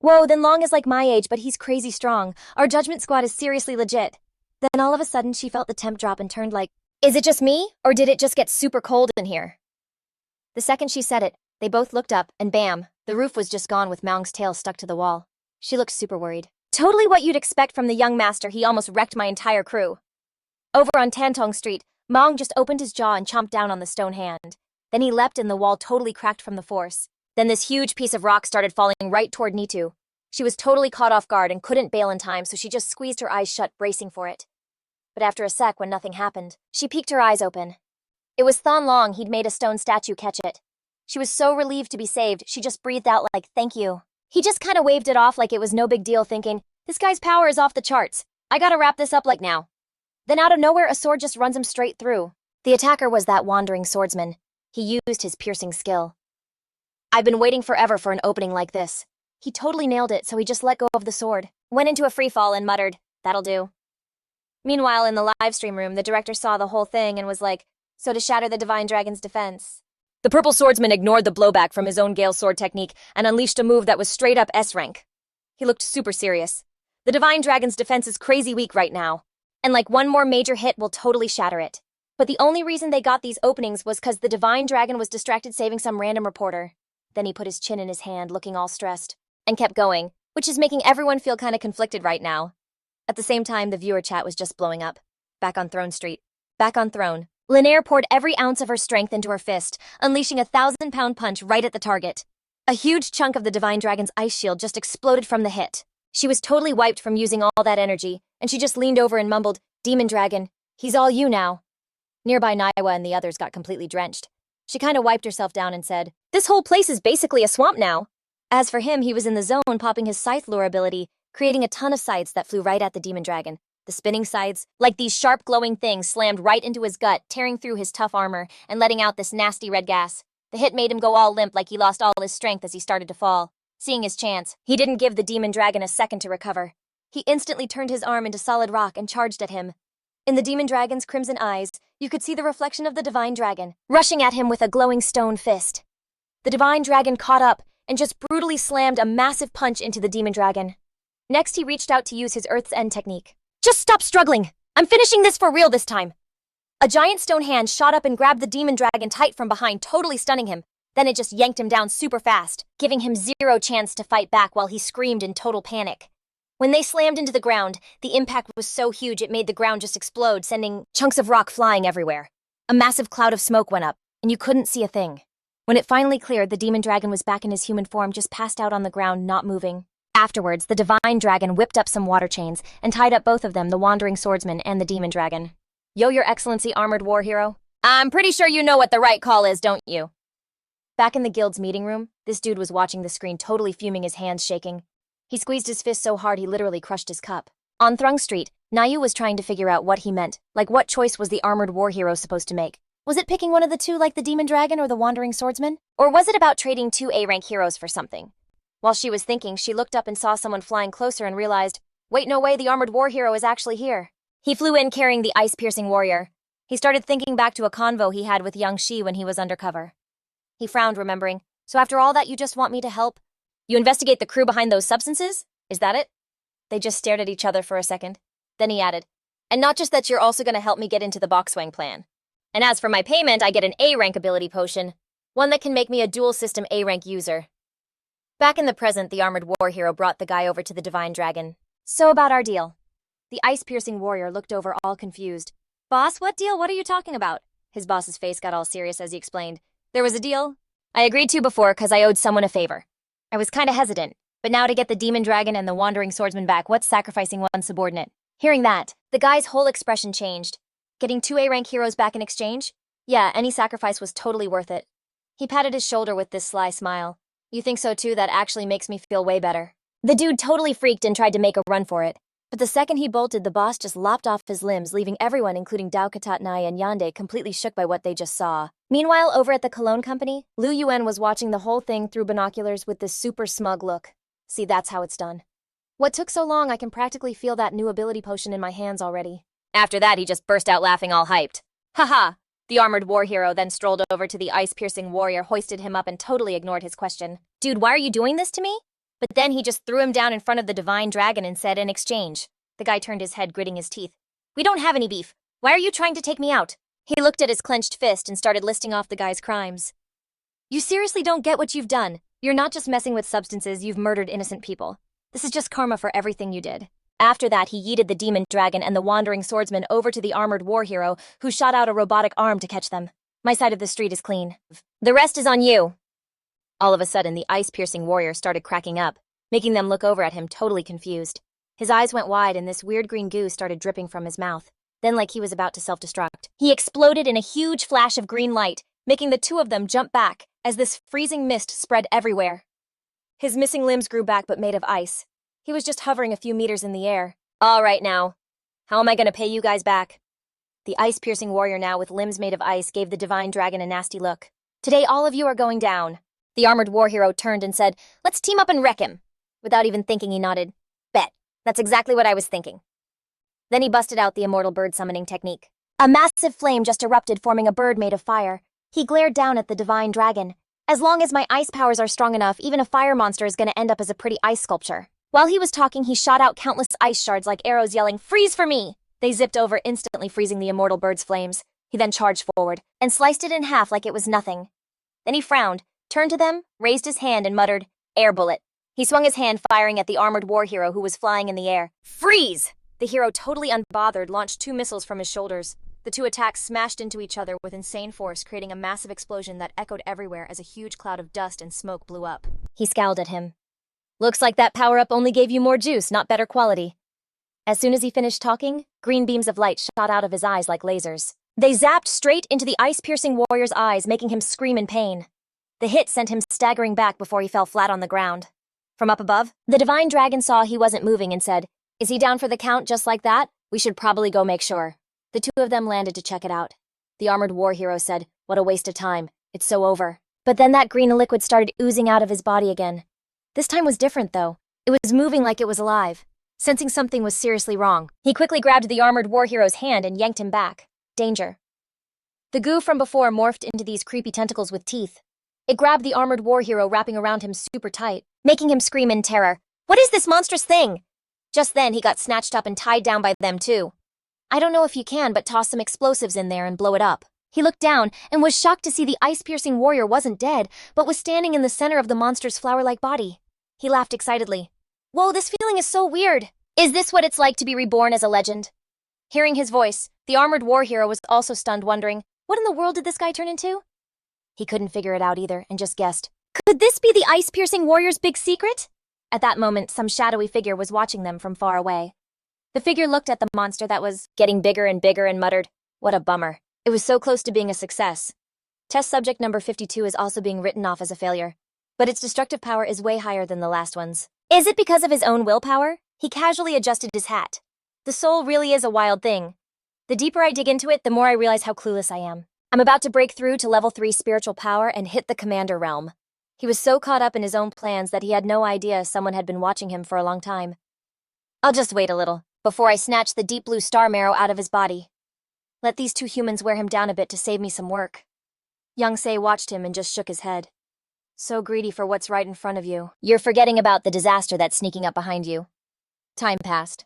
Whoa, then Long is like my age, but he's crazy strong. Our judgment squad is seriously legit. Then all of a sudden, she felt the temp drop and turned like, is it just me, or did it just get super cold in here? The second she said it, they both looked up, and bam, the roof was just gone with Maung's tail stuck to the wall. She looked super worried. Totally what you'd expect from the young master. He almost wrecked my entire crew. Over on Tantong Street, Maung just opened his jaw and chomped down on the stone hand. Then he leapt and the wall totally cracked from the force. Then this huge piece of rock started falling right toward Nitu. She was totally caught off guard and couldn't bail in time, so she just squeezed her eyes shut, bracing for it. But after a sec, when nothing happened, she peeked her eyes open. It was Thon Long. He'd made a stone statue catch it. She was so relieved to be saved, she just breathed out like, thank you. He just kinda waved it off like it was no big deal, thinking, this guy's power is off the charts. I gotta wrap this up like now. Then out of nowhere, a sword just runs him straight through. The attacker was that wandering swordsman. He used his piercing skill. I've been waiting forever for an opening like this. He totally nailed it, so he just let go of the sword, went into a free fall and muttered, that'll do. Meanwhile, in the live stream room, the director saw the whole thing and was like, so to shatter the Divine Dragon's defense. The purple swordsman ignored the blowback from his own Gale sword technique and unleashed a move that was straight up S rank. He looked super serious. The Divine Dragon's defense is crazy weak right now, and like one more major hit will totally shatter it. But the only reason they got these openings was because the Divine Dragon was distracted saving some random reporter. Then he put his chin in his hand, looking all stressed, and kept going, which is making everyone feel kinda conflicted right now. At the same time, the viewer chat was just blowing up. Back on Throne Street. Back on Throne. Linaire poured every ounce of her strength into her fist, unleashing a 1,000-pound punch right at the target. A huge chunk of the Divine Dragon's ice shield just exploded from the hit. She was totally wiped from using all that energy, and she just leaned over and mumbled, Demon Dragon, he's all you now. Nearby Naiwa and the others got completely drenched. She kinda wiped herself down and said, this whole place is basically a swamp now. As for him, he was in the zone popping his scythe lure ability, creating a ton of scythes that flew right at the Demon Dragon. The spinning scythes, like these sharp glowing things, slammed right into his gut, tearing through his tough armor and letting out this nasty red gas. The hit made him go all limp like he lost all his strength as he started to fall. Seeing his chance, he didn't give the Demon Dragon a second to recover. He instantly turned his arm into solid rock and charged at him. In the Demon Dragon's crimson eyes, you could see the reflection of the Divine Dragon, rushing at him with a glowing stone fist. The Divine Dragon caught up and just brutally slammed a massive punch into the Demon Dragon. Next, he reached out to use his Earth's End technique. Just stop struggling! I'm finishing this for real this time! A giant stone hand shot up and grabbed the Demon Dragon tight from behind, totally stunning him. Then it just yanked him down super fast, giving him zero chance to fight back while he screamed in total panic. When they slammed into the ground, the impact was so huge it made the ground just explode, sending chunks of rock flying everywhere. A massive cloud of smoke went up, and you couldn't see a thing. When it finally cleared, the Demon Dragon was back in his human form, just passed out on the ground, not moving. Afterwards, the Divine Dragon whipped up some water chains and tied up both of them, the Wandering Swordsman and the Demon Dragon. Yo, Your Excellency, Armored War Hero. I'm pretty sure you know what the right call is, don't you? Back in the guild's meeting room, this dude was watching the screen, totally fuming, his hands shaking. He squeezed his fist so hard he literally crushed his cup. On Thrung Street, Nayu was trying to figure out what he meant, like what choice was the Armored War Hero supposed to make. Was it picking one of the two like the Demon Dragon or the Wandering Swordsman? Or was it about trading two A-rank heroes for something? While she was thinking, she looked up and saw someone flying closer and realized, wait, no way, the Armored War Hero is actually here. He flew in carrying the ice-piercing warrior. He started thinking back to a convo he had with young Shi when he was undercover. He frowned, remembering, so after all that, you just want me to help? You investigate the crew behind those substances? Is that it? They just stared at each other for a second. Then he added, and not just that, you're also going to help me get into the Boxwang plan. And as for my payment, I get an A-rank ability potion, one that can make me a dual system A-rank user. Back in the present, the Armored War Hero brought the guy over to the Divine Dragon. So about our deal. The ice-piercing warrior looked over all confused. Boss, what deal? What are you talking about? His boss's face got all serious as he explained. There was a deal I agreed to before because I owed someone a favor. I was kinda hesitant, but now to get the Demon Dragon and the Wandering Swordsman back, what's sacrificing one subordinate? Hearing that, the guy's whole expression changed. Getting two A-rank heroes back in exchange? Yeah, any sacrifice was totally worth it. He patted his shoulder with this sly smile. You think so too? That actually makes me feel way better. The dude totally freaked and tried to make a run for it. But the second he bolted, the boss just lopped off his limbs, leaving everyone, including Dao Katatnai and Yande, completely shook by what they just saw. Meanwhile, over at the Cologne Company, Liu Yuan was watching the whole thing through binoculars with this super smug look. See, that's how it's done. What took so long? I can practically feel that new ability potion in my hands already. After that, he just burst out laughing all hyped. Haha! The Armored War Hero then strolled over to the ice-piercing warrior, hoisted him up, and totally ignored his question. Dude, why are you doing this to me? But then he just threw him down in front of the divine dragon and said in exchange. The guy turned his head, gritting his teeth. We don't have any beef. Why are you trying to take me out? He looked at his clenched fist and started listing off the guy's crimes. You seriously don't get what you've done. You're not just messing with substances, you've murdered innocent people. This is just karma for everything you did. After that, he yeeted the demon dragon and the wandering swordsman over to the armored war hero, who shot out a robotic arm to catch them. My side of the street is clean. The rest is on you. All of a sudden, the ice-piercing warrior started cracking up, making them look over at him totally confused. His eyes went wide and this weird green goo started dripping from his mouth. Then, like he was about to self-destruct, he exploded in a huge flash of green light, making the two of them jump back as this freezing mist spread everywhere. His missing limbs grew back but made of ice. He was just hovering a few meters in the air. All right now. How am I going to pay you guys back? The ice-piercing warrior now with limbs made of ice gave the divine dragon a nasty look. Today all of you are going down. The armored war hero turned and said, let's team up and wreck him. Without even thinking, he nodded. Bet. That's exactly what I was thinking. Then he busted out the immortal bird summoning technique. A massive flame just erupted, forming a bird made of fire. He glared down at the divine dragon. As long as my ice powers are strong enough, even a fire monster is going to end up as a pretty ice sculpture. While he was talking, he shot out countless ice shards like arrows, yelling, freeze for me! They zipped over, instantly freezing the immortal bird's flames. He then charged forward and sliced it in half like it was nothing. Then he frowned, turned to them, raised his hand, and muttered, air bullet. He swung his hand, firing at the armored war hero who was flying in the air. Freeze! The hero, totally unbothered, launched 2 missiles from his shoulders. The 2 attacks smashed into each other with insane force, creating a massive explosion that echoed everywhere as a huge cloud of dust and smoke blew up. He scowled at him. Looks like that power-up only gave you more juice, not better quality. As soon as he finished talking, green beams of light shot out of his eyes like lasers. They zapped straight into the ice-piercing warrior's eyes, making him scream in pain. The hit sent him staggering back before he fell flat on the ground. From up above, the divine dragon saw he wasn't moving and said, is he down for the count just like that? We should probably go make sure. The 2 of them landed to check it out. The armored war hero said, what a waste of time. It's so over. But then that green liquid started oozing out of his body again. This time was different, though. It was moving like it was alive. Sensing something was seriously wrong, he quickly grabbed the armored war hero's hand and yanked him back. Danger. The goo from before morphed into these creepy tentacles with teeth. It grabbed the armored war hero, wrapping around him super tight, making him scream in terror. What is this monstrous thing? Just then, he got snatched up and tied down by them, too. I don't know if you can, but toss some explosives in there and blow it up. He looked down and was shocked to see the ice-piercing warrior wasn't dead, but was standing in the center of the monster's flower-like body. He laughed excitedly. Whoa, this feeling is so weird. Is this what it's like to be reborn as a legend? Hearing his voice, the armored war hero was also stunned, wondering, what in the world did this guy turn into? He couldn't figure it out either and just guessed. Could this be the ice-piercing warrior's big secret? At that moment, some shadowy figure was watching them from far away. The figure looked at the monster that was getting bigger and muttered, what a bummer. It was so close to being a success. Test subject number 52 is also being written off as a failure, but its destructive power is way higher than the last one's. Is it because of his own willpower? He casually adjusted his hat. The soul really is a wild thing. The deeper I dig into it, the more I realize how clueless I am. I'm about to break through to level 3 spiritual power and hit the commander realm. He was so caught up in his own plans that he had no idea someone had been watching him for a long time. I'll just wait a little, before I snatch the deep blue star marrow out of his body. Let these 2 humans wear him down a bit to save me some work. Young Se watched him and just shook his head. So greedy for what's right in front of you. You're forgetting about the disaster that's sneaking up behind you. Time passed.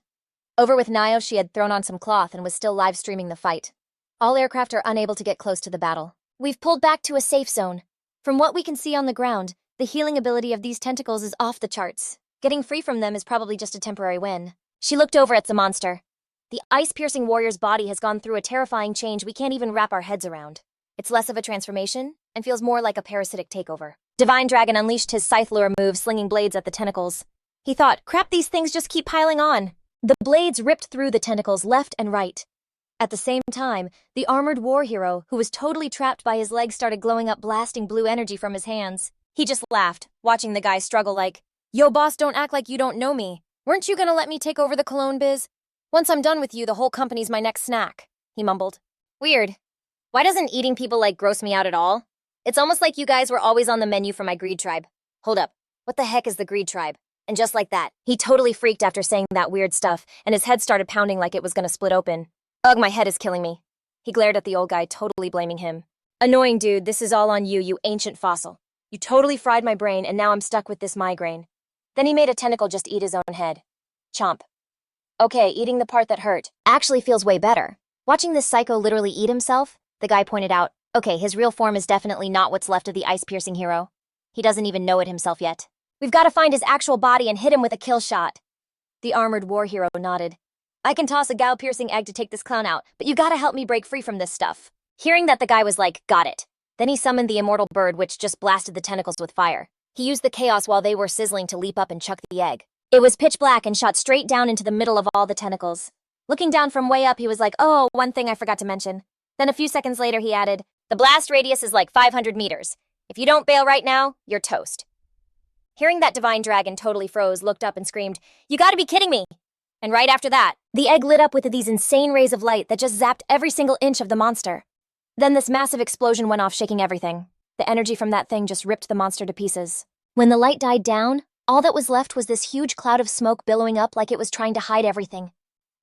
Over with Nio, she had thrown on some cloth and was still live streaming the fight. All aircraft are unable to get close to the battle. We've pulled back to a safe zone. From what we can see on the ground, the healing ability of these tentacles is off the charts. Getting free from them is probably just a temporary win. She looked over at the monster. The ice-piercing warrior's body has gone through a terrifying change we can't even wrap our heads around. It's less of a transformation and feels more like a parasitic takeover. Divine Dragon unleashed his scythe lure move, slinging blades at the tentacles. He thought, crap, these things just keep piling on. The blades ripped through the tentacles left and right. At the same time, the armored war hero, who was totally trapped by his legs, started glowing up, blasting blue energy from his hands. He just laughed, watching the guy struggle like, yo boss, don't act like you don't know me. Weren't you gonna let me take over the cologne biz? Once I'm done with you, the whole company's my next snack, he mumbled. Weird. Why doesn't eating people like gross me out at all? It's almost like you guys were always on the menu for my greed tribe. Hold up, what the heck is the greed tribe? And just like that, he totally freaked after saying that weird stuff, and his head started pounding like it was gonna split open. Ugh, my head is killing me. He glared at the old guy, totally blaming him. Annoying dude, this is all on you, you ancient fossil. You totally fried my brain, and now I'm stuck with this migraine. Then he made a tentacle just eat his own head. Chomp. Okay, eating the part that hurt actually feels way better. Watching this psycho literally eat himself, the guy pointed out, okay, his real form is definitely not what's left of the ice-piercing hero. He doesn't even know it himself yet. We've got to find his actual body and hit him with a kill shot. The armored war hero nodded. I can toss a gao-piercing egg to take this clown out, but you gotta help me break free from this stuff. Hearing that, the guy was like, got it. Then he summoned the immortal bird, which just blasted the tentacles with fire. He used the chaos while they were sizzling to leap up and chuck the egg. It was pitch black and shot straight down into the middle of all the tentacles. Looking down from way up, he was like, oh, one thing I forgot to mention. Then a few seconds later, he added, the blast radius is like 500 meters. If you don't bail right now, you're toast. Hearing that, divine dragon totally froze, looked up and screamed, you gotta be kidding me! And right after that, the egg lit up with these insane rays of light that just zapped every single inch of the monster. Then this massive explosion went off, shaking everything. The energy from that thing just ripped the monster to pieces. When the light died down, all that was left was this huge cloud of smoke billowing up like it was trying to hide everything.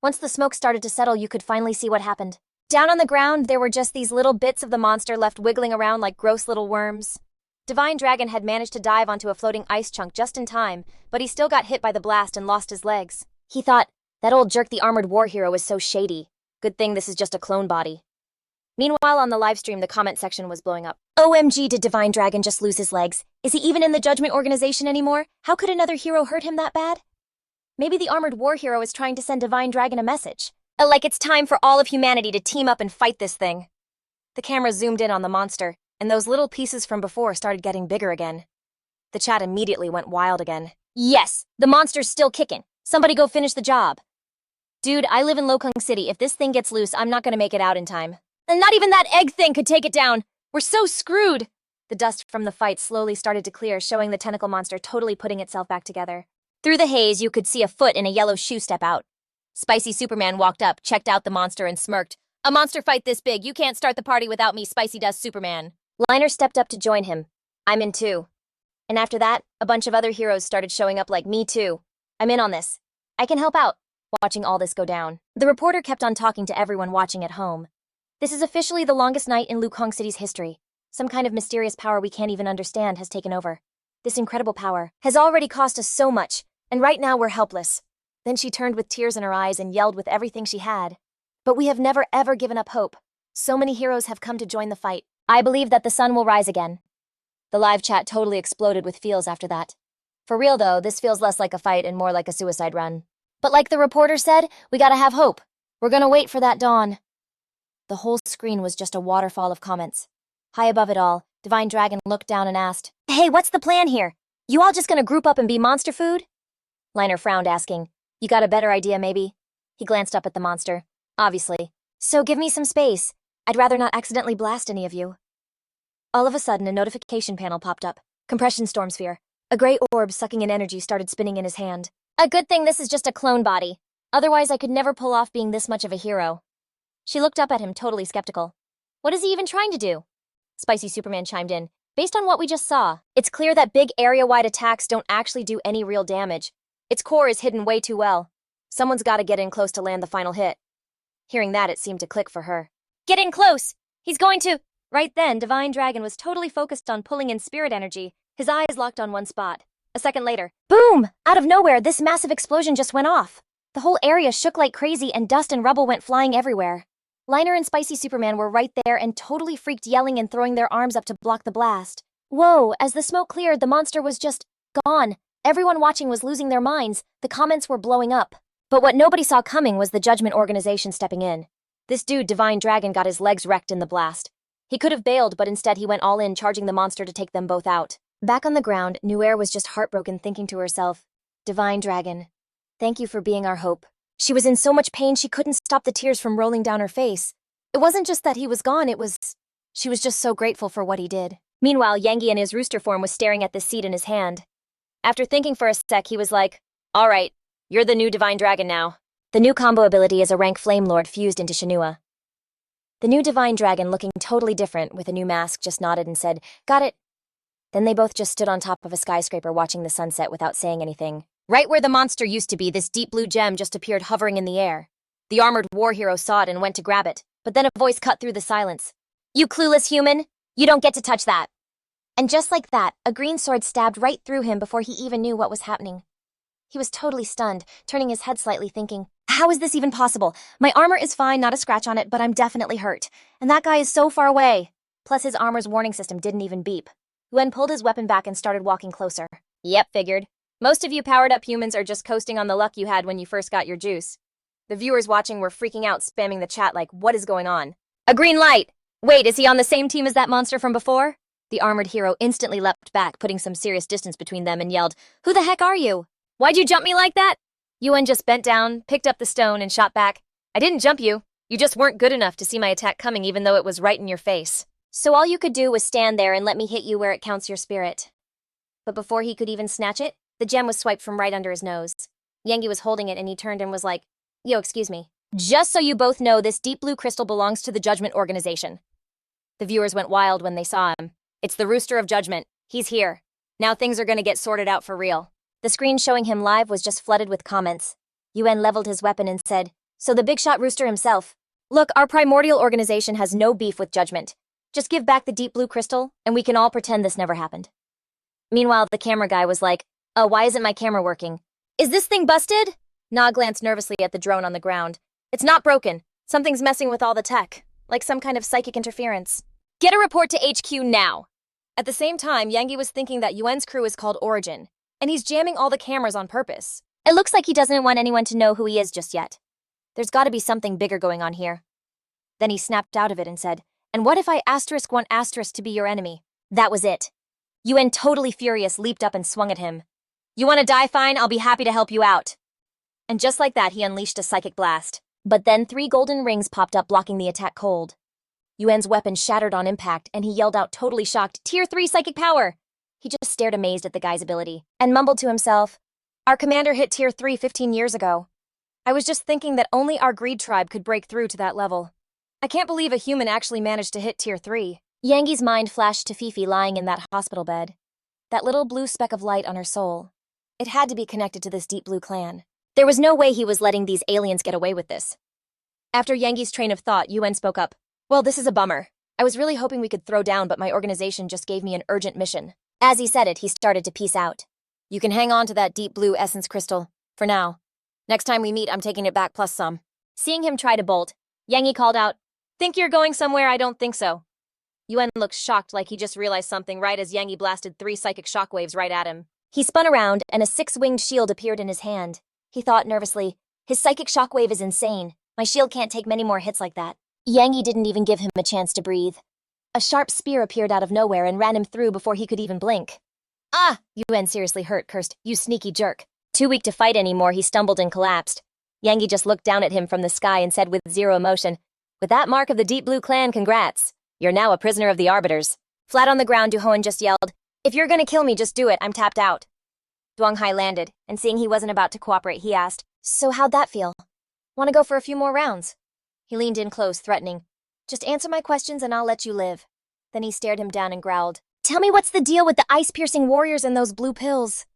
Once the smoke started to settle, you could finally see what happened. Down on the ground, there were just these little bits of the monster left wiggling around like gross little worms. Divine Dragon had managed to dive onto a floating ice chunk just in time, but he still got hit by the blast and lost his legs. He thought, that old jerk the armored war hero is so shady. Good thing this is just a clone body. Meanwhile, on the livestream, the comment section was blowing up. OMG, did Divine Dragon just lose his legs? Is he even in the Judgment Organization anymore? How could another hero hurt him that bad? Maybe the armored war hero is trying to send Divine Dragon a message. Like it's time for all of humanity to team up and fight this thing. The camera zoomed in on the monster, and those little pieces from before started getting bigger again. The chat immediately went wild again. Yes, the monster's still kicking. Somebody go finish the job. Dude, I live in Lokong City. If this thing gets loose, I'm not gonna make it out in time. And not even that egg thing could take it down. We're so screwed. The dust from the fight slowly started to clear, showing the tentacle monster totally putting itself back together. Through the haze, you could see a foot and a yellow shoe step out. Spicy Superman walked up, checked out the monster, and smirked. A monster fight this big, you can't start the party without me, Spicy Dust Superman. Liner stepped up to join him. I'm in too. And after that, a bunch of other heroes started showing up like, me too. I'm in on this. I can help out. Watching all this go down, the reporter kept on talking to everyone watching at home. This is officially the longest night in Luong City's history. Some kind of mysterious power we can't even understand has taken over. This incredible power has already cost us so much, and right now we're helpless. Then she turned with tears in her eyes and yelled with everything she had. But we have never ever given up hope. So many heroes have come to join the fight. I believe that the sun will rise again. The live chat totally exploded with feels after that. For real though, this feels less like a fight and more like a suicide run. But like the reporter said, we gotta have hope. We're gonna wait for that dawn. The whole screen was just a waterfall of comments. High above it all, Divine Dragon looked down and asked, hey, what's the plan here? You all just gonna group up and be monster food? Liner frowned, asking, you got a better idea maybe? He glanced up at the monster. Obviously. So give me some space. I'd rather not accidentally blast any of you. All of a sudden, a notification panel popped up. Compression storm sphere. A gray orb sucking in energy started spinning in his hand. A good thing this is just a clone body. Otherwise, I could never pull off being this much of a hero. She looked up at him, totally skeptical. What is he even trying to do? Spicy Superman chimed in. Based on what we just saw, it's clear that big area-wide attacks don't actually do any real damage. Its core is hidden way too well. Someone's gotta get in close to land the final hit. Hearing that, it seemed to click for her. Get in close! He's going to... Right then, Divine Dragon was totally focused on pulling in spirit energy, his eyes locked on one spot. A second later, boom! Out of nowhere, this massive explosion just went off. The whole area shook like crazy and dust and rubble went flying everywhere. Liner and Spicy Superman were right there and totally freaked, yelling and throwing their arms up to block the blast. Whoa, as the smoke cleared, the monster was just gone. Everyone watching was losing their minds. The comments were blowing up. But what nobody saw coming was the Judgment Organization stepping in. This dude, Divine Dragon, got his legs wrecked in the blast. He could have bailed, but instead he went all in, charging the monster to take them both out. Back on the ground, Nuer was just heartbroken, thinking to herself, Divine Dragon, thank you for being our hope. She was in so much pain she couldn't stop the tears from rolling down her face. It wasn't just that he was gone, she was just so grateful for what he did. Meanwhile, Yangi in his rooster form was staring at the seed in his hand. After thinking for a sec, he was like, all right, you're the new Divine Dragon now. The new combo ability is a rank Flame Lord fused into Shinua. The new Divine Dragon, looking totally different with a new mask, just nodded and said, got it. Then they both just stood on top of a skyscraper watching the sunset without saying anything. Right where the monster used to be, this deep blue gem just appeared hovering in the air. The armored war hero saw it and went to grab it, but then a voice cut through the silence. You clueless human! You don't get to touch that! And just like that, a green sword stabbed right through him before he even knew what was happening. He was totally stunned, turning his head slightly, thinking, how is this even possible? My armor is fine, not a scratch on it, but I'm definitely hurt. And that guy is so far away. Plus his armor's warning system didn't even beep. Yuan pulled his weapon back and started walking closer. Yep, figured. Most of you powered-up humans are just coasting on the luck you had when you first got your juice. The viewers watching were freaking out, spamming the chat like, what is going on? A green light! Wait, is he on the same team as that monster from before? The armored hero instantly leapt back, putting some serious distance between them, and yelled, who the heck are you? Why'd you jump me like that? Yuan just bent down, picked up the stone, and shot back. I didn't jump you. You just weren't good enough to see my attack coming even though it was right in your face. So all you could do was stand there and let me hit you where it counts your spirit. But before he could even snatch it, the gem was swiped from right under his nose. Yengi was holding it and he turned and was like, yo, excuse me. Just so you both know, this deep blue crystal belongs to the Judgment Organization. The viewers went wild when they saw him. It's the Rooster of Judgment. He's here. Now things are gonna get sorted out for real. The screen showing him live was just flooded with comments. Yuan leveled his weapon and said, so the big shot Rooster himself. Look, our primordial organization has no beef with Judgment. Just give back the deep blue crystal, and we can all pretend this never happened. Meanwhile, the camera guy was like, why isn't my camera working? Is this thing busted? Na glanced nervously at the drone on the ground. It's not broken. Something's messing with all the tech, like some kind of psychic interference. Get a report to HQ now. At the same time, Yengi was thinking that Yuan's crew is called Origin, and he's jamming all the cameras on purpose. It looks like he doesn't want anyone to know who he is just yet. There's gotta be something bigger going on here. Then he snapped out of it and said, and what if I want asterisk to be your enemy? That was it. Yuan, totally furious, leaped up and swung at him. You wanna die? Fine, I'll be happy to help you out. And just like that, he unleashed a psychic blast. But then 3 golden rings popped up, blocking the attack cold. Yuan's weapon shattered on impact, and he yelled out, totally shocked, Tier 3 psychic power! He just stared amazed at the guy's ability, and mumbled to himself, our commander hit Tier 3 15 years ago. I was just thinking that only our greed tribe could break through to that level. I can't believe a human actually managed to hit Tier 3. Yengi's mind flashed to Fifi lying in that hospital bed. That little blue speck of light on her soul. It had to be connected to this deep blue clan. There was no way he was letting these aliens get away with this. After Yengi's train of thought, Yuan spoke up. Well, this is a bummer. I was really hoping we could throw down, but my organization just gave me an urgent mission. As he said it, he started to peace out. You can hang on to that deep blue essence crystal. For now. Next time we meet, I'm taking it back plus some. Seeing him try to bolt, Yengi called out, think you're going somewhere? I don't think so. Yuan looked shocked, like he just realized something right as Yengi blasted 3 psychic shockwaves right at him. He spun around, and a 6-winged shield appeared in his hand. He thought nervously, his psychic shockwave is insane. My shield can't take many more hits like that. Yengi didn't even give him a chance to breathe. A sharp spear appeared out of nowhere and ran him through before he could even blink. Ah! Yuan, seriously hurt, cursed, you sneaky jerk. Too weak to fight anymore, he stumbled and collapsed. Yengi just looked down at him from the sky and said with zero emotion, with that mark of the Deep Blue Clan, congrats. You're now a prisoner of the Arbiters. Flat on the ground, Duhoan just yelled, if you're gonna kill me, just do it, I'm tapped out. Duong Hai landed, and seeing he wasn't about to cooperate, he asked, so how'd that feel? Wanna go for a few more rounds? He leaned in close, threatening, just answer my questions and I'll let you live. Then he stared him down and growled, tell me what's the deal with the ice-piercing warriors and those blue pills?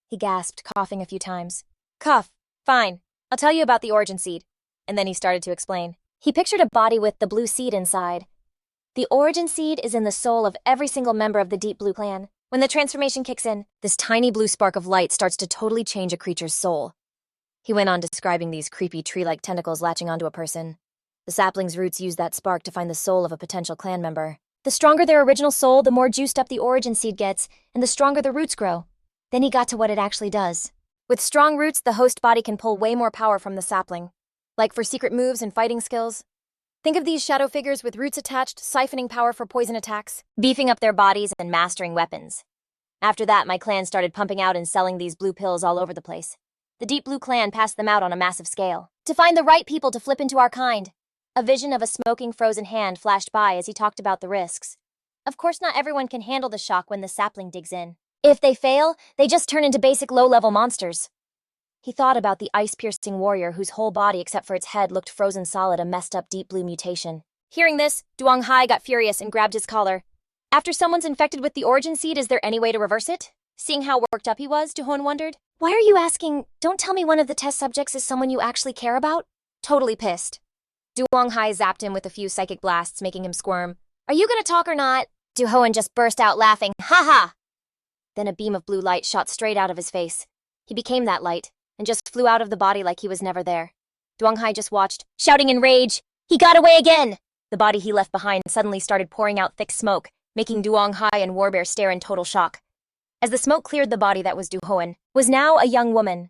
He gasped, coughing a few times. Cough. Fine. I'll tell you about the origin seed. And then he started to explain. He pictured a body with the blue seed inside. The origin seed is in the soul of every single member of the Deep Blue Clan. When the transformation kicks in, this tiny blue spark of light starts to totally change a creature's soul. He went on describing these creepy tree-like tentacles latching onto a person. The sapling's roots use that spark to find the soul of a potential clan member. The stronger their original soul, the more juiced up the origin seed gets, and the stronger the roots grow. Then he got to what it actually does. With strong roots, the host body can pull way more power from the sapling. Like for secret moves and fighting skills. Think of these shadow figures with roots attached, siphoning power for poison attacks, beefing up their bodies, and mastering weapons. After that, my clan started pumping out and selling these blue pills all over the place. The Deep Blue Clan passed them out on a massive scale. To find the right people to flip into our kind. A vision of a smoking frozen hand flashed by as he talked about the risks. Of course, not everyone can handle the shock when the sapling digs in. If they fail, they just turn into basic low-level monsters. He thought about the ice-piercing warrior whose whole body except for its head looked frozen solid, a messed-up deep blue mutation. Hearing this, Duong Hai got furious and grabbed his collar. After someone's infected with the origin seed, is there any way to reverse it? Seeing how worked up he was, Duhon wondered. Why are you asking? Don't tell me one of the test subjects is someone you actually care about? Totally pissed. Duong Hai zapped him with a few psychic blasts, making him squirm. Are you gonna talk or not? Duhoan just burst out laughing. Ha ha! Then a beam of blue light shot straight out of his face. He became that light, and just flew out of the body like he was never there. Duong Hai just watched, shouting in rage, "He got away again!" The body he left behind suddenly started pouring out thick smoke, making Duong Hai and Warbear stare in total shock. As the smoke cleared, the body that was Duhoan was now a young woman.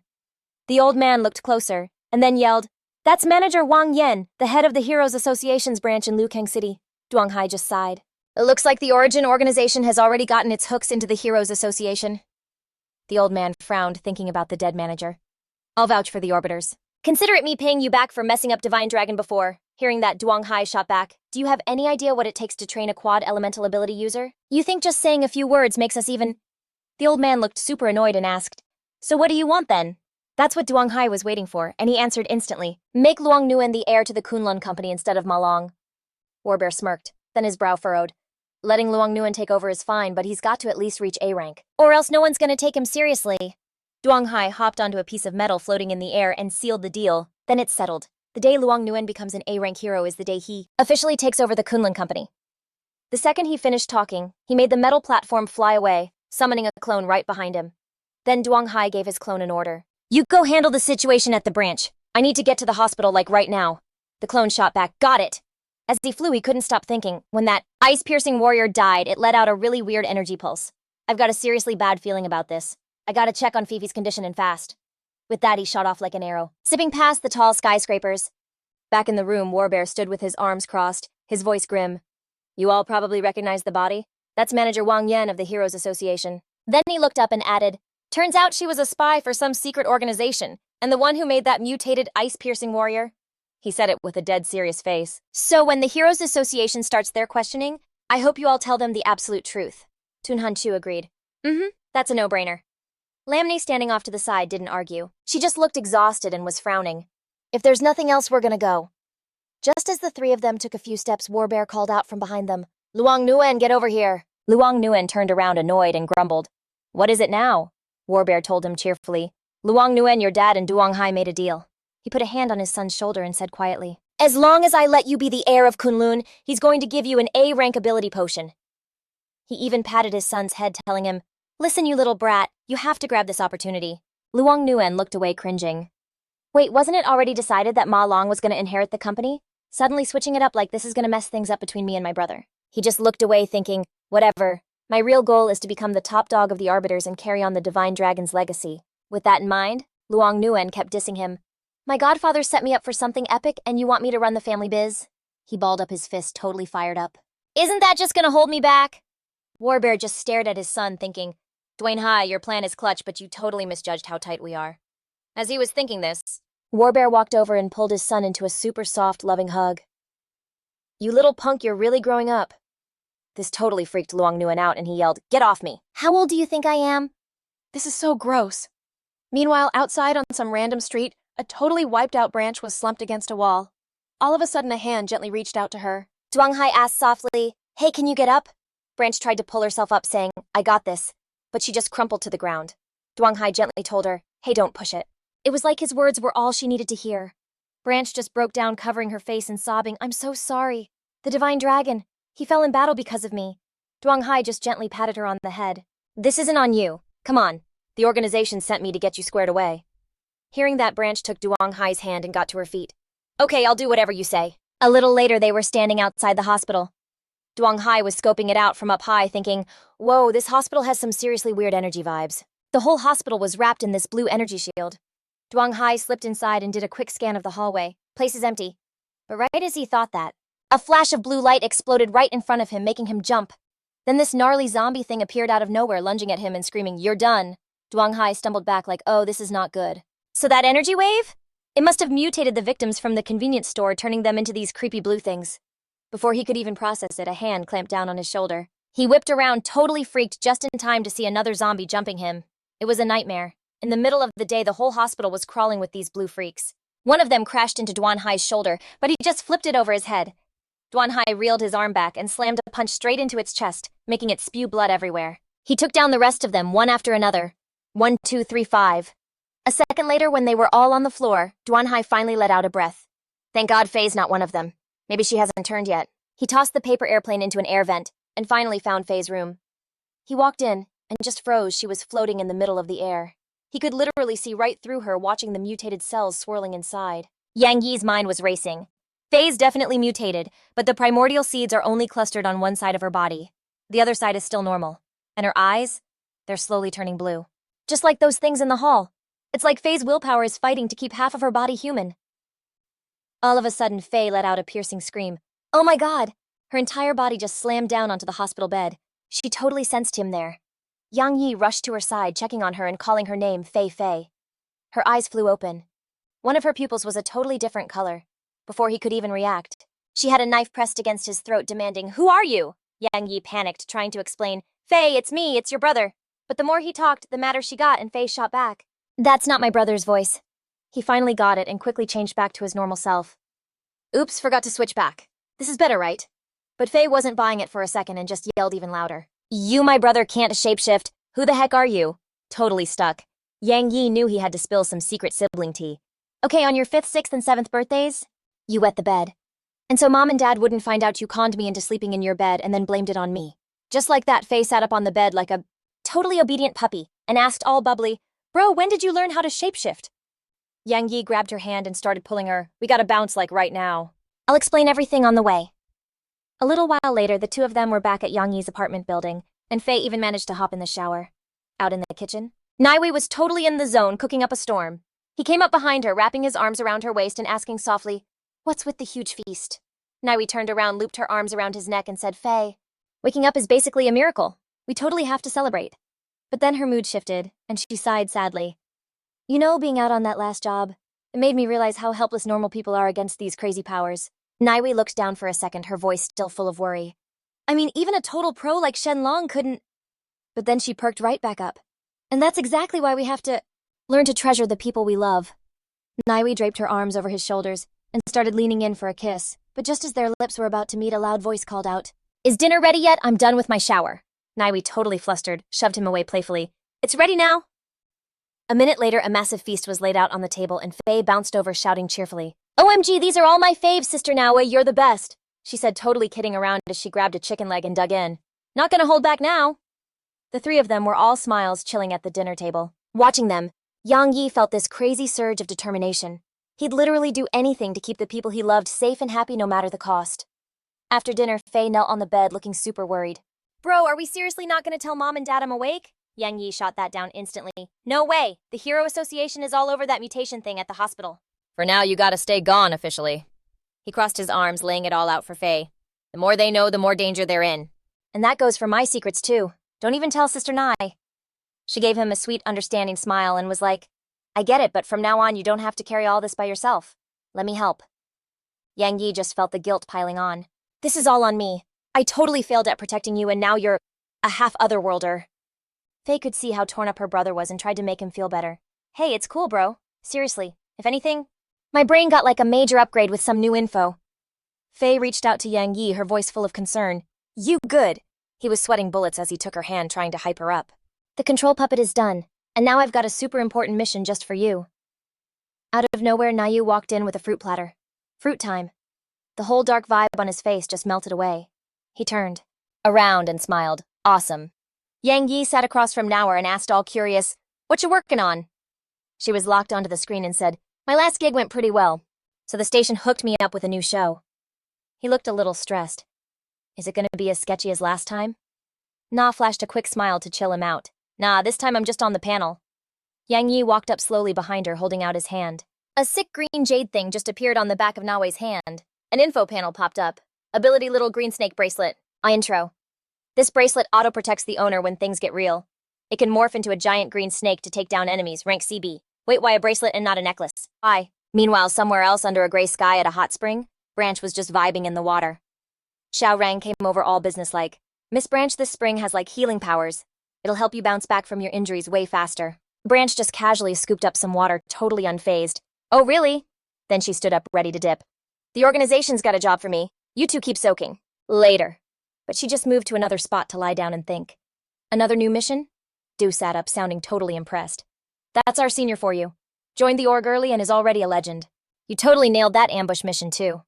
The old man looked closer, and then yelled, "That's Manager Wang Yen, the head of the Heroes Association's branch in Liukang City." Duong Hai just sighed. It looks like the Origin organization has already gotten its hooks into the Heroes Association. The old man frowned, thinking about the dead manager. "I'll vouch for the Orbiters. Consider it me paying you back for messing up Divine Dragon before." Hearing that, Duong Hai shot back, "Do you have any idea what it takes to train a quad elemental ability user? You think just saying a few words makes us even—" The old man looked super annoyed and asked, "So what do you want then?" That's what Duong Hai was waiting for, and he answered instantly, "Make Luong Nuan the heir to the Kun Loon company instead of Ma Long." Warbear smirked, then his brow furrowed. Letting Luong Nuan take over is fine, but he's got to at least reach A rank, or else no one's gonna take him seriously. Duong Hai hopped onto a piece of metal floating in the air and sealed the deal. Then it's settled. The day Luong Nuan becomes an A-rank hero is the day he officially takes over the Kun Loon company. The second he finished talking, he made the metal platform fly away, summoning a clone right behind him. Then Duong Hai gave his clone an order. "You go handle the situation at the branch. I need to get to the hospital like right now." The clone shot back, "Got it." As he flew, he couldn't stop thinking, when that ice-piercing warrior died, it let out a really weird energy pulse. "I've got a seriously bad feeling about this. I gotta check on Fifi's condition and fast." With that, he shot off like an arrow, zipping past the tall skyscrapers. Back in the room, Warbear stood with his arms crossed, his voice grim. "You all probably recognize the body? That's Manager Wang Yen of the Heroes Association." Then he looked up and added, "Turns out she was a spy for some secret organization, and the one who made that mutated ice-piercing warrior." He said it with a dead serious face. "So when the Heroes Association starts their questioning, I hope you all tell them the absolute truth." Tunhan Chu agreed. That's a no-brainer." Lamney, standing off to the side, didn't argue. She just looked exhausted and was frowning. "If there's nothing else, we're gonna go." Just as the three of them took a few steps, Warbear called out from behind them, "Luong Nuan, get over here." Luong Nuan turned around annoyed and grumbled. "What is it now?" Warbear told him cheerfully. "Luong Nuan, your dad and Duong Hai made a deal." He put a hand on his son's shoulder and said quietly, "As long as I let you be the heir of Kun Loon, he's going to give you an A-rank ability potion." He even patted his son's head, telling him, "Listen, you little brat, you have to grab this opportunity." Luong Nuan looked away, cringing. "Wait, wasn't it already decided that Ma Long was going to inherit the company? Suddenly switching it up like this is going to mess things up between me and my brother." He just looked away, thinking, "Whatever. My real goal is to become the top dog of the Arbiters and carry on the Divine Dragon's legacy." With that in mind, Luong Nuan kept dissing him. "My godfather set me up for something epic, and you want me to run the family biz?" He balled up his fist, totally fired up. "Isn't that just gonna hold me back?" Warbear just stared at his son, thinking, "Duane Hai, your plan is clutch, but you totally misjudged how tight we are." As he was thinking this, Warbear walked over and pulled his son into a super soft, loving hug. "You little punk, you're really growing up." This totally freaked Luong Nuan out, and he yelled, "Get off me." "How old do you think I am?" This is so gross. Meanwhile, outside on some random street, a totally wiped-out branch was slumped against a wall. All of a sudden, a hand gently reached out to her. Duong Hai asked softly, "Hey, can you get up?" Branch tried to pull herself up, saying, "I got this," but she just crumpled to the ground. Duong Hai gently told her, "Hey, don't push it." It was like his words were all she needed to hear. Branch just broke down, covering her face and sobbing, "I'm so sorry. The Divine Dragon, he fell in battle because of me." Duong Hai just gently patted her on the head. "This isn't on you. Come on. The organization sent me to get you squared away." Hearing that, Branch took Duong Hai's hand and got to her feet. "Okay, I'll do whatever you say." A little later, they were standing outside the hospital. Duong Hai was scoping it out from up high, thinking, "Whoa, this hospital has some seriously weird energy vibes." The whole hospital was wrapped in this blue energy shield. Duong Hai slipped inside and did a quick scan of the hallway. Place is empty. But right as he thought that, a flash of blue light exploded right in front of him, making him jump. Then this gnarly zombie thing appeared out of nowhere, lunging at him and screaming, "You're done." Duong Hai stumbled back like, "Oh, this is not good." So that energy wave? It must have mutated the victims from the convenience store, turning them into these creepy blue things. Before he could even process it, a hand clamped down on his shoulder. He whipped around, totally freaked, just in time to see another zombie jumping him. It was a nightmare. In the middle of the day, the whole hospital was crawling with these blue freaks. One of them crashed into Duan Hai's shoulder, but he just flipped it over his head. Duan Hai reeled his arm back and slammed a punch straight into its chest, making it spew blood everywhere. He took down the rest of them, one after another. 1, 2, 3, 5. A second later, when they were all on the floor, Duan Hai finally let out a breath. Thank God Faye's not one of them. Maybe she hasn't turned yet. He tossed the paper airplane into an air vent, and finally found Faye's room. He walked in and just froze. She was floating in the middle of the air. He could literally see right through her, watching the mutated cells swirling inside. Yang Yi's mind was racing. Faye's definitely mutated, but the primordial seeds are only clustered on one side of her body. The other side is still normal. And her eyes? They're slowly turning blue. Just like those things in the hall. It's like Faye's willpower is fighting to keep half of her body human. All of a sudden, Faye let out a piercing scream. Oh my god! Her entire body just slammed down onto the hospital bed. She totally sensed him there. Yang Yi rushed to her side, checking on her and calling her name, Faye Faye. Her eyes flew open. One of her pupils was a totally different color. Before he could even react, she had a knife pressed against his throat, demanding, "Who are you?" Yang Yi panicked, trying to explain, "Faye, it's me, it's your brother." But the more he talked, the madder she got, and Faye shot back. "That's not my brother's voice." He finally got it and quickly changed back to his normal self. "Oops, forgot to switch back. This is better, right?" But Faye wasn't buying it for a second and just yelled even louder. "You, my brother, can't shapeshift. Who the heck are you?" Totally stuck. Yang Yi knew he had to spill some secret sibling tea. "Okay, on your 5th, 6th, and 7th birthdays, you wet the bed. And so Mom and Dad wouldn't find out you conned me into sleeping in your bed and then blamed it on me." Just like that, Faye sat up on the bed like a totally obedient puppy and asked all bubbly, "Bro, when did you learn how to shapeshift?" Yang Yi grabbed her hand and started pulling her. "We gotta bounce like right now. I'll explain everything on the way." A little while later, the two of them were back at Yang Yi's apartment building, and Faye even managed to hop in the shower. Out in the kitchen, Naiwei was totally in the zone, cooking up a storm. He came up behind her, wrapping his arms around her waist and asking softly, "What's with the huge feast?" Naiwei turned around, looped her arms around his neck, and said, "Faye, waking up is basically a miracle. We totally have to celebrate." But then her mood shifted, and she sighed sadly. "You know, being out on that last job, it made me realize how helpless normal people are against these crazy powers." Naiwei looked down for a second, her voice still full of worry. "I mean, even a total pro like Shen Long couldn't..." But then she perked right back up. "And that's exactly why we have to learn to treasure the people we love." Naiwei draped her arms over his shoulders and started leaning in for a kiss, but just as their lips were about to meet, a loud voice called out, "Is dinner ready yet? I'm done with my shower." Naiwei, totally flustered, shoved him away playfully. "It's ready now." A minute later, a massive feast was laid out on the table, and Faye bounced over, shouting cheerfully, "OMG, these are all my faves, Sister Naiwei, you're the best," she said, totally kidding around as she grabbed a chicken leg and dug in. "Not gonna hold back now." The three of them were all smiles, chilling at the dinner table. Watching them, Yang Yi felt this crazy surge of determination. He'd literally do anything to keep the people he loved safe and happy no matter the cost. After dinner, Faye knelt on the bed looking super worried. "Bro, are we seriously not gonna tell Mom and Dad I'm awake?" Yang Yi shot that down instantly. "No way! The Hero Association is all over that mutation thing at the hospital." "For now, you gotta stay gone officially." He crossed his arms, laying it all out for Faye. "The more they know, the more danger they're in. And that goes for my secrets too. Don't even tell Sister Nai." She gave him a sweet, understanding smile and was like, "I get it, but from now on you don't have to carry all this by yourself. Let me help." Yang Yi just felt the guilt piling on. "This is all on me. I totally failed at protecting you and now you're a half-otherworlder." Faye could see how torn up her brother was and tried to make him feel better. "Hey, it's cool, bro. Seriously, if anything, my brain got like a major upgrade with some new info." Faye reached out to Yang Yi, her voice full of concern. "You good?" He was sweating bullets as he took her hand, trying to hype her up. "The control puppet is done, and now I've got a super important mission just for you." Out of nowhere, Nayu walked in with a fruit platter. Fruit time. The whole dark vibe on his face just melted away. He turned around and smiled. Awesome. Yang Yi sat across from Naur and asked, all curious, "What you working on?" She was locked onto the screen and said, "My last gig went pretty well, so the station hooked me up with a new show." He looked a little stressed. "Is it gonna be as sketchy as last time?" Na flashed a quick smile to chill him out. "Nah, this time I'm just on the panel." Yang Yi walked up slowly behind her, holding out his hand. A sick green jade thing just appeared on the back of Nawei's hand. An info panel popped up. Ability little green snake bracelet. Intro. This bracelet auto-protects the owner when things get real. It can morph into a giant green snake to take down enemies, rank CB. Wait, why a bracelet and not a necklace? Why? Meanwhile, somewhere else under a gray sky at a hot spring, Branch was just vibing in the water. Xiao Rang came over all businesslike. "Miss Branch, this spring has like healing powers. It'll help you bounce back from your injuries way faster." Branch just casually scooped up some water, totally unfazed. "Oh, really?" Then she stood up, ready to dip. "The organization's got a job for me. You two keep soaking. Later." But she just moved to another spot to lie down and think. "Another new mission?" Du sat up, sounding totally impressed. "That's our senior for you. Joined the org early and is already a legend. You totally nailed that ambush mission, too."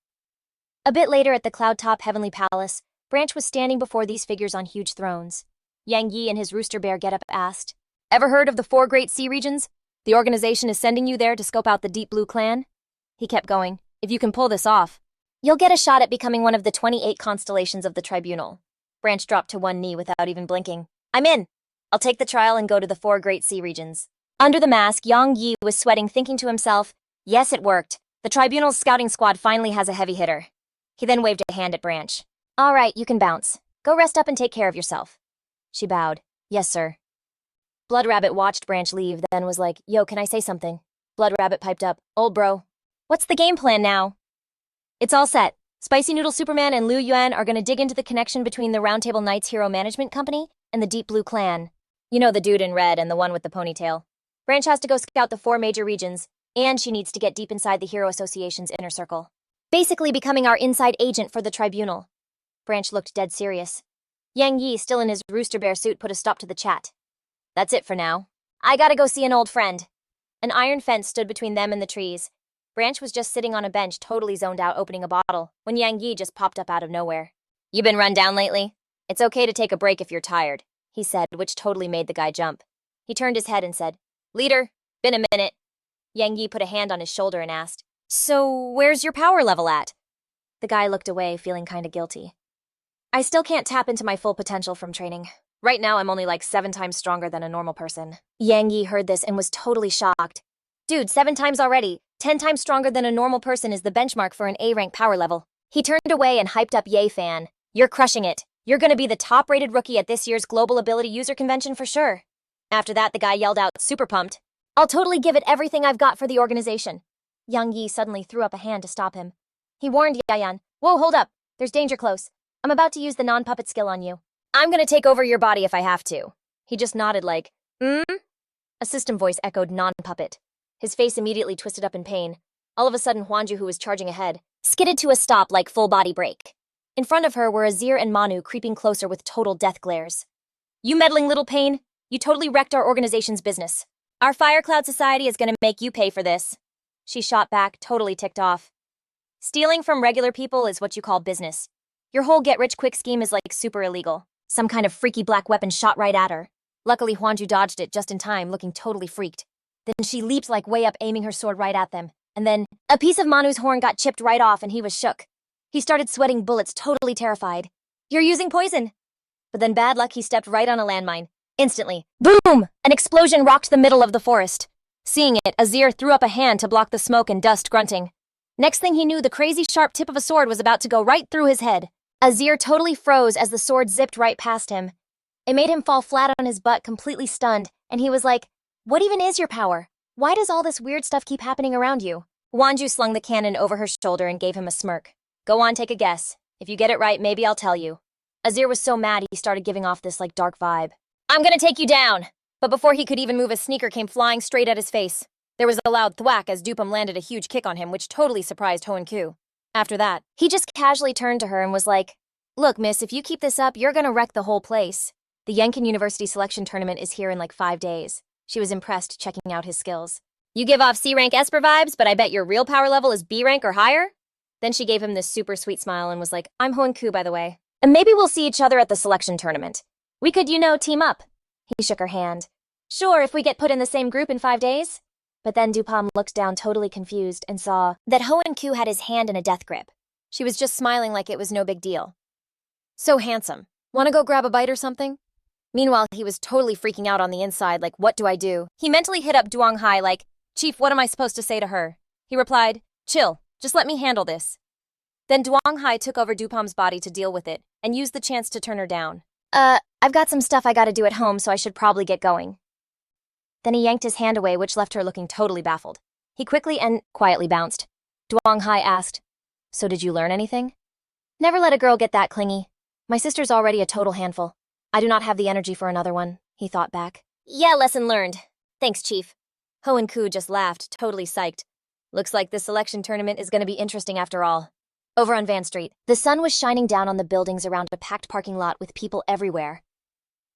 A bit later at the Cloud Top Heavenly Palace, Branch was standing before these figures on huge thrones. Yang Yi in his rooster bear getup asked, "Ever heard of the 4 Great Sea Regions? The organization is sending you there to scope out the Deep Blue Clan." He kept going, "If you can pull this off, you'll get a shot at becoming one of the 28 constellations of the tribunal." Branch dropped to one knee without even blinking. "I'm in. I'll take the trial and go to the 4 Great Sea Regions." Under the mask, Yang Yi was sweating, thinking to himself, "Yes, it worked. The tribunal's scouting squad finally has a heavy hitter." He then waved a hand at Branch. "All right, you can bounce. Go rest up and take care of yourself." She bowed. "Yes, sir." Blood Rabbit watched Branch leave, then was like, "Yo, can I say something?" Blood Rabbit piped up, "Old bro, what's the game plan now?" "It's all set. Spicy Noodle Superman and Liu Yuan are gonna dig into the connection between the Roundtable Knights Hero Management Company and the Deep Blue Clan. You know, the dude in red and the one with the ponytail. Branch has to go scout the 4 major regions, and she needs to get deep inside the Hero Association's inner circle. Basically becoming our inside agent for the tribunal." Branch looked dead serious. Yang Yi, still in his rooster bear suit, put a stop to the chat. "That's it for now. I gotta go see an old friend." An iron fence stood between them and the trees. Branch was just sitting on a bench, totally zoned out, opening a bottle, when Yang Yi just popped up out of nowhere. "You been run down lately? It's okay to take a break if you're tired," he said, which totally made the guy jump. He turned his head and said, "Leader, been a minute." Yang Yi put a hand on his shoulder and asked, "So, where's your power level at?" The guy looked away, feeling kinda guilty. "I still can't tap into my full potential from training. Right now, I'm only like 7 times stronger than a normal person." Yang Yi heard this and was totally shocked. "Dude, 7 times already. 10 times stronger than a normal person is the benchmark for an A-rank power level." He turned away and hyped up Ye Fan. "You're crushing it. You're gonna be the top-rated rookie at this year's Global Ability User Convention for sure." After that, the guy yelled out, super pumped, "I'll totally give it everything I've got for the organization." Yang Yi suddenly threw up a hand to stop him. He warned Yayan, "Whoa, hold up. There's danger close. I'm about to use the non-puppet skill on you. I'm gonna take over your body if I have to." He just nodded like, "Hmm?" A system voice echoed non-puppet. His face immediately twisted up in pain. All of a sudden, Huanju, who was charging ahead, skidded to a stop like full body brake. In front of her were Azure and Manu creeping closer with total death glares. "You meddling little pain. You totally wrecked our organization's business. Our Firecloud Society is gonna make you pay for this." She shot back, totally ticked off. "Stealing from regular people is what you call business. Your whole get-rich-quick scheme is like super illegal." Some kind of freaky black weapon shot right at her. Luckily, Huanju dodged it just in time, looking totally freaked. Then she leaped like way up, aiming her sword right at them. And then, a piece of Manu's horn got chipped right off and he was shook. He started sweating bullets, totally terrified. "You're using poison." But then bad luck, he stepped right on a landmine. Instantly, boom! An explosion rocked the middle of the forest. Seeing it, Azir threw up a hand to block the smoke and dust, grunting. Next thing he knew, the crazy sharp tip of a sword was about to go right through his head. Azir totally froze as the sword zipped right past him. It made him fall flat on his butt, completely stunned, and he was like, "What even is your power? Why does all this weird stuff keep happening around you?" Wanju slung the cannon over her shoulder and gave him a smirk. "Go on, take a guess. If you get it right, maybe I'll tell you." Azir was so mad he started giving off this like dark vibe. "I'm gonna take you down!" But before he could even move, a sneaker came flying straight at his face. There was a loud thwack as Dupum landed a huge kick on him, which totally surprised Hoenku. After that, he just casually turned to her and was like, "Look, miss, if you keep this up, you're gonna wreck the whole place. The Yankin University selection tournament is here in like 5 days." She was impressed, checking out his skills. "You give off C-rank Esper vibes, but I bet your real power level is B-rank or higher?" Then she gave him this super sweet smile and was like, "I'm Hoenku, by the way. And maybe we'll see each other at the selection tournament. We could, team up." He shook her hand. "Sure, if we get put in the same group in 5 days." But then Dupum looked down totally confused and saw that Hoenku had his hand in a death grip. She was just smiling like it was no big deal. "So handsome. Wanna go grab a bite or something?" Meanwhile, he was totally freaking out on the inside, like, what do I do? He mentally hit up Duong Hai like, "Chief, what am I supposed to say to her?" He replied, "Chill, just let me handle this." Then Duong Hai took over Dupum's body to deal with it, and used the chance to turn her down. I've got some stuff I gotta do at home, so I should probably get going." Then he yanked his hand away, which left her looking totally baffled. He quickly and quietly bounced. Duong Hai asked, "So did you learn anything?" "Never let a girl get that clingy. My sister's already a total handful. I do not have the energy for another one," he thought back. "Yeah, lesson learned. Thanks, Chief." Hoenku just laughed, totally psyched. Looks like this selection tournament is gonna be interesting after all. Over on Van Street, the sun was shining down on the buildings around a packed parking lot with people everywhere.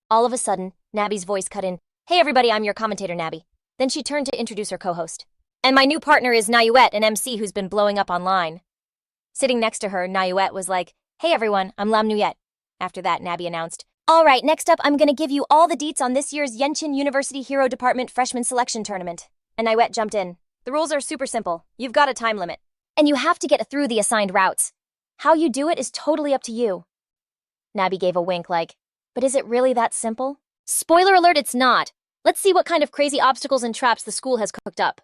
All of a sudden, Nabby's voice cut in, "Hey everybody, I'm your commentator, Nabby." Then she turned to introduce her co-host. "And my new partner is Nayuet, an MC who's been blowing up online." Sitting next to her, Nayuet was like, "Hey everyone, I'm Lam Nuyet. After that, Nabi announced, "All right, next up, I'm gonna give you all the deets on this year's Yenchun University Hero Department Freshman Selection Tournament." And Niwet jumped in. "The rules are super simple. You've got a time limit. And you have to get through the assigned routes. How you do it is totally up to you." Nabi gave a wink like, "But is it really that simple?" "Spoiler alert, it's not. Let's see what kind of crazy obstacles and traps the school has cooked up."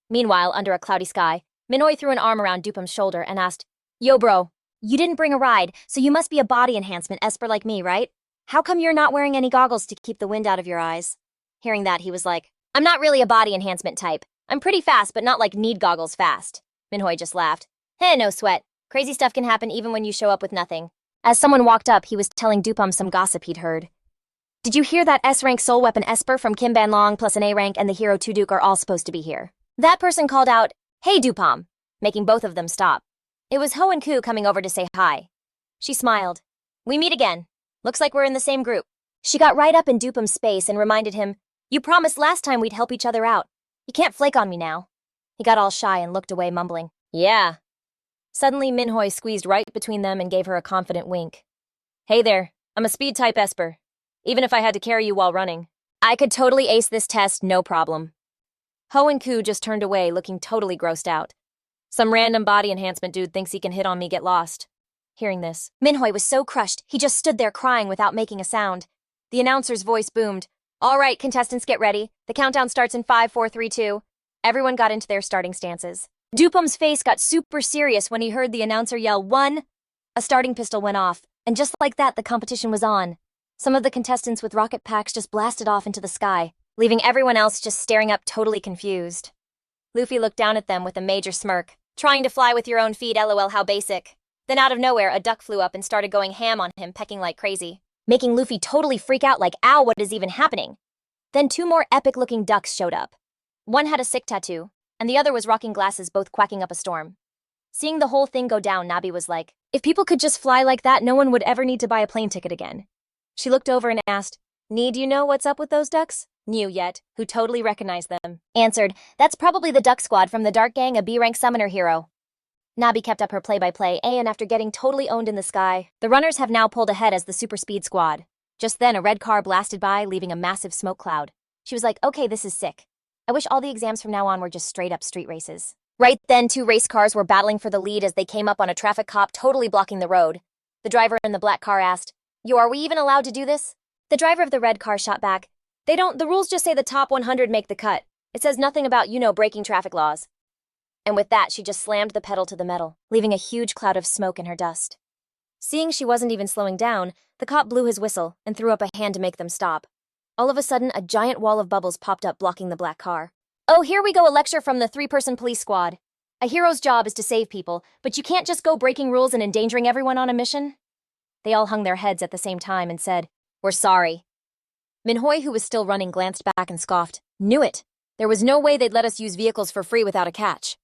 Meanwhile, under a cloudy sky, Minhoi threw an arm around Dupam's shoulder and asked, "Yo, bro, you didn't bring a ride, so you must be a body enhancement esper like me, right? How come you're not wearing any goggles to keep the wind out of your eyes?" Hearing that, he was like, "I'm not really a body enhancement type. I'm pretty fast, but not like need goggles fast." Minhoi just laughed. "Hey, no sweat. Crazy stuff can happen even when you show up with nothing." As someone walked up, he was telling Dupam some gossip he'd heard. "Did you hear that S-rank soul weapon esper from Kim Ban Long plus an A-rank and the hero Tuduk are all supposed to be here?" That person called out, "Hey, Dupam," making both of them stop. It was Ho and Ku coming over to say hi. She smiled. "We meet again. Looks like we're in the same group." She got right up in Dupam's space and reminded him, "You promised last time we'd help each other out. You can't flake on me now." He got all shy and looked away, mumbling, "Yeah." Suddenly, Minhoi squeezed right between them and gave her a confident wink. "Hey there, I'm a speed-type esper. Even if I had to carry you while running, I could totally ace this test, no problem." Ho and Ku just turned away, looking totally grossed out. "Some random body enhancement dude thinks he can hit on me, get lost." Hearing this, Minhoi was so crushed, he just stood there crying without making a sound. The announcer's voice boomed, "All right, contestants, get ready. The countdown starts in 5, 4, 3, 2. Everyone got into their starting stances. Dupam's face got super serious when he heard the announcer yell, "1!" A starting pistol went off, and just like that, the competition was on. Some of the contestants with rocket packs just blasted off into the sky, leaving everyone else just staring up totally confused. Luffy looked down at them with a major smirk. "Trying to fly with your own feet, lol, how basic." Then out of nowhere, a duck flew up and started going ham on him, pecking like crazy, making Luffy totally freak out like, "Ow, what is even happening?" Then 2 more epic-looking ducks showed up. One had a sick tattoo, and the other was rocking glasses, both quacking up a storm. Seeing the whole thing go down, Nabi was like, "If people could just fly like that, no one would ever need to buy a plane ticket again." She looked over and asked, "Nee, do you know what's up with those ducks?" New yet, who totally recognized them, answered, "That's probably the Duck Squad from the Dark Gang, a B-rank summoner hero." Nabi kept up her play-by-play, and after getting totally owned in the sky, the runners have now pulled ahead as the Super Speed Squad. Just then, a red car blasted by, leaving a massive smoke cloud. She was like, "Okay, this is sick. I wish all the exams from now on were just straight-up street races." Right then, 2 race cars were battling for the lead as they came up on a traffic cop totally blocking the road. The driver in the black car asked, "Yo, are we even allowed to do this?" The driver of the red car shot back, The rules just say the top 100 make the cut. It says nothing about, breaking traffic laws." And with that, she just slammed the pedal to the metal, leaving a huge cloud of smoke in her dust. Seeing she wasn't even slowing down, the cop blew his whistle and threw up a hand to make them stop. All of a sudden, a giant wall of bubbles popped up blocking the black car. "Oh, here we go, a lecture from the 3-person police squad. A hero's job is to save people, but you can't just go breaking rules and endangering everyone on a mission." They all hung their heads at the same time and said, "We're sorry." Minhoi, who was still running, glanced back and scoffed. "Knew it. There was no way they'd let us use vehicles for free without a catch."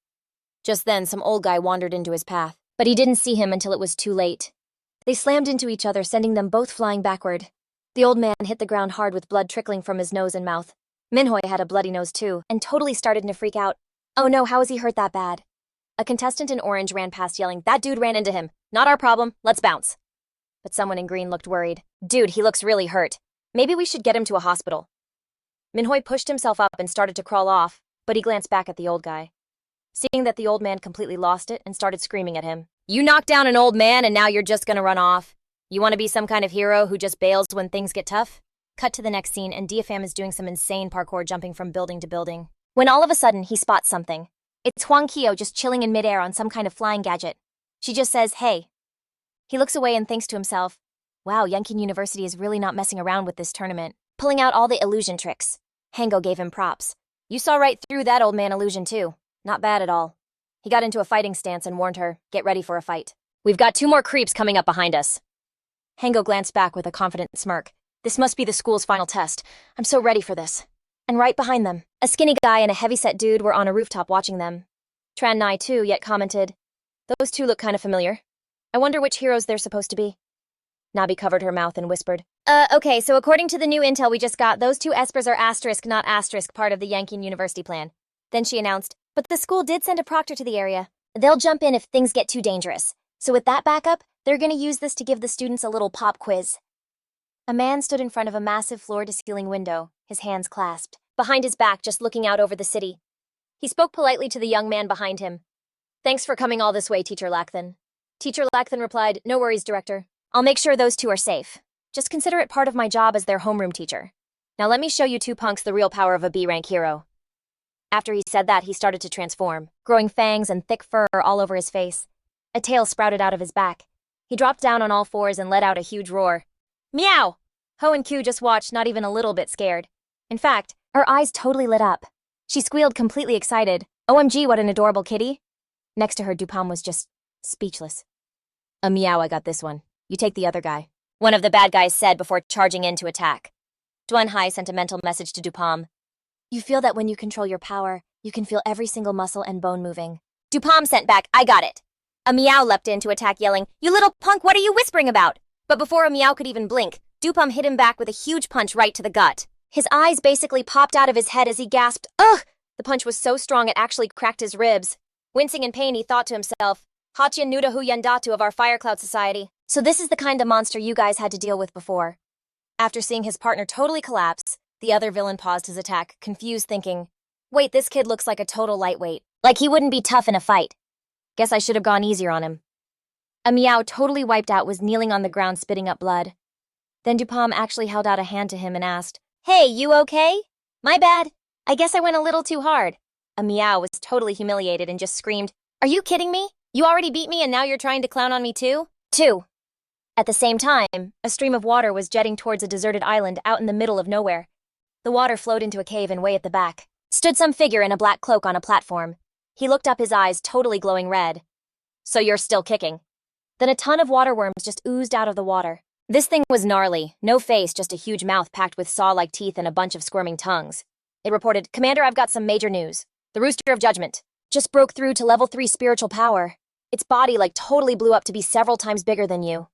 Just then, some old guy wandered into his path, but he didn't see him until it was too late. They slammed into each other, sending them both flying backward. The old man hit the ground hard with blood trickling from his nose and mouth. Minhoi had a bloody nose too, and totally started to freak out. "Oh no, how is he hurt that bad?" A contestant in orange ran past yelling, "That dude ran into him. Not our problem. Let's bounce." But someone in green looked worried. "Dude, he looks really hurt. Maybe we should get him to a hospital." Minhoi pushed himself up and started to crawl off, but he glanced back at the old guy. Seeing that the old man completely lost it and started screaming at him. "You knocked down an old man and now you're just gonna run off? You want to be some kind of hero who just bails when things get tough?" Cut to the next scene, and Diafam is doing some insane parkour jumping from building to building. When all of a sudden, he spots something. It's Huang Kyo just chilling in midair on some kind of flying gadget. She just says, "Hey." He looks away and thinks to himself, "Wow, Yenchun University is really not messing around with this tournament, pulling out all the illusion tricks." Hango gave him props. "You saw right through that old man illusion too. Not bad at all." He got into a fighting stance and warned her, "Get ready for a fight. We've got 2 more creeps coming up behind us." Hango glanced back with a confident smirk. "This must be the school's final test. I'm so ready for this." And right behind them, a skinny guy and a heavyset dude were on a rooftop watching them. Tran Nai too yet commented, "Those 2 look kind of familiar. I wonder which heroes they're supposed to be." Nabi covered her mouth and whispered, Okay, so according to the new intel we just got, those 2 espers are asterisk, not asterisk, part of the Yenchun University plan." Then she announced, "But the school did send a proctor to the area. They'll jump in if things get too dangerous. So with that backup, They're gonna use this to give the students a little pop quiz. A man stood in front of a massive floor-to-ceiling window, his hands clasped, behind his back just looking out over the city. He spoke politely to the young man behind him. "Thanks for coming all this way, Teacher Lakthan." Teacher Lakthan replied, "No worries, Director. I'll make sure those two are safe. Just consider it part of my job as their homeroom teacher. Now let me show you two punks the real power of a B-rank hero." After he said that, he started to transform, growing fangs and thick fur all over his face. A tail sprouted out of his back. He dropped down on all fours and let out a huge roar. Meow! Ho and Q just watched, not even a little bit scared. In fact, her eyes totally lit up. She squealed, completely excited. OMG, what an adorable kitty. Next to her, Dupam was just speechless. Meow, I got this one. You take the other guy," one of the bad guys said before charging in to attack. Duan Hai sent a mental message to Dupam. "You feel that when you control your power, you can feel every single muscle and bone moving." Dupam sent back, "I got it." A Meow leapt in to attack, yelling, "You little punk, what are you whispering about?" But before a Meow could even blink, Dupam hit him back with a huge punch right to the gut. His eyes basically popped out of his head as he gasped, "Ugh!" The punch was so strong it actually cracked his ribs. Wincing in pain, he thought to himself, "Hachyan Nudahu Yandatu of our Firecloud Society. So this is the kind of monster you guys had to deal with before." After seeing his partner totally collapse, the other villain paused his attack, confused, thinking, "Wait, this kid looks like a total lightweight. Like he wouldn't be tough in a fight. Guess I should have gone easier on him." A Meow, totally wiped out, was kneeling on the ground spitting up blood. Then Dupam actually held out a hand to him and asked, "Hey, you okay? My bad. I guess I went a little too hard." A Meow was totally humiliated and just screamed, "Are you kidding me? You already beat me and now you're trying to clown on me too?" At the same time, a stream of water was jetting towards a deserted island out in the middle of nowhere. The water flowed into a cave and way at the back stood some figure in a black cloak on a platform. He looked up, his eyes totally glowing red. "So you're still kicking?" Then a ton of water worms just oozed out of the water. This thing was gnarly, no face, just a huge mouth packed with saw-like teeth and a bunch of squirming tongues. It reported, "Commander, I've got some major news. The Rooster of Judgment just broke through to level 3 spiritual power. Its body totally blew up to be several times bigger than you."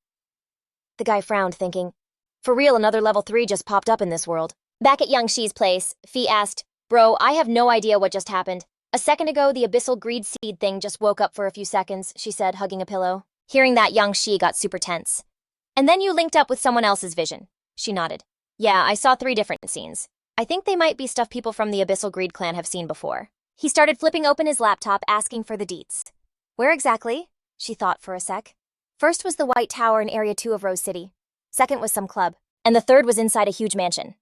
The guy frowned, thinking, "For real, another level 3 just popped up in this world." Back at Yang Shi's place, Fee asked, "Bro, I have no idea what just happened. A second ago, the abyssal greed seed thing just woke up for a few seconds," she said, hugging a pillow. Hearing that, Yang Shi got super tense. "And then you linked up with someone else's vision." She nodded. "Yeah, I saw 3 different scenes. I think they might be stuff people from the Abyssal Greed clan have seen before." He started flipping open his laptop, asking for the deets. "Where exactly?" She thought for a sec. First was the White Tower in Area 2 of Rose City. Second was some club. And the third was inside a huge mansion.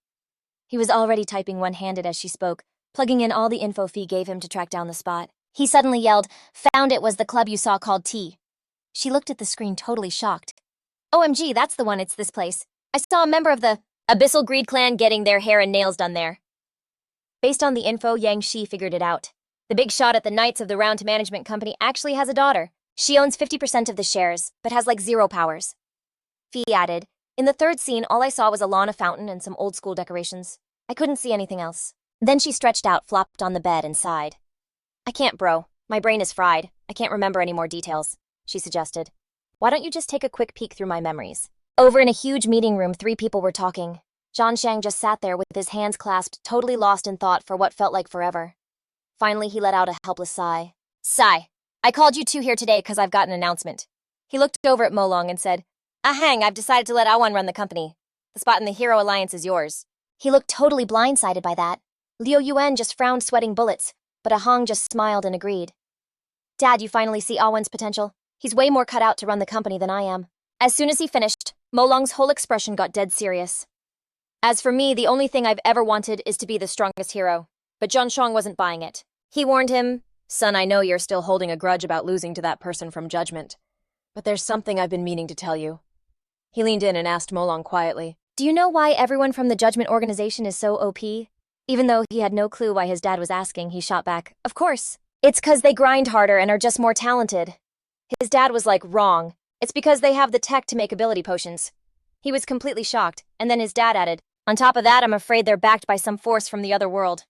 He was already typing one-handed as she spoke, plugging in all the info Fee gave him to track down the spot. He suddenly yelled, "Found it, was the club you saw called T." She looked at the screen totally shocked. "OMG, that's the one, it's this place. I saw a member of the Abyssal Greed clan getting their hair and nails done there." Based on the info, Yang Shi figured it out. The big shot at the Knights of the Round Management Company actually has a daughter. She owns 50% of the shares, but has 0 powers. Fee added, "In the third scene, all I saw was a lawn, a fountain, and some old-school decorations. I couldn't see anything else." Then she stretched out, flopped on the bed, and sighed. "I can't, bro. My brain is fried. I can't remember any more details," she suggested. "Why don't you just take a quick peek through my memories?" Over in a huge meeting room, 3 people were talking. Zhan Shang just sat there with his hands clasped, totally lost in thought for what felt like forever. Finally, he let out a helpless sigh. "Sigh, I called you 2 here today because I've got an announcement." He looked over at Molong and said, "Ahang, I've decided to let Awan run the company. The spot in the Hero Alliance is yours." He looked totally blindsided by that. Liu Yuan just frowned, sweating bullets, but Ahang just smiled and agreed. "Dad, you finally see Awan's potential. He's way more cut out to run the company than I am." As soon as he finished, Molong's whole expression got dead serious. "As for me, the only thing I've ever wanted is to be the strongest hero." But Zhan Shang wasn't buying it. He warned him, "Son, I know you're still holding a grudge about losing to that person from Judgment. But there's something I've been meaning to tell you." He leaned in and asked Molong quietly, "Do you know why everyone from the Judgment organization is so OP?" Even though he had no clue why his dad was asking, he shot back, "Of course. It's 'cause they grind harder and are just more talented." His dad was wrong. "It's because they have the tech to make ability potions." He was completely shocked, and then his dad added, "On top of that, I'm afraid they're backed by some force from the other world."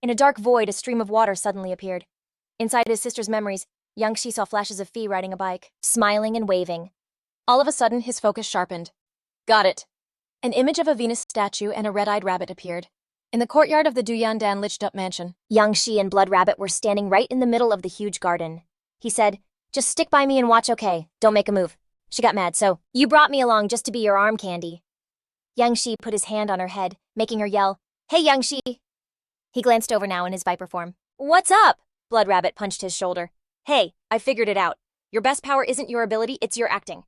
In a dark void, a stream of water suddenly appeared. Inside his sister's memories, Yang Shi saw flashes of Fee riding a bike, smiling and waving. All of a sudden, his focus sharpened. "Got it." An image of a Venus statue and a red-eyed rabbit appeared. In the courtyard of the Duyandan liched-up mansion, Yang Shi and Blood Rabbit were standing right in the middle of the huge garden. He said, "Just stick by me and watch, okay? Don't make a move." She got mad, so, you brought me along just to be your arm candy. Yang Shi put his hand on her head, making her yell, Hey Yang Shi! He glanced over now in his viper form. What's up? Blood Rabbit punched his shoulder. Hey, I figured it out. Your best power isn't your ability, it's your acting.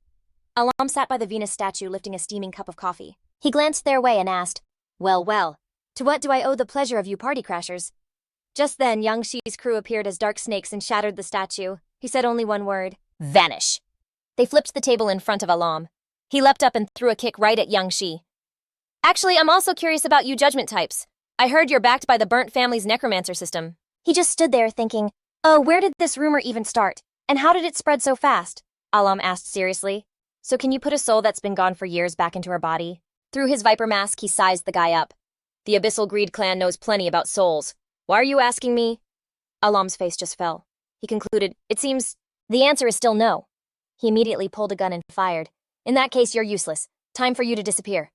Alam sat by the Venus statue lifting a steaming cup of coffee. He glanced their way and asked, Well, to what do I owe the pleasure of you party crashers? Just then, Yang Shi's crew appeared as dark snakes and shattered the statue. He said only one word, Vanish. They flipped the table in front of Alam. He leapt up and threw a kick right at Yang Shi. Actually, I'm also curious about you judgment types. I heard you're backed by the burnt family's necromancer system. He just stood there thinking, Oh, where did this rumor even start? And how did it spread so fast? Alam asked seriously. So can you put a soul that's been gone for years back into her body? Through his viper mask, he sized the guy up. The Abyssal Greed clan knows plenty about souls. Why are you asking me? Alam's face just fell. He concluded, It seems the answer is still no. He immediately pulled a gun and fired. In that case, you're useless. Time for you to disappear.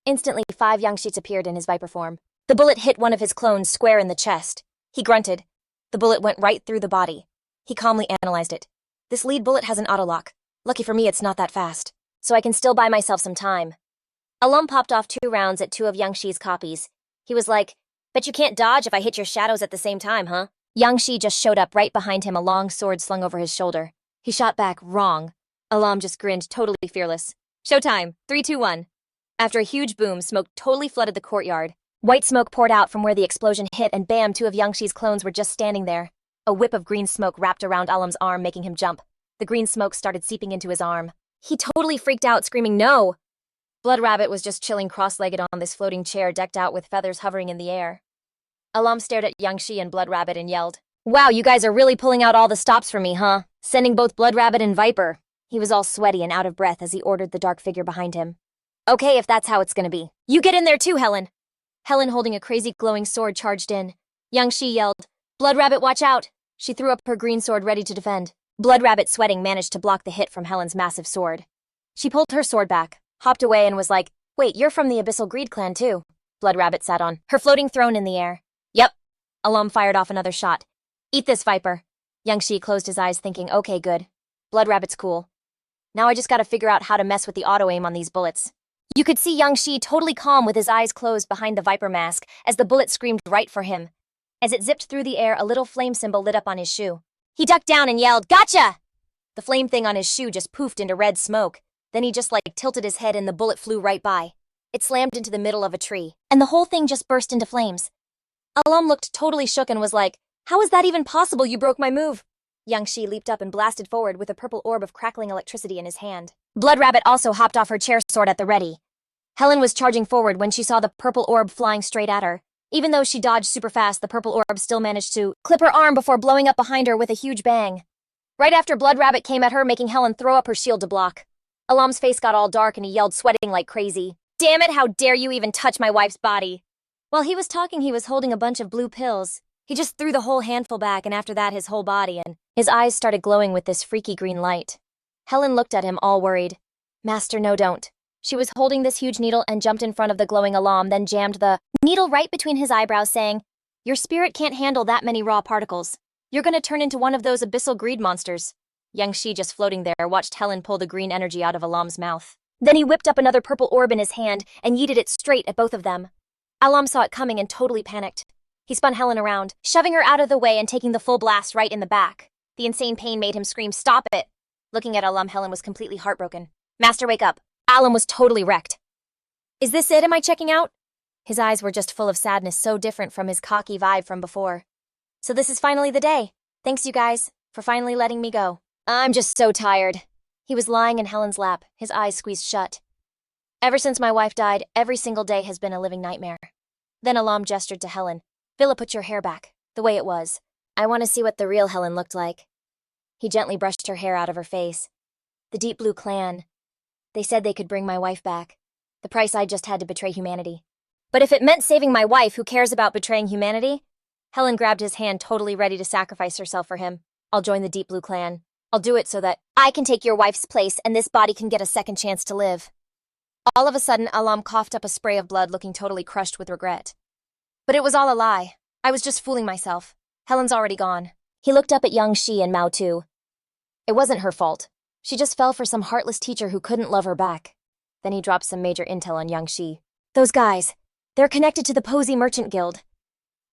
Instantly, 5 Yang Shits appeared in his viper form. The bullet hit one of his clones square in the chest. He grunted. The bullet went right through the body. He calmly analyzed it. This lead bullet has an autolock. Lucky for me, it's not that fast. So I can still buy myself some time. Alam popped off 2 rounds at 2 of Yang Shi's copies. He was like, Bet you can't dodge if I hit your shadows at the same time, huh? Yang Shi just showed up right behind him, a long sword slung over his shoulder. He shot back, wrong. Alam just grinned, totally fearless. Showtime, 3, 2, 1. After a huge boom, smoke totally flooded the courtyard. White smoke poured out from where the explosion hit, and bam, 2 of Yang Shi's clones were just standing there. A whip of green smoke wrapped around Alam's arm, making him jump. The green smoke started seeping into his arm. He totally freaked out, screaming, No! Blood Rabbit was just chilling cross-legged on this floating chair decked out with feathers hovering in the air. Alam stared at Yang Shi and Blood Rabbit and yelled, Wow, you guys are really pulling out all the stops for me, huh? Sending both Blood Rabbit and Viper. He was all sweaty and out of breath as he ordered the dark figure behind him. Okay, if that's how it's gonna be. You get in there too, Helen! Helen, holding a crazy glowing sword, charged in. Yang Shi yelled, Blood Rabbit, watch out! She threw up her green sword ready to defend. Blood Rabbit, sweating, managed to block the hit from Helen's massive sword. She pulled her sword back, hopped away, and was like, Wait, you're from the Abyssal Greed clan too. Blood Rabbit sat on her floating throne in the air. Yep. Alam fired off another shot. Eat this, Viper. Yang Shi closed his eyes thinking, Okay, good. Blood Rabbit's cool. Now I just gotta figure out how to mess with the auto-aim on these bullets. You could see Yang Shi totally calm with his eyes closed behind the Viper mask as the bullet screamed right for him. As it zipped through the air, a little flame symbol lit up on his shoe. He ducked down and yelled, Gotcha! The flame thing on his shoe just poofed into red smoke. Then he just tilted his head and the bullet flew right by. It slammed into the middle of a tree, and the whole thing just burst into flames. Alam looked totally shook and was like, How is that even possible? You broke my move. Yang Shi leaped up and blasted forward with a purple orb of crackling electricity in his hand. Blood Rabbit also hopped off her chair, sword at the ready. Helen was charging forward when she saw the purple orb flying straight at her. Even though she dodged super fast, the purple orb still managed to clip her arm before blowing up behind her with a huge bang. Right after, Blood Rabbit came at her, making Helen throw up her shield to block. Alam's face got all dark and he yelled, sweating like crazy, Damn it, how dare you even touch my wife's body? While he was talking, he was holding a bunch of blue pills. He just threw the whole handful back, and after that his whole body, and his eyes started glowing with this freaky green light. Helen looked at him all worried. Master, no, don't. She was holding this huge needle and jumped in front of the glowing Alam, then jammed the needle right between his eyebrows, saying, Your spirit can't handle that many raw particles. You're gonna turn into one of those abyssal greed monsters. Yang Shi, just floating there, watched Helen pull the green energy out of Alam's mouth. Then he whipped up another purple orb in his hand and yeeted it straight at both of them. Alam saw it coming and totally panicked. He spun Helen around, shoving her out of the way and taking the full blast right in the back. The insane pain made him scream, Stop it! Looking at Alam, Helen was completely heartbroken. Master, wake up. Alam was totally wrecked. Is this it? Am I checking out? His eyes were just full of sadness, so different from his cocky vibe from before. So this is finally the day. Thanks, you guys, for finally letting me go. I'm just so tired. He was lying in Helen's lap, his eyes squeezed shut. Ever since my wife died, every single day has been a living nightmare. Then Alam gestured to Helen. Villa, put your hair back, the way it was. I want to see what the real Helen looked like. He gently brushed her hair out of her face. The Deep Blue Clan. They said they could bring my wife back. The price I just had to betray humanity. But if it meant saving my wife, who cares about betraying humanity? Helen grabbed his hand, totally ready to sacrifice herself for him. I'll join the Deep Blue Clan. I'll do it so that I can take your wife's place and this body can get a second chance to live. All of a sudden, Alam coughed up a spray of blood, looking totally crushed with regret. But it was all a lie. I was just fooling myself. Helen's already gone. He looked up at Yang Shi and Mao too. It wasn't her fault. She just fell for some heartless teacher who couldn't love her back. Then he dropped some major intel on Yang Shi. Those guys, they're connected to the Posy Merchant Guild.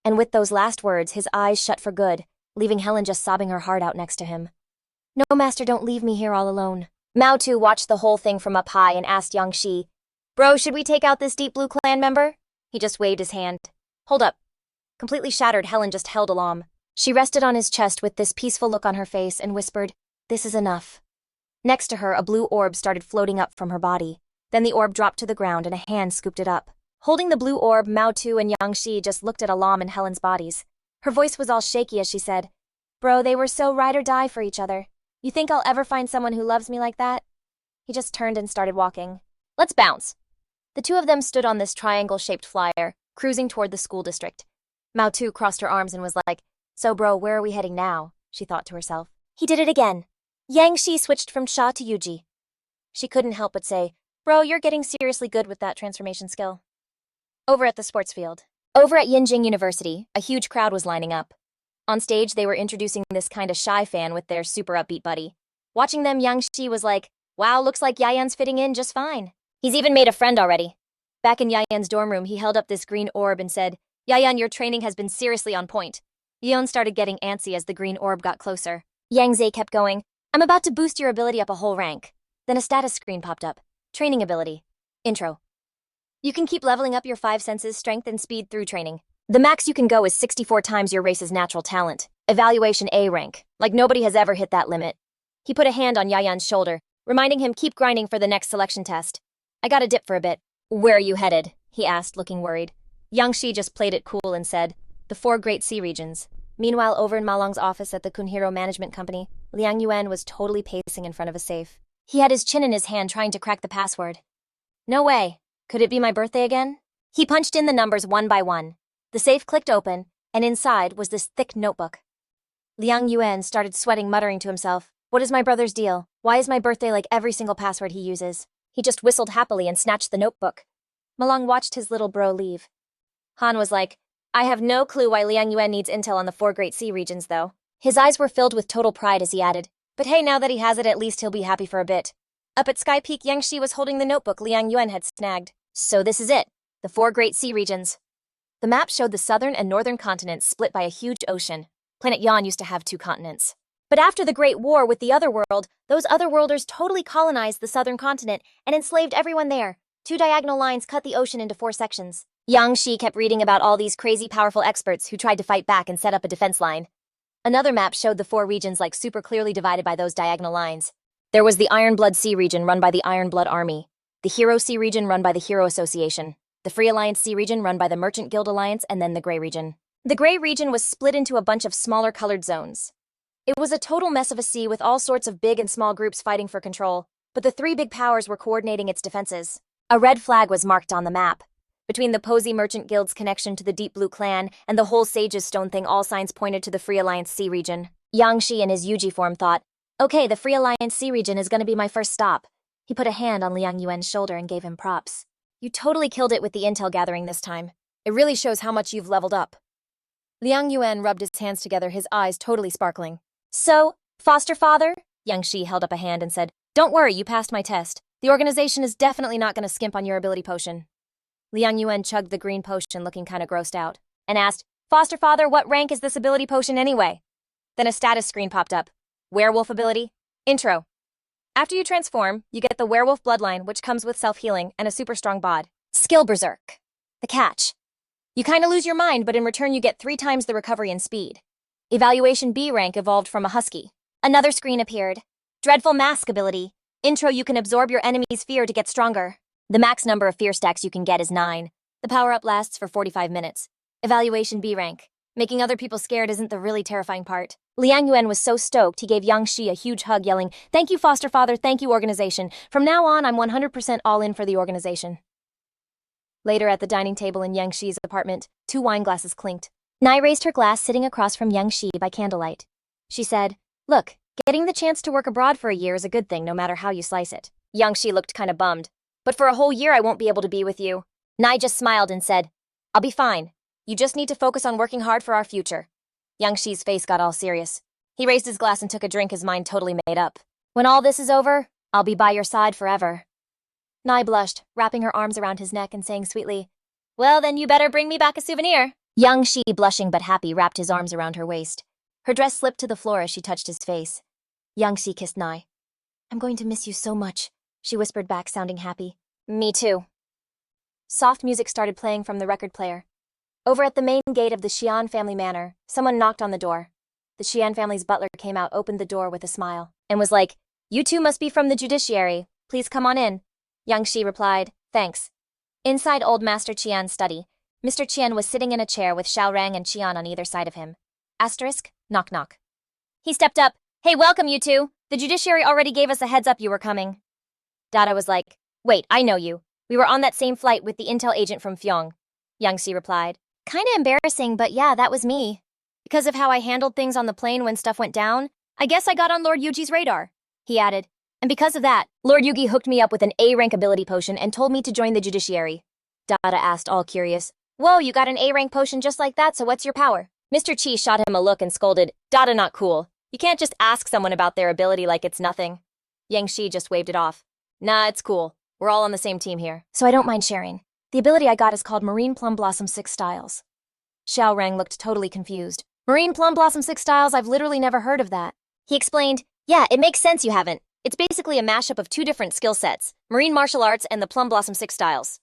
And with those last words, his eyes shut for good, leaving Helen just sobbing her heart out next to him. No, master, don't leave me here all alone. Mao Tu watched the whole thing from up high and asked Yang Shi, Bro, should we take out this Deep Blue Clan member? He just waved his hand. Hold up. Completely shattered, Helen just held Alam. She rested on his chest with this peaceful look on her face and whispered, This is enough. Next to her, a blue orb started floating up from her body. Then the orb dropped to the ground and a hand scooped it up. Holding the blue orb, Mao Tu and Yang Shi just looked at Alam and Helen's bodies. Her voice was all shaky as she said, Bro, they were so ride or die for each other. You think I'll ever find someone who loves me like that? He just turned and started walking. Let's bounce. The two of them stood on this triangle-shaped flyer, cruising toward the school district. Mao Tu crossed her arms and was like, So bro, where are we heading now? She thought to herself. He did it again. Yang Shi switched from Sha to Yuji. She couldn't help but say, Bro, you're getting seriously good with that transformation skill. Over at the sports field. Over at Yinjing University, a huge crowd was lining up. On stage, they were introducing this kinda shy fan with their super upbeat buddy. Watching them, Yang Shi was like, Wow, looks like Yayan's fitting in just fine. He's even made a friend already. Back in Yayan's dorm room, he held up this green orb and said, Yayan, your training has been seriously on point. Yeon started getting antsy as the green orb got closer. Yang Zhe kept going, I'm about to boost your ability up a whole rank. Then a status screen popped up. Training ability. Intro. You can keep leveling up your 5 senses, strength, and speed through training. The max you can go is 64 times your race's natural talent. Evaluation A rank. Like nobody has ever hit that limit. He put a hand on Yayan's shoulder, reminding him keep grinding for the next selection test. I got a dip for a bit. Where are you headed? He asked, looking worried. Yang Shi just played it cool and said, The 4 great sea regions. Meanwhile, over in Malong's office at the Kunhiro Management Company, Liang Yuan was totally pacing in front of a safe. He had his chin in his hand trying to crack the password. No way. Could it be my birthday again? He punched in the numbers one by one. The safe clicked open, and inside was this thick notebook. Liang Yuan started sweating, muttering to himself, What is my brother's deal? Why is my birthday like every single password he uses? He just whistled happily and snatched the notebook. Malong watched his little bro leave. Han was like, I have no clue why Liang Yuan needs intel on the 4 great sea regions, though. His eyes were filled with total pride as he added, But hey, now that he has it, at least he'll be happy for a bit. Up at Sky Peak, Yang Shi was holding the notebook Liang Yuan had snagged. So this is it. The 4 great sea regions. The map showed the southern and northern continents split by a huge ocean. Planet Yan used to have 2 continents. But after the Great War with the Otherworld, those Otherworlders totally colonized the southern continent and enslaved everyone there. 2 diagonal lines cut the ocean into 4 sections. Yang Shi kept reading about all these crazy powerful experts who tried to fight back and set up a defense line. Another map showed the 4 regions like super clearly divided by those diagonal lines. There was the Ironblood Sea region run by the Ironblood Army, the Hero Sea region run by the Hero Association, the Free Alliance Sea region run by the Merchant Guild Alliance, and then the Grey region. The Grey region was split into a bunch of smaller colored zones. It was a total mess of a sea with all sorts of big and small groups fighting for control, but the 3 big powers were coordinating its defenses. A red flag was marked on the map. Between the Posy Merchant Guild's connection to the Deep Blue Clan and the whole Sage's Stone thing, all signs pointed to the Free Alliance Sea region. Yang Shi in his Yuji form thought, Okay, the Free Alliance Sea region is going to be my first stop. He put a hand on Liang Yuan's shoulder and gave him props. You totally killed it with the intel gathering this time. It really shows how much you've leveled up. Liang Yuan rubbed his hands together, his eyes totally sparkling. So, foster father? Yang Shi held up a hand and said, Don't worry, you passed my test. The organization is definitely not going to skimp on your ability potion. Liang Yuan chugged the green potion looking kinda grossed out, and asked, Foster father, what rank is this ability potion anyway? Then a status screen popped up. Werewolf ability. Intro. After you transform, you get the werewolf bloodline, which comes with self-healing and a super strong bod. Skill Berserk. The catch. You kinda lose your mind, but in return you get 3 times the recovery and speed. Evaluation B rank evolved from a husky. Another screen appeared. Dreadful Mask ability. Intro, you can absorb your enemy's fear to get stronger. The max number of fear stacks you can get is 9. The power-up lasts for 45 minutes. Evaluation B rank. Making other people scared isn't the really terrifying part. Liang Yuan was so stoked he gave Yang Shi a huge hug, yelling, Thank you, foster father, thank you, organization. From now on, I'm 100% all in for the organization. Later at the dining table in Yang Shi's apartment, 2 wine glasses clinked. Nai raised her glass sitting across from Yang Shi by candlelight. She said, Look, getting the chance to work abroad for a year is a good thing no matter how you slice it. Yang Shi looked kinda bummed. But for a whole year I won't be able to be with you. Nai just smiled and said, I'll be fine. You just need to focus on working hard for our future. Yang Shi's face got all serious. He raised his glass and took a drink, his mind totally made up. When all this is over, I'll be by your side forever. Nai blushed, wrapping her arms around his neck and saying sweetly, Well, then you better bring me back a souvenir. Young Shi, blushing but happy, wrapped his arms around her waist. Her dress slipped to the floor as she touched his face. Young Shi kissed Nai. I'm going to miss you so much, she whispered back, sounding happy. Me too. Soft music started playing from the record player. Over at the main gate of the Xian family manor, someone knocked on the door. The Xian family's butler came out, opened the door with a smile, and was like, You two must be from the judiciary. Please come on in. Yang Shi replied, Thanks. Inside Old Master Qian's study, Mr. Qian was sitting in a chair with Xiaorang and Qian on either side of him. Asterisk, knock knock. He stepped up. Hey, welcome you two. The judiciary already gave us a heads up you were coming. Dada was like, Wait, I know you. We were on that same flight with the intel agent from Fyong. Yang Shi replied, Kinda embarrassing, but yeah, that was me. Because of how I handled things on the plane when stuff went down, I guess I got on Lord Yuji's radar. He added, And because of that, Lord Yugi hooked me up with an A-rank ability potion and told me to join the judiciary. Dada asked, all curious, Whoa, you got an A-rank potion just like that, so what's your power? Mr. Chi shot him a look and scolded, Dada, not cool. You can't just ask someone about their ability like it's nothing. Yang Shi just waved it off. Nah, it's cool. We're all on the same team here. So I don't mind sharing. The ability I got is called Marine Plum Blossom 6 Styles. Xiao Rang looked totally confused. Marine Plum Blossom 6 Styles? I've literally never heard of that. He explained, Yeah, it makes sense you haven't. It's basically a mashup of 2 different skill sets, Marine Martial Arts and the Plum Blossom 6 Styles.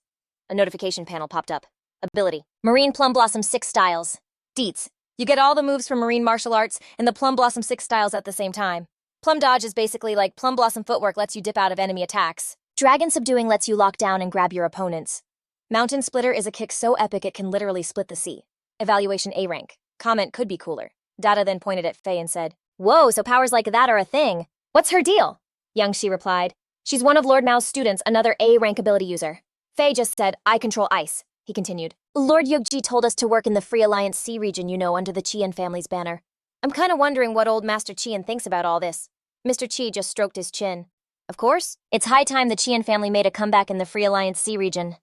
A notification panel popped up. Ability. Marine Plum Blossom 6 Styles. Deets. You get all the moves from Marine Martial Arts and the Plum Blossom 6 Styles at the same time. Plum Dodge is basically like Plum Blossom Footwork lets you dip out of enemy attacks. Dragon Subduing lets you lock down and grab your opponents. Mountain Splitter is a kick so epic it can literally split the sea. Evaluation A rank. Comment could be cooler. Dada then pointed at Faye and said, Whoa, so powers like that are a thing. What's her deal? Yang Shi replied, She's one of Lord Mao's students, another A rank ability user. Faye just said, I control ice. He continued, Lord Yugji told us to work in the Free Alliance Sea region, under the Qian family's banner. I'm kinda wondering what old Master Qian thinks about all this. Mr. Qi just stroked his chin. Of course, it's high time the Qian family made a comeback in the Free Alliance Sea region.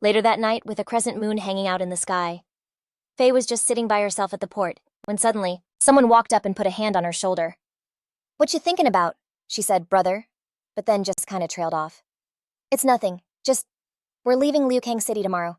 Later that night, with a crescent moon hanging out in the sky, Faye was just sitting by herself at the port, when suddenly, someone walked up and put a hand on her shoulder. What you thinking about? She said, brother, but then just kinda trailed off. It's nothing, just, we're leaving Liukang City tomorrow.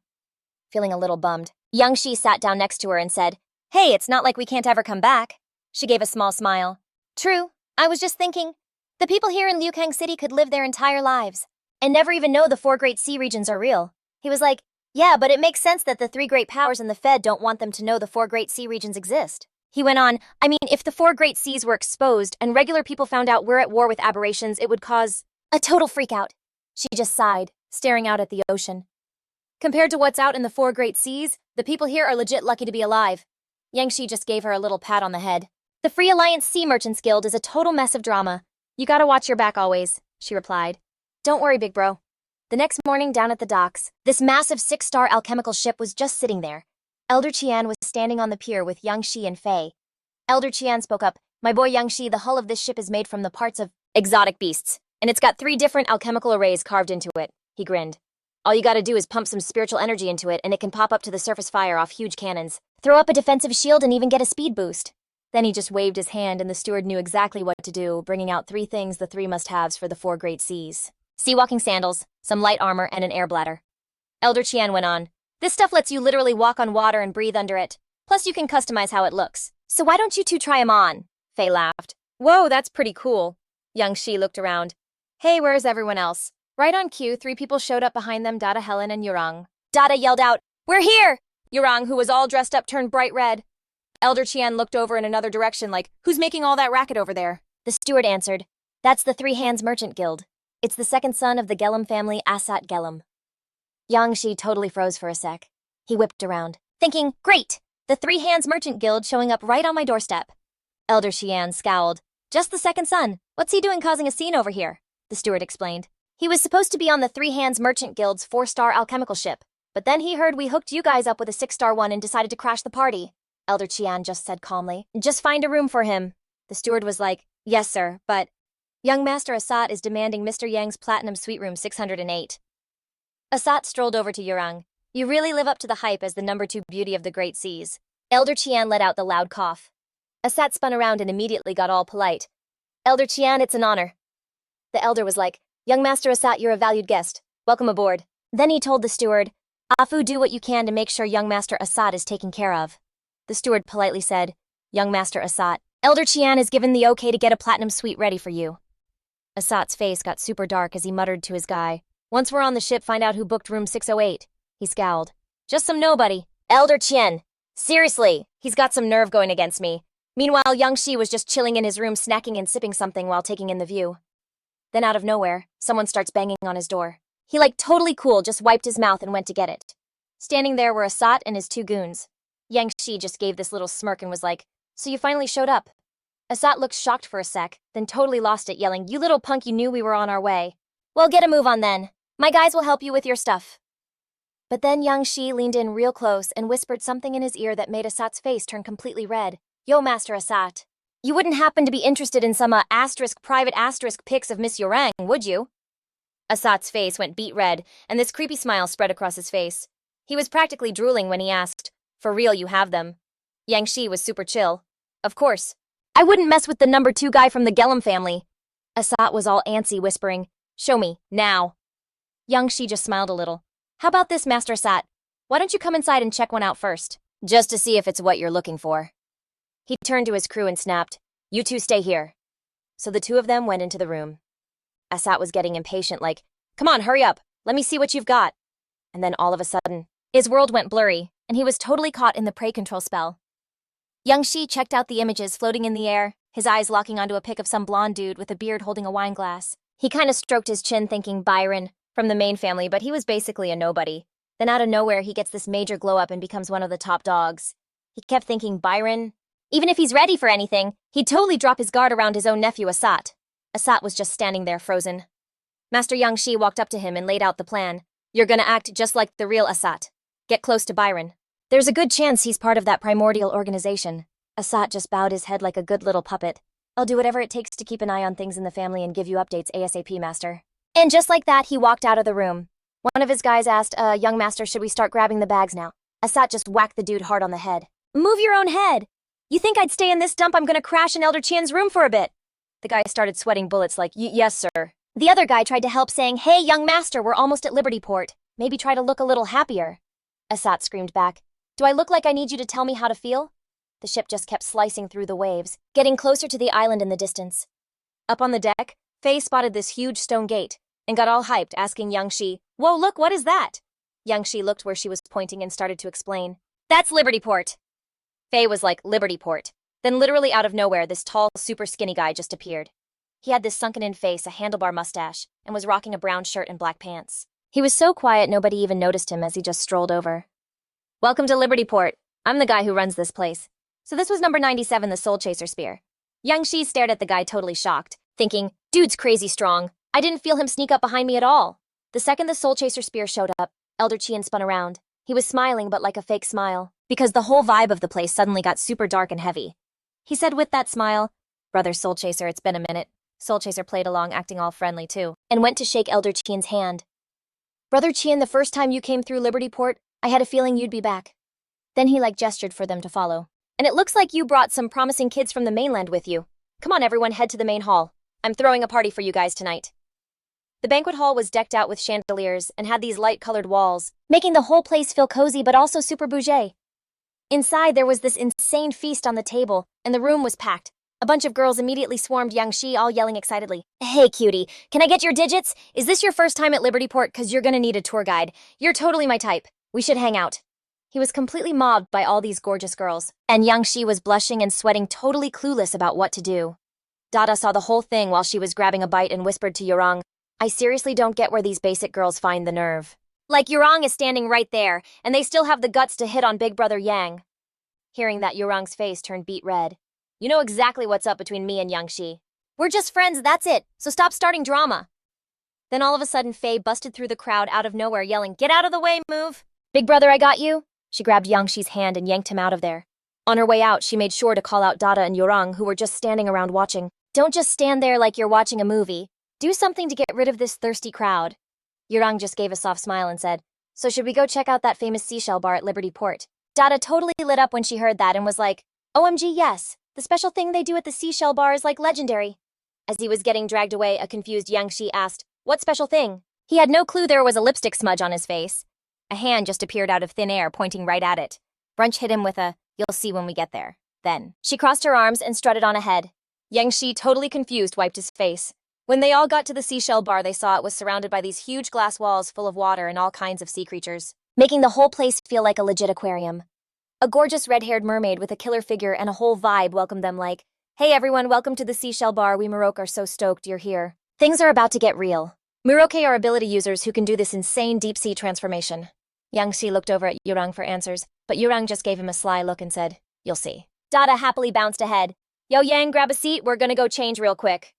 Feeling a little bummed, Yang Shi sat down next to her and said, Hey, it's not like we can't ever come back. She gave a small smile. True, I was just thinking, the people here in Liukang City could live their entire lives, and never even know the 4 great sea regions are real. He was like, Yeah, but it makes sense that the 3 great powers in the Fed don't want them to know the 4 great sea regions exist. He went on, I mean, if the 4 great seas were exposed and regular people found out we're at war with aberrations, it would cause a total freakout. She just sighed, staring out at the ocean. Compared to what's out in the 4 great seas, the people here are legit lucky to be alive. Yang Shi just gave her a little pat on the head. The Free Alliance Sea Merchants Guild is a total mess of drama. You gotta watch your back always, she replied. Don't worry, big bro. The next morning down at the docks, this massive 6-star alchemical ship was just sitting there. Elder Qian was standing on the pier with Yang Shi and Faye. Elder Qian spoke up, My boy Yang Shi, the hull of this ship is made from the parts of exotic beasts, and it's got 3 different alchemical arrays carved into it. He grinned. All you gotta do is pump some spiritual energy into it and it can pop up to the surface fire off huge cannons, throw up a defensive shield and even get a speed boost. Then he just waved his hand and the steward knew exactly what to do, bringing out 3 things the 3 must-haves for the 4 great seas. Sea-walking sandals, some light armor, and an air bladder. Elder Qian went on, This stuff lets you literally walk on water and breathe under it. Plus you can customize how it looks. So why don't you two try 'em on? Faye laughed. Whoa, that's pretty cool. Yang Shi looked around. Hey, where's everyone else? Right on cue, 3 people showed up behind them, Dada, Helen, and Yurang. Dada yelled out, We're here! Yurang, who was all dressed up, turned bright red. Elder Qian looked over in another direction like, Who's making all that racket over there? The steward answered, That's the 3 Hands Merchant Guild. It's the 2nd son of the Gelim family, Asat Gelim. Yang Shi totally froze for a sec. He whipped around, thinking, Great! The 3 Hands Merchant Guild showing up right on my doorstep. Elder Qian scowled. Just the 2nd son. What's he doing causing a scene over here? The steward explained. He was supposed to be on the 3 Hands Merchant Guild's 4-star alchemical ship, but then he heard we hooked you guys up with a 6-star one and decided to crash the party. Elder Qian just said calmly, Just find a room for him. The steward was like, Yes, sir, but young Master Asat is demanding Mr. Yang's Platinum Suite Room 608. Asat strolled over to Yurang. You really live up to the hype as the number 2 beauty of the Great Seas. Elder Qian let out the loud cough. Asat spun around and immediately got all polite. Elder Qian, it's an honor. The elder was like, young Master Asat, you're a valued guest. Welcome aboard. Then he told the steward, Afu, do what you can to make sure young Master Asat is taken care of. The steward politely said, young Master Asat, Elder Qian has given the okay to get a platinum suite ready for you. Asat's face got super dark as he muttered to his guy, once we're on the ship, find out who booked room 608. He scowled. Just some nobody. Elder Qian. Seriously, he's got some nerve going against me. Meanwhile, Yang Shi was just chilling in his room snacking and sipping something while taking in the view. Then out of nowhere, someone starts banging on his door. He totally cool, just wiped his mouth and went to get it. Standing there were Asat and his two goons. Yang Shi just gave this little smirk and was like, so you finally showed up. Asat looked shocked for a sec, then totally lost it, yelling, you little punk, you knew we were on our way. Well, get a move on then. My guys will help you with your stuff. But then Yang Shi leaned in real close and whispered something in his ear that made Asat's face turn completely red. Yo, Master Asat. You wouldn't happen to be interested in some private pics of Miss Yorang, would you? Asat's face went beet red, and this creepy smile spread across his face. He was practically drooling when he asked, for real you have them? Yang Shi was super chill. Of course. I wouldn't mess with the number 2 guy from the Gailing family. Asat was all antsy, whispering, show me, now. Yang Shi just smiled a little. How about this, Master Asat? Why don't you come inside and check one out first? Just to see if it's what you're looking for. He turned to his crew and snapped, you two stay here. So the two of them went into the room. Asat was getting impatient, like, come on, hurry up, let me see what you've got. And then all of a sudden, his world went blurry, and he was totally caught in the prey control spell. Yang Shi checked out the images floating in the air, his eyes locking onto a pic of some blonde dude with a beard holding a wine glass. He kind of stroked his chin thinking Byron, from the main family, but he was basically a nobody. Then out of nowhere, he gets this major glow up and becomes one of the top dogs. He kept thinking Byron. Even if he's ready for anything, he'd totally drop his guard around his own nephew Asat. Asat was just standing there frozen. Master Yang Shi walked up to him and laid out the plan. You're gonna act just like the real Asat. Get close to Byron. There's a good chance he's part of that primordial organization. Asat just bowed his head like a good little puppet. I'll do whatever it takes to keep an eye on things in the family and give you updates ASAP, Master. And just like that, he walked out of the room. One of his guys asked, young Master, should we start grabbing the bags now? Asat just whacked the dude hard on the head. Move your own head! You think I'd stay in this dump? I'm gonna crash in Elder Qian's room for a bit. The guy started sweating bullets like, yes, sir. The other guy tried to help saying, hey, young Master, we're almost at Libertyport. Maybe try to look a little happier. Asat screamed back, do I look like I need you to tell me how to feel? The ship just kept slicing through the waves, getting closer to the island in the distance. Up on the deck, Faye spotted this huge stone gate and got all hyped, asking Yang Shi, whoa, look, what is that? Yang Shi looked where she was pointing and started to explain. That's Libertyport. Faye was like, Libertyport. Then literally out of nowhere, this tall, super skinny guy just appeared. He had this sunken-in face, a handlebar mustache, and was rocking a brown shirt and black pants. He was so quiet nobody even noticed him as he just strolled over. Welcome to Libertyport. I'm the guy who runs this place. So this was number 97, the Soul Chaser Spear. Yang Shi stared at the guy totally shocked, thinking, dude's crazy strong. I didn't feel him sneak up behind me at all. The second the Soul Chaser Spear showed up, Elder Qian spun around. He was smiling but like a fake smile, because the whole vibe of the place suddenly got super dark and heavy. He said with that smile, Brother Soul Chaser, it's been a minute. Soul Chaser played along, acting all friendly too, and went to shake Elder Qian's hand. Brother Qian, the first time you came through Libertyport, I had a feeling you'd be back. Then he gestured for them to follow. And it looks like you brought some promising kids from the mainland with you. Come on everyone, head to the main hall. I'm throwing a party for you guys tonight. The banquet hall was decked out with chandeliers and had these light-colored walls, making the whole place feel cozy but also super bougie. Inside there was this insane feast on the table, and the room was packed. A bunch of girls immediately swarmed Yang Shi, all yelling excitedly. Hey cutie, can I get your digits? Is this your first time at Libertyport? Cause you're gonna need a tour guide. You're totally my type. We should hang out. He was completely mobbed by all these gorgeous girls, and Yang Shi was blushing and sweating, totally clueless about what to do. Dada saw the whole thing while she was grabbing a bite and whispered to Yurong, I seriously don't get where these basic girls find the nerve. Like Yurong is standing right there, and they still have the guts to hit on Big Brother Yang. Hearing that, Yurong's face turned beet red. You know exactly what's up between me and Yang Shi. We're just friends, that's it, so stop starting drama. Then all of a sudden, Faye busted through the crowd out of nowhere, yelling, Get out of the way, move! Big Brother, I got you. She grabbed Yang Shi's hand and yanked him out of there. On her way out, she made sure to call out Dada and Yurong, who were just standing around watching. Don't just stand there like you're watching a movie. Do something to get rid of this thirsty crowd. Yurong just gave a soft smile and said, So should we go check out that famous seashell bar at Libertyport? Dada totally lit up when she heard that and was like, OMG, yes. The special thing they do at the seashell bar is like legendary. As he was getting dragged away, a confused Yang Shi asked, "What special thing?" He had no clue there was a lipstick smudge on his face. A hand just appeared out of thin air, pointing right at it. Brunch hit him with a, "You'll see when we get there." Then, she crossed her arms and strutted on ahead. Yang Shi, totally confused, wiped his face. When they all got to the seashell bar, they saw it was surrounded by these huge glass walls full of water and all kinds of sea creatures, making the whole place feel like a legit aquarium. A gorgeous red-haired mermaid with a killer figure and a whole vibe welcomed them like, "Hey everyone, welcome to the seashell bar. We Muroke are so stoked you're here. Things are about to get real." Muroke are ability users who can do this insane deep-sea transformation. Yang Shi looked over at Yurang for answers, but Yurang just gave him a sly look and said, "You'll see." Dada happily bounced ahead. "Yo, Yang, grab a seat. We're gonna go change real quick."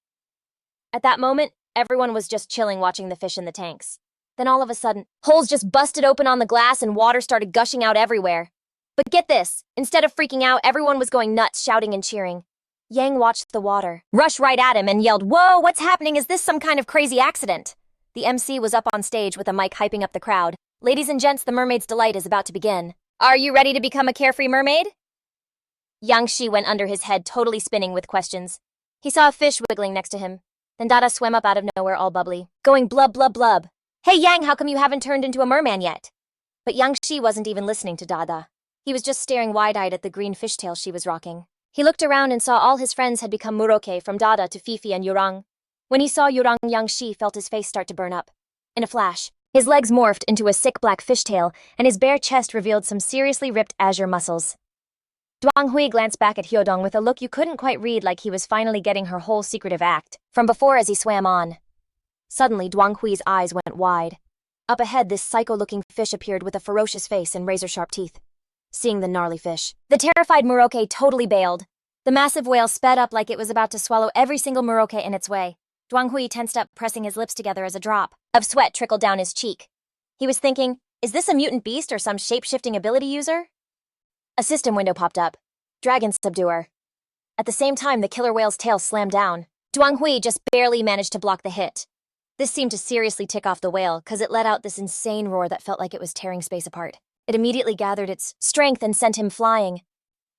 At that moment, everyone was just chilling watching the fish in the tanks. Then all of a sudden, holes just busted open on the glass and water started gushing out everywhere. But get this, instead of freaking out, everyone was going nuts, shouting and cheering. Yang watched the water, rushed right at him and yelled, "Whoa, what's happening? Is this some kind of crazy accident?" The MC was up on stage with a mic hyping up the crowd. "Ladies and gents, the mermaid's delight is about to begin. Are you ready to become a carefree mermaid?" Yang Shi went under his head, totally spinning with questions. He saw a fish wiggling next to him. Then Dada swam up out of nowhere all bubbly, going blub blub blub. "Hey Yang, how come you haven't turned into a merman yet?" But Yang Shi wasn't even listening to Dada. He was just staring wide-eyed at the green fishtail she was rocking. He looked around and saw all his friends had become Muroke, from Dada to Fifi and Yurang. When he saw Yurang, Yang Shi felt his face start to burn up. In a flash, his legs morphed into a sick black fishtail, and his bare chest revealed some seriously ripped azure muscles. Duang Hui glanced back at Hyodong with a look you couldn't quite read, like he was finally getting her whole secretive act from before as he swam on. Suddenly, Duang Hui's eyes went wide. Up ahead, this psycho-looking fish appeared with a ferocious face and razor-sharp teeth. Seeing the gnarly fish, the terrified Muroke totally bailed. The massive whale sped up like it was about to swallow every single Muroke in its way. Duang Hui tensed up, pressing his lips together as a drop of sweat trickled down his cheek. He was thinking, is this a mutant beast or some shape-shifting ability user? A system window popped up. Dragon Subduer. At the same time, the killer whale's tail slammed down. Duang Hui just barely managed to block the hit. This seemed to seriously tick off the whale, because it let out this insane roar that felt like it was tearing space apart. It immediately gathered its strength and sent him flying.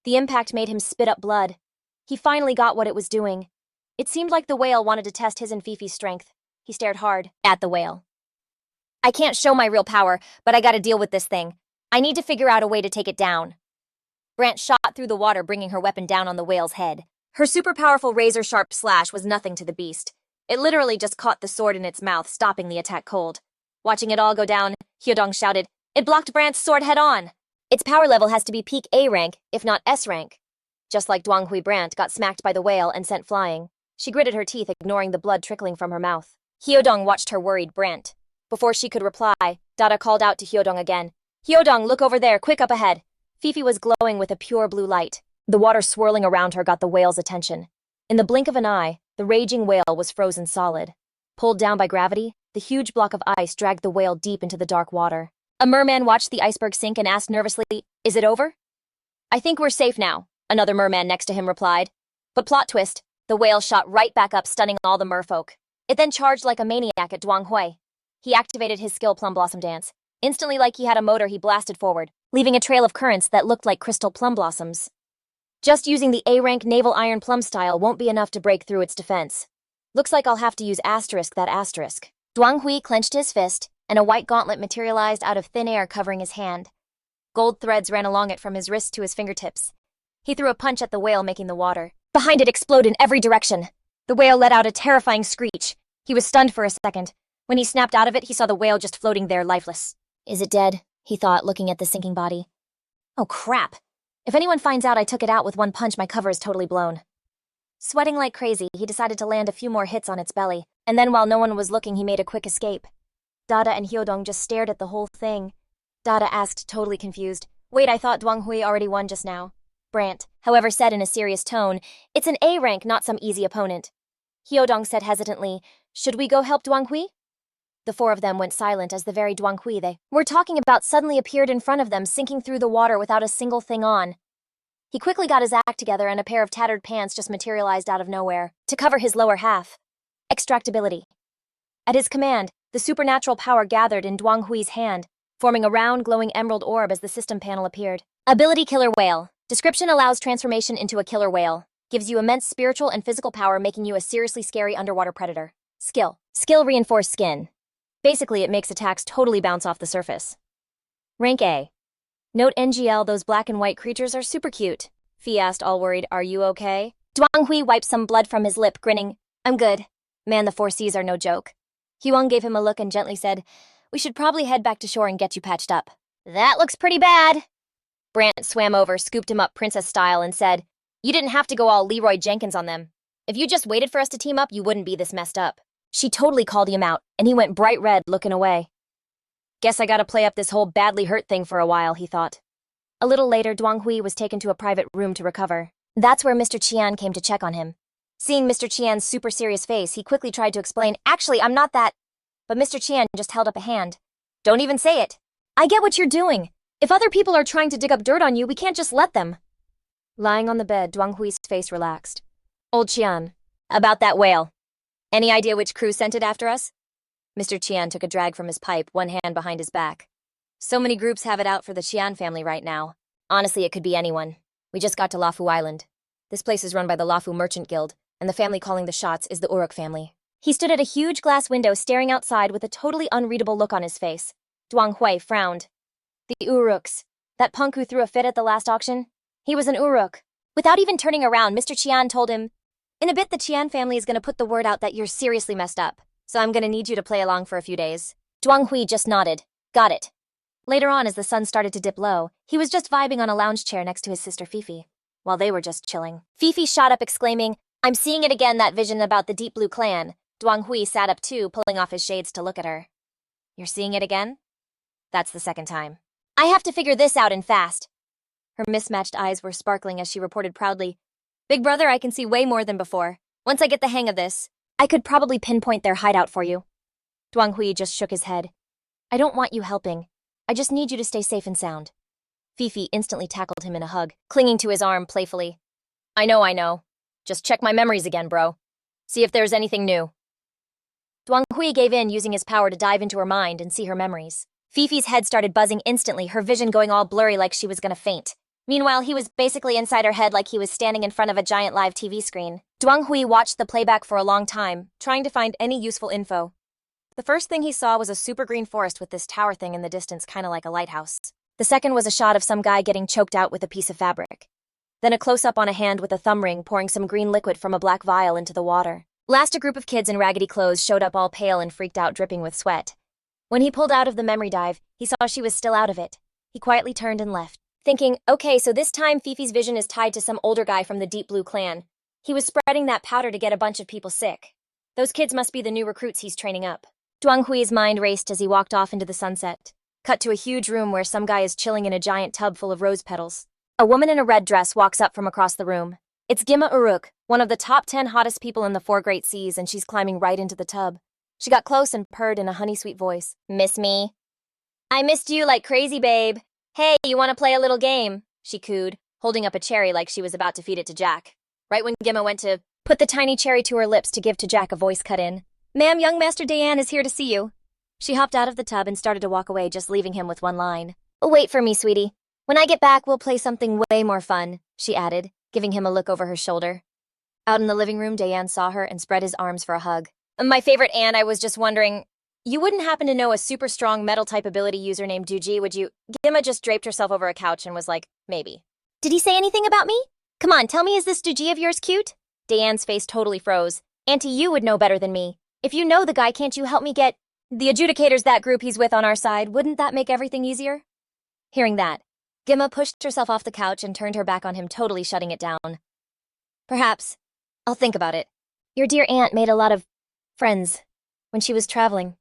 The impact made him spit up blood. He finally got what it was doing. It seemed like the whale wanted to test his and Fifi's strength. He stared hard at the whale. "I can't show my real power, but I gotta deal with this thing. I need to figure out a way to take it down." Brant shot through the water, bringing her weapon down on the whale's head. Her super powerful razor-sharp slash was nothing to the beast. It literally just caught the sword in its mouth, stopping the attack cold. Watching it all go down, Hyodong shouted, "It blocked Brant's sword head-on! Its power level has to be peak A rank, if not S rank." Just like Duang Hui, Brant got smacked by the whale and sent flying. She gritted her teeth, ignoring the blood trickling from her mouth. Hyodong watched her worried Brant. Before she could reply, Dada called out to Hyodong again. "Hyodong, look over there, quick up ahead." Fifi was glowing with a pure blue light. The water swirling around her got the whale's attention. In the blink of an eye, the raging whale was frozen solid. Pulled down by gravity, the huge block of ice dragged the whale deep into the dark water. A merman watched the iceberg sink and asked nervously, "Is it over?" "I think we're safe now," another merman next to him replied. But plot twist, the whale shot right back up, stunning all the merfolk. It then charged like a maniac at Duang Hui. He activated his skill Plum Blossom Dance. Instantly, like he had a motor, he blasted forward, leaving a trail of currents that looked like crystal plum blossoms. Just using the A-rank naval iron plum style won't be enough to break through its defense. Looks like I'll have to use that asterisk. Duang Hui clenched his fist, and a white gauntlet materialized out of thin air covering his hand. Gold threads ran along it from his wrist to his fingertips. He threw a punch at the whale, making the water behind it explode in every direction. The whale let out a terrifying screech. He was stunned for a second. When he snapped out of it, he saw the whale just floating there, lifeless. "Is it dead?" he thought, looking at the sinking body. "Oh crap. If anyone finds out I took it out with one punch, my cover is totally blown." Sweating like crazy, he decided to land a few more hits on its belly, and then while no one was looking, he made a quick escape. Dada and Hyodong just stared at the whole thing. Dada asked, totally confused, "Wait, I thought Duang Hui already won just now." Brant, however, said in a serious tone, "It's an A rank, not some easy opponent." Hyodong said hesitantly, "Should we go help Duang Hui?" The four of them went silent as the very Duang Hui they were talking about suddenly appeared in front of them, sinking through the water without a single thing on. He quickly got his act together and a pair of tattered pants just materialized out of nowhere to cover his lower half. Extractability. At his command, the supernatural power gathered in Duang Hui's hand, forming a round, glowing emerald orb as the system panel appeared. Ability Killer Whale. Description: allows transformation into a killer whale. Gives you immense spiritual and physical power, making you a seriously scary underwater predator. Skill. Skill reinforced skin. Basically, it makes attacks totally bounce off the surface. Rank A. Note NGL, those black and white creatures are super cute. Fee asked, all worried, are you okay? Duang Hui wiped some blood from his lip, grinning. I'm good. Man, the 4 Cs are no joke. Huang gave him a look and gently said, we should probably head back to shore and get you patched up. That looks pretty bad. Brant swam over, scooped him up princess style, and said, you didn't have to go all Leroy Jenkins on them. If you just waited for us to team up, you wouldn't be this messed up. She totally called him out, and he went bright red, looking away. Guess I gotta play up this whole badly hurt thing for a while, he thought. A little later, Duang Hui was taken to a private room to recover. That's where Mr. Qian came to check on him. Seeing Mr. Qian's super serious face, he quickly tried to explain, actually, I'm not that. But Mr. Qian just held up a hand. Don't even say it. I get what you're doing. If other people are trying to dig up dirt on you, we can't just let them. Lying on the bed, Duang Hui's face relaxed. Old Qian, about that whale. Any idea which crew sent it after us? Mr. Qian took a drag from his pipe, one hand behind his back. So many groups have it out for the Qian family right now. Honestly, it could be anyone. We just got to Lafu Island. This place is run by the Lafu Merchant Guild, and the family calling the shots is the Uruk family. He stood at a huge glass window staring outside with a totally unreadable look on his face. Duang Hui frowned. The Uruks. That punk who threw a fit at the last auction? He was an Uruk. Without even turning around, Mr. Qian told him, in a bit the Qian family is going to put the word out that you're seriously messed up, so I'm going to need you to play along for a few days. Duang Hui just nodded. Got it. Later on, as the sun started to dip low, he was just vibing on a lounge chair next to his sister Fifi, while they were just chilling. Fifi shot up exclaiming, I'm seeing it again, that vision about the Deep Blue clan. Duang Hui sat up too, pulling off his shades to look at her. You're seeing it again? That's the second time. I have to figure this out and fast. Her mismatched eyes were sparkling as she reported proudly, Big brother, I can see way more than before. Once I get the hang of this, I could probably pinpoint their hideout for you. Duang Hui just shook his head. I don't want you helping. I just need you to stay safe and sound. Fifi instantly tackled him in a hug, clinging to his arm playfully. I know. Just check my memories again, bro. See if there's anything new. Duang Hui gave in, using his power to dive into her mind and see her memories. Fifi's head started buzzing instantly, her vision going all blurry like she was gonna faint. Meanwhile, he was basically inside her head like he was standing in front of a giant live TV screen. Duang Hui watched the playback for a long time, trying to find any useful info. The first thing he saw was a super green forest with this tower thing in the distance, kinda like a lighthouse. The second was a shot of some guy getting choked out with a piece of fabric. Then a close-up on a hand with a thumb ring pouring some green liquid from a black vial into the water. Last, a group of kids in raggedy clothes showed up all pale and freaked out, dripping with sweat. When he pulled out of the memory dive, he saw she was still out of it. He quietly turned and left, thinking, okay, so this time Fifi's vision is tied to some older guy from the Deep Blue clan. He was spreading that powder to get a bunch of people sick. Those kids must be the new recruits he's training up. Duang Hui's mind raced as he walked off into the sunset. Cut to a huge room where some guy is chilling in a giant tub full of rose petals. A woman in a red dress walks up from across the room. It's Gima Uruk, one of the top 10 hottest people in the 4 Great Seas, and she's climbing right into the tub. She got close and purred in a honey-sweet voice. Miss me? I missed you like crazy, babe. Hey, you want to play a little game? She cooed, holding up a cherry like she was about to feed it to Jack. Right when Gima went to put the tiny cherry to her lips to give to Jack, a voice cut in. Ma'am, young Master Diane is here to see you. She hopped out of the tub and started to walk away, just leaving him with one line. Wait for me, sweetie. When I get back, we'll play something way more fun, she added, giving him a look over her shoulder. Out in the living room, Diane saw her and spread his arms for a hug. My favorite Anne, I was just wondering, you wouldn't happen to know a super strong metal type ability user named Duji, would you? Gima just draped herself over a couch and was like, maybe. Did he say anything about me? Come on, tell me, is this Duji of yours cute? Diane's face totally froze. Auntie, you would know better than me. If you know the guy, can't you help me get the adjudicators, that group he's with, on our side? Wouldn't that make everything easier? Hearing that, Gima pushed herself off the couch and turned her back on him, totally shutting it down. Perhaps. I'll think about it. Your dear aunt made a lot of friends when she was traveling.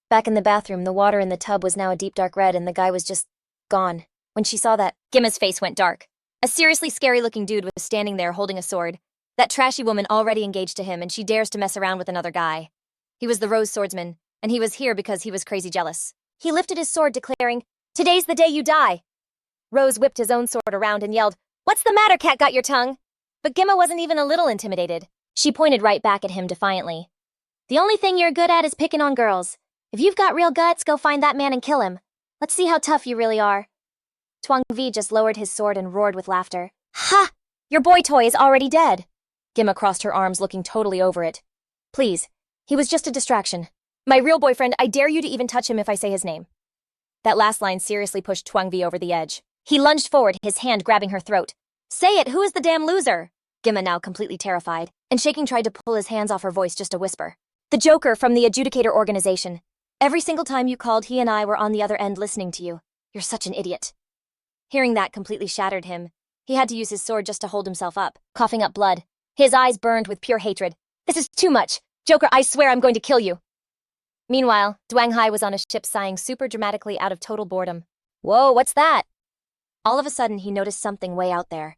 Back in the bathroom, the water in the tub was now a deep dark red and the guy was just gone. When she saw that, Gima's face went dark. A seriously scary-looking dude was standing there holding a sword. That trashy woman already engaged to him, and she dares to mess around with another guy. He was the Rose Swordsman, and he was here because he was crazy jealous. He lifted his sword, declaring, "Today's the day you die." Rose whipped his own sword around and yelled, "What's the matter, cat got your tongue?" But Gima wasn't even a little intimidated. She pointed right back at him defiantly. "The only thing you're good at is picking on girls. If you've got real guts, go find that man and kill him. Let's see how tough you really are." Tuang Vi just lowered his sword and roared with laughter. "Ha! Your boy toy is already dead. Gimma crossed her arms, looking totally over it. Please, he was just a distraction. My real boyfriend, I dare you to even touch him if I say his name. That last line seriously pushed Twangvi over the edge. He lunged forward, his hand grabbing her throat. Say it, who is the damn loser? Gimma, now completely terrified, and shaking, tried to pull his hands off her voice just a whisper. The Joker from the Adjudicator organization. Every single time you called, he and I were on the other end listening to you. You're such an idiot. Hearing that completely shattered him. He had to use his sword just to hold himself up, coughing up blood. His eyes burned with pure hatred. This is too much. Joker, I swear I'm going to kill you. Meanwhile, Duang Hai was on a ship sighing super dramatically out of total boredom. Whoa, what's that? All of a sudden, he noticed something way out there.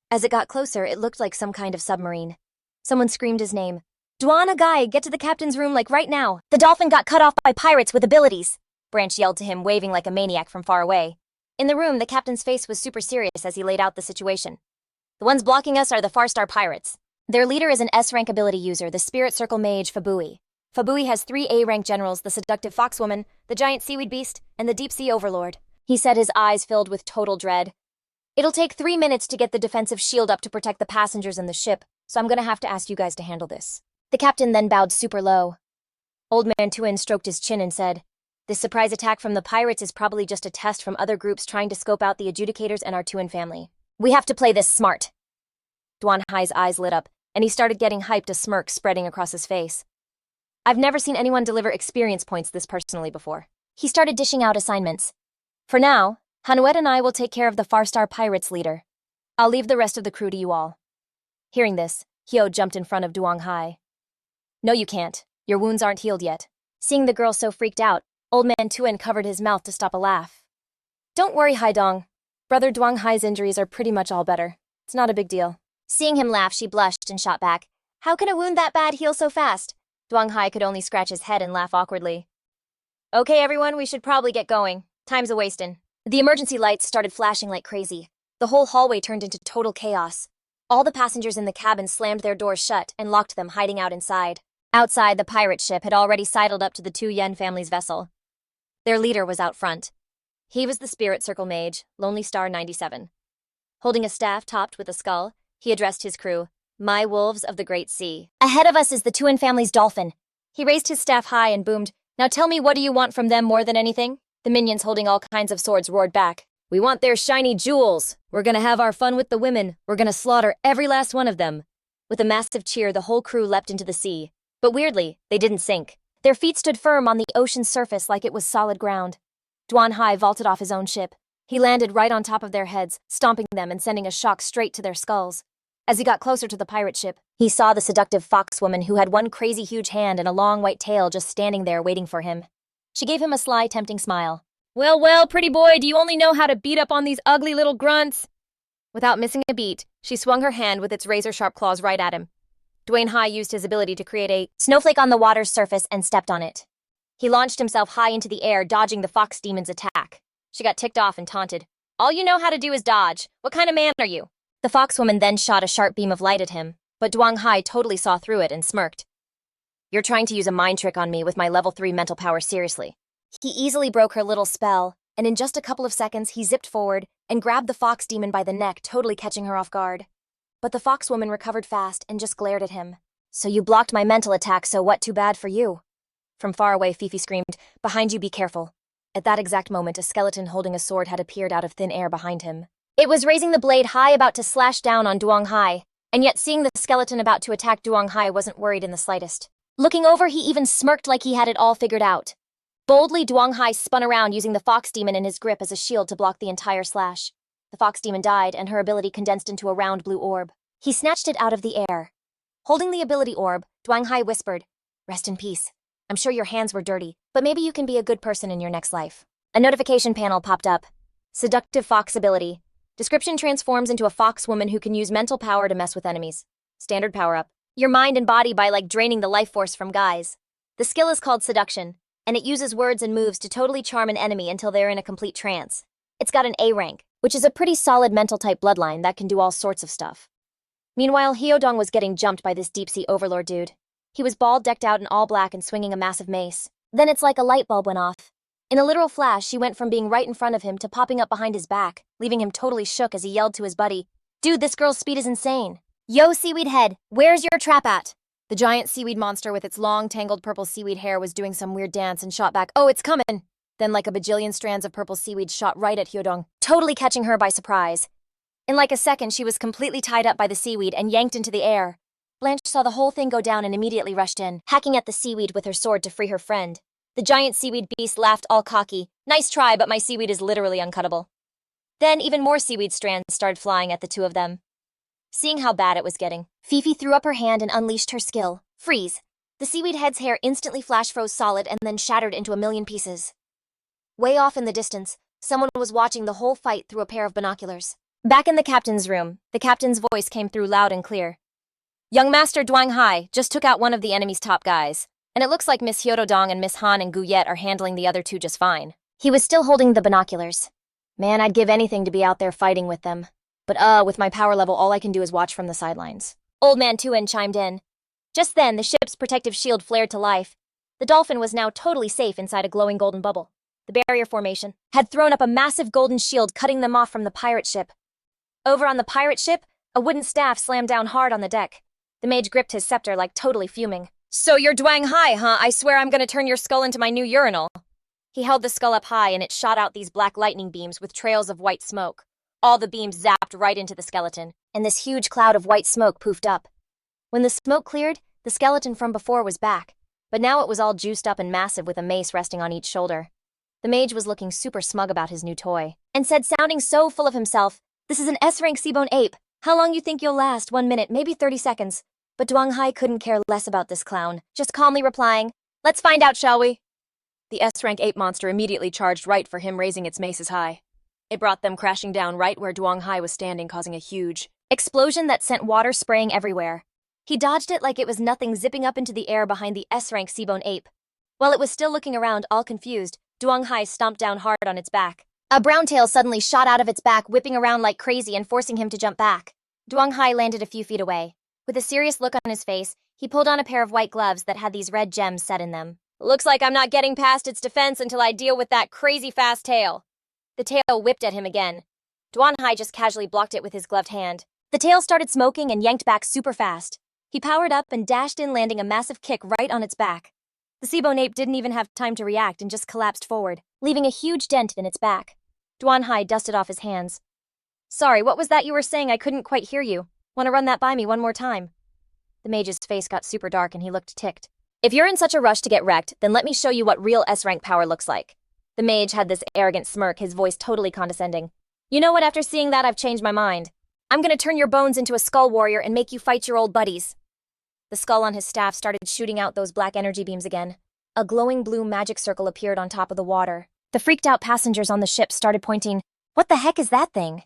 As it got closer, it looked like some kind of submarine. Someone screamed his name. Duana Guy, get to the captain's room like right now. The dolphin got cut off by pirates with abilities. Branch yelled to him, waving like a maniac from far away. In the room, the captain's face was super serious as he laid out the situation. The ones blocking us are the Farstar pirates. Their leader is an S-rank ability user, the Spirit Circle Mage Fabui. Fabui has 3 A-rank generals, the Seductive Foxwoman, the Giant Seaweed Beast, and the Deep Sea Overlord. He said, his eyes filled with total dread. It'll take 3 minutes to get the defensive shield up to protect the passengers in the ship, so I'm gonna have to ask you guys to handle this. The captain then bowed super low. Old Man Tuin stroked his chin and said, this surprise attack from the pirates is probably just a test from other groups trying to scope out the adjudicators and our Tuin family. We have to play this smart. Duan Hai's eyes lit up, and he started getting hyped, a smirk spreading across his face. I've never seen anyone deliver experience points this personally before. He started dishing out assignments. For now, Hanuet and I will take care of the Farstar Pirates leader. I'll leave the rest of the crew to you all. Hearing this, Hyo jumped in front of Duong Hai. No, you can't. Your wounds aren't healed yet. Seeing the girl so freaked out, Old Man Tuin covered his mouth to stop a laugh. Don't worry, Haidong. Brother Duong Hai's injuries are pretty much all better. It's not a big deal. Seeing him laugh, she blushed and shot back. How can a wound that bad heal so fast? Duong Hai could only scratch his head and laugh awkwardly. Okay, everyone, we should probably get going. Time's a-wastin'. The emergency lights started flashing like crazy. The whole hallway turned into total chaos. All the passengers in the cabin slammed their doors shut and locked them, hiding out inside. Outside, the pirate ship had already sidled up to the Tu Yen family's vessel. Their leader was out front. He was the Spirit Circle Mage, Lonely Star 97. Holding a staff topped with a skull, he addressed his crew, My wolves of the Great Sea. Ahead of us is the Tuin family's dolphin. He raised his staff high and boomed, Now tell me, what do you want from them more than anything? The minions holding all kinds of swords roared back. We want their shiny jewels. We're gonna have our fun with the women. We're gonna slaughter every last one of them. With a massive cheer, the whole crew leapt into the sea. But weirdly, they didn't sink. Their feet stood firm on the ocean's surface like it was solid ground. Duan Hai vaulted off his own ship. He landed right on top of their heads, stomping them and sending a shock straight to their skulls. As he got closer to the pirate ship, he saw the seductive foxwoman who had one crazy huge hand and a long white tail just standing there waiting for him. She gave him a sly, tempting smile. Well, well, pretty boy, do you only know how to beat up on these ugly little grunts? Without missing a beat, she swung her hand with its razor-sharp claws right at him. Duane Hai used his ability to create a snowflake on the water's surface and stepped on it. He launched himself high into the air, dodging the fox demon's attack. She got ticked off and taunted. All you know how to do is dodge. What kind of man are you? The foxwoman then shot a sharp beam of light at him, but Duong Hai totally saw through it and smirked. You're trying to use a mind trick on me with my level 3 mental power, seriously. He easily broke her little spell, and in just a couple of seconds he zipped forward and grabbed the fox demon by the neck, totally catching her off guard. But the foxwoman recovered fast and just glared at him. So you blocked my mental attack, so what, too bad for you? From far away, Fifi screamed, Behind you, be careful. At that exact moment, a skeleton holding a sword had appeared out of thin air behind him. It was raising the blade high, about to slash down on Duong Hai, and yet seeing the skeleton about to attack Duong Hai wasn't worried in the slightest. Looking over, he even smirked like he had it all figured out. Boldly, Duong Hai spun around using the fox demon in his grip as a shield to block the entire slash. The fox demon died, and her ability condensed into a round blue orb. He snatched it out of the air. Holding the ability orb, Duong Hai whispered, Rest in peace. I'm sure your hands were dirty, but maybe you can be a good person in your next life. A notification panel popped up. Seductive fox ability. Description: transforms into a fox woman who can use mental power to mess with enemies. Standard power-up. Your mind and body by draining the life force from guys. The skill is called seduction, and it uses words and moves to totally charm an enemy until they're in a complete trance. It's got an A rank, which is a pretty solid mental type bloodline that can do all sorts of stuff. Meanwhile, Hyodong was getting jumped by this deep-sea overlord dude. He was bald, decked out in all black and swinging a massive mace. Then it's like a light bulb went off. In a literal flash, she went from being right in front of him to popping up behind his back, leaving him totally shook as he yelled to his buddy, Dude, this girl's speed is insane. Yo, seaweed head, where's your trap at? The giant seaweed monster with its long, tangled purple seaweed hair was doing some weird dance and shot back, oh, it's coming! Then like a bajillion strands of purple seaweed shot right at Hyodong, totally catching her by surprise. In like a second, she was completely tied up by the seaweed and yanked into the air. Blanche saw the whole thing go down and immediately rushed in, hacking at the seaweed with her sword to free her friend. The giant seaweed beast laughed all cocky. Nice try, but my seaweed is literally uncuttable. Then even more seaweed strands started flying at the two of them. Seeing how bad it was getting, Fifi threw up her hand and unleashed her skill. Freeze. The seaweed head's hair instantly flash froze solid and then shattered into a million pieces. Way off in the distance, someone was watching the whole fight through a pair of binoculars. Back in the captain's room, the captain's voice came through loud and clear. Young Master Duang Hai just took out one of the enemy's top guys, and it looks like Miss Hyodong and Miss Han and Guyet are handling the other two just fine. He was still holding the binoculars. Man, I'd give anything to be out there fighting with them. But with my power level, all I can do is watch from the sidelines. Old Man Tuan chimed in. Just then, the ship's protective shield flared to life. The dolphin was now totally safe inside a glowing golden bubble. The barrier formation had thrown up a massive golden shield, cutting them off from the pirate ship. Over on the pirate ship, a wooden staff slammed down hard on the deck. The mage gripped his scepter like totally fuming. So you're Duang Hai, huh? I swear I'm gonna turn your skull into my new urinal. He held the skull up high and it shot out these black lightning beams with trails of white smoke. All the beams zapped right into the skeleton, and this huge cloud of white smoke poofed up. When the smoke cleared, the skeleton from before was back, but now it was all juiced up and massive with a mace resting on each shoulder. The mage was looking super smug about his new toy, and said, sounding so full of himself, "This is an S-rank seabone ape. How long you think you'll last? 1 minute, maybe 30 seconds. But Duang Hai couldn't care less about this clown, just calmly replying, "Let's find out, shall we?" The S-rank ape monster immediately charged right for him, raising its maces high. It brought them crashing down right where Duang Hai was standing, causing a huge explosion that sent water spraying everywhere. He dodged it like it was nothing, zipping up into the air behind the S-rank seabone ape. While it was still looking around, all confused, Duang Hai stomped down hard on its back. A brown tail suddenly shot out of its back, whipping around like crazy and forcing him to jump back. Duang Hai landed a few feet away. With a serious look on his face, he pulled on a pair of white gloves that had these red gems set in them. Looks like I'm not getting past its defense until I deal with that crazy fast tail. The tail whipped at him again. Duan Hai just casually blocked it with his gloved hand. The tail started smoking and yanked back super fast. He powered up and dashed in, landing a massive kick right on its back. The seabone ape didn't even have time to react and just collapsed forward, leaving a huge dent in its back. Duan Hai dusted off his hands. Sorry, what was that you were saying? I couldn't quite hear you. Want to run that by me one more time? The mage's face got super dark and he looked ticked. If you're in such a rush to get wrecked, then let me show you what real S-rank power looks like. The mage had this arrogant smirk, his voice totally condescending. You know what, after seeing that, I've changed my mind. I'm gonna turn your bones into a skull warrior and make you fight your old buddies. The skull on his staff started shooting out those black energy beams again. A glowing blue magic circle appeared on top of the water. The freaked out passengers on the ship started pointing. What the heck is that thing?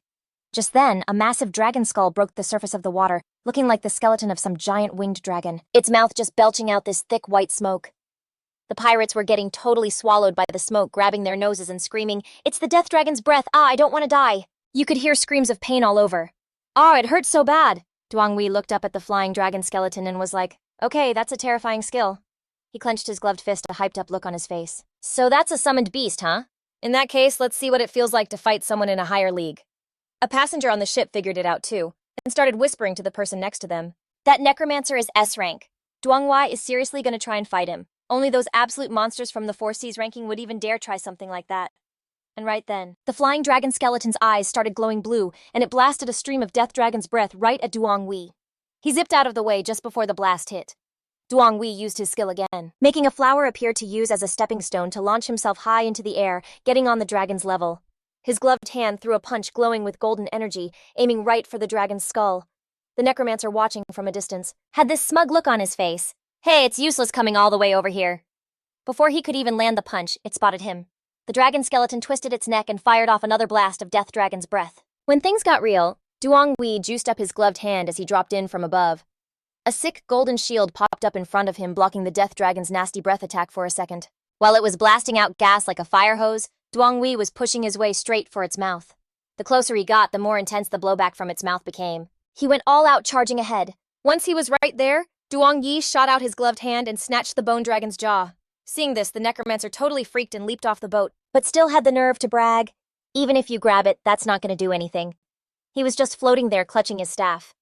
Just then, a massive dragon skull broke the surface of the water, looking like the skeleton of some giant winged dragon, its mouth just belching out this thick white smoke. The pirates were getting totally swallowed by the smoke, grabbing their noses and screaming, "It's the death dragon's breath! Ah, I don't want to die!" You could hear screams of pain all over. "Ah, it hurts so bad!" Duang Wei looked up at the flying dragon skeleton and was like, "Okay, that's a terrifying skill." He clenched his gloved fist, a hyped-up look on his face. "So that's a summoned beast, huh? In that case, let's see what it feels like to fight someone in a higher league." A passenger on the ship figured it out too, and started whispering to the person next to them. "That necromancer is S-rank. Duang Wai is seriously going to try and fight him. Only those absolute monsters from the 4 Seas ranking would even dare try something like that." And right then, the flying dragon skeleton's eyes started glowing blue, and it blasted a stream of death dragon's breath right at Duang Wei. He zipped out of the way just before the blast hit. Duang Wei used his skill again, making a flower appear to use as a stepping stone to launch himself high into the air, getting on the dragon's level. His gloved hand threw a punch glowing with golden energy, aiming right for the dragon's skull. The necromancer, watching from a distance, had this smug look on his face. "Hey, it's useless coming all the way over here." Before he could even land the punch, it spotted him. The dragon skeleton twisted its neck and fired off another blast of death dragon's breath. When things got real, Duang Wei juiced up his gloved hand as he dropped in from above. A sick golden shield popped up in front of him, blocking the death dragon's nasty breath attack for a second. While it was blasting out gas like a fire hose, Duang Wei was pushing his way straight for its mouth. The closer he got, the more intense the blowback from its mouth became. He went all out, charging ahead. Once he was right there, Duang Yi shot out his gloved hand and snatched the bone dragon's jaw. Seeing this, the necromancer totally freaked and leaped off the boat, but still had the nerve to brag. "Even if you grab it, that's not going to do anything. He was just floating there, clutching his staff.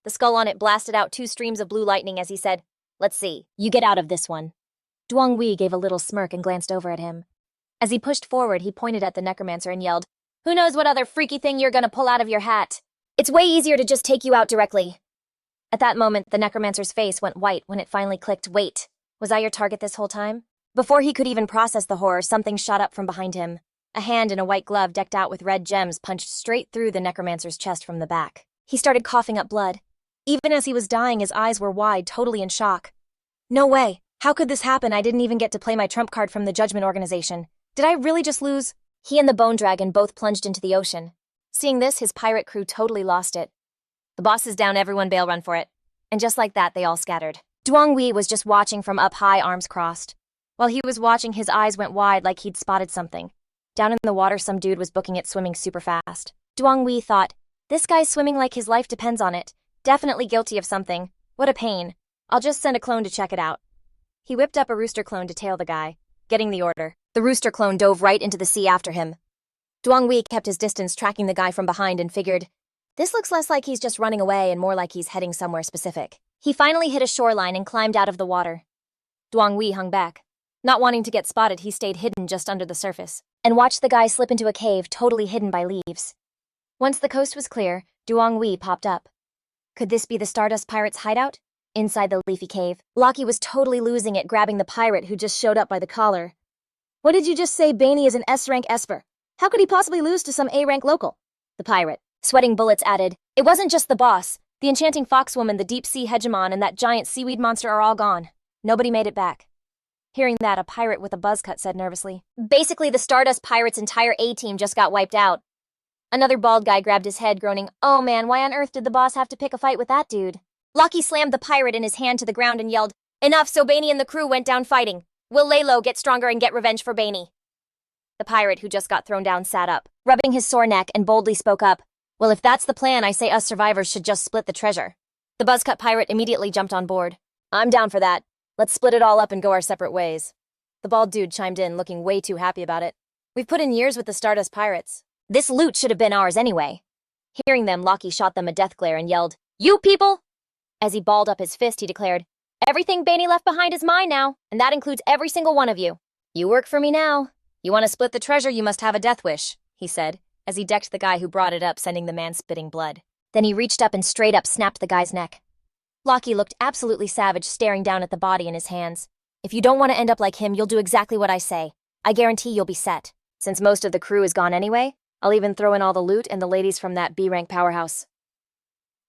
The skull on it blasted out 2 streams of blue lightning as he said, "Let's see, you get out of this one." Duong Wei gave a little smirk and glanced over at him. As he pushed forward, he pointed at the necromancer and yelled, "Who knows what other freaky thing you're gonna pull out of your hat? It's way easier to just take you out directly." At that moment, the necromancer's face went white when it finally clicked. "Wait, was I your target this whole time?" Before he could even process the horror, something shot up from behind him. A hand in a white glove decked out with red gems punched straight through the necromancer's chest from the back. He started coughing up blood. Even as he was dying, his eyes were wide, totally in shock. "No way! How could this happen? I didn't even get to play my trump card from the Judgment Organization. Did I really just lose?" He and the Bone Dragon both plunged into the ocean. Seeing this, his pirate crew totally lost it. "The boss is down, everyone bail run for it." And just like that, they all scattered. Duong Wei was just watching from up high, arms crossed. While he was watching, his eyes went wide like he'd spotted something. Down in the water, some dude was booking it swimming super fast. Duong Wei thought, "This guy's swimming like his life depends on it. Definitely guilty of something. What a pain. I'll just send a clone to check it out." He whipped up a rooster clone to tail the guy. Getting the order, the rooster clone dove right into the sea after him. Duong Wei kept his distance, tracking the guy from behind, and figured, this looks less like he's just running away and more like he's heading somewhere specific. He finally hit a shoreline and climbed out of the water. Duong Wei hung back. Not wanting to get spotted, he stayed hidden just under the surface and watched the guy slip into a cave totally hidden by leaves. Once the coast was clear, Duong Wei popped up. Could this be the Stardust Pirate's hideout? Inside the leafy cave, Lockie was totally losing it, grabbing the pirate who just showed up by the collar. "What did you just say? Baney is an S-rank Esper. How could he possibly lose to some A-rank local?" The pirate, sweating bullets, added, "It wasn't just the boss. The enchanting foxwoman, the deep-sea hegemon, and that giant seaweed monster are all gone. Nobody made it back." Hearing that, a pirate with a buzz cut said nervously, "Basically, the Stardust Pirate's entire A-team just got wiped out." Another bald guy grabbed his head, groaning, "Oh man, why on earth did the boss have to pick a fight with that dude?" Lockie slammed the pirate in his hand to the ground and yelled, "Enough, so Baney and the crew went down fighting. We'll lay low, get stronger, and get revenge for Baney." The pirate, who just got thrown down, sat up, rubbing his sore neck, and boldly spoke up, "Well, if that's the plan, I say us survivors should just split the treasure." The buzzcut pirate immediately jumped on board. "I'm down for that. Let's split it all up and go our separate ways." The bald dude chimed in, looking way too happy about it. "We've put in years with the Stardust Pirates. This loot should have been ours anyway." Hearing them, Lockie shot them a death glare and yelled, "You people!" As he balled up his fist, he declared, "Everything Baney left behind is mine now, and that includes every single one of you. You work for me now. You want to split the treasure, you must have a death wish," he said, as he decked the guy who brought it up, sending the man spitting blood. Then he reached up and straight up snapped the guy's neck. Lockie looked absolutely savage, staring down at the body in his hands. "If you don't want to end up like him, you'll do exactly what I say. I guarantee you'll be set. Since most of the crew is gone anyway, I'll even throw in all the loot and the ladies from that B-rank powerhouse."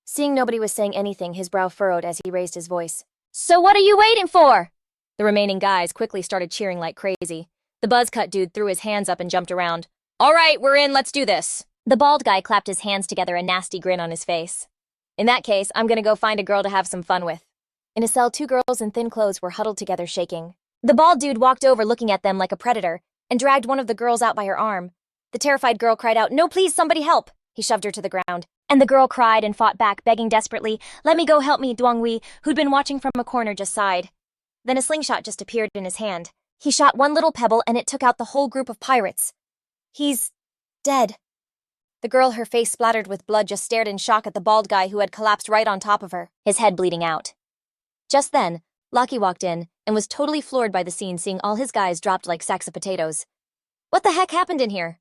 Seeing nobody was saying anything, his brow furrowed as he raised his voice. "So what are you waiting for?" The remaining guys quickly started cheering like crazy. The buzzcut dude threw his hands up and jumped around. "All right, we're in, let's do this." The bald guy clapped his hands together, a nasty grin on his face. "In that case, I'm gonna go find a girl to have some fun with." In a cell, 2 girls in thin clothes were huddled together, shaking. The bald dude walked over, looking at them like a predator, and dragged one of the girls out by her arm. The terrified girl cried out, "No, please, somebody help!" He shoved her to the ground, and the girl cried and fought back, begging desperately, "Let me go, help me." Duong Wei, who'd been watching from a corner, just sighed. Then a slingshot just appeared in his hand. He shot one little pebble, and it took out the whole group of pirates. "He's dead." The girl, her face splattered with blood, just stared in shock at the bald guy who had collapsed right on top of her, his head bleeding out. Just then, Lockie walked in and was totally floored by the scene, seeing all his guys dropped like sacks of potatoes. "What the heck happened in here?"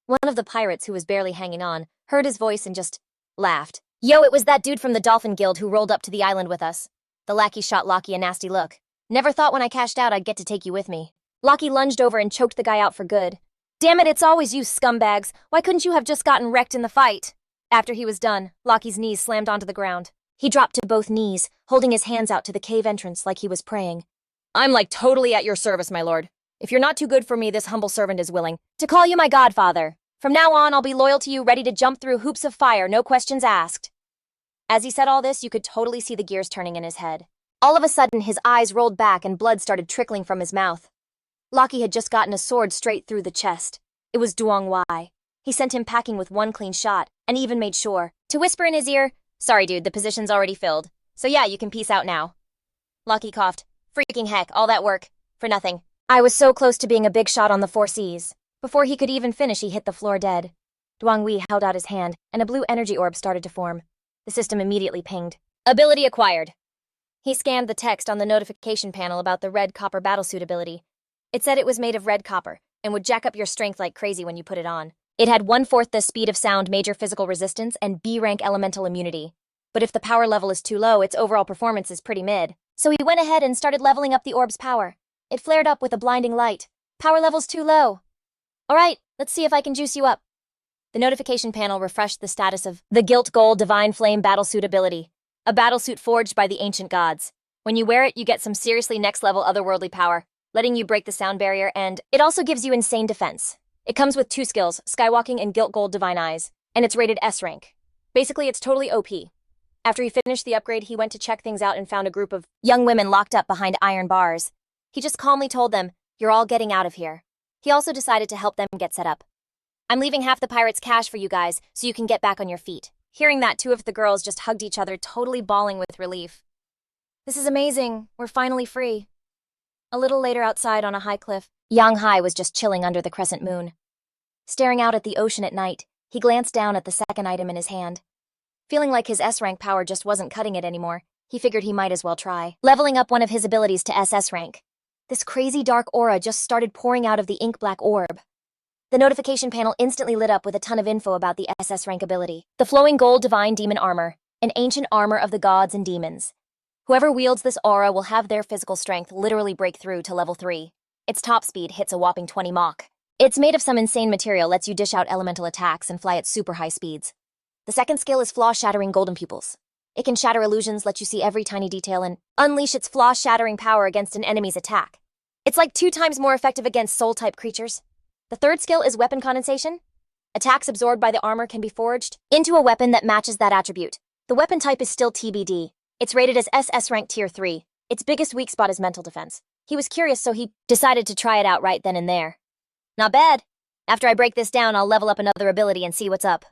One of the pirates, who was barely hanging on, heard his voice and just laughed. "Yo, it was that dude from the Dolphin Guild who rolled up to the island with us." The lackey shot Lockie a nasty look. "Never thought when I cashed out I'd get to take you with me." Lockie lunged over and choked the guy out for good. "Damn it, it's always you scumbags. Why couldn't you have just gotten wrecked in the fight?" After he was done, Lockie's knees slammed onto the ground. He dropped to both knees, holding his hands out to the cave entrance like he was praying. "I'm like totally at your service, my lord. If you're not too good for me, this humble servant is willing to call you my godfather. From now on, I'll be loyal to you, ready to jump through hoops of fire, no questions asked." As he said all this, you could totally see the gears turning in his head. All of a sudden, his eyes rolled back and blood started trickling from his mouth. Lockie had just gotten a sword straight through the chest. It was Duong Wei. He sent him packing with one clean shot, and even made sure to whisper in his ear, "Sorry, dude, the position's already filled. So yeah, you can peace out now." Lockie coughed. "Freaking heck, all that work for nothing. I was so close to being a big shot on the 4 Cs. Before he could even finish, he hit the floor dead. Duong Wei held out his hand, and a blue energy orb started to form. The system immediately pinged. Ability acquired. He scanned the text on the notification panel about the red copper battlesuit ability. It said it was made of red copper, and would jack up your strength like crazy when you put it on. It had 1/4 the speed of sound, major physical resistance, and B-rank elemental immunity. But if the power level is too low, its overall performance is pretty mid. So he went ahead and started leveling up the orb's power. It flared up with a blinding light. Power level's too low. Alright, let's see if I can juice you up. The notification panel refreshed the status of the Gilt Gold Divine Flame Battlesuit ability, a battlesuit forged by the ancient gods. When you wear it, you get some seriously next-level otherworldly power, letting you break the sound barrier, and it also gives you insane defense. It comes with 2 skills, Skywalking and Gilt Gold Divine Eyes, and it's rated S rank. Basically, it's totally OP. After he finished the upgrade, he went to check things out and found a group of young women locked up behind iron bars. He just calmly told them, "You're all getting out of here." He also decided to help them get set up. "I'm leaving half the pirates' cash for you guys, so you can get back on your feet." Hearing that, 2 of the girls just hugged each other, totally bawling with relief. "This is amazing. We're finally free." A little later outside on a high cliff, Yang Hai was just chilling under the crescent moon. Staring out at the ocean at night, he glanced down at the second item in his hand. Feeling like his S-rank power just wasn't cutting it anymore, he figured he might as well try leveling up one of his abilities to SS rank. This crazy dark aura just started pouring out of the ink-black orb. The notification panel instantly lit up with a ton of info about the SS rank ability. The Flowing Gold Divine Demon Armor, an ancient armor of the gods and demons. Whoever wields this aura will have their physical strength literally break through to level 3. Its top speed hits a whopping 20 Mach. It's made of some insane material, lets you dish out elemental attacks and fly at super high speeds. The second skill is Flaw-Shattering Golden Pupils. It can shatter illusions, let you see every tiny detail, and unleash its flaw-shattering power against an enemy's attack. It's like 2 times more effective against soul-type creatures. The third skill is Weapon Condensation. Attacks absorbed by the armor can be forged into a weapon that matches that attribute. The weapon type is still TBD. It's rated as SS rank tier 3. Its biggest weak spot is mental defense. He was curious, so he decided to try it out right then and there. Not bad. After I break this down, I'll level up another ability and see what's up.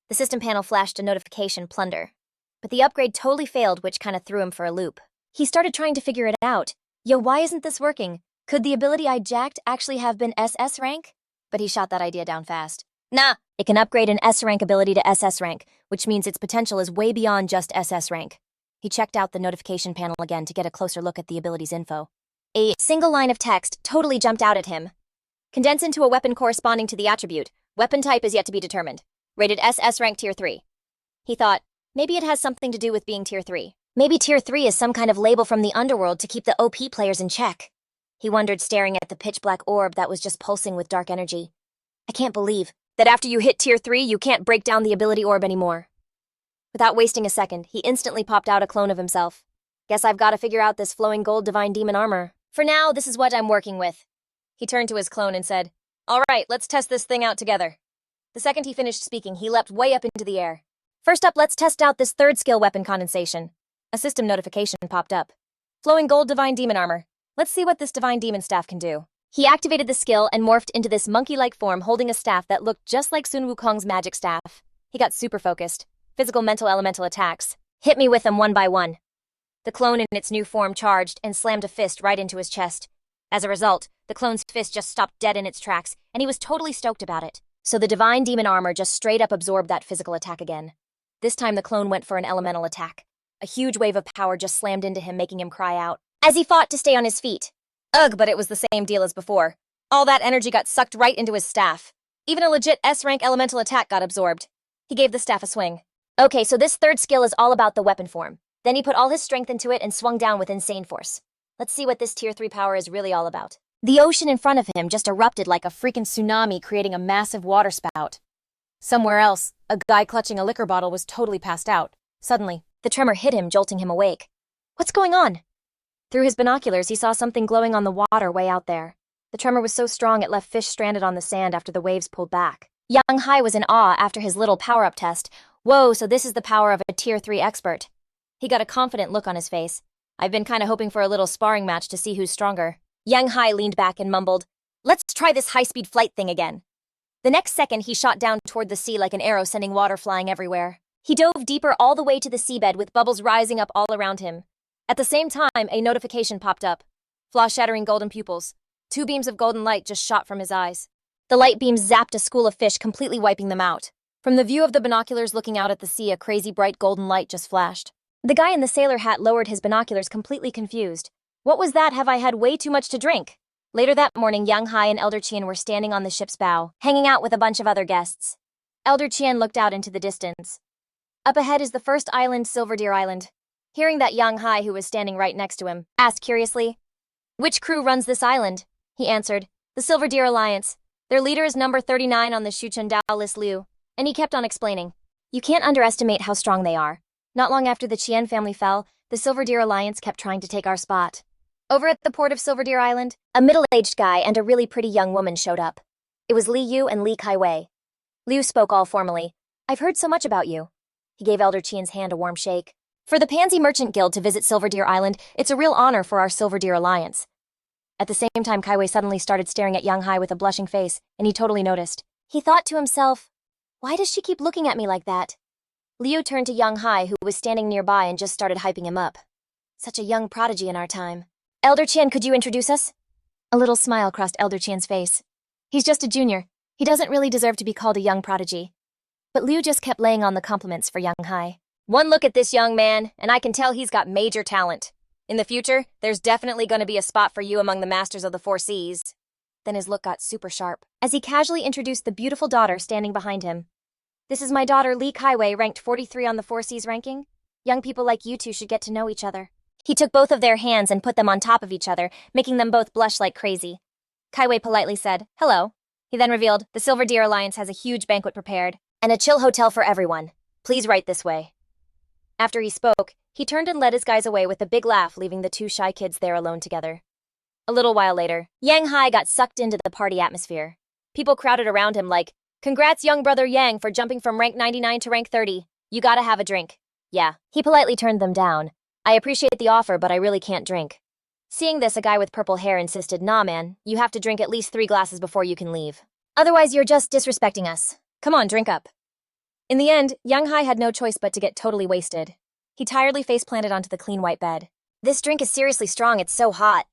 The system panel flashed a notification, Plunder. But the upgrade totally failed, which kind of threw him for a loop. He started trying to figure it out. Yo, why isn't this working? Could the ability I jacked actually have been SS rank? But he shot that idea down fast. Nah, it can upgrade an S rank ability to SS rank, which means its potential is way beyond just SS rank. He checked out the notification panel again to get a closer look at the ability's info. A single line of text totally jumped out at him. Condense into a weapon corresponding to the attribute. Weapon type is yet to be determined. Rated SS rank tier 3. He thought, maybe it has something to do with being tier 3. Maybe tier 3 is some kind of label from the underworld to keep the OP players in check. He wondered, staring at the pitch-black orb that was just pulsing with dark energy. I can't believe that after you hit tier 3, you can't break down the ability orb anymore. Without wasting a second, he instantly popped out a clone of himself. Guess I've got to figure out this Flowing Gold Divine Demon Armor. For now, this is what I'm working with. He turned to his clone and said, "All right, let's test this thing out together." The second he finished speaking, he leapt way up into the air. First up, let's test out this third skill, Weapon Condensation. A system notification popped up. Flowing Gold Divine Demon Armor. Let's see what this Divine Demon Staff can do. He activated the skill and morphed into this monkey-like form holding a staff that looked just like Sun Wukong's magic staff. He got super focused. Physical, mental, elemental attacks. Hit me with them one by one. The clone in its new form charged and slammed a fist right into his chest. As a result, the clone's fist just stopped dead in its tracks, and he was totally stoked about it. So the Divine Demon Armor just straight up absorbed that physical attack again. This time the clone went for an elemental attack. A huge wave of power just slammed into him, making him cry out as he fought to stay on his feet. Ugh, but it was the same deal as before. All that energy got sucked right into his staff. Even a legit S-rank elemental attack got absorbed. He gave the staff a swing. Okay, so this third skill is all about the weapon form. Then he put all his strength into it and swung down with insane force. Let's see what this tier 3 power is really all about. The ocean in front of him just erupted like a freaking tsunami, creating a massive water spout. Somewhere else, a guy clutching a liquor bottle was totally passed out. Suddenly, the tremor hit him, jolting him awake. What's going on? Through his binoculars, he saw something glowing on the water way out there. The tremor was so strong it left fish stranded on the sand after the waves pulled back. Yang Hai was in awe after his little power-up test. Whoa, so this is the power of a tier 3 expert. He got a confident look on his face. I've been kinda hoping for a little sparring match to see who's stronger. Yang Hai leaned back and mumbled, "Let's try this high-speed flight thing again." The next second, he shot down toward the sea like an arrow, sending water flying everywhere. He dove deeper all the way to the seabed with bubbles rising up all around him. At the same time, a notification popped up. Flaw-shattering golden pupils. 2 beams of golden light just shot from his eyes. The light beam zapped a school of fish, completely wiping them out. From the view of the binoculars looking out at the sea, a crazy bright golden light just flashed. The guy in the sailor hat lowered his binoculars, completely confused. What was that? Have I had way too much to drink? Later that morning, Young Hai and Elder Qian were standing on the ship's bow, hanging out with a bunch of other guests. Elder Qian looked out into the distance. Up ahead is the first island, Silver Deer Island. Hearing that, Young Hai, who was standing right next to him, asked curiously, "Which crew runs this island?" He answered, "The Silver Deer Alliance. Their leader is number 39 on the Shuchundao list, Liu." And he kept on explaining, "You can't underestimate how strong they are. Not long after the Qian family fell, the Silver Deer Alliance kept trying to take our spot." Over at the port of Silver Deer Island, a middle-aged guy and a really pretty young woman showed up. It was Li Yu and Li Kaiwei. Liu spoke all formally. "I've heard so much about you." He gave Elder Qian's hand a warm shake. "For the Pansy Merchant Guild to visit Silver Deer Island, it's a real honor for our Silver Deer Alliance." At the same time, Kaiwei suddenly started staring at Young Hai with a blushing face, and he totally noticed. He thought to himself, "Why does she keep looking at me like that?" Liu turned to Young Hai, who was standing nearby, and just started hyping him up. "Such a young prodigy in our time. Elder Qian, could you introduce us?" A little smile crossed Elder Qian's face. "He's just a junior. He doesn't really deserve to be called a young prodigy." But Liu just kept laying on the compliments for Young Hai. "One look at this young man, and I can tell he's got major talent. In the future, there's definitely going to be a spot for you among the masters of the Four Seas." Then his look got super sharp, as he casually introduced the beautiful daughter standing behind him. "This is my daughter, Li Kaiwei, ranked 43 on the Four Seas ranking. Young people like you two should get to know each other." He took both of their hands and put them on top of each other, making them both blush like crazy. Kaiwei politely said, "Hello." He then revealed, "The Silver Deer Alliance has a huge banquet prepared, and a chill hotel for everyone. Please right this way." After he spoke, he turned and led his guys away with a big laugh, leaving the two shy kids there alone together. A little while later, Yang Hai got sucked into the party atmosphere. People crowded around him like, "Congrats, young brother Yang, for jumping from rank 99 to rank 30. You gotta have a drink." "Yeah." He politely turned them down. "I appreciate the offer, but I really can't drink." Seeing this, a guy with purple hair insisted, "Nah, man, you have to drink at least 3 glasses before you can leave. Otherwise, you're just disrespecting us. Come on, drink up." In the end, Young Hai had no choice but to get totally wasted. He tiredly face-planted onto the clean white bed. "This drink is seriously strong, it's so hot."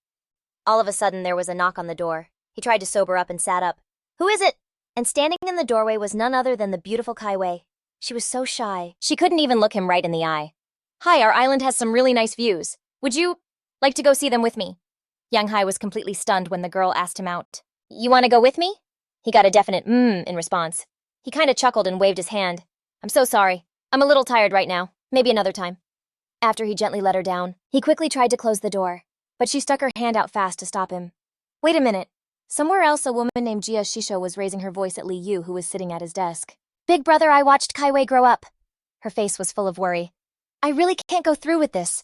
All of a sudden, there was a knock on the door. He tried to sober up and sat up. "Who is it?" And standing in the doorway was none other than the beautiful Kaiwei. She was so shy, she couldn't even look him right in the eye. "Hi, our island has some really nice views. Would you like to go see them with me?" Young Hai was completely stunned when the girl asked him out. "You want to go with me?" He got a definite in response. He kind of chuckled and waved his hand. "I'm so sorry. I'm a little tired right now. Maybe another time." After he gently let her down, he quickly tried to close the door, but she stuck her hand out fast to stop him. "Wait a minute." Somewhere else, a woman named Jia Shisho was raising her voice at Li Yu, who was sitting at his desk. "Big brother, I watched Kaiwei grow up." Her face was full of worry. "I really can't go through with this."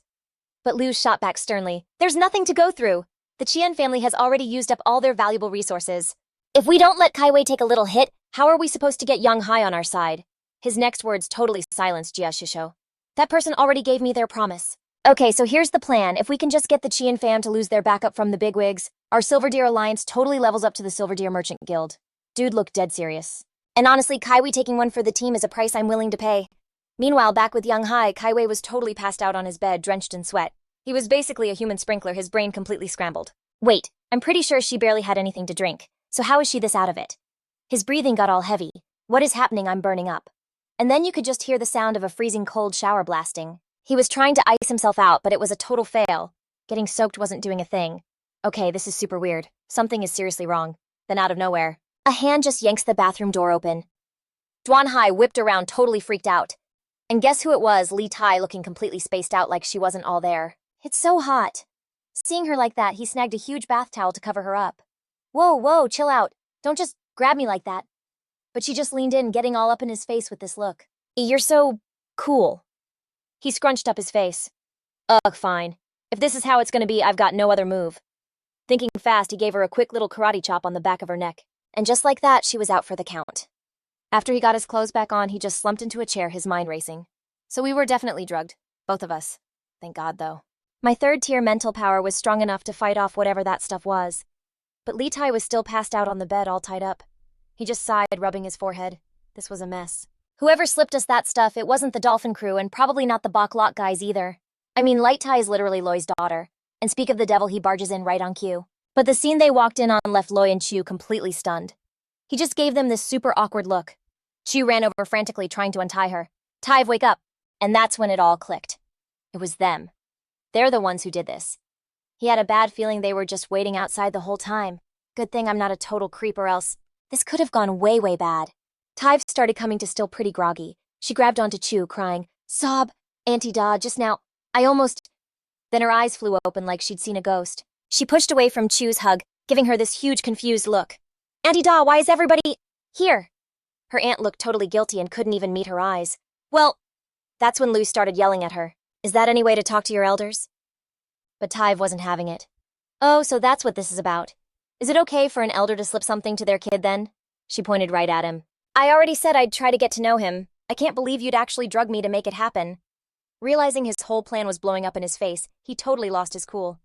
But Liu shot back sternly. "There's nothing to go through. The Qian family has already used up all their valuable resources. If we don't let Kaiwei take a little hit, how are we supposed to get Young Hai on our side?" His next words totally silenced Jia Shisho. "That person already gave me their promise." "Okay, so here's the plan. If we can just get the Qian fam to lose their backup from the bigwigs, our Silver Deer Alliance totally levels up to the Silver Deer Merchant Guild." Dude looked dead serious. "And honestly, Kaiwei taking one for the team is a price I'm willing to pay." Meanwhile, back with Young Hai, Kaiwei was totally passed out on his bed, drenched in sweat. He was basically a human sprinkler, his brain completely scrambled. "Wait, I'm pretty sure she barely had anything to drink, so how is she this out of it?" His breathing got all heavy. "What is happening? I'm burning up." And then you could just hear the sound of a freezing cold shower blasting. He was trying to ice himself out, but it was a total fail. Getting soaked wasn't doing a thing. Okay, this is super weird. Something is seriously wrong. Then out of nowhere, a hand just yanks the bathroom door open. Duan Hai whipped around, totally freaked out. And guess who it was? Li Tai, looking completely spaced out like she wasn't all there. "It's so hot." Seeing her like that, he snagged a huge bath towel to cover her up. Whoa, chill out. Don't just grab me like that." But she just leaned in, getting all up in his face with this look. "You're so cool." He scrunched up his face. "Ugh, fine. If this is how it's gonna be, I've got no other move." Thinking fast, he gave her a quick little karate chop on the back of her neck. And just like that, she was out for the count. After he got his clothes back on, he just slumped into a chair, his mind racing. So we were definitely drugged. Both of us. Thank God, though. My 3rd-tier mental power was strong enough to fight off whatever that stuff was. But Li Tai was still passed out on the bed, all tied up. He just sighed, rubbing his forehead. This was a mess. Whoever slipped us that stuff, it wasn't the Dolphin crew, and probably not the Bok Lok guys either. I mean, Light Tai is literally Loi's daughter. And speak of the devil, he barges in right on cue. But the scene they walked in on left Loi and Chu completely stunned. He just gave them this super awkward look. Chu ran over frantically, trying to untie her. Tive, wake up. And that's when it all clicked. It was them. They're the ones who did this. He had a bad feeling they were just waiting outside the whole time. Good thing I'm not a total creep, or else this could have gone way, way bad. Tive started coming to still pretty groggy. She grabbed onto Chu, crying, "Sob, Auntie Da, just now, I almost..." Then her eyes flew open like she'd seen a ghost. She pushed away from Chu's hug, giving her this huge, confused look. "Auntie Da, why is everybody here?" Her aunt looked totally guilty and couldn't even meet her eyes. Well, that's when Lou started yelling at her. "Is that any way to talk to your elders?" But Tive wasn't having it. "Oh, so that's what this is about. Is it okay for an elder to slip something to their kid then?" She pointed right at him. "I already said I'd try to get to know him. I can't believe you'd actually drug me to make it happen." Realizing his whole plan was blowing up in his face, he totally lost his cool.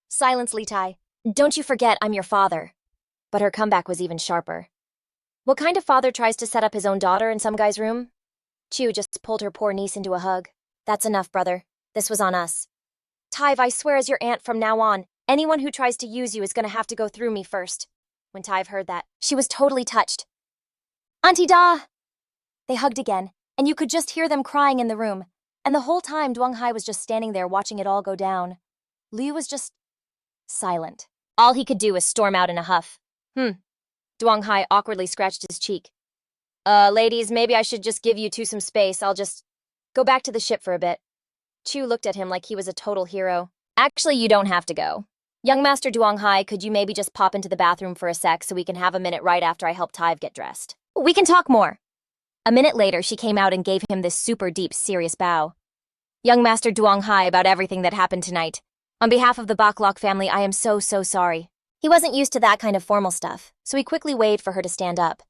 "Silence, Lee Tai. Don't you forget I'm your father." But her comeback was even sharper. What kind of father tries to set up his own daughter in some guy's room? Chu just pulled her poor niece into a hug. "That's enough, brother. This was on us. Tive, I swear as your aunt from now on, anyone who tries to use you is gonna have to go through me first." When Tive heard that, she was totally touched. "Auntie Da!" They hugged again, and you could just hear them crying in the room. And the whole time, Duong Hai was just standing there watching it all go down. Liu was just silent. All he could do was storm out in a huff. Duong Hai awkwardly scratched his cheek. Ladies, maybe I should just give you two some space. I'll just go back to the ship for a bit." Chu looked at him like he was a total hero. "Actually, you don't have to go. Young Master Duong Hai, could you maybe just pop into the bathroom for a sec so we can have a minute right after I help Tive get dressed? We can talk more." A minute later, she came out and gave him this super deep, serious bow. "Young Master Duong Hai, about everything that happened tonight. On behalf of the Baklok family, I am so, so sorry." He wasn't used to that kind of formal stuff, so he quickly waved for her to stand up.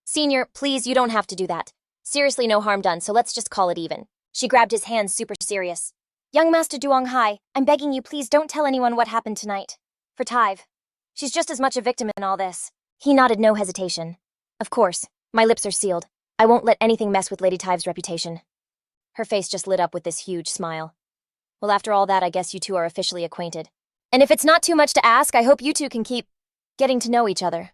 "Senior, please, you don't have to do that. Seriously, no harm done, so let's just call it even." She grabbed his hand, super serious. "Young Master Duong Hai, I'm begging you, please don't tell anyone what happened tonight. For Tive. She's just as much a victim in all this." He nodded, no hesitation. "Of course, my lips are sealed. I won't let anything mess with Lady Tive's reputation." Her face just lit up with this huge smile. "Well, after all that, I guess you two are officially acquainted. And if it's not too much to ask, I hope you two can keep getting to know each other."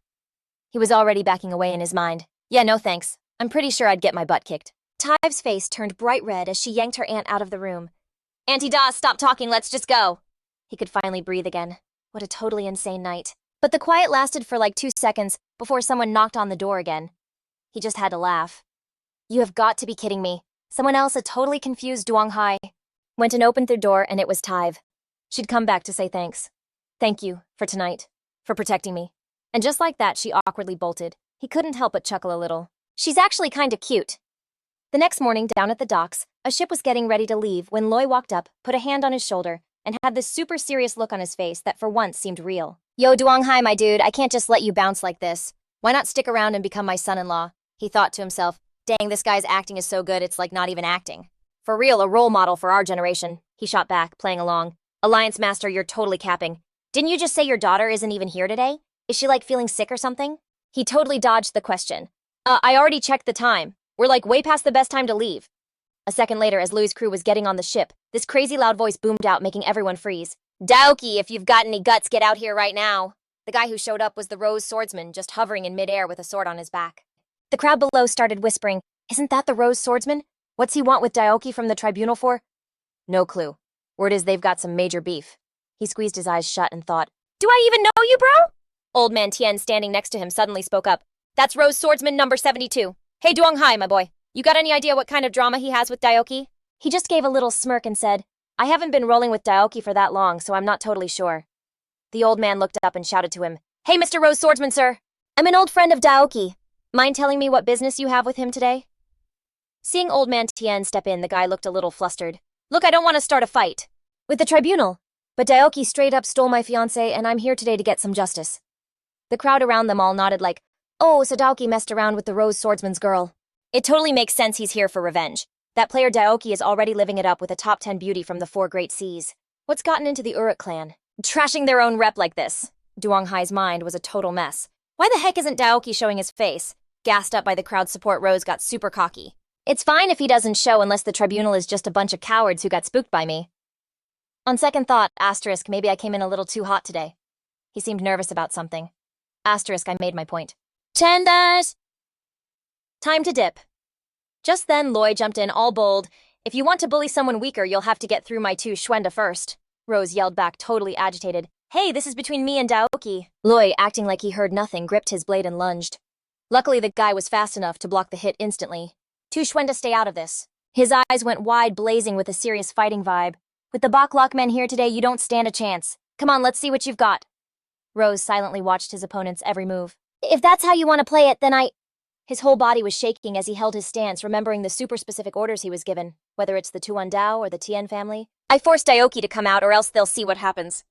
He was already backing away in his mind. "Yeah, no thanks. I'm pretty sure I'd get my butt kicked." Tive's face turned bright red as she yanked her aunt out of the room. "Auntie Da, stop talking, let's just go." He could finally breathe again. What a totally insane night. But the quiet lasted for like 2 seconds before someone knocked on the door again. He just had to laugh. "You have got to be kidding me." Someone else, a totally confused Duong Hai, went and opened their door, and it was Tive. She'd come back to say thanks. "Thank you, for tonight, for protecting me." And just like that, she awkwardly bolted. He couldn't help but chuckle a little. "She's actually kinda cute." The next morning, down at the docks, a ship was getting ready to leave when Loy walked up, put a hand on his shoulder, and had this super serious look on his face that for once seemed real. "Yo, Duong Hai, my dude, I can't just let you bounce like this. Why not stick around and become my son-in-law?" He thought to himself, "Dang, this guy's acting is so good, it's like not even acting. For real, a role model for our generation." He shot back, playing along. "Alliance Master, you're totally capping. Didn't you just say your daughter isn't even here today? Is she like feeling sick or something?" He totally dodged the question. I already checked the time. We're like way past the best time to leave." A second later, as Louis' crew was getting on the ship, this crazy loud voice boomed out, making everyone freeze. "Daoki, if you've got any guts, get out here right now." The guy who showed up was the Rose Swordsman, just hovering in midair with a sword on his back. The crowd below started whispering, "Isn't that the Rose Swordsman? What's he want with Daoki from the tribunal for?" "No clue. Word is they've got some major beef." He squeezed his eyes shut and thought, "Do I even know you, bro?" Old man Tien, standing next to him, suddenly spoke up. "That's Rose Swordsman number 72. Hey, Duong Hai, my boy. You got any idea what kind of drama he has with Daoki?" He just gave a little smirk and said, "I haven't been rolling with Daoki for that long, so I'm not totally sure." The old man looked up and shouted to him, "Hey, Mr. Rose Swordsman, sir. I'm an old friend of Daoki. Mind telling me what business you have with him today?" Seeing old man Tien step in, the guy looked a little flustered. "Look, I don't want to start a fight with the tribunal, but Daoki straight up stole my fiancé, and I'm here today to get some justice." The crowd around them all nodded like, "Oh, so Daoki messed around with the Rose Swordsman's girl. It totally makes sense he's here for revenge. That player Daoki is already living it up with a top 10 beauty from the 4 Great Seas. What's gotten into the Uruk clan? Trashing their own rep like this." Duong Hai's mind was a total mess. Why the heck isn't Daoki showing his face? Gassed up by the crowd's support, Rose got super cocky. "It's fine if he doesn't show unless the tribunal is just a bunch of cowards who got spooked by me. On second thought, maybe I came in a little too hot today." He seemed nervous about something. I made my point. Pretenders! Time to dip. Just then, Loy jumped in all bold. If you want to bully someone weaker, you'll have to get through my two Schwenda first. Rose yelled back, totally agitated. Hey, this is between me and Daoki. Loy, acting like he heard nothing, gripped his blade and lunged. Luckily, the guy was fast enough to block the hit instantly. Two Schwenda, stay out of this. His eyes went wide, blazing with a serious fighting vibe. With the Baklock men here today, you don't stand a chance. Come on, let's see what you've got. Rose silently watched his opponent's every move. If that's how you want to play it, then His whole body was shaking as he held his stance, remembering the super specific orders he was given, whether it's the Tuan Dao or the Tien family. I forced Daoki to come out or else they'll see what happens.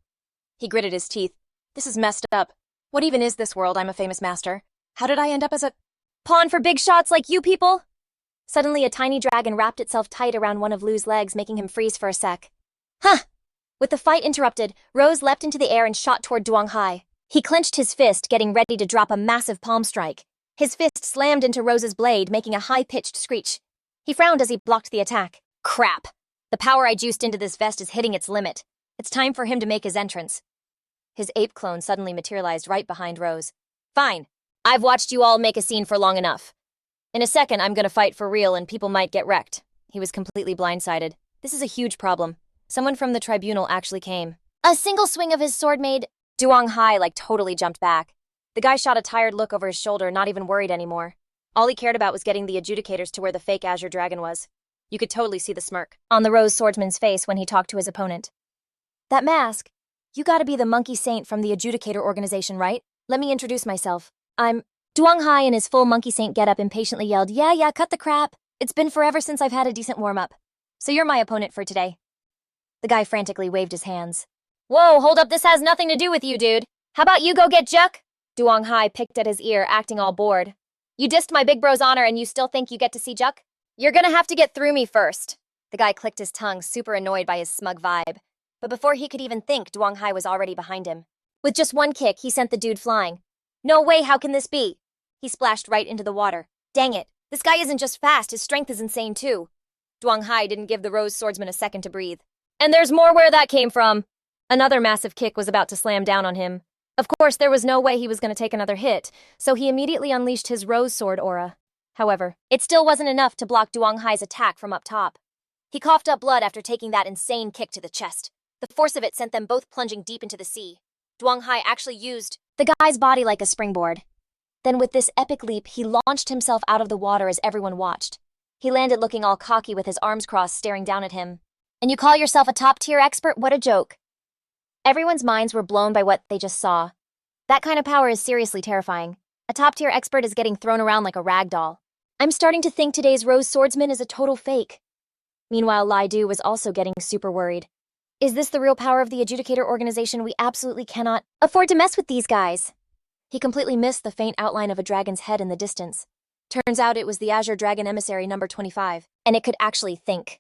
He gritted his teeth. This is messed up. What even is this world? I'm a famous master. How did I end up as a pawn for big shots like you people? Suddenly, a tiny dragon wrapped itself tight around one of Lu's legs, making him freeze for a sec. Huh! With the fight interrupted, Rose leapt into the air and shot toward Duong Hai. He clenched his fist, getting ready to drop a massive palm strike. His fist slammed into Rose's blade, making a high-pitched screech. He frowned as he blocked the attack. Crap! The power I juiced into this vest is hitting its limit. It's time for him to make his entrance. His ape clone suddenly materialized right behind Rose. Fine. I've watched you all make a scene for long enough. In a second, I'm gonna fight for real and people might get wrecked. He was completely blindsided. This is a huge problem. Someone from the tribunal actually came. A single swing of his sword made Duong Hai totally jumped back. The guy shot a tired look over his shoulder, not even worried anymore. All he cared about was getting the adjudicators to where the fake Azure Dragon was. You could totally see the smirk on the Rose swordsman's face when he talked to his opponent. That mask, you gotta be the monkey saint from the adjudicator organization, right? Let me introduce myself. I'm Duong Hai in his full monkey saint getup impatiently yelled, Yeah, cut the crap. It's been forever since I've had a decent warm-up. So you're my opponent for today. The guy frantically waved his hands. Whoa, hold up, this has nothing to do with you, dude. How about you go get Juk? Duong Hai picked at his ear, acting all bored. You dissed my big bro's honor and you still think you get to see Juk? You're gonna have to get through me first. The guy clicked his tongue, super annoyed by his smug vibe. But before he could even think, Duong Hai was already behind him. With just one kick, he sent the dude flying. No way, how can this be? He splashed right into the water. Dang it, this guy isn't just fast, his strength is insane too. Duong Hai didn't give the Rose swordsman a second to breathe. And there's more where that came from. Another massive kick was about to slam down on him. Of course, there was no way he was going to take another hit, so he immediately unleashed his Rose sword aura. However, it still wasn't enough to block Duong Hai's attack from up top. He coughed up blood after taking that insane kick to the chest. The force of it sent them both plunging deep into the sea. Duong Hai actually used the guy's body like a springboard. Then with this epic leap, he launched himself out of the water as everyone watched. He landed looking all cocky with his arms crossed, staring down at him. And you call yourself a top-tier expert? What a joke. Everyone's minds were blown by what they just saw. That kind of power is seriously terrifying. A top-tier expert is getting thrown around like a rag doll. I'm starting to think today's Rose swordsman is a total fake. Meanwhile, Lai Du was also getting super worried. Is this the real power of the adjudicator organization? We absolutely cannot afford to mess with these guys. He completely missed the faint outline of a dragon's head in the distance. Turns out it was the Azure Dragon Emissary number 25, and it could actually think.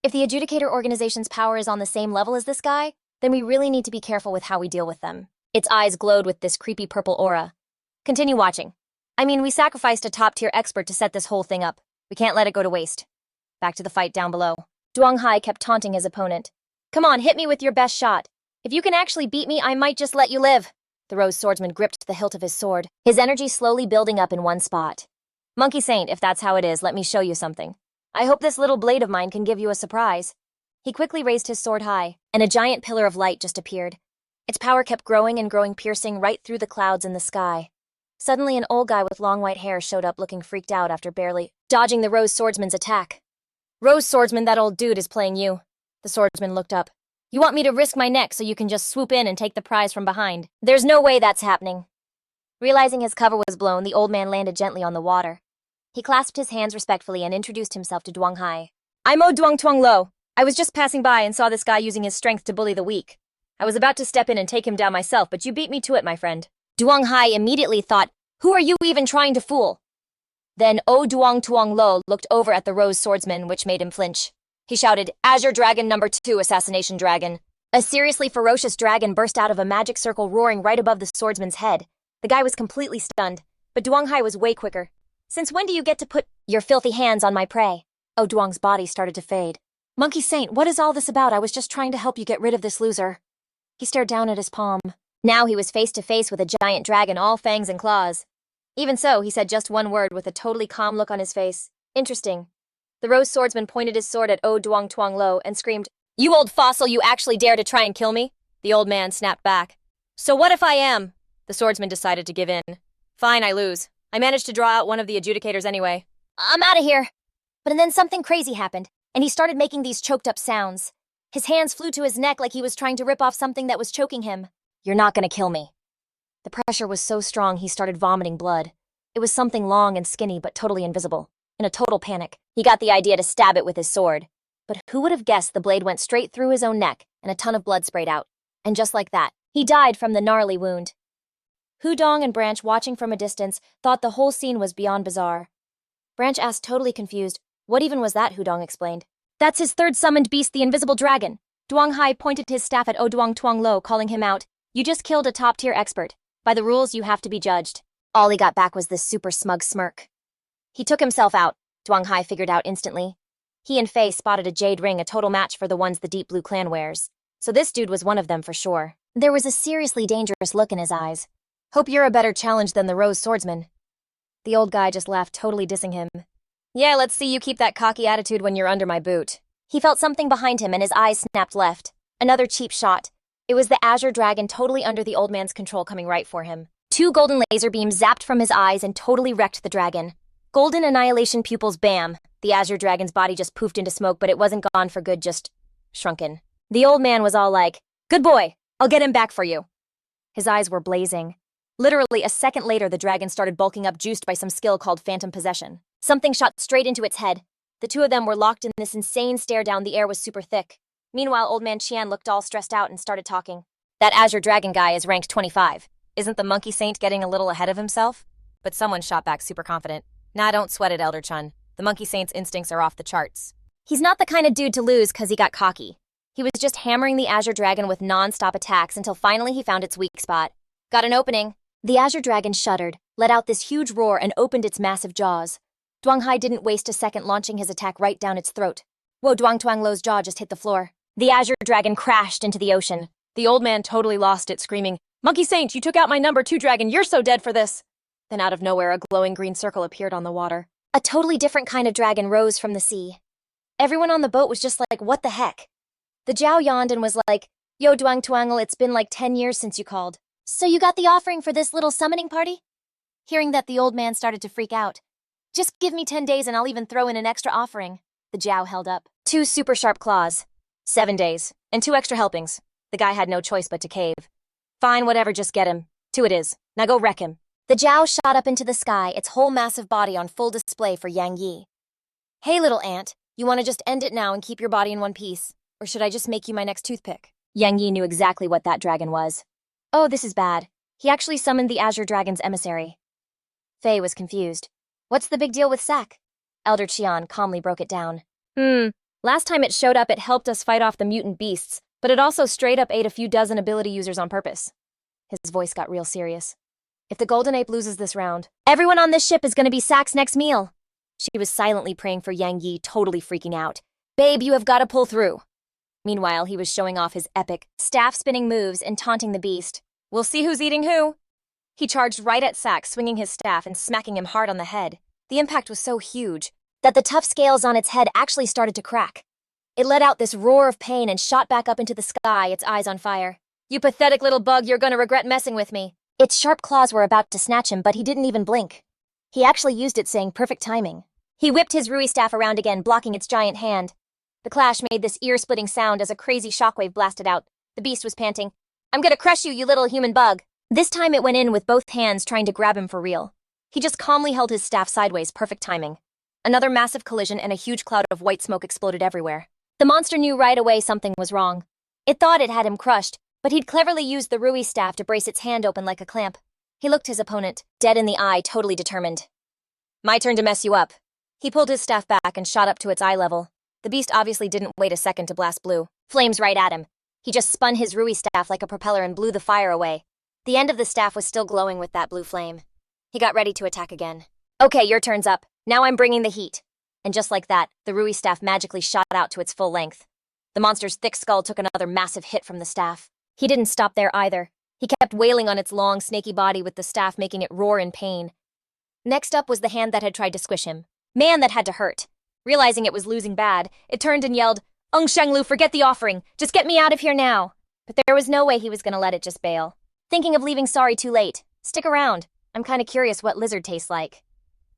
If the adjudicator organization's power is on the same level as this guy, then we really need to be careful with how we deal with them. Its eyes glowed with this creepy purple aura. Continue watching. I mean, we sacrificed a top-tier expert to set this whole thing up. We can't let it go to waste. Back to the fight down below. Duong Hai kept taunting his opponent. Come on, hit me with your best shot. If you can actually beat me, I might just let you live. The Rose swordsman gripped the hilt of his sword, his energy slowly building up in one spot. Monkey Saint, if that's how it is, let me show you something. I hope this little blade of mine can give you a surprise. He quickly raised his sword high, and a giant pillar of light just appeared. Its power kept growing and growing, piercing right through the clouds in the sky. Suddenly, an old guy with long white hair showed up looking freaked out after barely dodging the Rose swordsman's attack. Rose swordsman, that old dude is playing you. The swordsman looked up. You want me to risk my neck so you can just swoop in and take the prize from behind? There's no way that's happening. Realizing his cover was blown, the old man landed gently on the water. He clasped his hands respectfully and introduced himself to Duong Hai. I'm O Duong Tuong Lo. I was just passing by and saw this guy using his strength to bully the weak. I was about to step in and take him down myself, but you beat me to it, my friend. Duong Hai immediately thought, who are you even trying to fool? Then O Duong Tuong Lo looked over at the Rose swordsman, which made him flinch. He shouted, Azure Dragon number 2, Assassination Dragon. A seriously ferocious dragon burst out of a magic circle roaring right above the swordsman's head. The guy was completely stunned, but Duong Hai was way quicker. Since when do you get to put your filthy hands on my prey? O Duong's body started to fade. Monkey Saint, what is all this about? I was just trying to help you get rid of this loser. He stared down at his palm. Now he was face to face with a giant dragon, all fangs and claws. Even so, he said just one word with a totally calm look on his face. Interesting. The rose swordsman pointed his sword at O Duong Tuong Lo and screamed, "You old fossil, you actually dare to try and kill me?" The old man snapped back. "So what if I am?" The swordsman decided to give in. "Fine, I lose. I managed to draw out one of the adjudicators anyway." "I'm out of here." But then something crazy happened, and he started making these choked up sounds. His hands flew to his neck like he was trying to rip off something that was choking him. "You're not gonna kill me." The pressure was so strong he started vomiting blood. It was something long and skinny but totally invisible. In a total panic, he got the idea to stab it with his sword. But who would have guessed the blade went straight through his own neck and a ton of blood sprayed out. And just like that, he died from the gnarly wound. Hudong and Branch, watching from a distance, thought the whole scene was beyond bizarre. Branch asked, totally confused, "What even was that?" Hudong explained. "That's his third summoned beast, the invisible dragon." Duong Hai pointed his staff at O Duong Tuong Lo, calling him out. "You just killed a top-tier expert. By the rules, you have to be judged." All he got back was this super smug smirk. He took himself out, Duong Hai figured out instantly. He and Faye spotted a jade ring, a total match for the ones the Deep Blue clan wears. So this dude was one of them for sure. There was a seriously dangerous look in his eyes. "Hope you're a better challenge than the Rose Swordsman." The old guy just laughed, totally dissing him. "Yeah, let's see you keep that cocky attitude when you're under my boot." He felt something behind him and his eyes snapped left. Another cheap shot. It was the azure dragon totally under the old man's control coming right for him. 2 golden laser beams zapped from his eyes and totally wrecked the dragon. Golden annihilation pupils, bam. The azure dragon's body just poofed into smoke, but it wasn't gone for good, just shrunken. The old man was all like, "Good boy, I'll get him back for you." His eyes were blazing. Literally a second later, the dragon started bulking up, juiced by some skill called phantom possession. Something shot straight into its head. The two of them were locked in this insane stare down. The air was super thick. Meanwhile, old man Qian looked all stressed out and started talking. "That azure dragon guy is ranked 25. Isn't the monkey saint getting a little ahead of himself?" But someone shot back super confident. "Nah, don't sweat it, Elder Chun. The monkey saint's instincts are off the charts. He's not the kind of dude to lose because he got cocky. He was just hammering the azure dragon with non-stop attacks until finally he found its weak spot. Got an opening." The azure dragon shuddered, let out this huge roar, and opened its massive jaws. Duong Hai didn't waste a second, launching his attack right down its throat. Whoa, Duong Tuong Lo's jaw just hit the floor. The azure dragon crashed into the ocean. The old man totally lost it, screaming, "Monkey Saint, you took out my number 2 dragon, you're so dead for this." Then out of nowhere, a glowing green circle appeared on the water. A totally different kind of dragon rose from the sea. Everyone on the boat was just like, what the heck? The Jiao yawned and was like, "Yo, Duong Tuangle, it's been like 10 years since you called. So you got the offering for this little summoning party?" Hearing that, the old man started to freak out. "Just give me 10 days and I'll even throw in an extra offering." The Jiao held up 2 super sharp claws. 7 days, and 2 extra helpings. The guy had no choice but to cave. "Fine, whatever, just get him. 2 it is. Now go wreck him." The Jiao shot up into the sky, its whole massive body on full display for Yang Yi. "Hey, little ant, you want to just end it now and keep your body in one piece? Or should I just make you my next toothpick?" Yang Yi knew exactly what that dragon was. "Oh, this is bad. He actually summoned the azure dragon's emissary." Faye was confused. "What's the big deal with Sack?" Elder Qian calmly broke it down. Last time it showed up, it helped us fight off the mutant beasts, but it also straight up ate a few dozen ability users on purpose." His voice got real serious. "If the Golden Ape loses this round, everyone on this ship is going to be Sack's next meal." She was silently praying for Yang Yi, totally freaking out. "Babe, you have got to pull through." Meanwhile, he was showing off his epic, staff-spinning moves and taunting the beast. "We'll see who's eating who." He charged right at Sack, swinging his staff and smacking him hard on the head. The impact was so huge that the tough scales on its head actually started to crack. It let out this roar of pain and shot back up into the sky, its eyes on fire. "You pathetic little bug, you're gonna regret messing with me." Its sharp claws were about to snatch him, but he didn't even blink. He actually used it, saying perfect timing. He whipped his Rui staff around again, blocking its giant hand. The clash made this ear-splitting sound as a crazy shockwave blasted out. The beast was panting. "I'm gonna crush you, you little human bug." This time it went in with both hands, trying to grab him for real. He just calmly held his staff sideways, perfect timing. Another massive collision and a huge cloud of white smoke exploded everywhere. The monster knew right away something was wrong. It thought it had him crushed, but he'd cleverly used the Rui staff to brace its hand open like a clamp. He looked his opponent, dead in the eye, totally determined. "My turn to mess you up." He pulled his staff back and shot up to its eye level. The beast obviously didn't wait a second to blast blue flames right at him. He just spun his Rui staff like a propeller and blew the fire away. The end of the staff was still glowing with that blue flame. He got ready to attack again. "Okay, your turn's up. Now I'm bringing the heat." And just like that, the Rui staff magically shot out to its full length. The monster's thick skull took another massive hit from the staff. He didn't stop there either. He kept wailing on its long, snaky body with the staff making it roar in pain. Next up was the hand that had tried to squish him. Man, that had to hurt. Realizing it was losing bad, it turned and yelled, Shenglu, forget the offering. Just get me out of here now. But there was no way he was going to let it just bail. Thinking of leaving sorry too late. Stick around. I'm kind of curious what lizard tastes like.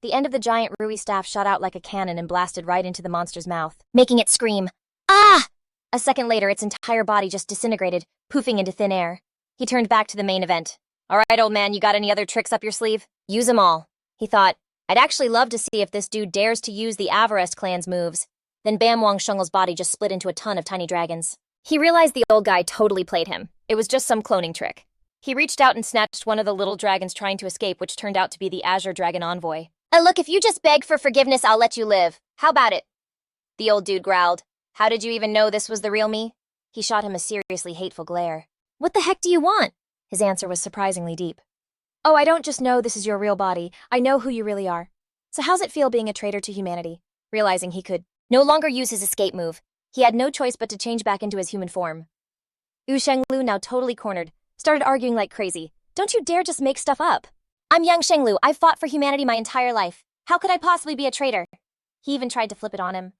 The end of the giant Rui staff shot out like a cannon and blasted right into the monster's mouth, making it scream, Ah! A second later, its entire body just disintegrated, poofing into thin air. He turned back to the main event. All right, old man, you got any other tricks up your sleeve? Use them all. He thought, I'd actually love to see if this dude dares to use the Avarest clan's moves. Then Bam Wang Shungle's body just split into a ton of tiny dragons. He realized the old guy totally played him. It was just some cloning trick. He reached out and snatched one of the little dragons trying to escape, which turned out to be the Azure Dragon Envoy. Look, if you just beg for forgiveness, I'll let you live. How about it? The old dude growled. How did you even know this was the real me? He shot him a seriously hateful glare. What the heck do you want? His answer was surprisingly deep. Oh, I don't just know this is your real body. I know who you really are. So how's it feel being a traitor to humanity? Realizing he could no longer use his escape move, he had no choice but to change back into his human form. Wu Shenglu, now totally cornered, started arguing like crazy. Don't you dare just make stuff up. I'm young Shenglu. I've fought for humanity my entire life. How could I possibly be a traitor? He even tried to flip it on him.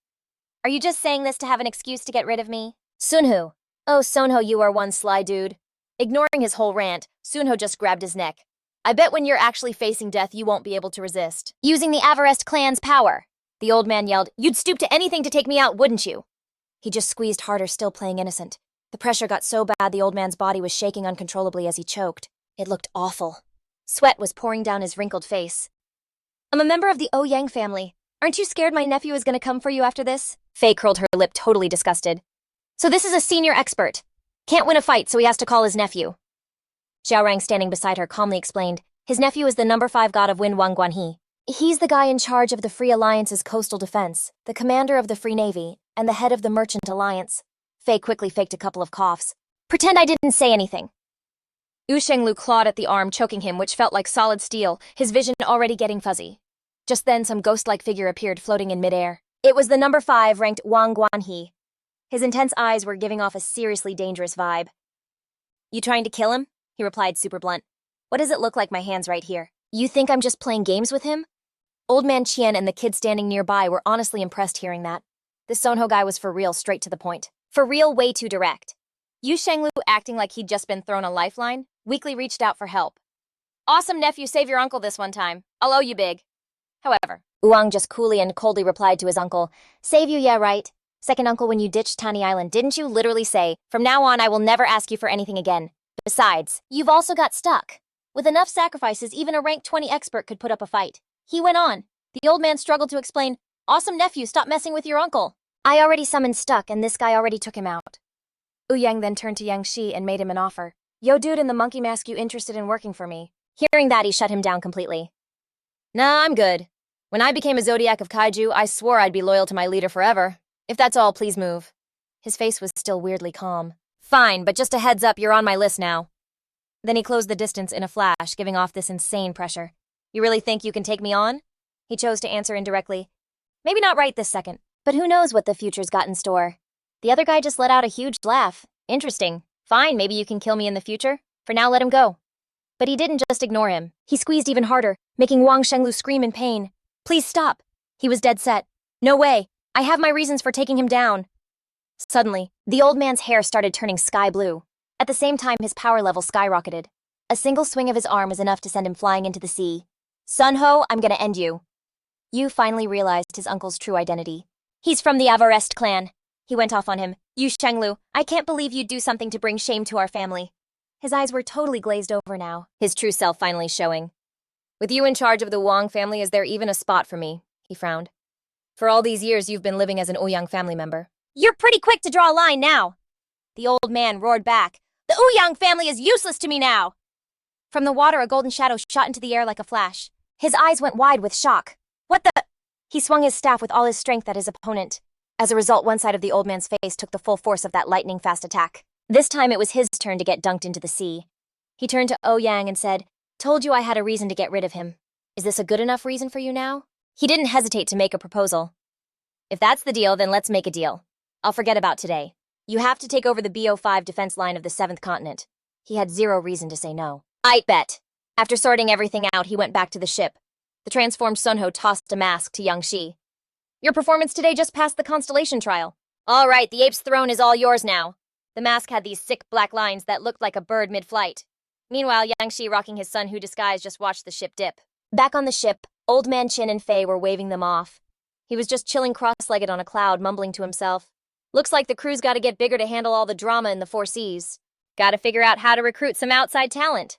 Are you just saying this to have an excuse to get rid of me? Sunho. Oh, Sunho, you are one sly dude. Ignoring his whole rant, Sunho just grabbed his neck. I bet when you're actually facing death, you won't be able to resist. Using the Avarest clan's power. The old man yelled, You'd stoop to anything to take me out, wouldn't you? He just squeezed harder, still playing innocent. The pressure got so bad the old man's body was shaking uncontrollably as he choked. It looked awful. Sweat was pouring down his wrinkled face. I'm a member of the Ouyang family. Aren't you scared my nephew is going to come for you after this? Faye curled her lip, totally disgusted. So this is a senior expert. Can't win a fight, so he has to call his nephew. Xiaorang, standing beside her, calmly explained, his nephew is the number 5 god of Wind Wang Guanhe. He's the guy in charge of the Free Alliance's coastal defense, the commander of the Free Navy, and the head of the Merchant Alliance. Faye quickly faked a couple of coughs. Pretend I didn't say anything. Wu Shenglu clawed at the arm, choking him, which felt like solid steel, his vision already getting fuzzy. Just then, some ghost-like figure appeared floating in midair. It was the number 5 ranked Wang Guanhe. His intense eyes were giving off a seriously dangerous vibe. You trying to kill him? He replied super blunt. What does it look like, my hand's right here? You think I'm just playing games with him? Old man Qian and the kid standing nearby were honestly impressed hearing that. This Sonho guy was for real, straight to the point. For real, way too direct. Yu Shenglu, acting like he'd just been thrown a lifeline, weakly reached out for help. Awesome nephew, save your uncle this one time. I'll owe you big. However, Uang just coolly and coldly replied to his uncle, Save you, yeah right. Second uncle, when you ditched Tani Island, didn't you literally say, From now on I will never ask you for anything again. Besides, you've also got stuck. With enough sacrifices, even a rank 20 expert could put up a fight. He went on. The old man struggled to explain, Awesome nephew, stop messing with your uncle. I already summoned Stuck, and this guy already took him out. Yang then turned to Yang Shi and made him an offer. Yo dude in the monkey mask, you interested in working for me? Hearing that, he shut him down completely. Nah, I'm good. When I became a Zodiac of Kaiju, I swore I'd be loyal to my leader forever. If that's all, please move. His face was still weirdly calm. Fine, but just a heads up, you're on my list now. Then he closed the distance in a flash, giving off this insane pressure. You really think you can take me on? He chose to answer indirectly. Maybe not right this second, but who knows what the future's got in store. The other guy just let out a huge laugh. Interesting. Fine, maybe you can kill me in the future. For now, let him go. But he didn't just ignore him. He squeezed even harder, making Wang Shenglu scream in pain. Please stop. He was dead set. No way. I have my reasons for taking him down. Suddenly, the old man's hair started turning sky blue. At the same time, his power level skyrocketed. A single swing of his arm was enough to send him flying into the sea. Sunho, I'm gonna end you. Yu finally realized his uncle's true identity. He's from the Avarest clan. He went off on him. Yu Shenglu, I can't believe you'd do something to bring shame to our family. His eyes were totally glazed over now, his true self finally showing. With you in charge of the Wang family, is there even a spot for me? He frowned. For all these years, you've been living as an Ouyang family member. You're pretty quick to draw a line now. The old man roared back. The Ouyang family is useless to me now. From the water, a golden shadow shot into the air like a flash. His eyes went wide with shock. What the? He swung his staff with all his strength at his opponent. As a result, one side of the old man's face took the full force of that lightning-fast attack. This time, it was his turn to get dunked into the sea. He turned to Ouyang and said, Told you I had a reason to get rid of him. Is this a good enough reason for you now? He didn't hesitate to make a proposal. If that's the deal, then let's make a deal. I'll forget about today. You have to take over the BO5 defense line of the 7th continent. He had zero reason to say no. I'd bet. After sorting everything out, he went back to the ship. The transformed Sunho tossed a mask to Young Shi. Your performance today just passed the constellation trial. All right, the ape's throne is all yours now. The mask had these sick black lines that looked like a bird mid-flight. Meanwhile, Yang Shi, rocking his Sunho disguise, just watched the ship dip. Back on the ship, Old Man Chin and Fei were waving them off. He was just chilling cross-legged on a cloud, mumbling to himself. Looks like the crew's gotta get bigger to handle all the drama in the four seas. Gotta figure out how to recruit some outside talent.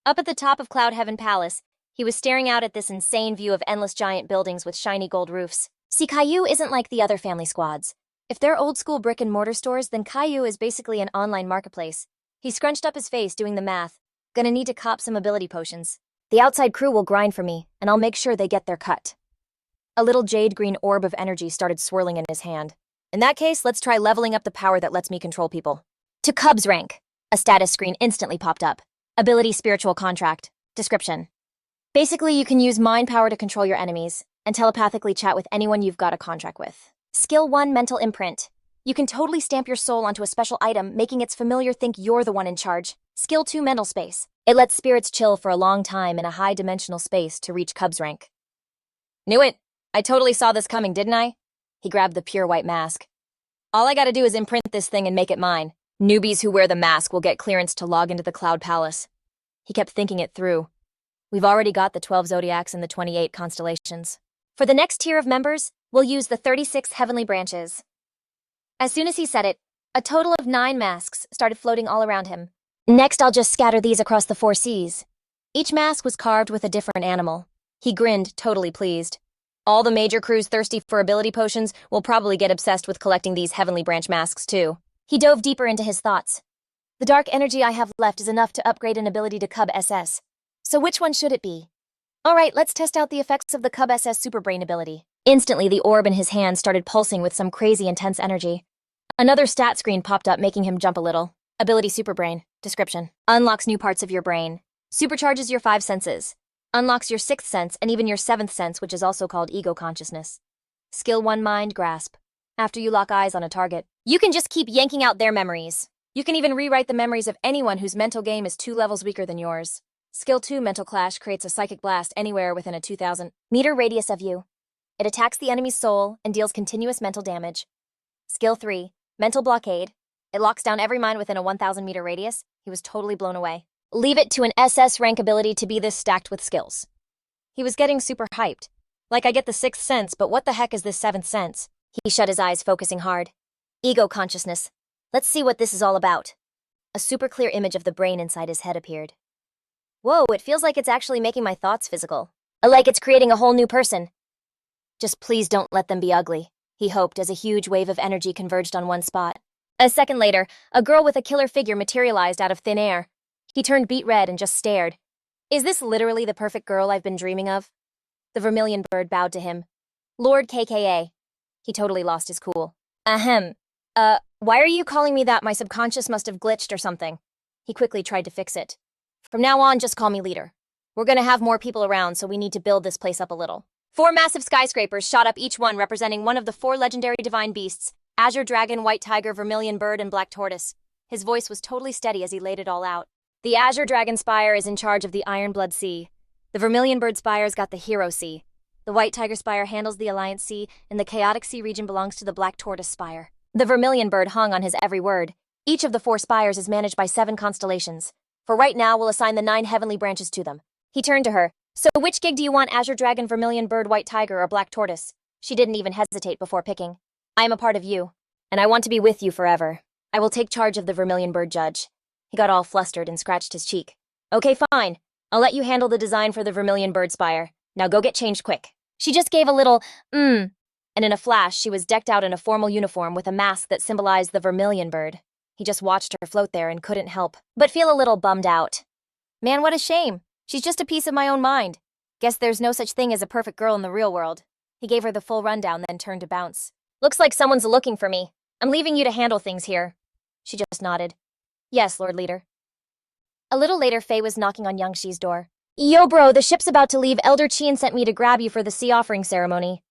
Up at the top of Cloud Heaven Palace, he was staring out at this insane view of endless giant buildings with shiny gold roofs. See, Caillou isn't like the other family squads. If they're old-school brick-and-mortar stores, then Caillou is basically an online marketplace. He scrunched up his face, doing the math. Gonna need to cop some ability potions. The outside crew will grind for me, and I'll make sure they get their cut. A little jade-green orb of energy started swirling in his hand. In that case, let's try leveling up the power that lets me control people. To Cub's rank. A status screen instantly popped up. Ability Spiritual Contract. Description. Basically, you can use mind power to control your enemies, and telepathically chat with anyone you've got a contract with. Skill 1, Mental Imprint. You can totally stamp your soul onto a special item, making its familiar think you're the one in charge. Skill 2, Mental Space. It lets spirits chill for a long time in a high-dimensional space to reach Cub's rank. Knew it! I totally saw this coming, didn't I? He grabbed the pure white mask. All I gotta do is imprint this thing and make it mine. Newbies who wear the mask will get clearance to log into the Cloud Palace. He kept thinking it through. We've already got the 12 zodiacs and the 28 constellations. For the next tier of members, we'll use the 36 heavenly branches. As soon as he said it, a total of 9 masks started floating all around him. Next, I'll just scatter these across the 4 seas. Each mask was carved with a different animal. He grinned, totally pleased. All the major crews thirsty for ability potions will probably get obsessed with collecting these heavenly branch masks too. He dove deeper into his thoughts. The dark energy I have left is enough to upgrade an ability to Cub SS. So which one should it be? Alright, let's test out the effects of the Cub SS Superbrain ability. Instantly, the orb in his hand started pulsing with some crazy intense energy. Another stat screen popped up, making him jump a little. Ability Superbrain. Description. Unlocks new parts of your brain. Supercharges your 5 senses. Unlocks your 6th sense and even your 7th sense, which is also called ego consciousness. Skill 1, Mind Grasp. After you lock eyes on a target, you can just keep yanking out their memories. You can even rewrite the memories of anyone whose mental game is 2 levels weaker than yours. Skill 2, Mental Clash, creates a psychic blast anywhere within a 2,000-meter radius of you. It attacks the enemy's soul and deals continuous mental damage. Skill 3, Mental Blockade. It locks down every mind within a 1,000-meter radius. He was totally blown away. Leave it to an SS rank ability to be this stacked with skills. He was getting super hyped. Like, I get the 6th sense, but what the heck is this 7th sense? He shut his eyes, focusing hard. Ego consciousness. Let's see what this is all about. A super clear image of the brain inside his head appeared. Whoa, it feels like it's actually making my thoughts physical. Like it's creating a whole new person. Just please don't let them be ugly, he hoped as a huge wave of energy converged on one spot. A second later, a girl with a killer figure materialized out of thin air. He turned beet red and just stared. Is this literally the perfect girl I've been dreaming of? The vermilion bird bowed to him. Lord KKA. He totally lost his cool. Ahem. Why are you calling me that? My subconscious must have glitched or something. He quickly tried to fix it. From now on, just call me leader. We're gonna have more people around, so we need to build this place up a little. 4 massive skyscrapers shot up, each one representing one of the 4 legendary divine beasts: Azure Dragon, White Tiger, Vermilion Bird, and Black Tortoise. His voice was totally steady as he laid it all out. The Azure Dragon Spire is in charge of the Iron Blood Sea. The Vermilion Bird Spire's got the Hero Sea. The White Tiger Spire handles the Alliance Sea, and the Chaotic Sea region belongs to the Black Tortoise Spire. The Vermilion Bird hung on his every word. Each of the 4 spires is managed by 7 constellations. For right now, we'll assign the 9 heavenly branches to them. He turned to her. So which gig do you want, Azure Dragon, Vermilion Bird, White Tiger, or Black Tortoise? She didn't even hesitate before picking. I am a part of you, and I want to be with you forever. I will take charge of the Vermilion Bird Judge. He got all flustered and scratched his cheek. Okay, fine. I'll let you handle the design for the Vermilion Bird Spire. Now go get changed quick. She just gave a little, and in a flash, she was decked out in a formal uniform with a mask that symbolized the Vermilion Bird. He just watched her float there and couldn't help but feel a little bummed out. Man, what a shame. She's just a piece of my own mind. Guess there's no such thing as a perfect girl in the real world. He gave her the full rundown, then turned to bounce. Looks like someone's looking for me. I'm leaving you to handle things here. She just nodded. Yes, Lord Leader. A little later, Faye was knocking on Yang Shi's door. Yo, bro, the ship's about to leave. Elder Qian sent me to grab you for the sea offering ceremony.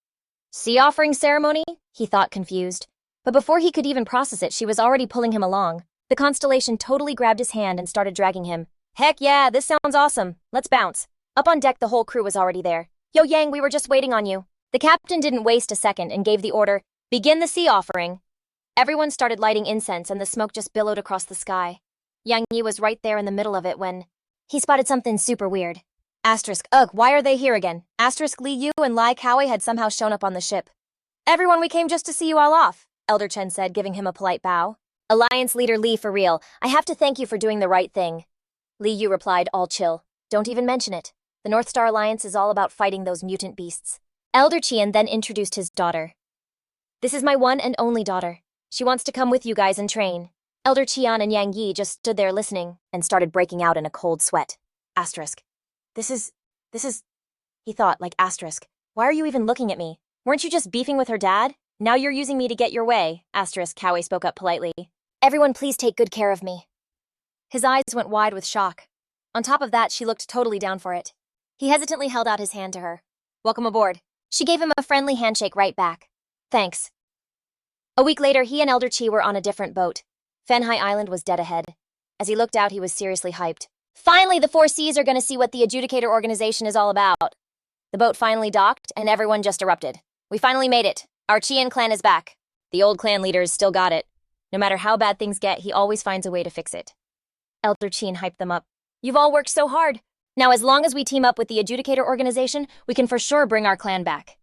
Sea offering ceremony? He thought, confused. But before he could even process it, she was already pulling him along. The constellation totally grabbed his hand and started dragging him. Heck yeah, this sounds awesome. Let's bounce. Up on deck, the whole crew was already there. Yo, Yang, we were just waiting on you. The captain didn't waste a second and gave the order, begin the sea offering. Everyone started lighting incense and the smoke just billowed across the sky. Yang Yi was right there in the middle of it when he spotted something super weird. Asterisk, ugh, why are they here again? Asterisk, Li Yu and Lai Kaowei had somehow shown up on the ship. Everyone, we came just to see you all off, Elder Chen said, giving him a polite bow. Alliance leader Li, for real, I have to thank you for doing the right thing. Li Yu replied, all chill. Don't even mention it. The North Star Alliance is all about fighting those mutant beasts. Elder Qian then introduced his daughter. This is my one and only daughter. She wants to come with you guys and train. Elder Qian and Yang Yi just stood there listening and started breaking out in a cold sweat. Asterisk. This is, he thought, like asterisk. Why are you even looking at me? Weren't you just beefing with her dad? Now you're using me to get your way, asterisk, Kaowei spoke up politely. Everyone please take good care of me. His eyes went wide with shock. On top of that, she looked totally down for it. He hesitantly held out his hand to her. Welcome aboard. She gave him a friendly handshake right back. Thanks. A week later, he and Elder Qi were on a different boat. Fenhai Island was dead ahead. As he looked out, he was seriously hyped. Finally, the Four Seas are gonna see what the Adjudicator organization is all about. The boat finally docked, and everyone just erupted. We finally made it. Our Qian clan is back. The old clan leaders still got it. No matter how bad things get, he always finds a way to fix it. Elder Qian hyped them up. You've all worked so hard. Now, as long as we team up with the Adjudicator organization, we can for sure bring our clan back.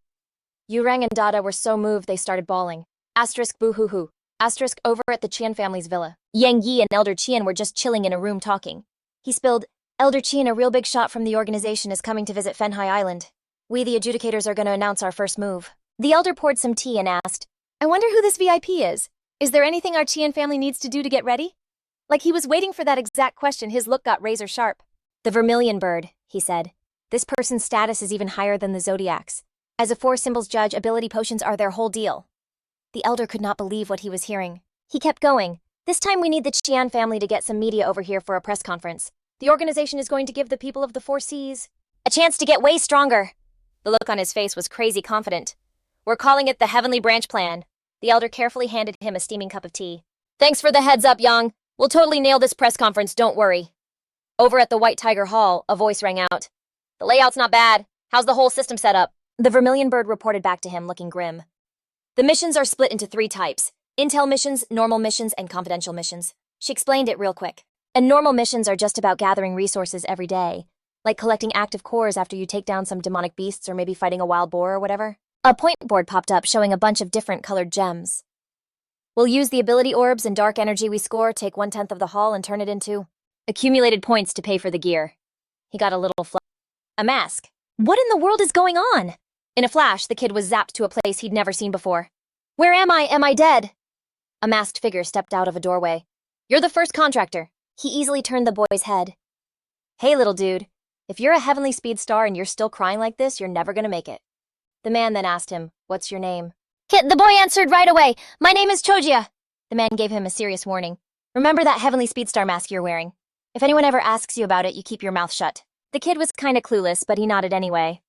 Yurang and Dada were so moved they started bawling. Asterisk boo-hoo-hoo. Asterisk over at the Qian family's villa. Yang Yi and Elder Qian were just chilling in a room talking. He spilled, Elder Qian, a real big shot from the organization is coming to visit Fenhai Island. We, the Adjudicators, are going to announce our first move. The Elder poured some tea and asked, I wonder who this VIP is. Is there anything our Qian family needs to do to get ready? Like he was waiting for that exact question, his look got razor sharp. The Vermilion Bird, he said. This person's status is even higher than the Zodiac's. As a Four Symbols judge, ability potions are their whole deal. The Elder could not believe what he was hearing. He kept going. This time we need the Qian family to get some media over here for a press conference. The organization is going to give the people of the Four Seas a chance to get way stronger. The look on his face was crazy confident. We're calling it the Heavenly Branch Plan. The Elder carefully handed him a steaming cup of tea. Thanks for the heads up, Yang. We'll totally nail this press conference, don't worry. Over at the White Tiger Hall, a voice rang out. The layout's not bad. How's the whole system set up? The Vermilion Bird reported back to him, looking grim. The missions are split into 3 types. Intel missions, normal missions, and confidential missions. She explained it real quick. And normal missions are just about gathering resources every day, like collecting active cores after you take down some demonic beasts or maybe fighting a wild boar or whatever. A point board popped up showing a bunch of different colored gems. We'll use the ability orbs and dark energy we score, take 1/10 of the haul and turn it into accumulated points to pay for the gear. He got a little a mask. What in the world is going on? In a flash, the kid was zapped to a place he'd never seen before. Where am I? Am I dead? A masked figure stepped out of a doorway. You're the first contractor. He easily turned the boy's head. Hey, little dude. If you're a heavenly speed star and you're still crying like this, you're never gonna make it. The man then asked him, what's your name? The boy answered right away. My name is Chojia. The man gave him a serious warning. Remember that heavenly speed star mask you're wearing. If anyone ever asks you about it, you keep your mouth shut. The kid was kinda clueless, but he nodded anyway.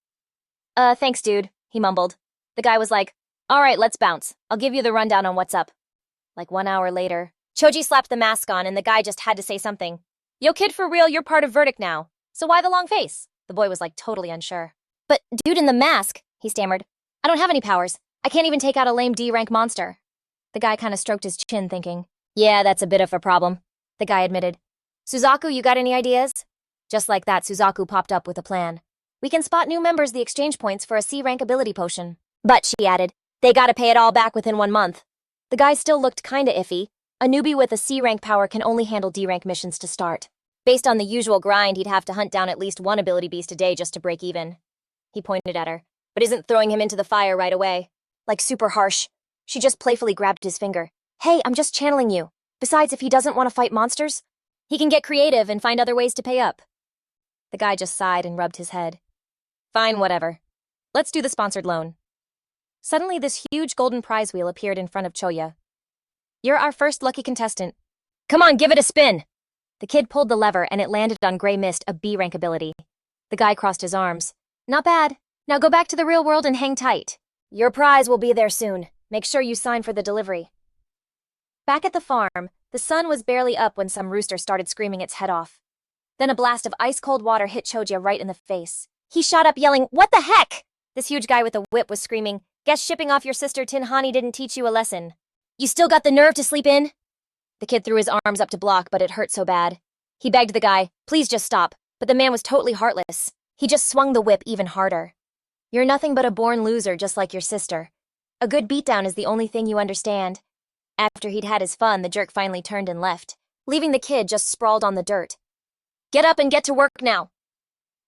Thanks, dude, he mumbled. The guy was like, all right, let's bounce. I'll give you the rundown on what's up. Like 1 hour later, Choji slapped the mask on and the guy just had to say something. Yo, kid, for real, you're part of Verdict now. So why the long face? The boy was like totally unsure. But dude in the mask, he stammered. I don't have any powers. I can't even take out a lame D-rank monster. The guy kinda stroked his chin thinking, yeah, that's a bit of a problem. The guy admitted. Suzaku, you got any ideas? Just like that, Suzaku popped up with a plan. We can spot new members the exchange points for a C-rank ability potion. But, she added, they gotta pay it all back within 1 month. The guy still looked kinda iffy. A newbie with a C-rank power can only handle D-rank missions to start. Based on the usual grind, he'd have to hunt down at least 1 ability beast a day just to break even. He pointed at her, but isn't throwing him into the fire right away. Like super harsh. She just playfully grabbed his finger. Hey, I'm just channeling you. Besides, if he doesn't want to fight monsters, he can get creative and find other ways to pay up. The guy just sighed and rubbed his head. Fine, whatever. Let's do the sponsored loan. Suddenly, this huge golden prize wheel appeared in front of Choya. You're our first lucky contestant. Come on, give it a spin! The kid pulled the lever and it landed on Grey Mist, a B-rank ability. The guy crossed his arms. Not bad. Now go back to the real world and hang tight. Your prize will be there soon. Make sure you sign for the delivery. Back at the farm, the sun was barely up when some rooster started screaming its head off. Then a blast of ice-cold water hit Chojia right in the face. He shot up yelling, "What the heck?" This huge guy with a whip was screaming, "Guess shipping off your sister Tin Hani didn't teach you a lesson. You still got the nerve to sleep in?" The kid threw his arms up to block, but it hurt so bad. He begged the guy, "Please just stop," but the man was totally heartless. He just swung the whip even harder. "You're nothing but a born loser just like your sister. A good beatdown is the only thing you understand." After he'd had his fun, the jerk finally turned and left, leaving the kid just sprawled on the dirt. "Get up and get to work now."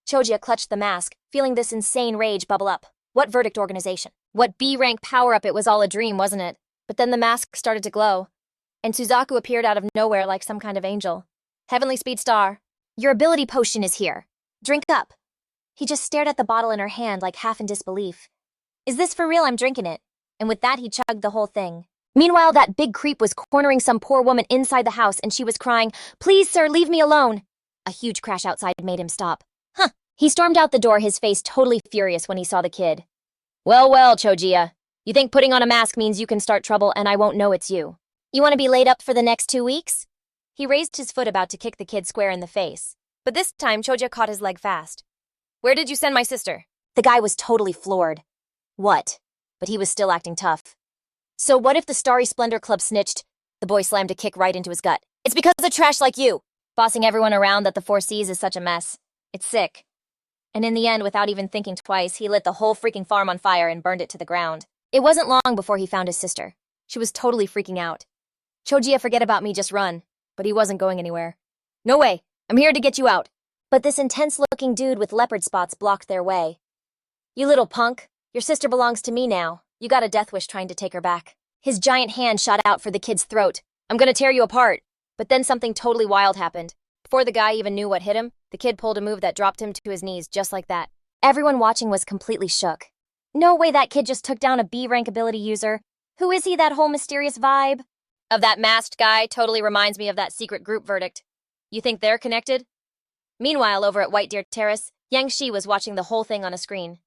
Chojia clutched the mask, feeling this insane rage bubble up. What verdict organization? What B-rank power-up? It was all a dream, wasn't it? But then the mask started to glow, and Suzaku appeared out of nowhere like some kind of angel. "Heavenly Speed Star, your ability potion is here. Drink up." He just stared at the bottle in her hand like half in disbelief. "Is this for real? I'm drinking it." And with that, he chugged the whole thing. Meanwhile, that big creep was cornering some poor woman inside the house, and she was crying, "Please, sir, leave me alone." A huge crash outside made him stop. He stormed out the door, his face totally furious when he saw the kid. Well, Chojia. You think putting on a mask means you can start trouble and I won't know it's you? You want to be laid up for the next 2 weeks?" He raised his foot about to kick the kid square in the face. But this time, Chojia caught his leg fast. "Where did you send my sister?" The guy was totally floored. What? But he was still acting tough. "So what if the Starry Splendor Club snitched?" The boy slammed a kick right into his gut. "It's because of trash like you, bossing everyone around, that the Four Seas is such a mess. It's sick." And in the end, without even thinking twice, he lit the whole freaking farm on fire and burned it to the ground. It wasn't long before he found his sister. She was totally freaking out. "Chojia, forget about me, just run." But he wasn't going anywhere. "No way, I'm here to get you out." But this intense-looking dude with leopard spots blocked their way. "You little punk, your sister belongs to me now. You got a death wish trying to take her back." His giant hand shot out for the kid's throat. "I'm gonna tear you apart." But then something totally wild happened. Before the guy even knew what hit him, the kid pulled a move that dropped him to his knees just like that. Everyone watching was completely shook. No way that kid just took down a B-rank ability user. Who is he, that whole mysterious vibe? Of that masked guy totally reminds me of that secret group verdict. You think they're connected? Meanwhile, over at White Deer Terrace, Yang Shi was watching the whole thing on a screen.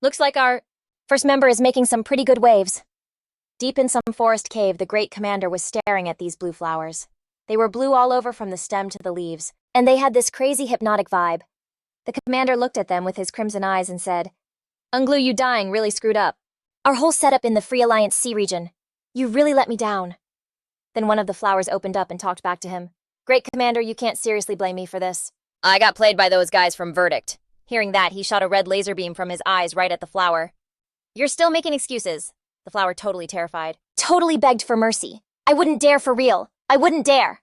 "Looks like our first member is making some pretty good waves." Deep in some forest cave, the great commander was staring at these blue flowers. They were blue all over from the stem to the leaves, and they had this crazy hypnotic vibe. The commander looked at them with his crimson eyes and said, "Unglu, you dying really screwed up. Our whole setup in the Free Alliance Sea region. You really let me down." Then one of the flowers opened up and talked back to him. "Great commander, you can't seriously blame me for this. I got played by those guys from Verdict." Hearing that, he shot a red laser beam from his eyes right at the flower. "You're still making excuses." The flower, totally terrified, totally begged for mercy. "I wouldn't dare, for real. I wouldn't dare."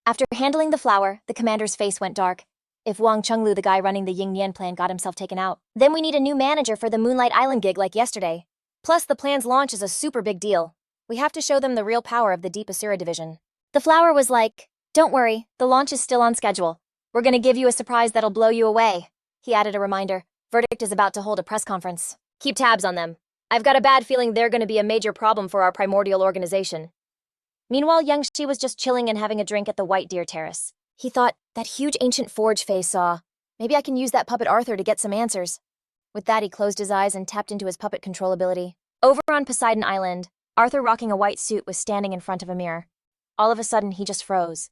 After handling the flower, the commander's face went dark. If Wang Chenglu, the guy running the Ying Nian plan, got himself taken out, then we need a new manager for the Moonlight Island gig like yesterday. Plus, the plan's launch is a super big deal. We have to show them the real power of the Deep Asura division. The flower was like, "Don't worry, the launch is still on schedule. We're gonna give you a surprise that'll blow you away." He added a reminder. "Verdict is about to hold a press conference. Keep tabs on them. I've got a bad feeling they're gonna be a major problem for our primordial organization." Meanwhile, Yang Shi was just chilling and having a drink at the White Deer Terrace. He thought, that huge ancient forge Faye saw. Maybe I can use that puppet Arthur to get some answers. With that, he closed his eyes and tapped into his puppet control ability. Over on Poseidon Island, Arthur, rocking a white suit, was standing in front of a mirror. All of a sudden, he just froze.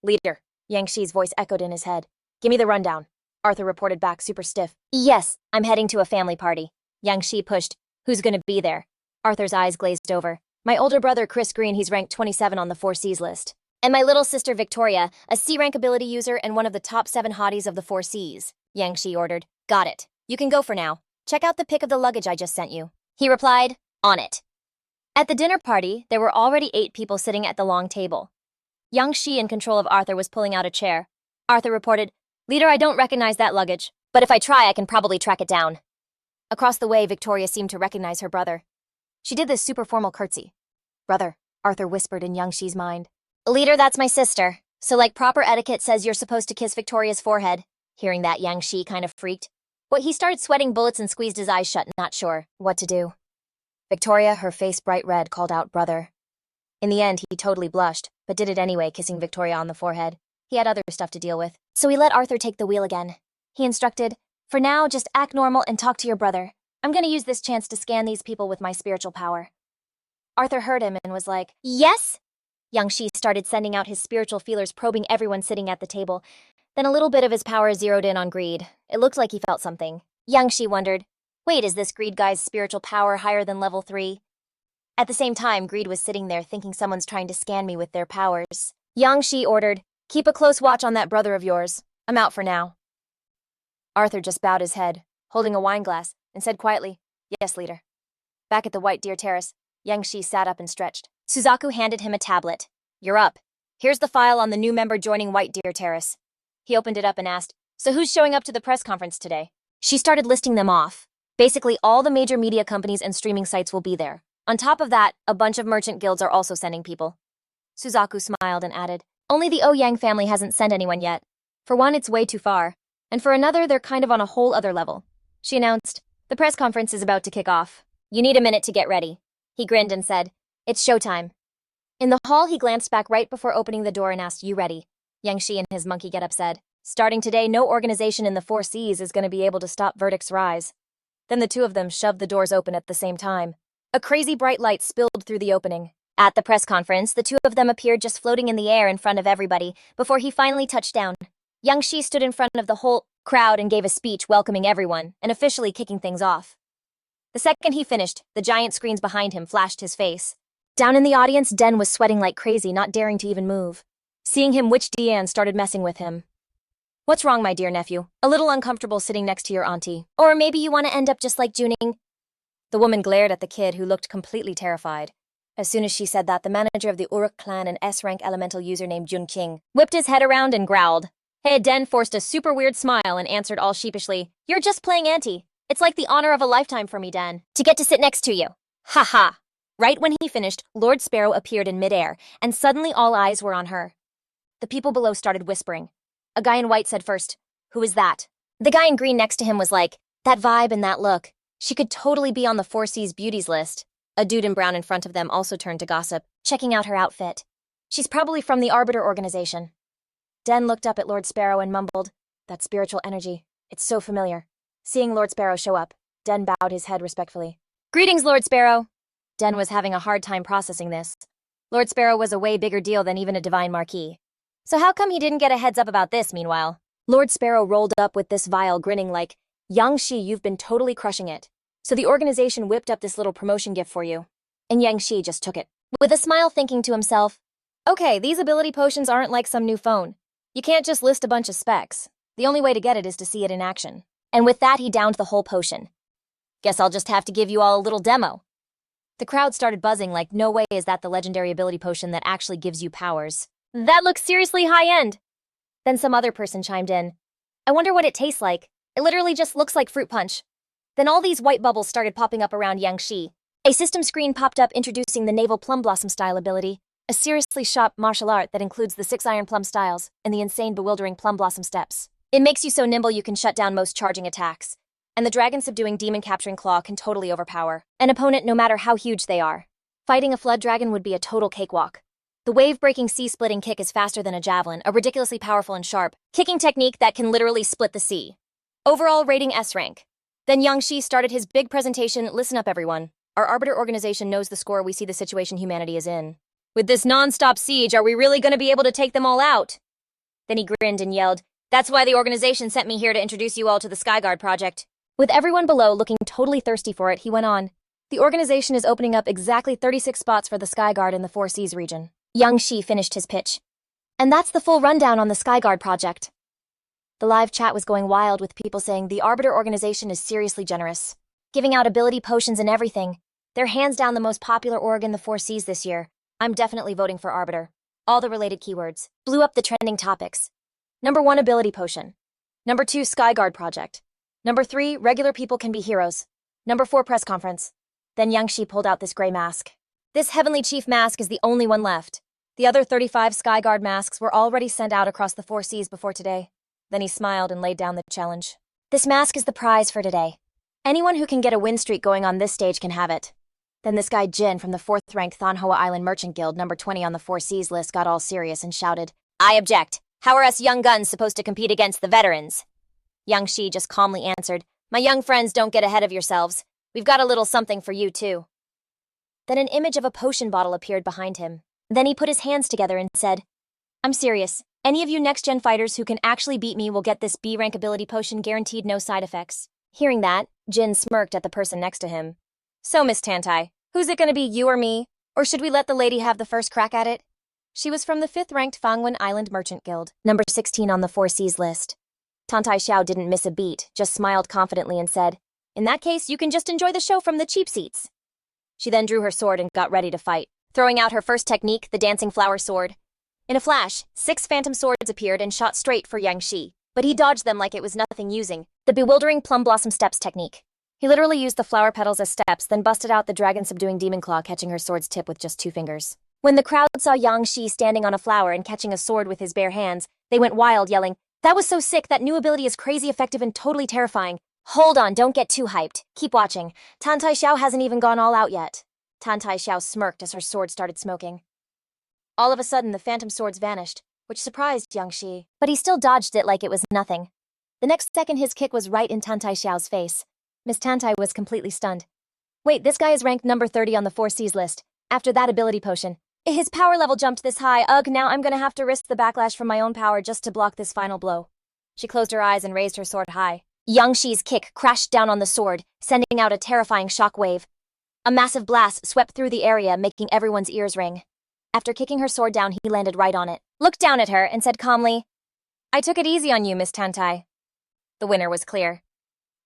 "Leader," Yang Shi's voice echoed in his head. "Give me the rundown." Arthur reported back, super stiff. "Yes, I'm heading to a family party." Yang Shi pushed. "Who's gonna be there?" Arthur's eyes glazed over. "My older brother, Chris Green, he's ranked 27 on the Four Seas list. And my little sister, Victoria, a C-rank ability user and one of the top 7 hotties of the Four Seas." Yang Shi ordered. "Got it. You can go for now. Check out the pic of the luggage I just sent you." He replied, "On it." At the dinner party, there were already 8 people sitting at the long table. Yang Shi, in control of Arthur, was pulling out a chair. Arthur reported, "Leader, I don't recognize that luggage, but if I try, I can probably track it down." Across the way, Victoria seemed to recognize her brother. She did this super formal curtsy. "Brother," Arthur whispered in Yang Shi's mind. "Leader, that's my sister. So like proper etiquette says you're supposed to kiss Victoria's forehead." Hearing that, Yang Shi kind of freaked. But he started sweating bullets and squeezed his eyes shut, not sure what to do. Victoria, her face bright red, called out, "Brother." In the end, he totally blushed, but did it anyway, kissing Victoria on the forehead. He had other stuff to deal with. So he let Arthur take the wheel again. He instructed, "For now, just act normal and talk to your brother. I'm gonna use this chance to scan these people with my spiritual power." Arthur heard him and was like, "Yes?" Yang Shi started sending out his spiritual feelers, probing everyone sitting at the table. Then a little bit of his power zeroed in on greed. It looked like he felt something. Yang Shi wondered, wait, is this greed guy's spiritual power higher than level 3? At the same time, greed was sitting there thinking someone's trying to scan me with their powers. Yang Shi ordered, keep a close watch on that brother of yours. I'm out for now. Arthur just bowed his head, holding a wine glass, and said quietly, yes, leader. Back at the White Deer Terrace, Yang Shi sat up and stretched. Suzaku handed him a tablet. You're up. Here's the file on the new member joining White Deer Terrace. He opened it up and asked, so who's showing up to the press conference today? She started listing them off. Basically, all the major media companies and streaming sites will be there. On top of that, a bunch of merchant guilds are also sending people. Suzaku smiled and added, only the Ouyang family hasn't sent anyone yet. For one, it's way too far. And for another, they're kind of on a whole other level. She announced, the press conference is about to kick off. You need a minute to get ready. He grinned and said, it's showtime. In the hall, he glanced back right before opening the door and asked, you ready? Yang Shi and his monkey getup said, starting today, no organization in the 4 Seas is going to be able to stop verdict's rise. Then the two of them shoved the doors open at the same time. A crazy bright light spilled through the opening. At the press conference, the two of them appeared just floating in the air in front of everybody before he finally touched down. Yang Shi stood in front of the whole crowd and gave a speech welcoming everyone and officially kicking things off. The second he finished, the giant screens behind him flashed his face. Down in the audience, Den was sweating like crazy, not daring to even move. Seeing him, Witch Dian started messing with him. What's wrong, my dear nephew? A little uncomfortable sitting next to your auntie. Or maybe you want to end up just like Juning? The woman glared at the kid, who looked completely terrified. As soon as she said that, the manager of the Uruk clan, an S-rank elemental user named Jun King, whipped his head around and growled. Hey, Den forced a super weird smile and answered all sheepishly, you're just playing auntie. It's like the honor of a lifetime for me, Den, to get to sit next to you. Ha ha. Right when he finished, Lord Sparrow appeared in midair, and suddenly all eyes were on her. The people below started whispering. A guy in white said first, who is that? The guy in green next to him was like, that vibe and that look. She could totally be on the 4 Seas beauties list. A dude in brown in front of them also turned to gossip, checking out her outfit. She's probably from the Arbiter organization. Den looked up at Lord Sparrow and mumbled, that spiritual energy, it's so familiar. Seeing Lord Sparrow show up, Den bowed his head respectfully. Greetings, Lord Sparrow. Den was having a hard time processing this. Lord Sparrow was a way bigger deal than even a divine marquis. So how come he didn't get a heads up about this, meanwhile? Lord Sparrow rolled up with this vial, grinning like, Yang Shi, you've been totally crushing it. So the organization whipped up this little promotion gift for you. And Yang Shi just took it. With a smile, thinking to himself, okay, these ability potions aren't like some new phone. You can't just list a bunch of specs. The only way to get it is to see it in action. And with that, he downed the whole potion. Guess I'll just have to give you all a little demo. The crowd started buzzing like, no way is that the legendary ability potion that actually gives you powers. That looks seriously high-end. Then some other person chimed in. I wonder what it tastes like. It literally just looks like fruit punch. Then all these white bubbles started popping up around Yang Shi. A system screen popped up introducing the Naval Plum Blossom style ability, a seriously sharp martial art that includes the 6 Iron Plum styles and the insane bewildering Plum Blossom steps. It makes you so nimble you can shut down most charging attacks. And the dragon subduing demon capturing claw can totally overpower an opponent no matter how huge they are. Fighting a flood dragon would be a total cakewalk. The wave-breaking sea-splitting kick is faster than a javelin, a ridiculously powerful and sharp kicking technique that can literally split the sea. Overall rating S rank. Then Yang Shi started his big presentation. Listen up, everyone. Our Arbiter organization knows the score. We see the situation humanity is in. With this non-stop siege, are we really going to be able to take them all out? Then he grinned and yelled, that's why the organization sent me here to introduce you all to the Skyguard project. With everyone below looking totally thirsty for it, he went on. The organization is opening up exactly 36 spots for the Skyguard in the 4 Seas region. Yang Shi finished his pitch. And that's the full rundown on the Skyguard project. The live chat was going wild with people saying the Arbiter organization is seriously generous. Giving out ability potions and everything. They're hands down the most popular org in the 4 Seas this year. I'm definitely voting for Arbiter. All the related keywords blew up the trending topics. Number 1, ability potion. Number 2, Skyguard project. Number 3, regular people can be heroes. Number 4, press conference. Then Yang Shi pulled out this gray mask. This Heavenly Chief mask is the only one left. The other 35 Skyguard masks were already sent out across the 4 Seas before today. Then he smiled and laid down the challenge. This mask is the prize for today. Anyone who can get a win streak going on this stage can have it. Then this guy Jin from the 4th rank Thanhua Island Merchant Guild, number 20 on the 4 Seas list, got all serious and shouted, I object. How are us young guns supposed to compete against the veterans? Yang Shi just calmly answered, my young friends, don't get ahead of yourselves. We've got a little something for you too. Then an image of a potion bottle appeared behind him. Then he put his hands together and said, I'm serious. Any of you next-gen fighters who can actually beat me will get this B rank ability potion guaranteed no side effects. Hearing that, Jin smirked at the person next to him. So, Miss Tantai, who's it gonna be, you or me? Or should we let the lady have the first crack at it? She was from the 5th-ranked Fangwen Island Merchant Guild, number 16 on the 4 Seas list. Tantai Xiao didn't miss a beat, just smiled confidently and said, In that case, you can just enjoy the show from the cheap seats. She then drew her sword and got ready to fight, throwing out her first technique, the dancing flower sword. In a flash, 6 phantom swords appeared and shot straight for Yang Shi, but he dodged them like it was nothing, using the bewildering plum blossom steps technique. He literally used the flower petals as steps, then busted out the dragon-subduing demon claw, catching her sword's tip with just 2 fingers. When the crowd saw Yang Shi standing on a flower and catching a sword with his bare hands, they went wild, yelling, That was so sick, that new ability is crazy effective and totally terrifying. Hold on, don't get too hyped. Keep watching. Tantai Xiao hasn't even gone all out yet. Tantai Xiao smirked as her sword started smoking. All of a sudden, the phantom swords vanished, which surprised Yang Shi, but he still dodged it like it was nothing. The next second, his kick was right in Tantai Xiao's face. Miss Tantai was completely stunned. Wait, this guy is ranked number 30 on the 4 Seas list. After that ability potion, his power level jumped this high. Ugh, now I'm gonna have to risk the backlash from my own power just to block this final blow. She closed her eyes and raised her sword high. Yang Shi's kick crashed down on the sword, sending out a terrifying shockwave. A massive blast swept through the area, making everyone's ears ring. After kicking her sword down, he landed right on it, looked down at her, and said calmly, I took it easy on you, Miss Tantai. The winner was clear.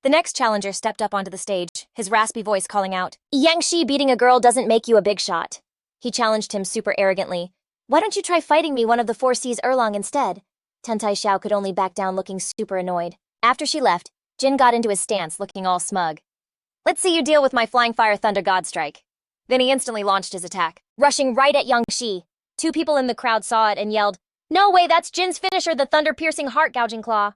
The next challenger stepped up onto the stage, his raspy voice calling out, Yang Shi beating a girl doesn't make you a big shot. He challenged him super arrogantly. Why don't you try fighting me, one of the 4 Seas Erlong, instead? Tantai Xiao could only back down, looking super annoyed. After she left, Jin got into his stance, looking all smug. Let's see you deal with my Flying Fire Thunder God Strike. Then he instantly launched his attack, rushing right at Yang Shi. 2 people in the crowd saw it and yelled, No way, that's Jin's finisher, the thunder-piercing heart-gouging claw.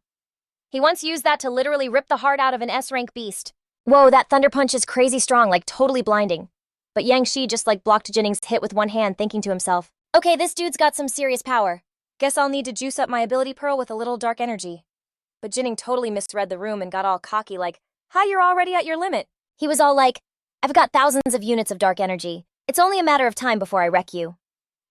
He once used that to literally rip the heart out of an S-rank beast. Whoa, that thunder punch is crazy strong, like totally blinding. But Yang Shi just blocked Jinning's hit with one hand, thinking to himself, Okay, this dude's got some serious power. Guess I'll need to juice up my ability pearl with a little dark energy. But Jinning totally misread the room and got all cocky like, Hi, you're already at your limit. He was all like, I've got thousands of units of dark energy. It's only a matter of time before I wreck you.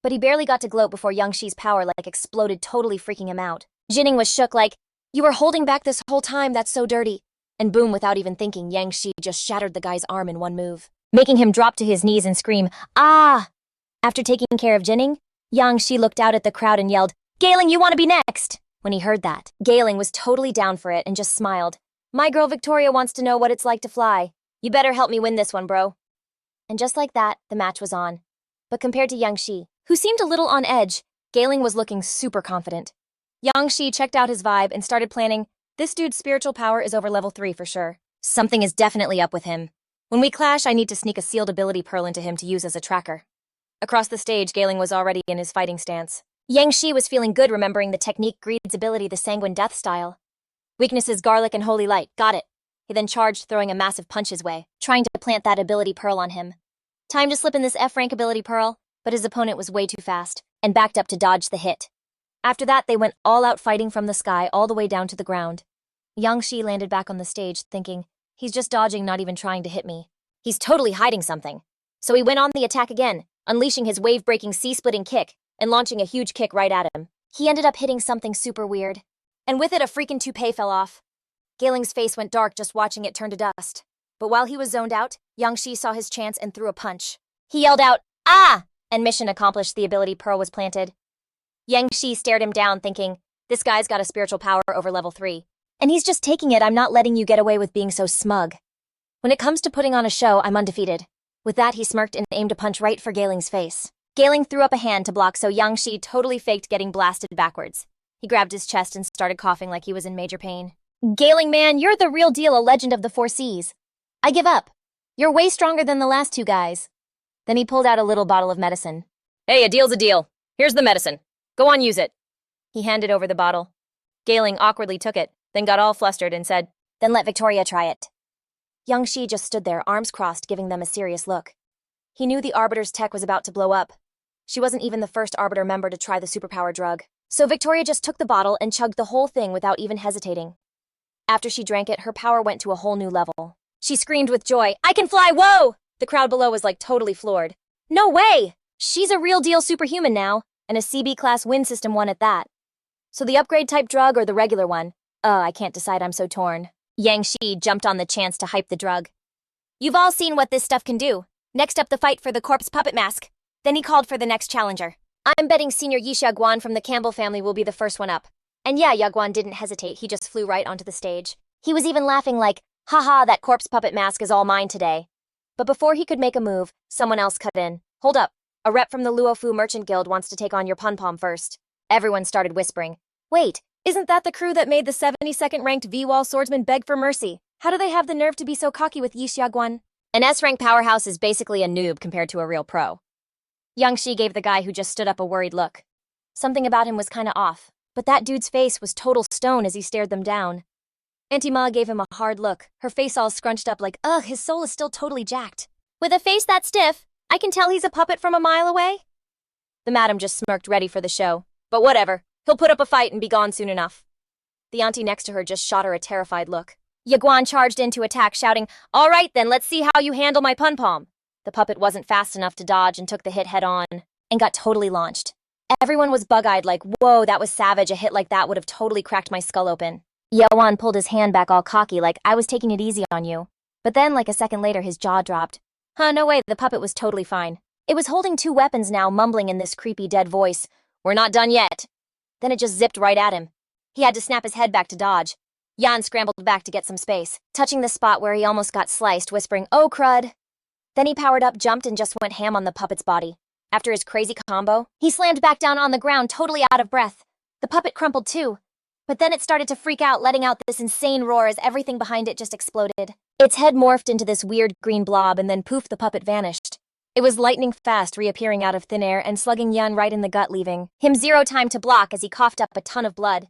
But he barely got to gloat before Yang Shi's power exploded, totally freaking him out. Jinning was shook like, You were holding back this whole time, that's so dirty. And boom, without even thinking, Yang Shi just shattered the guy's arm in one move, making him drop to his knees and scream, Ah! After taking care of Jinning, Yang Shi looked out at the crowd and yelled, Gailing, you want to be next? When he heard that, Gailing was totally down for it and just smiled. My girl Victoria wants to know what it's like to fly. You better help me win this one, bro. And just like that, the match was on. But compared to Yang Shi, who seemed a little on edge, Gailing was looking super confident. Yang Shi checked out his vibe and started planning, This dude's spiritual power is over level 3 for sure. Something is definitely up with him. When we clash, I need to sneak a sealed ability pearl into him to use as a tracker. Across the stage, Gailing was already in his fighting stance. Yang Shi was feeling good, remembering the technique Greed's ability, the Sanguine Death style. Weaknesses Garlic and Holy Light, got it. He then charged, throwing a massive punch his way, trying to plant that ability pearl on him. Time to slip in this F-rank ability pearl, but his opponent was way too fast, and backed up to dodge the hit. After that, they went all out fighting from the sky all the way down to the ground. Yang Shi landed back on the stage, thinking, He's just dodging, not even trying to hit me. He's totally hiding something. So he went on the attack again, unleashing his wave-breaking sea-splitting kick, and launching a huge kick right at him. He ended up hitting something super weird. And with it, a freaking toupee fell off. Gailing's face went dark just watching it turn to dust. But while he was zoned out, Yang Shi saw his chance and threw a punch. He yelled out, Ah! And mission accomplished, the ability pearl was planted. Yang Shi stared him down, thinking, This guy's got a spiritual power over level 3. And he's just taking it. I'm not letting you get away with being so smug. When it comes to putting on a show, I'm undefeated. With that, he smirked and aimed a punch right for Gailing's face. Gailing threw up a hand to block, so Yang Shi totally faked getting blasted backwards. He grabbed his chest and started coughing like he was in major pain. Gailing, man, you're the real deal, a legend of the 4 Seas. I give up. You're way stronger than the last 2 guys. Then he pulled out a little bottle of medicine. Hey, a deal's a deal. Here's the medicine. Go on, use it. He handed over the bottle. Gailing awkwardly took it, then got all flustered and said, Then let Victoria try it. Yang Shi just stood there, arms crossed, giving them a serious look. He knew the Arbiter's tech was about to blow up. She wasn't even the first Arbiter member to try the superpower drug. So Victoria just took the bottle and chugged the whole thing without even hesitating. After she drank it, her power went to a whole new level. She screamed with joy, I can fly, whoa! The crowd below was totally floored. No way! She's a real deal superhuman now, and a CB-class wind system one at that. So the upgrade type drug or the regular one? I can't decide, I'm so torn. Yang Shi jumped on the chance to hype the drug. You've all seen what this stuff can do. Next up, the fight for the corpse puppet mask. Then he called for the next challenger. I'm betting Senior Yi Xiaoguan from the Campbell family will be the first one up. And yeah, Yaguan didn't hesitate, he just flew right onto the stage. He was even laughing like, haha, that corpse puppet mask is all mine today. But before he could make a move, someone else cut in. Hold up, a rep from the Luofu Merchant Guild wants to take on your pom-pom first. Everyone started whispering. Wait, isn't that the crew that made the 72nd ranked V-Wall swordsman beg for mercy? How do they have the nerve to be so cocky with Yi Xiaoguan? An S-rank powerhouse is basically a noob compared to a real pro. Yang Shi gave the guy who just stood up a worried look. Something about him was kinda off, but that dude's face was total stone as he stared them down. Auntie Ma gave him a hard look, her face all scrunched up like, ugh, his soul is still totally jacked. With a face that stiff, I can tell he's a puppet from a mile away? The madam just smirked ready for the show. But whatever, he'll put up a fight and be gone soon enough. The auntie next to her just shot her a terrified look. Yaguan charged in to attack, shouting, all right then, let's see how you handle my pun-pom. The puppet wasn't fast enough to dodge and took the hit head-on, and got totally launched. Everyone was bug-eyed like, whoa, that was savage, a hit like that would have totally cracked my skull open. Yaguan pulled his hand back all cocky like, I was taking it easy on you. But then, like a second later, his jaw dropped. No way, the puppet was totally fine. It was holding 2 weapons now, mumbling in this creepy dead voice, we're not done yet. Then it just zipped right at him. He had to snap his head back to dodge. Yan scrambled back to get some space, touching the spot where he almost got sliced, whispering, oh crud. Then he powered up, jumped, and just went ham on the puppet's body. After his crazy combo, he slammed back down on the ground, totally out of breath. The puppet crumpled too. But then it started to freak out, letting out this insane roar as everything behind it just exploded. Its head morphed into this weird green blob, and then poof, the puppet vanished. It was lightning fast, reappearing out of thin air and slugging Yan right in the gut, leaving him 0 time to block as he coughed up a ton of blood.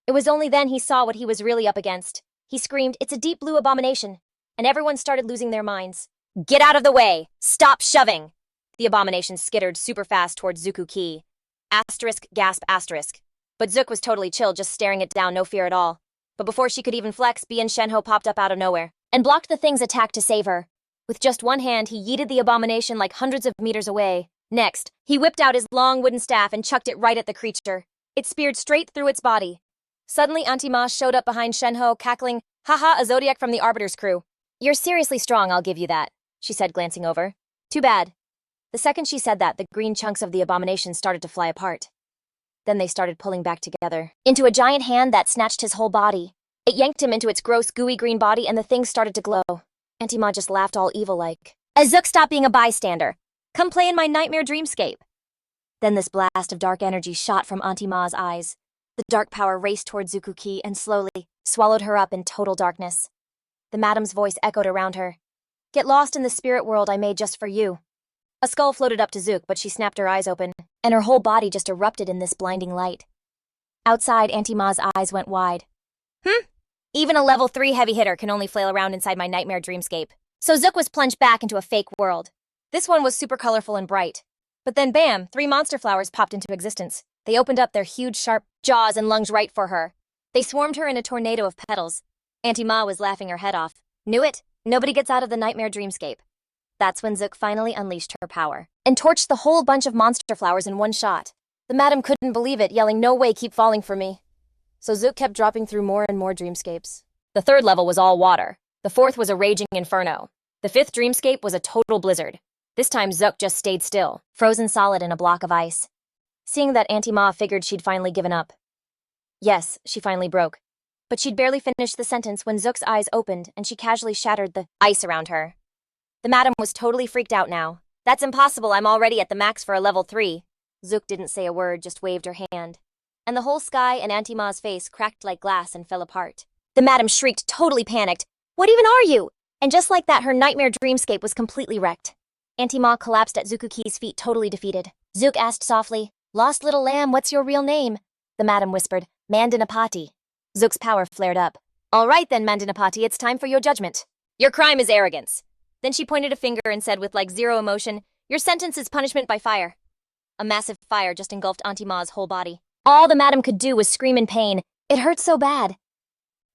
It was only then he saw what he was really up against. He screamed, it's a deep blue abomination, and everyone started losing their minds. Get out of the way! Stop shoving! The abomination skittered super fast towards Zuku Ki. Asterisk, gasp, asterisk. But Zook was totally chill, just staring it down, no fear at all. But before she could even flex, Bian Shenho popped up out of nowhere and blocked the thing's attack to save her. With just one hand, he yeeted the abomination like hundreds of meters away. Next, he whipped out his long wooden staff and chucked it right at the creature. It speared straight through its body. Suddenly, Auntie Ma showed up behind Shenho, cackling, haha, a Zodiac from the Arbiter's crew. You're seriously strong, I'll give you that, she said, glancing over. Too bad. The second she said that, the green chunks of the abomination started to fly apart. Then they started pulling back together into a giant hand that snatched his whole body. It yanked him into its gross, gooey green body, and the thing started to glow. Auntie Ma just laughed all evil-like. Azuk, stop being a bystander. Come play in my nightmare dreamscape. Then this blast of dark energy shot from Auntie Ma's eyes. The dark power raced toward Zuku-Ki and slowly swallowed her up in total darkness. The madam's voice echoed around her. Get lost in the spirit world I made just for you. A skull floated up to Zook, but she snapped her eyes open, and her whole body just erupted in this blinding light. Outside, Auntie Ma's eyes went wide. Even a level 3 heavy hitter can only flail around inside my nightmare dreamscape. So Zook was plunged back into a fake world. This one was super colorful and bright. But then bam, 3 monster flowers popped into existence. They opened up their huge, sharp jaws and lunged right for her. They swarmed her in a tornado of petals. Auntie Ma was laughing her head off. Knew it. Nobody gets out of the nightmare dreamscape. That's when Zook finally unleashed her power and torched the whole bunch of monster flowers in one shot. The madam couldn't believe it, yelling, no way, keep falling for me. So Zook kept dropping through more and more dreamscapes. The 3rd level was all water. The 4th was a raging inferno. The 5th dreamscape was a total blizzard. This time Zook just stayed still, frozen solid in a block of ice. Seeing that, Auntie Ma figured she'd finally given up. Yes, she finally broke. But she'd barely finished the sentence when Zook's eyes opened and she casually shattered the ice around her. The madam was totally freaked out now. That's impossible, I'm already at the max for a level 3. Zook didn't say a word, just waved her hand. And the whole sky and Auntie Ma's face cracked like glass and fell apart. The madam shrieked, totally panicked. What even are you? And just like that, her nightmare dreamscape was completely wrecked. Auntie Ma collapsed at Zuku-Ki's feet, totally defeated. Zook asked softly, lost little lamb, what's your real name? The madam whispered, Mandinapati. Zook's power flared up. All right then, Mandinapati, it's time for your judgment. Your crime is arrogance. Then she pointed a finger and said with like zero emotion, your sentence is punishment by fire. A massive fire just engulfed Auntie Ma's whole body. All the madam could do was scream in pain. It hurt so bad.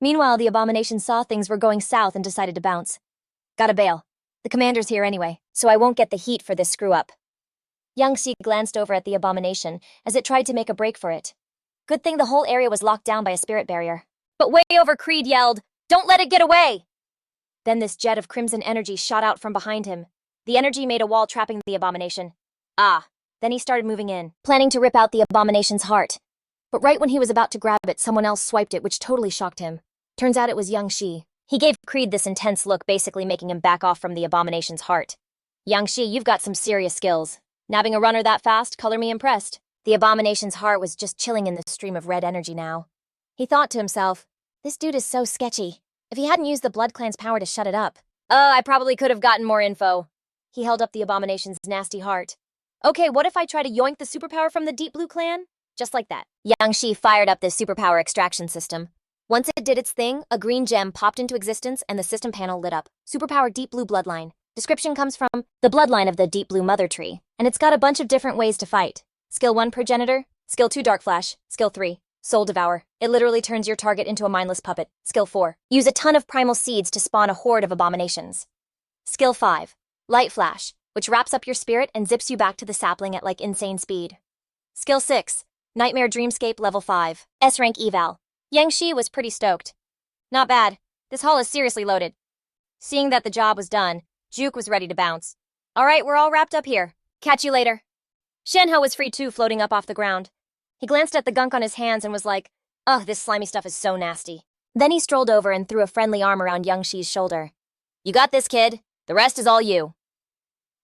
Meanwhile, the abomination saw things were going south and decided to bounce. Gotta bail. The commander's here anyway, so I won't get the heat for this screw-up. Yang Xi glanced over at the abomination as it tried to make a break for it. Good thing the whole area was locked down by a spirit barrier. But way over Creed yelled, "Don't let it get away!" Then this jet of crimson energy shot out from behind him. The energy made a wall trapping the abomination. Then he started moving in, planning to rip out the abomination's heart. But right when he was about to grab it, someone else swiped it, which totally shocked him. Turns out it was Yang Xi. He gave Creed this intense look, basically making him back off from the abomination's heart. "Yang Xi, you've got some serious skills. Nabbing a runner that fast, color me impressed." The abomination's heart was just chilling in the stream of red energy now. He thought to himself, this dude is so sketchy. If he hadn't used the Blood Clan's power to shut it up. I probably could have gotten more info. He held up the abomination's nasty heart. Okay, what if I try to yoink the superpower from the Deep Blue Clan? Just like that. Yang Xi fired up the superpower extraction system. Once it did its thing, a green gem popped into existence and the system panel lit up. Superpower Deep Blue Bloodline. Description comes from the bloodline of the Deep Blue Mother Tree, and it's got a bunch of different ways to fight. Skill 1, Progenitor. Skill 2, Dark Flash. Skill 3, Soul Devour. It literally turns your target into a mindless puppet. Skill 4, use a ton of primal seeds to spawn a horde of abominations. Skill 5, Light Flash, which wraps up your spirit and zips you back to the sapling at like insane speed. Skill 6, Nightmare Dreamscape Level 5, S rank eval. Yang Xi was pretty stoked. Not bad. This hall is seriously loaded. Seeing that the job was done, Juke was ready to bounce. All right, we're all wrapped up here. Catch you later. Shenhe was free too, floating up off the ground. He glanced at the gunk on his hands and was like, ugh, this slimy stuff is so nasty. Then he strolled over and threw a friendly arm around Yang Xi's shoulder. You got this, kid. The rest is all you.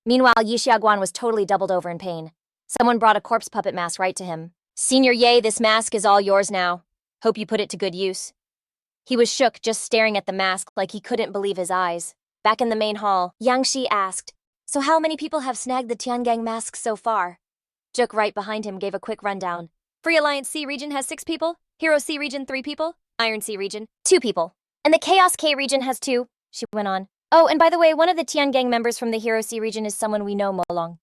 Meanwhile, Yi Xiaoguan was totally doubled over in pain. Someone brought a corpse puppet mask right to him. Senior Ye, this mask is all yours now. Hope you put it to good use. He was shook, just staring at the mask like he couldn't believe his eyes. Back in the main hall, Yang Xi asked, so how many people have snagged the Tiangang masks so far? Juk right behind him gave a quick rundown. Free Alliance C region has 6 people, Hero C region 3 people, Iron C region 2 people, and the Chaos K region has 2, she went on. Oh, and by the way, one of the Tiangang members from the Hero C region is someone we know, Molong.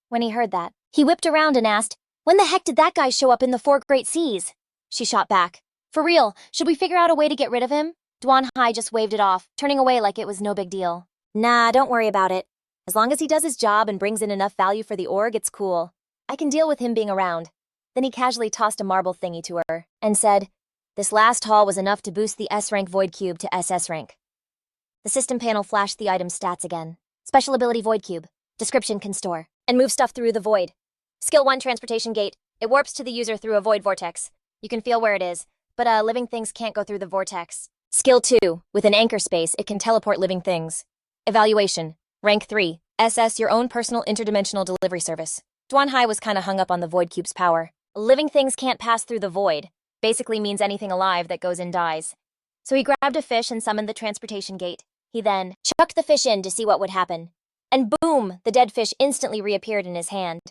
When he heard that, he whipped around and asked, when the heck did that guy show up in the 4 Great Seas? She shot back. For real, should we figure out a way to get rid of him? Duan Hai just waved it off, turning away like it was no big deal. Nah, don't worry about it. As long as he does his job and brings in enough value for the org, it's cool. I can deal with him being around. Then he casually tossed a marble thingy to her and said, this last haul was enough to boost the S-rank Void Cube to SS rank. The system panel flashed the item's stats again. Special ability Void Cube. Description can store and move stuff through the void. Skill 1 Transportation Gate. It warps to the user through a void vortex. You can feel where it is, but living things can't go through the vortex. Skill 2. With an anchor space, it can teleport living things. Evaluation. Rank 3. SS your own personal interdimensional delivery service. Duan Hai was kinda hung up on the Void Cube's power. Living things can't pass through the void. Basically means anything alive that goes in dies. So he grabbed a fish and summoned the transportation gate. He then chucked the fish in to see what would happen. And boom! The dead fish instantly reappeared in his hand.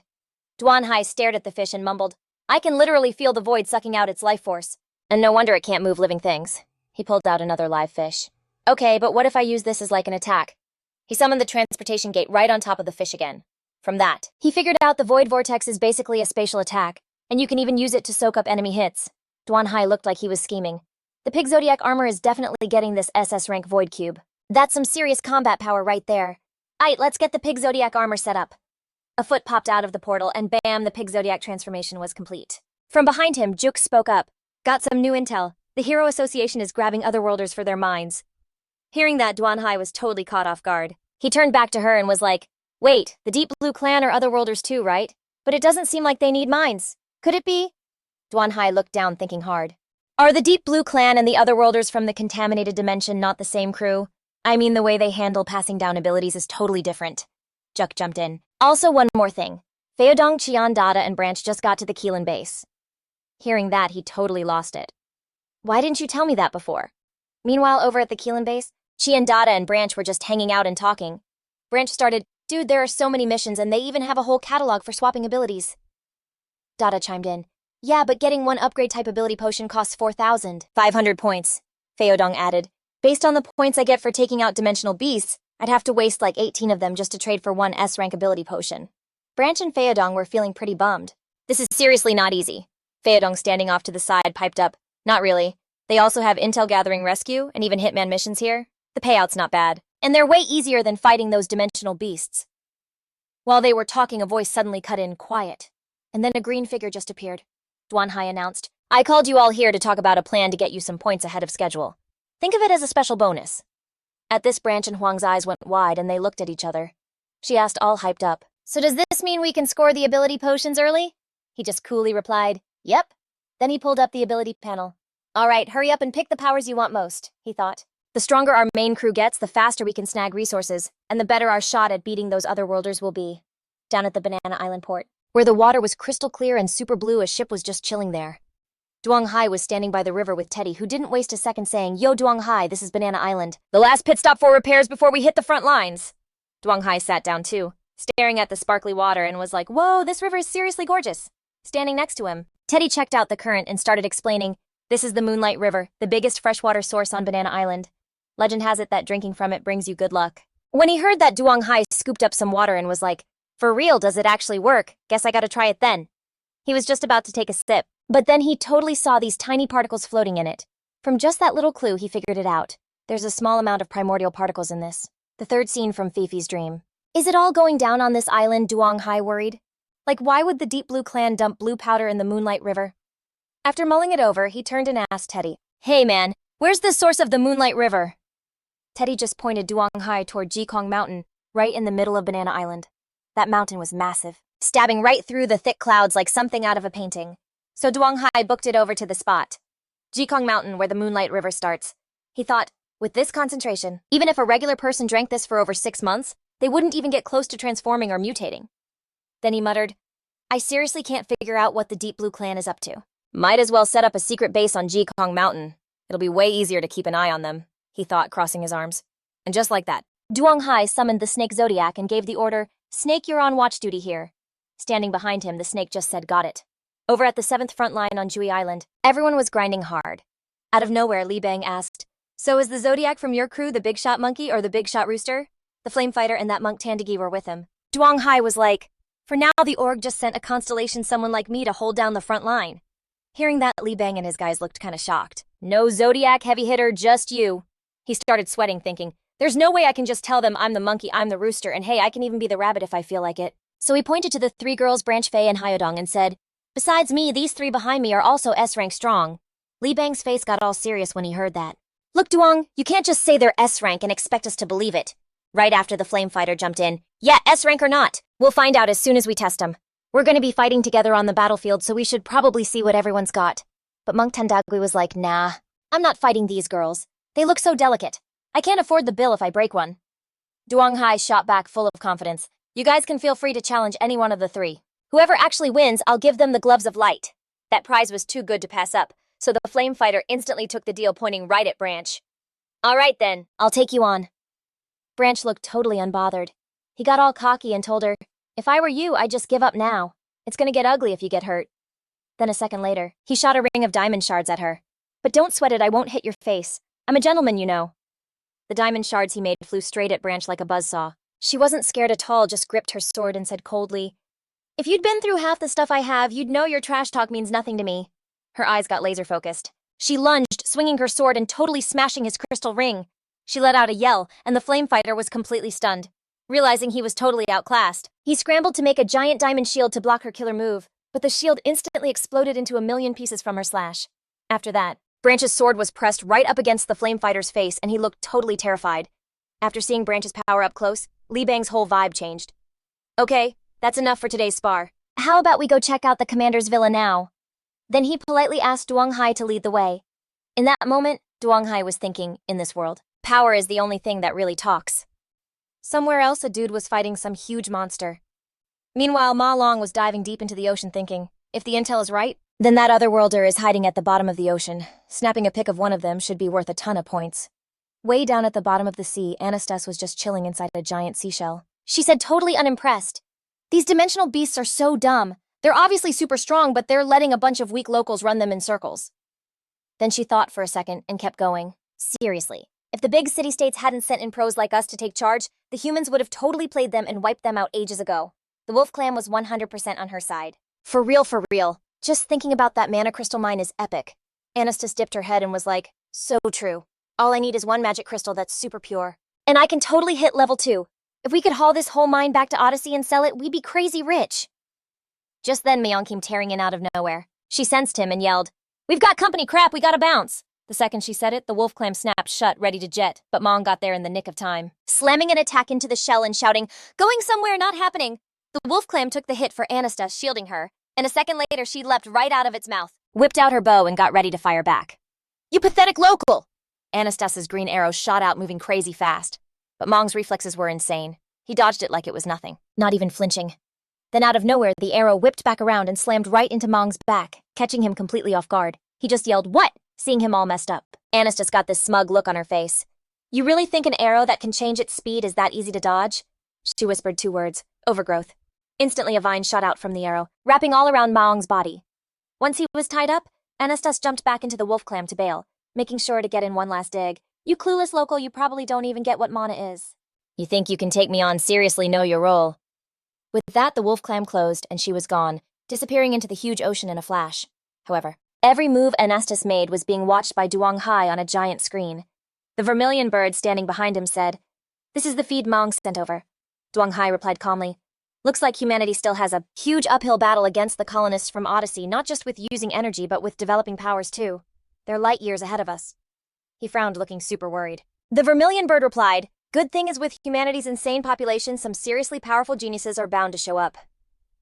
Duan Hai stared at the fish and mumbled, I can literally feel the void sucking out its life force. And no wonder it can't move living things. He pulled out another live fish. Okay, but what if I use this as like an attack? He summoned the transportation gate right on top of the fish again. From that, he figured out the void vortex is basically a spatial attack, and you can even use it to soak up enemy hits. Duan Hai looked like he was scheming. The Pig Zodiac armor is definitely getting this SS rank Void Cube. That's some serious combat power right there. Aight, let's get the Pig Zodiac armor set up. A foot popped out of the portal, and bam, the Pig Zodiac transformation was complete. From behind him, Juk spoke up. Got some new intel. The Hero Association is grabbing Otherworlders for their mines. Hearing that, Duan Hai was totally caught off guard. He turned back to her and was like, wait, the Deep Blue Clan are Otherworlders too, right? But it doesn't seem like they need mines. Could it be? Duan Hai looked down, thinking hard. Are the Deep Blue Clan and the Otherworlders from the contaminated dimension not the same crew? I mean, the way they handle passing down abilities is totally different. Juk jumped in. Also, one more thing. Feodong, Qian, Dada, and Branch just got to the Keelan base. Hearing that, he totally lost it. Why didn't you tell me that before? Meanwhile, over at the Keelan base, Qian, Dada, and Branch were just hanging out and talking. Branch started, dude, there are so many missions and they even have a whole catalog for swapping abilities. Dada chimed in. Yeah, but getting one upgrade type ability potion costs 4,500 points. Feodong added. Based on the points I get for taking out dimensional beasts, I'd have to waste like 18 of them just to trade for one S-rank ability potion. Branch and Feodong were feeling pretty bummed. This is seriously not easy. Feodong, standing off to the side, piped up. Not really. They also have intel gathering rescue and even hitman missions here. The payout's not bad. And they're way easier than fighting those dimensional beasts. While they were talking, a voice suddenly cut in, quiet. And then a green figure just appeared. Duan Hai announced, I called you all here to talk about a plan to get you some points ahead of schedule. Think of it as a special bonus. At this, Branch and Huang's eyes went wide and they looked at each other. She asked, all hyped up, so does this mean we can score the ability potions early? He just coolly replied, yep. Then he pulled up the ability panel. All right, hurry up and pick the powers you want most, he thought. The stronger our main crew gets, the faster we can snag resources, and the better our shot at beating those other worlders will be. Down at the Banana Island port, where the water was crystal clear and super blue, a ship was just chilling there. Duong Hai was standing by the river with Teddy, who didn't waste a second saying, Yo, Duong Hai, this is Banana Island. The last pit stop for repairs before we hit the front lines. Duong Hai sat down too, staring at the sparkly water, and was like, whoa, this river is seriously gorgeous. Standing next to him, Teddy checked out the current and started explaining, this is the Moonlight River, the biggest freshwater source on Banana Island. Legend has it that drinking from it brings you good luck. When he heard that, Duong Hai scooped up some water and was like, for real, does it actually work? Guess I gotta try it then. He was just about to take a sip, but then he totally saw these tiny particles floating in it. From just that little clue, he figured it out. There's a small amount of primordial particles in this. The third scene from Fifi's dream. Is it all going down on this island? Duong Hai worried. Like, why would the Deep Blue clan dump blue powder in the Moonlight River? After mulling it over, he turned and asked Teddy, hey man, where's the source of the Moonlight River? Teddy just pointed Duong Hai toward Jikong Mountain, right in the middle of Banana Island. That mountain was massive, stabbing right through the thick clouds like something out of a painting. So Duong Hai booked it over to the spot, Jikong Mountain, where the Moonlight River starts. He thought, with this concentration, even if a regular person drank this for over 6 months, they wouldn't even get close to transforming or mutating. Then he muttered, I seriously can't figure out what the Deep Blue clan is up to. Might as well set up a secret base on Jikong Mountain. It'll be way easier to keep an eye on them, he thought, crossing his arms. And just like that, Duong Hai summoned the snake Zodiac and gave the order, Snake, you're on watch duty here. Standing behind him, the snake just said, got it. Over at the 7th front line on Jui Island, everyone was grinding hard. Out of nowhere, Li Bang asked, so is the Zodiac from your crew the big shot monkey or the big shot rooster? The flame fighter and that monk Tandagi were with him. Duong Hai was like, for now the org just sent a constellation someone like me to hold down the front line. Hearing that, Li Bang and his guys looked kinda shocked. No Zodiac heavy hitter, just you. He started sweating, thinking, there's no way I can just tell them I'm the monkey, I'm the rooster, and hey, I can even be the rabbit if I feel like it. So he pointed to the 3 girls, Branch, Fei, and Hyodong, and said, besides me, these 3 behind me are also S-rank strong. Li Bang's face got all serious when he heard that. Look, Duong, you can't just say they're S-rank and expect us to believe it. Right after the flame fighter jumped in, yeah, S-rank or not, we'll find out as soon as we test them. We're gonna be fighting together on the battlefield, so we should probably see what everyone's got. But Monk Tandagui was like, nah, I'm not fighting these girls. They look so delicate. I can't afford the bill if I break one. Duong Hai shot back full of confidence. You guys can feel free to challenge any one of the 3. Whoever actually wins, I'll give them the gloves of light. That prize was too good to pass up, so the flame fighter instantly took the deal, pointing right at Branch. All right then, I'll take you on. Branch looked totally unbothered. He got all cocky and told her, if I were you, I'd just give up now. It's gonna get ugly if you get hurt. Then a second later, he shot a ring of diamond shards at her. But don't sweat it, I won't hit your face. I'm a gentleman, you know. The diamond shards he made flew straight at Branch like a buzzsaw. She wasn't scared at all, just gripped her sword and said coldly, if you'd been through half the stuff I have, you'd know your trash talk means nothing to me. Her eyes got laser-focused. She lunged, swinging her sword and totally smashing his crystal ring. She let out a yell, and the flame fighter was completely stunned. Realizing he was totally outclassed, he scrambled to make a giant diamond shield to block her killer move, but the shield instantly exploded into a million pieces from her slash. After that, Branch's sword was pressed right up against the flame fighter's face, and he looked totally terrified. After seeing Branch's power up close, Li Bang's whole vibe changed. Okay, that's enough for today's spar. How about we go check out the commander's villa now? Then he politely asked Duong Hai to lead the way. In that moment, Duong Hai was thinking, in this world, power is the only thing that really talks. Somewhere else, a dude was fighting some huge monster. Meanwhile, Ma Long was diving deep into the ocean thinking, if the intel is right, then that otherworlder is hiding at the bottom of the ocean. Snapping a pic of one of them should be worth a ton of points. Way down at the bottom of the sea, Anastas was just chilling inside a giant seashell. She said, totally unimpressed. These dimensional beasts are so dumb. They're obviously super strong, but they're letting a bunch of weak locals run them in circles. Then she thought for a second and kept going. Seriously, if the big city-states hadn't sent in pros like us to take charge, the humans would have totally played them and wiped them out ages ago. The Wolf Clan was 100% on her side. For real, for real. Just thinking about that mana crystal mine is epic. Anastas dipped her head and was like, so true. All I need is one magic crystal that's super pure. And I can totally hit level 2. If we could haul this whole mine back to Odyssey and sell it, we'd be crazy rich. Just then, Myung came tearing in out of nowhere. She sensed him and yelled, "We've got company, crap, we gotta bounce." The second she said it, the wolf clam snapped shut, ready to jet, but Mong got there in the nick of time, slamming an attack into the shell and shouting, "Going somewhere, not happening." The wolf clam took the hit for Anastas, shielding her, and a second later she leapt right out of its mouth, whipped out her bow and got ready to fire back. "You pathetic local!" Anastas's green arrow shot out, moving crazy fast. But Mong's reflexes were insane. He dodged it like it was nothing, not even flinching. Then out of nowhere, the arrow whipped back around and slammed right into Mong's back, catching him completely off guard. He just yelled, "What?" seeing him all messed up. Anastas got this smug look on her face. "You really think an arrow that can change its speed is that easy to dodge?" She whispered 2 words, "Overgrowth." Instantly a vine shot out from the arrow, wrapping all around Mong's body. Once he was tied up, Anastas jumped back into the wolf clam to bail, making sure to get in one last dig. "You clueless local, you probably don't even get what mana is. You think you can take me on, seriously know your role." With that, the wolf clam closed, and she was gone, disappearing into the huge ocean in a flash. However, every move Anastas made was being watched by Duong Hai on a giant screen. The vermilion bird standing behind him said, "This is the feed Mong sent over." Duong Hai replied calmly, "Looks like humanity still has a huge uphill battle against the colonists from Odyssey, not just with using energy, but with developing powers too. They're light years ahead of us." He frowned, looking super worried. The vermilion bird replied, "Good thing is with humanity's insane population, some seriously powerful geniuses are bound to show up."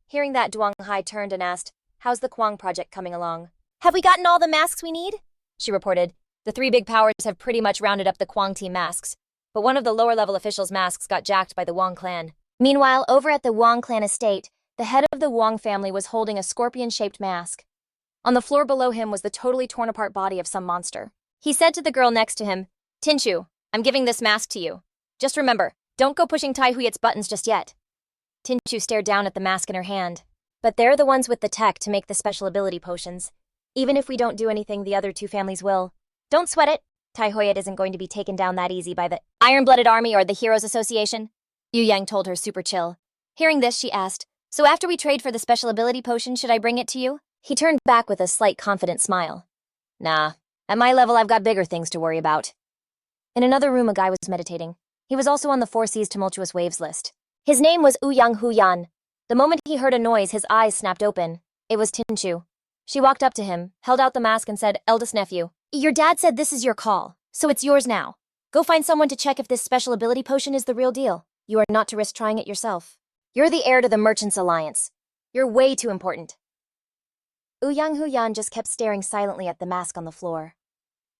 Hearing that, Duong Hai turned and asked, "How's the Kwang project coming along?" "Have we gotten all the masks we need?" she reported. The 3 big powers have pretty much rounded up the Kwang team masks, but one of the lower-level officials' masks got jacked by the Wong clan. Meanwhile, over at the Wong clan estate, the head of the Wong family was holding a scorpion-shaped mask. On the floor below him was the totally torn-apart body of some monster. He said to the girl next to him, "Tinchu, I'm giving this mask to you. Just remember, don't go pushing Tai Huyet's buttons just yet." Tinchu stared down at the mask in her hand. "But they're the ones with the tech to make the special ability potions. Even if we don't do anything, the other 2 families will. Don't sweat it. Tai Huyet isn't going to be taken down that easy by the Iron-Blooded Army or the Heroes Association." Yu Yang told her super chill. Hearing this, she asked, "So after we trade for the special ability potion, should I bring it to you?" He turned back with a slight confident smile. "Nah, at my level I've got bigger things to worry about." In another room, a guy was meditating. He was also on the 4 Seas Tumultuous Waves list. His name was Ouyang Huyan. The moment he heard a noise, his eyes snapped open. It was Tinchu. She walked up to him, held out the mask and said, "Eldest nephew, your dad said this is your call, so it's yours now. Go find someone to check if this special ability potion is the real deal. You are not to risk trying it yourself. You're the heir to the Merchants Alliance. You're way too important." Ouyang Huyan just kept staring silently at the mask on the floor.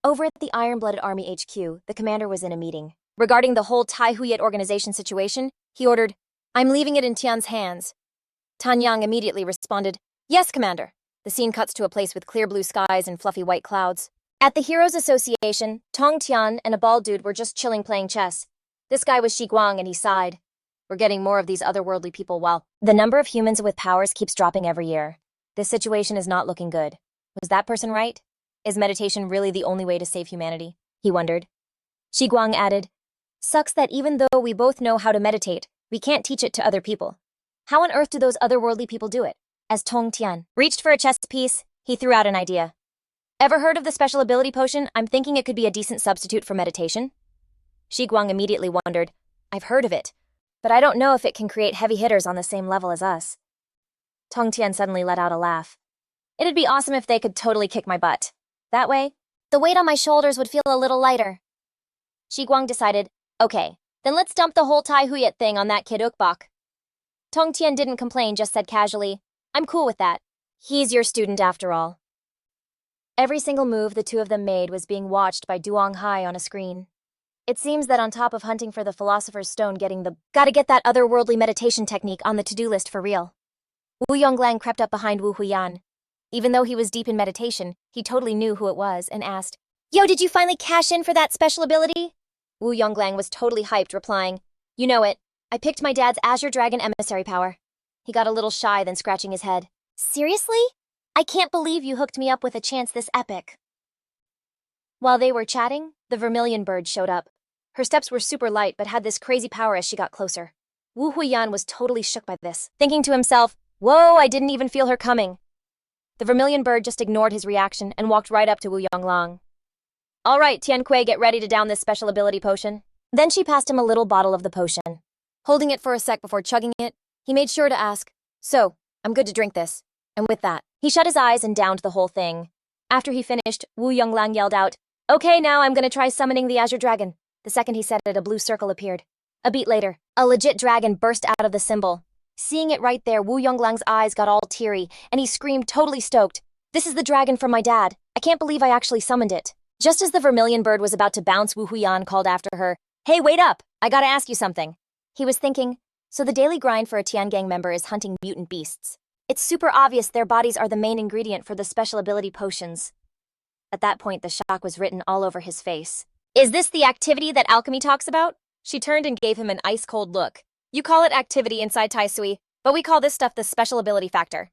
Over at the Iron-Blooded Army HQ, the commander was in a meeting. Regarding the whole Tai Huyet organization situation, he ordered, "I'm leaving it in Tian's hands." Tan Yang immediately responded, "Yes, Commander." The scene cuts to a place with clear blue skies and fluffy white clouds. At the Heroes Association, Tong Tian and a bald dude were just chilling playing chess. This guy was Shi Guang and he sighed. "We're getting more of these otherworldly people while the number of humans with powers keeps dropping every year. This situation is not looking good. Was that person right? Is meditation really the only way to save humanity?" he wondered. Shi Guang added, "Sucks that even though we both know how to meditate, we can't teach it to other people. How on earth do those otherworldly people do it?" As Tong Tian reached for a chess piece, he threw out an idea. "Ever heard of the special ability potion? I'm thinking it could be a decent substitute for meditation." Shi Guang immediately wondered, "I've heard of it, but I don't know if it can create heavy hitters on the same level as us." Tong Tian suddenly let out a laugh. "It'd be awesome if they could totally kick my butt. That way, the weight on my shoulders would feel a little lighter." Shi Guang decided, "Okay, then let's dump the whole Tai Huyet thing on that kid Ukbok." Tong Tian didn't complain, just said casually, "I'm cool with that. He's your student after all." Every single move the 2 of them made was being watched by Duong Hai on a screen. It seems that on top of hunting for the Philosopher's Stone, gotta get that otherworldly meditation technique on the to-do list for real. Wu Yonglang crept up behind Wu Huyan. Even though he was deep in meditation, he totally knew who it was and asked, "Yo, did you finally cash in for that special ability?" Wu Yonglang was totally hyped, replying, "You know it. I picked my dad's Azure Dragon emissary power." He got a little shy, then scratching his head. "Seriously? I can't believe you hooked me up with a chance this epic." While they were chatting, the vermilion bird showed up. Her steps were super light, but had this crazy power as she got closer. Wu Huyan was totally shook by this, thinking to himself, "Whoa, I didn't even feel her coming." The vermilion bird just ignored his reaction and walked right up to Wu Yonglang. "All right, Tian Kui, get ready to down this special ability potion." Then she passed him a little bottle of the potion. Holding it for a sec before chugging it, he made sure to ask, "So, I'm good to drink this." And with that, he shut his eyes and downed the whole thing. After he finished, Wu Yonglang yelled out, "Okay, now I'm gonna try summoning the Azure Dragon." The second he said it, a blue circle appeared. A beat later, a legit dragon burst out of the symbol. Seeing it right there, Wu Yonglang's eyes got all teary, and he screamed, totally stoked, "This is the dragon from my dad. I can't believe I actually summoned it." Just as the vermilion bird was about to bounce, Wu Huyan called after her, "Hey, wait up! I gotta ask you something." He was thinking, so the daily grind for a Tiangang member is hunting mutant beasts. It's super obvious their bodies are the main ingredient for the special ability potions. At that point, the shock was written all over his face. "Is this the activity that alchemy talks about?" She turned and gave him an ice-cold look. "You call it activity inside Tai Sui, but we call this stuff the special ability factor."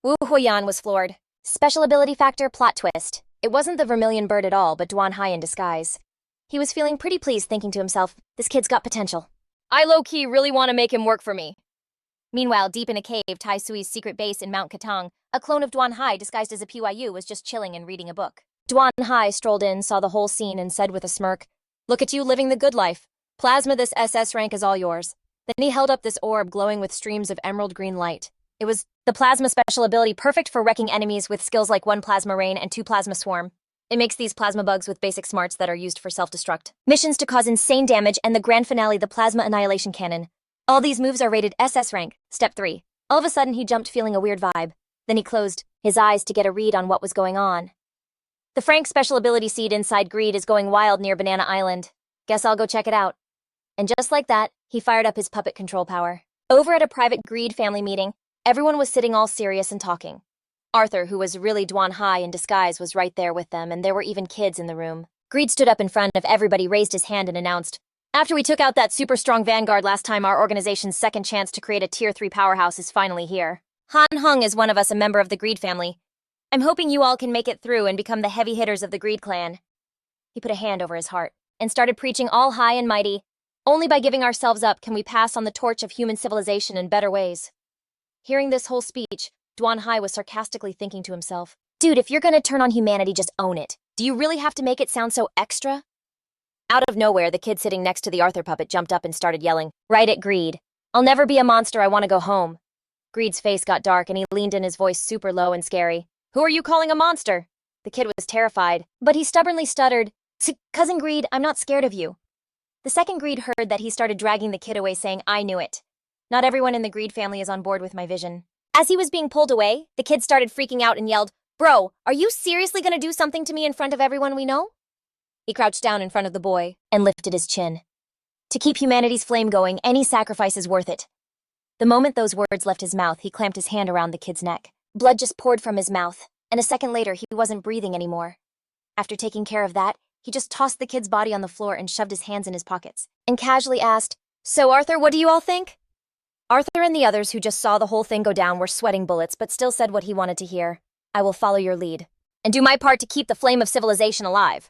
Wu Huyan was floored. Special ability factor plot twist. It wasn't the vermilion bird at all, but Duan Hai in disguise. He was feeling pretty pleased, thinking to himself, this kid's got potential. I low-key really want to make him work for me. Meanwhile, deep in a cave, Tai Sui's secret base in Mount Katang, a clone of Duan Hai disguised as a PYU was just chilling and reading a book. Duan Hai strolled in, saw the whole scene, and said with a smirk, "Look at you living the good life. Plasma, this SS rank is all yours." Then he held up this orb glowing with streams of emerald green light. It was the plasma special ability, perfect for wrecking enemies with skills like 1 plasma rain and 2 plasma swarm. It makes these plasma bugs with basic smarts that are used for self-destruct missions to cause insane damage, and the grand finale, the plasma annihilation cannon. All these moves are rated SS rank, step 3. All of a sudden he jumped, feeling a weird vibe. Then he closed his eyes to get a read on what was going on. The Frank special ability seed inside Greed is going wild near Banana Island. Guess I'll go check it out. And just like that, he fired up his puppet control power. Over at a private Greed family meeting, everyone was sitting all serious and talking. Arthur, who was really Duan Hai in disguise, was right there with them, and there were even kids in the room. Greed stood up in front of everybody, raised his hand, and announced, "After we took out that super strong vanguard last time, our organization's second chance to create a tier 3 powerhouse is finally here. Han Hung is one of us, a member of the Greed family. I'm hoping you all can make it through and become the heavy hitters of the Greed clan." He put a hand over his heart and started preaching all high and mighty. "Only by giving ourselves up can we pass on the torch of human civilization in better ways." Hearing this whole speech, Duan Hai was sarcastically thinking to himself, "Dude, if you're gonna turn on humanity, just own it. Do you really have to make it sound so extra?" Out of nowhere, the kid sitting next to the Arthur puppet jumped up and started yelling, right at Greed, "I'll never be a monster, I want to go home." Greed's face got dark and he leaned in, his voice super low and scary. "Who are you calling a monster?" The kid was terrified, but he stubbornly stuttered, "Cousin Greed, I'm not scared of you." The second Greed heard that, he started dragging the kid away, saying, "I knew it. Not everyone in the Greed family is on board with my vision." As he was being pulled away, the kid started freaking out and yelled, "Bro, are you seriously gonna do something to me in front of everyone we know?" He crouched down in front of the boy and lifted his chin. To keep humanity's flame going, any sacrifice is worth it. The moment those words left his mouth, he clamped his hand around the kid's neck. Blood just poured from his mouth, and a second later, he wasn't breathing anymore. After taking care of that, he just tossed the kid's body on the floor and shoved his hands in his pockets, and casually asked, "So Arthur, what do you all think?" Arthur and the others, who just saw the whole thing go down, were sweating bullets, but still said what he wanted to hear. "I will follow your lead, and do my part to keep the flame of civilization alive."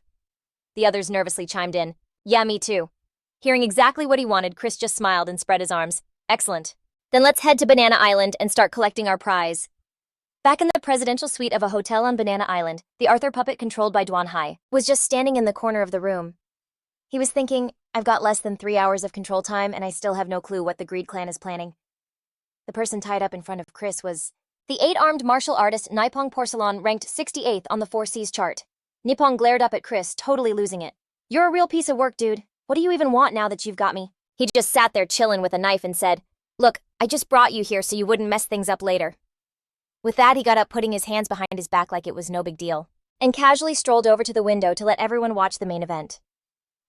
The others nervously chimed in, "Yeah, me too." Hearing exactly what he wanted, Chris just smiled and spread his arms. "Excellent. Then let's head to Banana Island and start collecting our prize." Back in the presidential suite of a hotel on Banana Island, the Arthur puppet, controlled by Duan Hai, was just standing in the corner of the room. He was thinking, "I've got less than 3 hours of control time, and I still have no clue what the Greed clan is planning." The person tied up in front of Chris was the 8-armed martial artist Nippon Porcelain, ranked 68th on the 4Cs chart. Nippon glared up at Chris, totally losing it. "You're a real piece of work, dude. What do you even want now that you've got me?" He just sat there chillin' with a knife and said, "Look, I just brought you here so you wouldn't mess things up later." With that, he got up, putting his hands behind his back like it was no big deal, and casually strolled over to the window to let everyone watch the main event.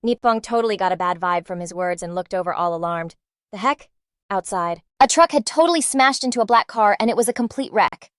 Nippon totally got a bad vibe from his words and looked over all alarmed. The heck? Outside, a truck had totally smashed into a black car, and it was a complete wreck.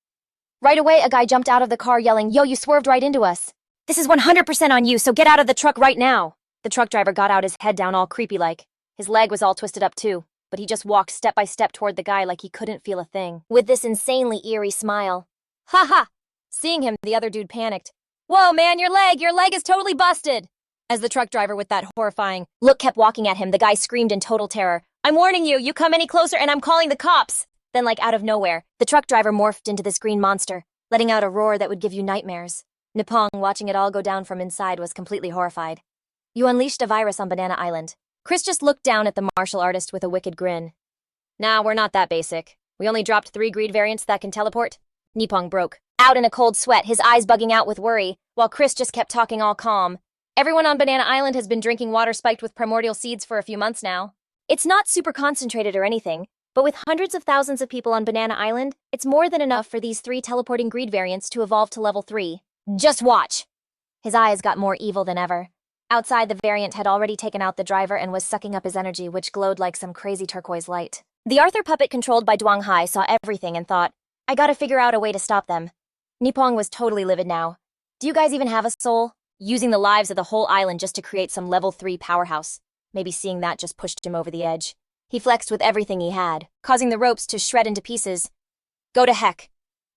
Right away, a guy jumped out of the car yelling, "Yo, you swerved right into us. This is 100% on you, so get out of the truck right now." The truck driver got out, his head down, all creepy-like. His leg was all twisted up too, but he just walked step by step toward the guy like he couldn't feel a thing, with this insanely eerie smile. "Ha ha!" Seeing him, the other dude panicked. "Whoa, man, your leg is totally busted!" As the truck driver with that horrifying look kept walking at him, the guy screamed in total terror, "I'm warning you, you come any closer and I'm calling the cops!" Then, like out of nowhere, the truck driver morphed into this green monster, letting out a roar that would give you nightmares. Nippon, watching it all go down from inside, was completely horrified. "You unleashed a virus on Banana Island. Chris just looked down at the martial artist with a wicked grin. Nah, we're not that basic. We only dropped 3 greed variants that can teleport. Nippon broke out in a cold sweat, his eyes bugging out with worry, while Chris just kept talking all calm. Everyone on Banana Island has been drinking water spiked with primordial seeds for a few months now. It's not super concentrated or anything, but with hundreds of thousands of people on Banana Island, it's more than enough for these 3 teleporting greed variants to evolve to level 3. Just watch! His eyes got more evil than ever. Outside, the variant had already taken out the driver and was sucking up his energy, which glowed like some crazy turquoise light. The Arthur puppet controlled by Duong Hai saw everything and thought, I gotta figure out a way to stop them. Nippon was totally livid now. Do you guys even have a soul? Using the lives of the whole island just to create some level 3 powerhouse. Maybe seeing that just pushed him over the edge. He flexed with everything he had, causing the ropes to shred into pieces. Go to heck.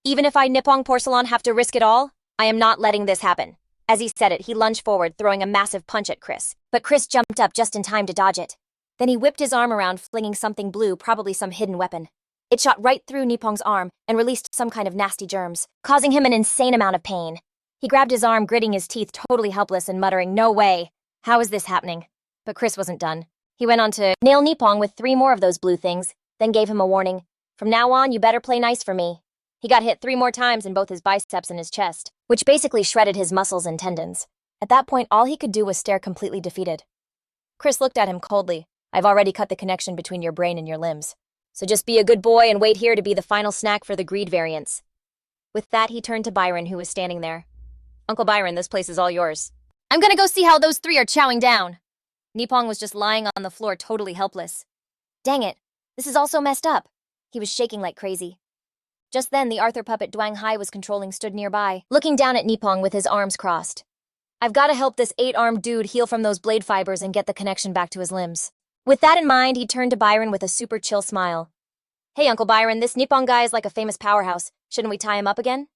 Even if I Nippon Porcelain have to risk it all, I am not letting this happen. As he said it, he lunged forward, throwing a massive punch at Chris. But Chris jumped up just in time to dodge it. Then he whipped his arm around, flinging something blue, probably some hidden weapon. It shot right through Nippon's arm and released some kind of nasty germs, causing him an insane amount of pain. He grabbed his arm, gritting his teeth, totally helpless and muttering, no way. How is this happening? But Chris wasn't done. He went on to nail Nippon with 3 more of those blue things, then gave him a warning. From now on, you better play nice for me. He got hit 3 more times in both his biceps and his chest, which basically shredded his muscles and tendons. At that point, all he could do was stare completely defeated. Chris looked at him coldly. I've already cut the connection between your brain and your limbs. So just be a good boy and wait here to be the final snack for the greed variants. With that, he turned to Byron, who was standing there. Uncle Byron, this place is all yours. I'm gonna go see how those 3 are chowing down. Nippon was just lying on the floor, totally helpless. Dang it, this is all so messed up. He was shaking like crazy. Just then, the Arthur puppet Duong Hai was controlling stood nearby, looking down at Nippon with his arms crossed. I've gotta help this 8-armed dude heal from those blade fibers and get the connection back to his limbs. With that in mind, he turned to Byron with a super chill smile. Hey, Uncle Byron, this Nippon guy is like a famous powerhouse. Shouldn't we tie him up again?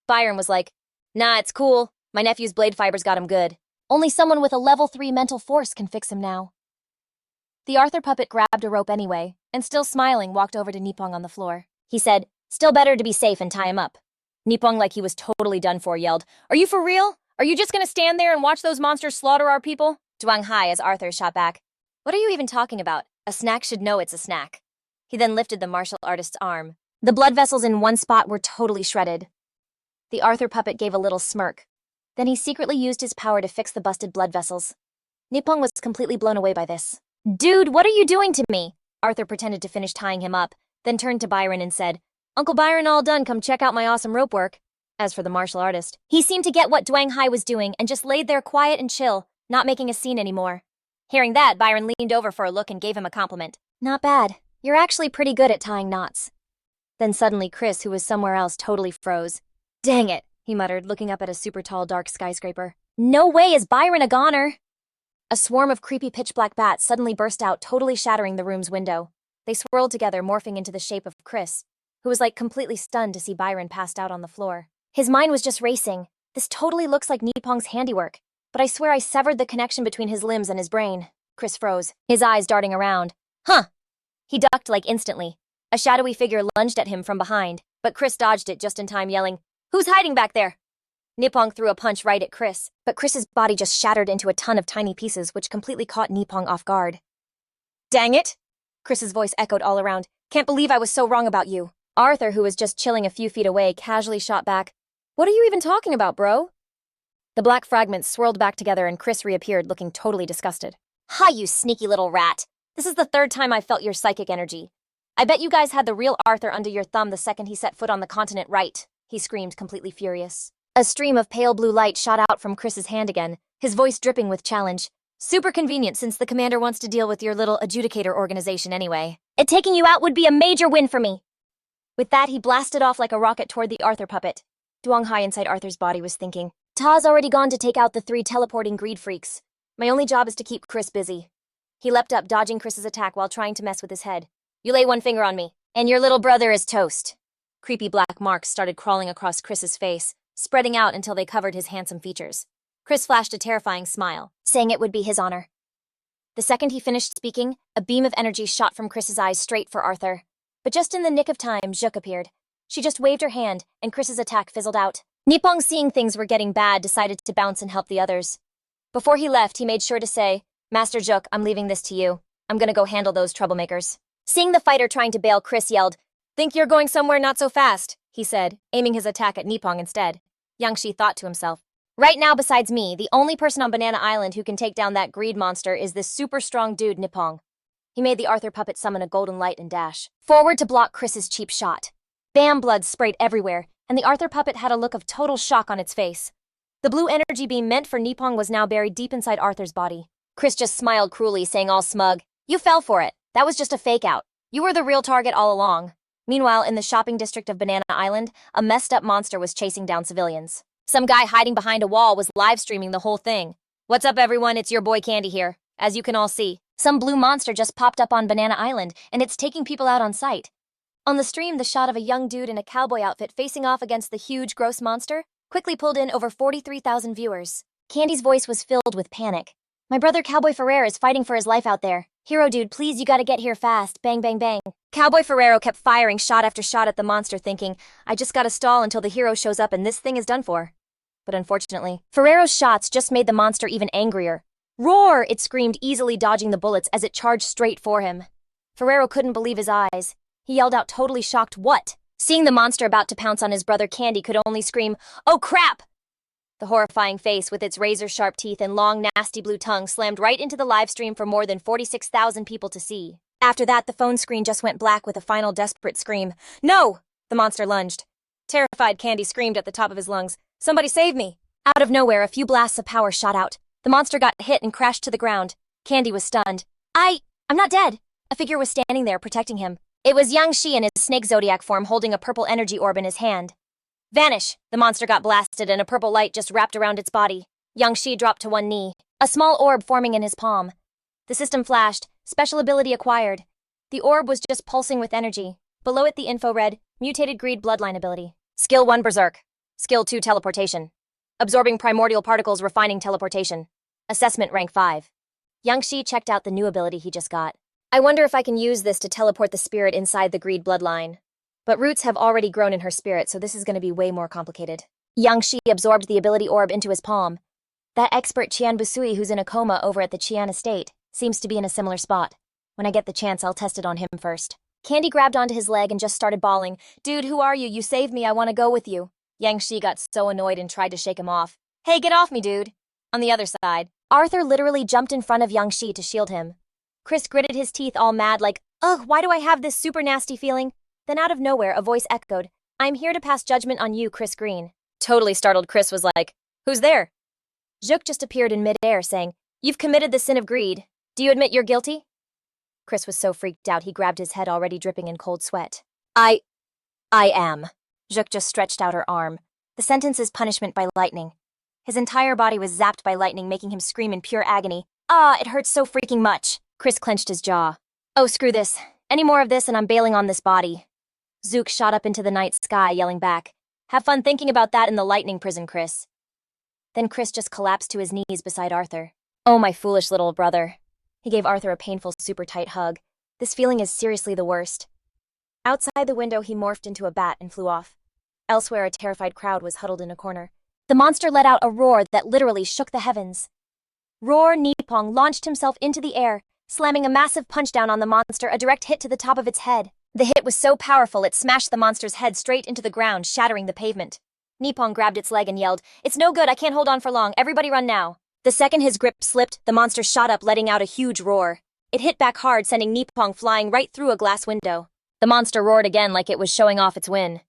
Byron was like, nah, it's cool. My nephew's blade fibers got him good. Only someone with a level 3 mental force can fix him now. The Arthur puppet grabbed a rope anyway, and still smiling, walked over to Nippon on the floor. He said, still better to be safe and tie him up. Nippon, like he was totally done for, yelled, Are you for real? Are you just gonna stand there and watch those monsters slaughter our people? Duong Hai, as Arthur shot back. What are you even talking about? A snack should know it's a snack. He then lifted the martial artist's arm. The blood vessels in one spot were totally shredded. The Arthur puppet gave a little smirk. Then he secretly used his power to fix the busted blood vessels. Nippon was completely blown away by this. Dude, what are you doing to me? Arthur pretended to finish tying him up, then turned to Byron and said, Uncle Byron, all done, come check out my awesome rope work. As for the martial artist, he seemed to get what Duong Hai was doing and just laid there quiet and chill, not making a scene anymore. Hearing that, Byron leaned over for a look and gave him a compliment. Not bad. You're actually pretty good at tying knots. Then suddenly Chris, who was somewhere else, totally froze. Dang it, he muttered, looking up at a super tall dark skyscraper. No way is Byron a goner! A swarm of creepy pitch-black bats suddenly burst out, totally shattering the room's window. They swirled together, morphing into the shape of Chris, who was like completely stunned to see Byron passed out on the floor. His mind was just racing. This totally looks like Nippon's handiwork, but I swear I severed the connection between his limbs and his brain. Chris froze, his eyes darting around. Huh! He ducked like instantly. A shadowy figure lunged at him from behind, but Chris dodged it just in time, yelling, Who's hiding back there? Nippon threw a punch right at Chris, but Chris's body just shattered into a ton of tiny pieces, which completely caught Nippon off guard. Dang it! Chris's voice echoed all around. Can't believe I was so wrong about you. Arthur, who was just chilling a few feet away, casually shot back. What are you even talking about, bro? The black fragments swirled back together and Chris reappeared, looking totally disgusted. Hi, you sneaky little rat. This is the 3rd time I felt your psychic energy. I bet you guys had the real Arthur under your thumb the second he set foot on the continent, right? He screamed, completely furious. A stream of pale blue light shot out from Chris's hand again, his voice dripping with challenge. Super convenient since the commander wants to deal with your little adjudicator organization anyway. Taking you out would be a major win for me. With that, he blasted off like a rocket toward the Arthur puppet. Duong Hai inside Arthur's body was thinking, Ta's already gone to take out the 3 teleporting greed freaks. My only job is to keep Chris busy. He leapt up, dodging Chris's attack while trying to mess with his head. You lay one finger on me, and your little brother is toast. Creepy black marks started crawling across Chris's face, spreading out until they covered his handsome features. Chris flashed a terrifying smile, saying it would be his honor. The second he finished speaking, a beam of energy shot from Chris's eyes straight for Arthur. But just in the nick of time, Juk appeared. She just waved her hand, and Chris's attack fizzled out. Nippon, seeing things were getting bad, decided to bounce and help the others. Before he left, he made sure to say, Master Juk, I'm leaving this to you. I'm gonna go handle those troublemakers. Seeing the fighter trying to bail, Chris yelled, "Think you're going somewhere not so fast," he said, aiming his attack at Nippon instead. Yangshi thought to himself, right now besides me, the only person on Banana Island who can take down that greed monster is this super strong dude Nippon. He made the Arthur puppet summon a golden light and dash forward to block Chris's cheap shot. Bam, blood sprayed everywhere, and the Arthur puppet had a look of total shock on its face. The blue energy beam meant for Nippon was now buried deep inside Arthur's body. Chris just smiled cruelly, saying all smug, "You fell for it. That was just a fake out. You were the real target all along." Meanwhile, in the shopping district of Banana Island, a messed up monster was chasing down civilians. Some guy hiding behind a wall was live streaming the whole thing. "What's up, everyone? It's your boy Candy here. As you can all see, some blue monster just popped up on Banana Island, and it's taking people out on sight." On the stream, the shot of a young dude in a cowboy outfit facing off against the huge, gross monster quickly pulled in over 43,000 viewers. Candy's voice was filled with panic. "My brother Cowboy Ferrer is fighting for his life out there. Hero dude, please, you gotta get here fast. Bang, bang, bang." Cowboy Ferrero kept firing shot after shot at the monster, thinking, "I just gotta stall until the hero shows up and this thing is done for." But unfortunately, Ferrero's shots just made the monster even angrier. "Roar!" it screamed, easily dodging the bullets as it charged straight for him. Ferrero couldn't believe his eyes. He yelled out, totally shocked, "What?" Seeing the monster about to pounce on his brother, Candy could only scream, "Oh crap!" The horrifying face with its razor-sharp teeth and long, nasty blue tongue slammed right into the live stream for more than 46,000 people to see. After that, the phone screen just went black with a final desperate scream. "No!" The monster lunged. Terrified, Candy screamed at the top of his lungs, "Somebody save me!" Out of nowhere, a few blasts of power shot out. The monster got hit and crashed to the ground. Candy was stunned. I'm not dead." A figure was standing there, protecting him. It was Yang Shi in his snake zodiac form, holding a purple energy orb in his hand. "Vanish!" The monster got blasted and a purple light just wrapped around its body. Yang Shi dropped to one knee, a small orb forming in his palm. The system flashed, special ability acquired. The orb was just pulsing with energy. Below it the info read, mutated greed bloodline ability. Skill 1 Berserk. Skill 2 Teleportation. Absorbing primordial particles, refining teleportation. Assessment rank 5. Yang Shi checked out the new ability he just got. "I wonder if I can use this to teleport the spirit inside the greed bloodline. But roots have already grown in her spirit, so this is going to be way more complicated." Yang Shi absorbed the ability orb into his palm. That expert Qian Busui who's in a coma over at the Qian estate seems to be in a similar spot. When I get the chance, I'll test it on him first. Candy grabbed onto his leg and just started bawling. "Dude, who are you? You saved me. I want to go with you." Yang Shi got so annoyed and tried to shake him off. "Hey, get off me, dude." On the other side, Arthur literally jumped in front of Yang Shi to shield him. Chris gritted his teeth all mad like, "Ugh, why do I have this super nasty feeling?" Then out of nowhere, a voice echoed, "I'm here to pass judgment on you, Chris Green." Totally startled, Chris was like, "Who's there?" Juk just appeared in midair saying, "You've committed the sin of greed. Do you admit you're guilty?" Chris was so freaked out he grabbed his head, already dripping in cold sweat. I am." Juk just stretched out her arm. The sentence is punishment by lightning. His entire body was zapped by lightning, making him scream in pure agony. It hurts so freaking much." Chris clenched his jaw. "Oh, screw this. Any more of this and I'm bailing on this body." Zook shot up into the night sky, yelling back, "Have fun thinking about that in the lightning prison, Chris." Then Chris just collapsed to his knees beside Arthur. "Oh, my foolish little brother." He gave Arthur a painful, super tight hug. "This feeling is seriously the worst." Outside the window, he morphed into a bat and flew off. Elsewhere, a terrified crowd was huddled in a corner. The monster let out a roar that literally shook the heavens. Roar Nippon launched himself into the air, slamming a massive punchdown on the monster, a direct hit to the top of its head. The hit was so powerful it smashed the monster's head straight into the ground, shattering the pavement. Nippon grabbed its leg and yelled, "It's no good, I can't hold on for long, everybody run now." The second his grip slipped, the monster shot up, letting out a huge roar. It hit back hard, sending Nippon flying right through a glass window. The monster roared again like it was showing off its win.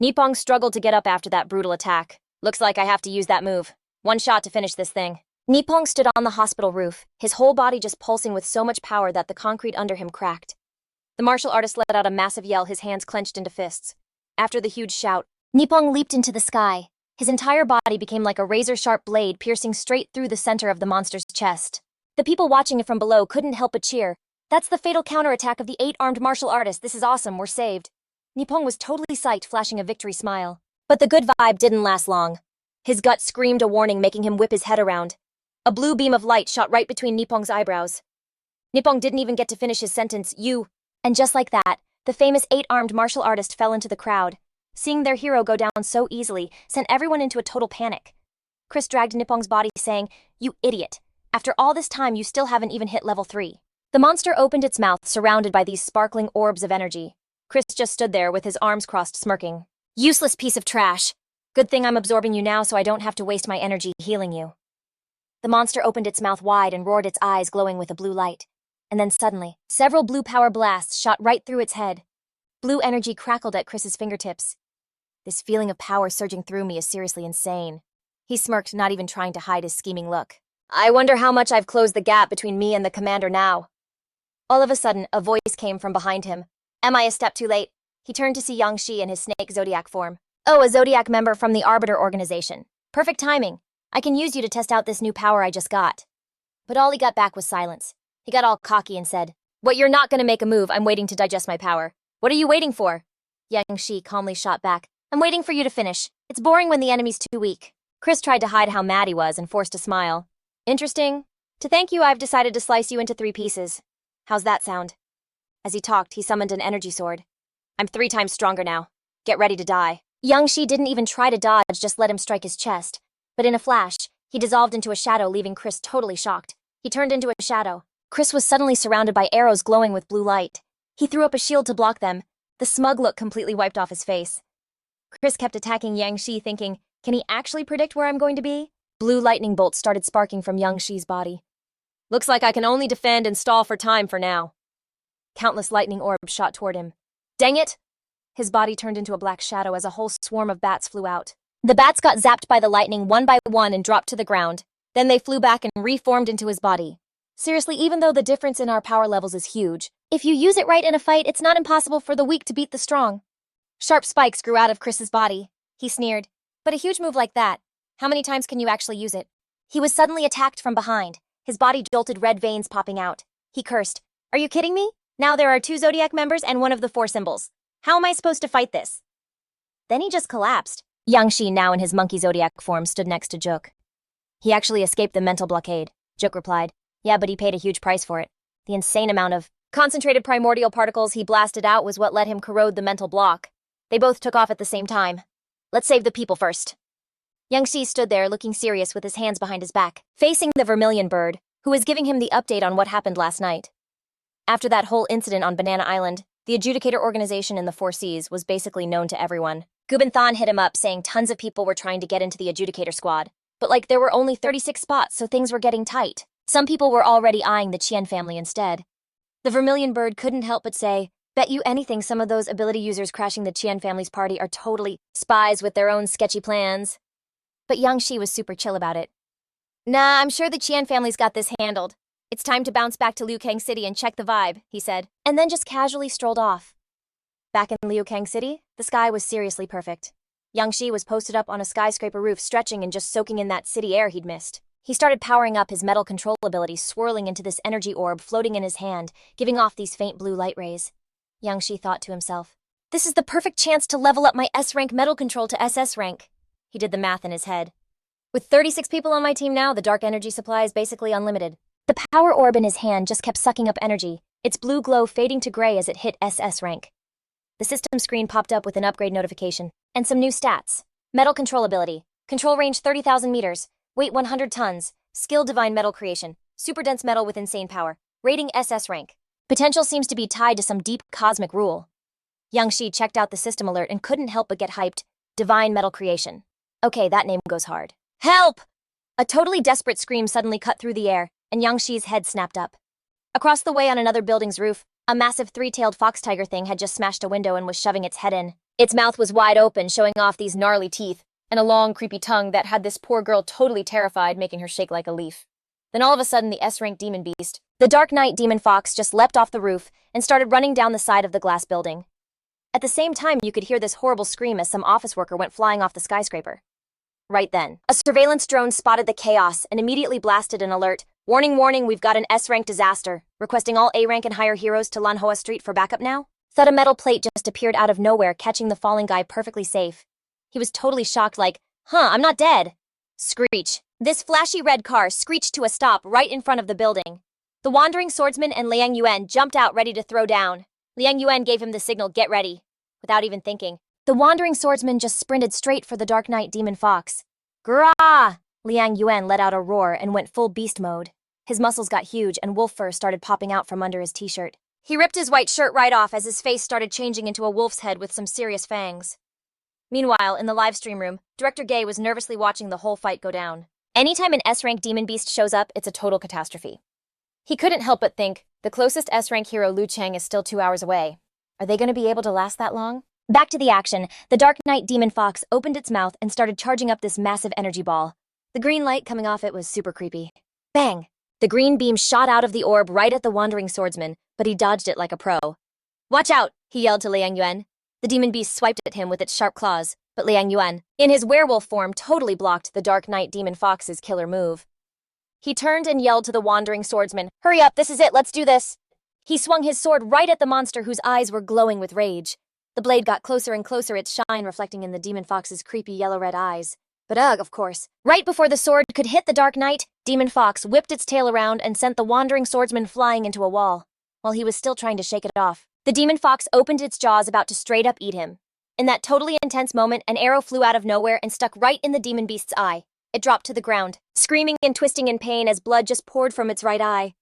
Nippon struggled to get up after that brutal attack. "Looks like I have to use that move. One shot to finish this thing." Nippon stood on the hospital roof, his whole body just pulsing with so much power that the concrete under him cracked. The martial artist let out a massive yell, his hands clenched into fists. After the huge shout, Nippon leaped into the sky. His entire body became like a razor-sharp blade piercing straight through the center of the monster's chest. The people watching it from below couldn't help but cheer. "That's the fatal counterattack of the 8-armed martial artist. This is awesome, we're saved." Nippon was totally psyched, flashing a victory smile. But the good vibe didn't last long. His gut screamed a warning, making him whip his head around. A blue beam of light shot right between Nippon's eyebrows. Nippon didn't even get to finish his sentence, "You." And just like that, the famous 8-armed martial artist fell into the crowd. Seeing their hero go down so easily sent everyone into a total panic. Chris dragged Nippon's body, saying, "You idiot. After all this time, you still haven't even hit level 3. The monster opened its mouth, surrounded by these sparkling orbs of energy. Chris just stood there with his arms crossed, smirking. Useless piece of trash. Good thing I'm absorbing you now so I don't have to waste my energy healing you. The monster opened its mouth wide and roared, its eyes glowing with a blue light. And then suddenly, several blue power blasts shot right through its head. Blue energy crackled at Chris's fingertips. This feeling of power surging through me is seriously insane. He smirked, not even trying to hide his scheming look. I wonder how much I've closed the gap between me and the commander now. All of a sudden, a voice came from behind him. Am I a step too late? He turned to see Yang Shi in his snake zodiac form. Oh, a zodiac member from the Arbiter organization. Perfect timing. I can use you to test out this new power I just got. But all he got back was silence. He got all cocky and said, What, you're not gonna make a move? I'm waiting to digest my power. What are you waiting for? Yang Shi calmly shot back. I'm waiting for you to finish. It's boring when the enemy's too weak. Chris tried to hide how mad he was and forced a smile. Interesting. To thank you, I've decided to slice you into 3 pieces. How's that sound? As he talked, he summoned an energy sword. I'm 3 times stronger now. Get ready to die. Yang Shi didn't even try to dodge, just let him strike his chest. But in a flash, he dissolved into a shadow, leaving Chris totally shocked. He turned into a shadow. Chris was suddenly surrounded by arrows glowing with blue light. He threw up a shield to block them. The smug look completely wiped off his face. Chris kept attacking Yang Shi, thinking, can he actually predict where I'm going to be? Blue lightning bolts started sparking from Yang Shi's body. Looks like I can only defend and stall for time for now. Countless lightning orbs shot toward him. Dang it! His body turned into a black shadow as a whole swarm of bats flew out. The bats got zapped by the lightning one by one and dropped to the ground. Then they flew back and reformed into his body. Seriously, even though the difference in our power levels is huge, if you use it right in a fight, it's not impossible for the weak to beat the strong. Sharp spikes grew out of Chris's body. He sneered. But a huge move like that, how many times can you actually use it? He was suddenly attacked from behind. His body jolted, red veins popping out. He cursed. Are you kidding me? Now there are 2 Zodiac members and one of the 4 symbols. How am I supposed to fight this? Then he just collapsed. Yang Shi, now in his monkey Zodiac form, stood next to Juk. He actually escaped the mental blockade, Juk replied. Yeah, but he paid a huge price for it. The insane amount of concentrated primordial particles he blasted out was what let him corrode the mental block. They both took off at the same time. Let's save the people first. Yang Shi stood there looking serious with his hands behind his back, facing the vermilion bird, who was giving him the update on what happened last night. After that whole incident on Banana Island, the adjudicator organization in the 4 Seas was basically known to everyone. Gubin Than hit him up saying tons of people were trying to get into the adjudicator squad. But there were only 36 spots, so things were getting tight. Some people were already eyeing the Qian family instead. The vermilion bird couldn't help but say, bet you anything some of those ability users crashing the Qian family's party are totally spies with their own sketchy plans. But Yang Shi was super chill about it. Nah, I'm sure the Qian family's got this handled. It's time to bounce back to Liukang City and check the vibe, he said, and then just casually strolled off. Back in Liukang City, the sky was seriously perfect. Yang Shi was posted up on a skyscraper roof, stretching and just soaking in that city air he'd missed. He started powering up his metal control abilities, swirling into this energy orb floating in his hand, giving off these faint blue light rays. Yang Shi thought to himself, this is the perfect chance to level up my S-rank metal control to SS rank. He did the math in his head. With 36 people on my team now, the dark energy supply is basically unlimited. The power orb in his hand just kept sucking up energy, its blue glow fading to gray as it hit SS rank. The system screen popped up with an upgrade notification, and some new stats. Metal control ability. Control range 30,000 meters. Weight 100 tons. Skill divine metal creation. Super dense metal with insane power. Rating SS rank. Potential seems to be tied to some deep cosmic rule. Yang Shi checked out the system alert and couldn't help but get hyped. Divine metal creation. Okay, that name goes hard. Help! A totally desperate scream suddenly cut through the air, and Yang Shi's head snapped up. Across the way on another building's roof, a massive 3-tailed fox tiger thing had just smashed a window and was shoving its head in. Its mouth was wide open, showing off these gnarly teeth, and a long, creepy tongue that had this poor girl totally terrified, making her shake like a leaf. Then all of a sudden, the S-rank demon beast, the Dark Knight demon fox, just leapt off the roof and started running down the side of the glass building. At the same time, you could hear this horrible scream as some office worker went flying off the skyscraper. Right then, a surveillance drone spotted the chaos and immediately blasted an alert. Warning, warning, we've got an S-rank disaster. Requesting all A-rank and higher heroes to Lanhua Street for backup now? Thought a metal plate just appeared out of nowhere, catching the falling guy perfectly safe. He was totally shocked, like, I'm not dead. Screech. This flashy red car screeched to a stop right in front of the building. The wandering swordsman and Liang Yuan jumped out ready to throw down. Liang Yuan gave him the signal, get ready. Without even thinking, the wandering swordsman just sprinted straight for the Dark Knight demon fox. Grah! Liang Yuan let out a roar and went full beast mode. His muscles got huge and wolf fur started popping out from under his t-shirt. He ripped his white shirt right off as his face started changing into a wolf's head with some serious fangs. Meanwhile, in the live stream room, Director Gay was nervously watching the whole fight go down. Anytime an S-rank demon beast shows up, it's a total catastrophe. He couldn't help but think, the closest S-rank hero Liu Chang is still 2 hours away. Are they going to be able to last that long? Back to the action, the Dark Knight Demon Fox opened its mouth and started charging up this massive energy ball. The green light coming off it was super creepy. Bang! The green beam shot out of the orb right at the wandering swordsman, but he dodged it like a pro. Watch out! He yelled to Liang Yuan. The demon beast swiped at him with its sharp claws, but Liang Yuan, in his werewolf form, totally blocked the Dark Knight Demon Fox's killer move. He turned and yelled to the wandering swordsman, "Hurry up, this is it, let's do this!" He swung his sword right at the monster whose eyes were glowing with rage. The blade got closer and closer, its shine reflecting in the demon fox's creepy yellow-red eyes. But of course. Right before the sword could hit the Dark Knight, Demon Fox whipped its tail around and sent the wandering swordsman flying into a wall. While he was still trying to shake it off, the Demon Fox opened its jaws about to straight up eat him. In that totally intense moment, an arrow flew out of nowhere and stuck right in the demon beast's eye. It dropped to the ground, screaming and twisting in pain as blood just poured from its right eye.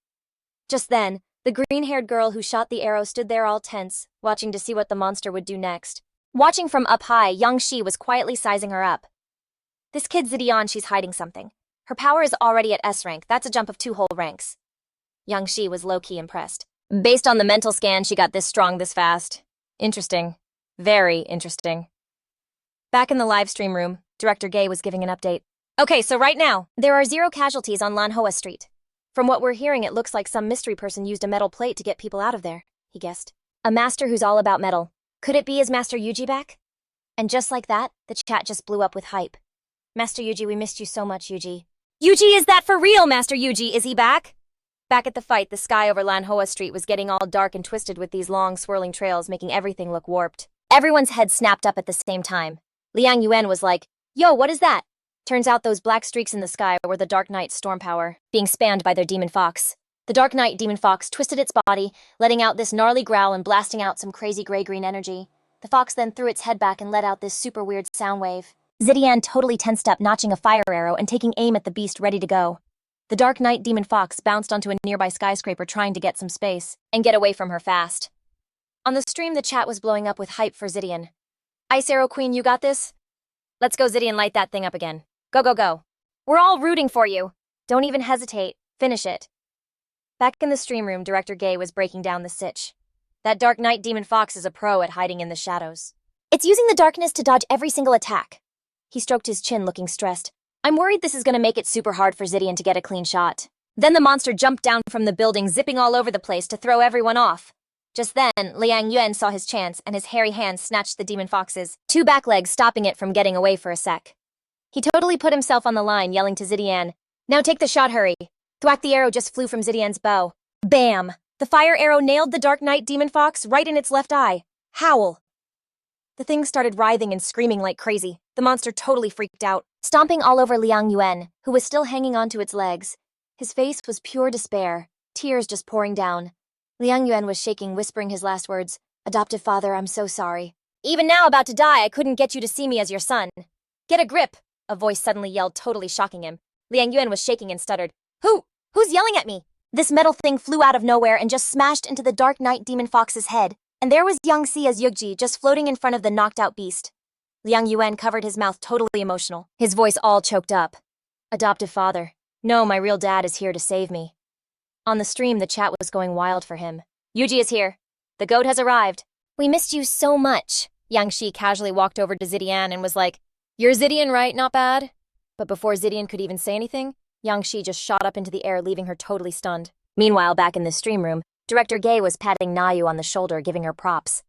Just then, the green-haired girl who shot the arrow stood there all tense, watching to see what the monster would do next. Watching from up high, Yang Shi was quietly sizing her up. This kid Zidian, she's hiding something. Her power is already at S rank, that's a jump of 2 whole ranks. Yang Shi was low-key impressed. Based on the mental scan, she got this strong this fast. Interesting. Very interesting. Back in the live stream room, Director Gay was giving an update. Okay, so right now, there are 0 casualties on Lanhua Street. From what we're hearing, it looks like some mystery person used a metal plate to get people out of there, he guessed. A master who's all about metal. Could it be his Master Yuji back? And just like that, the chat just blew up with hype. Master Yuji, we missed you so much, Yuji. Yuji, is that for real, Master Yuji? Is he back? Back at the fight, the sky over Lanhua Street was getting all dark and twisted with these long, swirling trails, making everything look warped. Everyone's head snapped up at the same time. Liang Yuan was like, "Yo, what is that?" Turns out those black streaks in the sky were the Dark Knight's storm power, being spanned by their Demon Fox. The Dark Knight Demon Fox twisted its body, letting out this gnarly growl and blasting out some crazy gray-green energy. The fox then threw its head back and let out this super weird sound wave. Zidian totally tensed up, notching a fire arrow and taking aim at the beast ready to go. The Dark Knight Demon Fox bounced onto a nearby skyscraper trying to get some space and get away from her fast. On the stream, the chat was blowing up with hype for Zidian. Ice Arrow Queen, you got this? Let's go, Zidian, light that thing up again. Go, go, go. We're all rooting for you. Don't even hesitate. Finish it. Back in the stream room, Director Gay was breaking down the sitch. That Dark Knight Demon Fox is a pro at hiding in the shadows. It's using the darkness to dodge every single attack. He stroked his chin, looking stressed. I'm worried this is going to make it super hard for Zidian to get a clean shot. Then the monster jumped down from the building, zipping all over the place to throw everyone off. Just then, Liang Yuan saw his chance, and his hairy hands snatched the Demon Fox's 2 back legs, stopping it from getting away for a sec. He totally put himself on the line, yelling to Zidian, "Now take the shot, hurry." Thwack, the arrow just flew from Zidian's bow. Bam! The fire arrow nailed the Dark Knight Demon Fox right in its left eye. Howl! The thing started writhing and screaming like crazy. The monster totally freaked out, stomping all over Liang Yuan, who was still hanging onto its legs. His face was pure despair, tears just pouring down. Liang Yuan was shaking, whispering his last words, "Adoptive father, I'm so sorry. Even now about to die, I couldn't get you to see me as your son." "Get a grip," a voice suddenly yelled, totally shocking him. Liang Yuan was shaking and stuttered. Who's yelling at me?" This metal thing flew out of nowhere and just smashed into the Dark Knight Demon Fox's head, and there was Yang Si as Yugji just floating in front of the knocked-out beast. Liang Yuan covered his mouth, totally emotional, his voice all choked up. "Adoptive father. No, my real dad is here to save me." On the stream, the chat was going wild for him. "Yuji is here. The goat has arrived." "We missed you so much." Yang Shi casually walked over to Zidian and was like, "You're Zidian, right? Not bad?" But before Zidian could even say anything, Yang Shi just shot up into the air, leaving her totally stunned. Meanwhile, back in the stream room, Director Gay was patting Nayu on the shoulder, giving her props.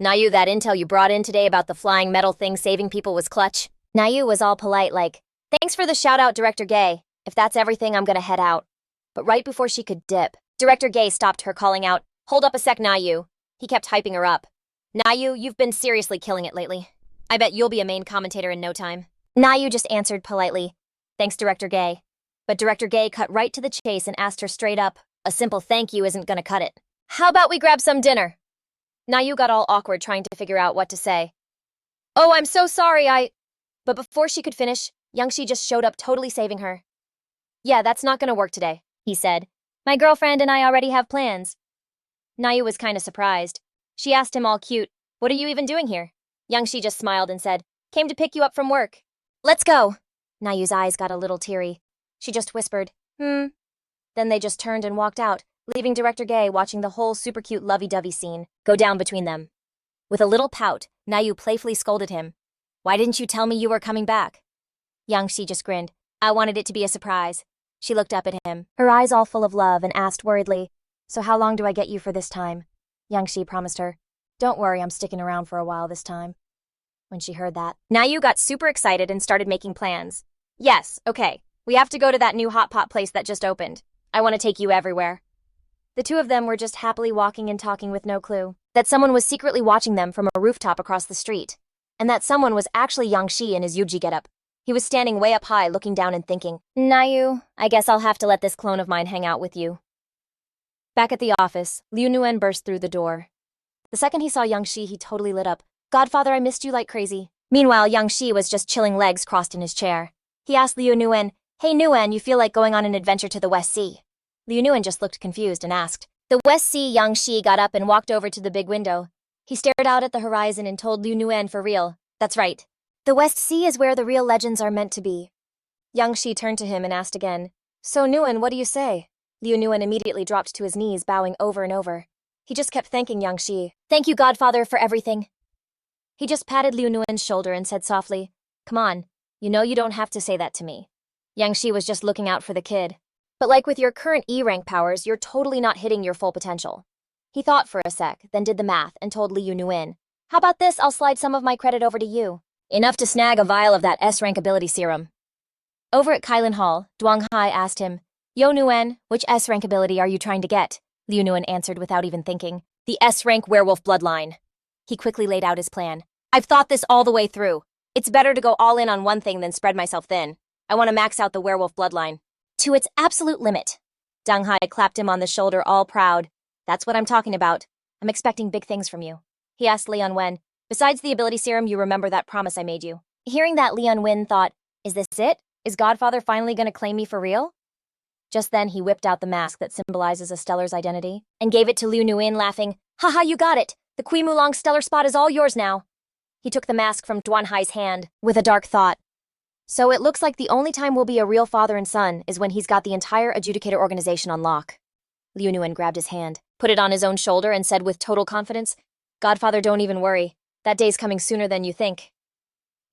"Nayu, that intel you brought in today about the flying metal thing saving people was clutch." Nayu was all polite like, "Thanks for the shout-out, Director Gay. If that's everything, I'm gonna head out." But right before she could dip, Director Gay stopped her, calling out, "Hold up a sec, Nayu." He kept hyping her up. "Nayu, you've been seriously killing it lately. I bet you'll be a main commentator in no time." Nayu just answered politely, "Thanks, Director Gay." But Director Gay cut right to the chase and asked her straight up, "A simple thank you isn't gonna cut it. How about we grab some dinner?" Nayu got all awkward trying to figure out what to say. "Oh, I'm so sorry, But before she could finish, Yang Shi just showed up, totally saving her. "Yeah, that's not gonna work today. he said. My girlfriend and I already have plans. Nayu was kinda surprised. She asked him all cute, what are you even doing here? Yangshi just smiled and said, came to pick you up from work. Let's go. Nayu's eyes got a little teary. She just whispered, Then they just turned and walked out, leaving Director Gay watching the whole super cute lovey-dovey scene go down between them. With a little pout, Nayu playfully scolded him. Why didn't you tell me you were coming back? Yangshi just grinned. I wanted it to be a surprise. She looked up at him, her eyes all full of love, and asked worriedly, So how long do I get you for this time? Yangshi promised her, Don't worry, I'm sticking around for a while this time. When she heard that, Nayu got super excited and started making plans. Yes, okay, we have to go to that new hot pot place that just opened. I want to take you everywhere. The two of them were just happily walking and talking with no clue that someone was secretly watching them from a rooftop across the street, and that someone was actually Yangshi in his Yuji getup. He was standing way up high, looking down and thinking, Nayu, I guess I'll have to let this clone of mine hang out with you. Back at the office, Luong Nuan burst through the door. The second he saw Yangshi, he totally lit up. Godfather, I missed you like crazy. Meanwhile, Yangshi was just chilling, legs crossed in his chair. He asked Luong Nuan, Hey Nuan, you feel like going on an adventure to the West Sea? Luong Nuan just looked confused and asked. The West Sea. Yangshi got up and walked over to the big window. He stared out at the horizon and told Luong Nuan for real. That's right. The West Sea is where the real legends are meant to be. Yangshi turned to him and asked again, So Nuan, what do you say? Luong Nuan immediately dropped to his knees, bowing over and over. He just kept thanking Yangshi. Thank you, Godfather, for everything. He just patted Luong Nuan's shoulder and said softly, Come on, you know you don't have to say that to me. Yangshi was just looking out for the kid. But like with your current E-rank powers, you're totally not hitting your full potential. He thought for a sec, then did the math and told Luong Nuan, How about this, I'll slide some of my credit over to you. Enough to snag a vial of that S-rank ability serum. Over at Kylin Hall, Duong Hai asked him, Yo Nuan, which S-rank ability are you trying to get? Luong Nuan answered without even thinking, The S-rank werewolf bloodline. He quickly laid out his plan. I've thought this all the way through. It's better to go all in on one thing than spread myself thin. I want to max out the werewolf bloodline. To its absolute limit. Duong Hai clapped him on the shoulder, all proud. That's what I'm talking about. I'm expecting big things from you. He asked Leon Wen, Besides the ability serum, you remember that promise I made you. Hearing that, Leon Wen thought, Is this it? Is Godfather finally going to claim me for real? Just then, he whipped out the mask that symbolizes a stellar's identity and gave it to Luong Nuan, laughing, Haha, you got it! The Kui Mulong stellar spot is all yours now. He took the mask from Duong Hai's hand with a dark thought. So it looks like the only time we'll be a real father and son is when he's got the entire adjudicator organization on lock. Luong Nuan grabbed his hand, put it on his own shoulder, and said with total confidence, Godfather, don't even worry. That day's coming sooner than you think.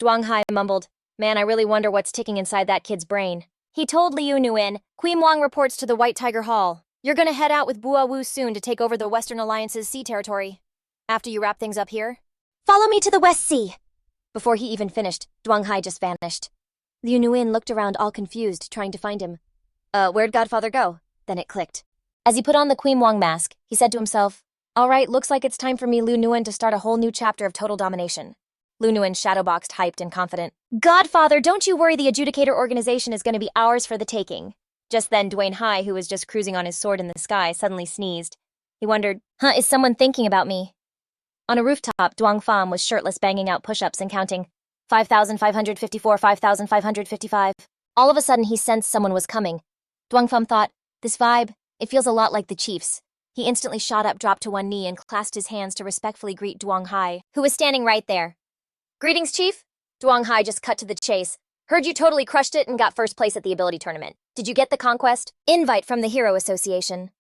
Duong Hai mumbled, Man, I really wonder what's ticking inside that kid's brain. He told Luong Nuan, Kui Muang reports to the White Tiger Hall. You're gonna head out with Bua Wu soon to take over the Western Alliance's sea territory. After you wrap things up here, follow me to the West Sea. Before he even finished, Duong Hai just vanished. Luong Nuan looked around all confused, trying to find him. Where'd Godfather go? Then it clicked. As he put on the Kui Muang mask, he said to himself, All right, looks like it's time for me, Luong Nuan, to start a whole new chapter of total domination. Luong Nuan shadowboxed, hyped and confident. Godfather, don't you worry, the adjudicator organization is going to be ours for the taking. Just then, Duane Hai, who was just cruising on his sword in the sky, suddenly sneezed. He wondered, is someone thinking about me? On a rooftop, Duong Pham was shirtless, banging out push-ups and counting 5,554, 5,555. All of a sudden, he sensed someone was coming. Duong Pham thought, This vibe, it feels a lot like the chief's. He instantly shot up, dropped to one knee, and clasped his hands to respectfully greet Duong Hai, who was standing right there. Greetings, Chief. Duong Hai just cut to the chase. Heard you totally crushed it and got first place at the ability tournament. Did you get the conquest? Invite from the Hero Association.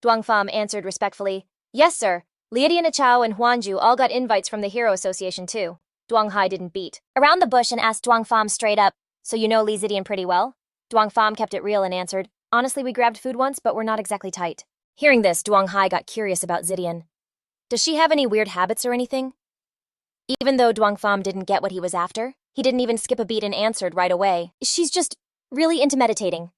Duong Pham answered respectfully, Yes, sir. Liediana Chao and Huanju all got invites from the Hero Association, too. Duong Hai didn't beat around the bush and asked Duong Pham straight up, So you know Lee Zidian pretty well? Duong Pham kept it real and answered, Honestly, we grabbed food once, but we're not exactly tight. Hearing this, Duong Hai got curious about Zidian. Does she have any weird habits or anything? Even though Duong Pham didn't get what he was after, he didn't even skip a beat and answered right away, She's just really into meditating.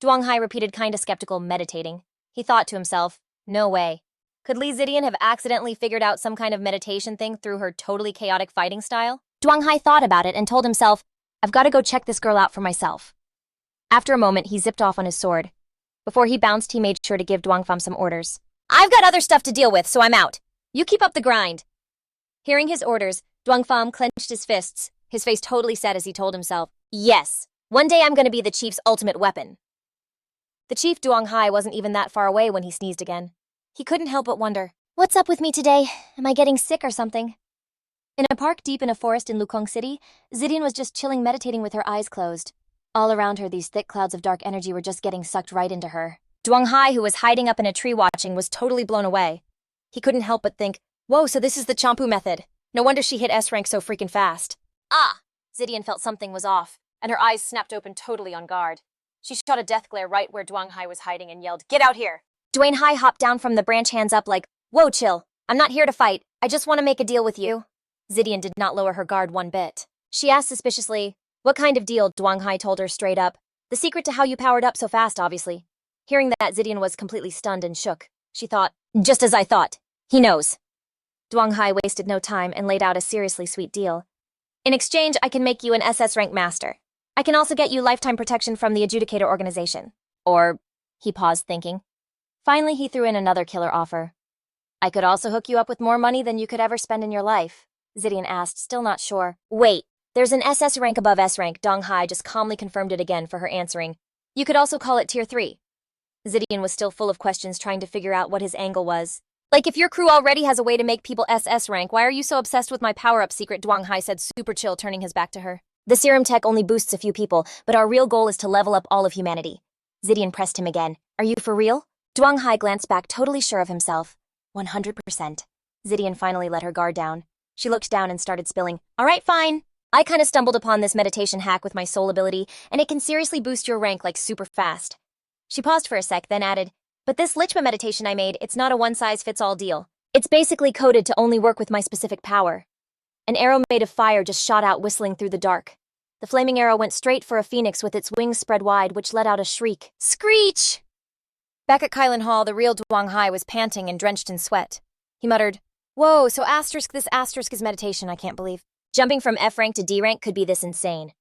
Duong Hai repeated, kinda skeptical, meditating. He thought to himself, No way. Could Lee Zidian have accidentally figured out some kind of meditation thing through her totally chaotic fighting style? Duong Hai thought about it and told himself, I've got to go check this girl out for myself. After a moment, he zipped off on his sword. Before he bounced, he made sure to give Duong Pham some orders. I've got other stuff to deal with, so I'm out. You keep up the grind. Hearing his orders, Duong Pham clenched his fists, his face totally set as he told himself, Yes, one day I'm going to be the chief's ultimate weapon. The chief Duong Hai wasn't even that far away when he sneezed again. He couldn't help but wonder, what's up with me today? Am I getting sick or something? In a park deep in a forest in Lukong City, Zidian was just chilling, meditating with her eyes closed. All around her, these thick clouds of dark energy were just getting sucked right into her. Duong Hai, who was hiding up in a tree watching, was totally blown away. He couldn't help but think, whoa, so this is the Champu method. No wonder she hit S rank so freaking fast. Ah! Zidian felt something was off, and her eyes snapped open, totally on guard. She shot a death glare right where Duong Hai was hiding and yelled, "Get out here!" Duane Hai hopped down from the branch, hands up like, "Whoa, chill. I'm not here to fight. I just want to make a deal with you." Zidian did not lower her guard one bit. She asked suspiciously, "What kind of deal?" Duong Hai told her straight up. "The secret to how you powered up so fast, obviously." Hearing that, Zidian was completely stunned and shook. She thought, just as I thought. He knows. Duong Hai wasted no time and laid out a seriously sweet deal. "In exchange, I can make you an SS rank master. I can also get you lifetime protection from the Adjudicator organization. Or," he paused, thinking. Finally, he threw in another killer offer. "I could also hook you up with more money than you could ever spend in your life." Zidian asked, still not sure. "Wait, there's an SS rank above S rank." Duong Hai just calmly confirmed it again for her, answering, "You could also call it Tier 3. Zidian was still full of questions, trying to figure out what his angle was. "Like, if your crew already has a way to make people SS rank, why are you so obsessed with my power-up secret?" Duong Hai said, super chill, turning his back to her. "The serum tech only boosts a few people, but our real goal is to level up all of humanity." Zidian pressed him again. "Are you for real?" Duong Hai glanced back, totally sure of himself. 100%. Zidian finally let her guard down. She looked down and started spilling. "All right, fine. I kind of stumbled upon this meditation hack with my soul ability, and it can seriously boost your rank like super fast." She paused for a sec, then added, "But this Lichma meditation I made, it's not a one-size-fits-all deal. It's basically coded to only work with my specific power." An arrow made of fire just shot out, whistling through the dark. The flaming arrow went straight for a phoenix with its wings spread wide, which let out a shriek. Screech! Back at Kylan Hall, the real Duong Hai was panting and drenched in sweat. He muttered, "Whoa, so this asterisk is meditation, I can't believe. Jumping from F rank to D rank could be this insane."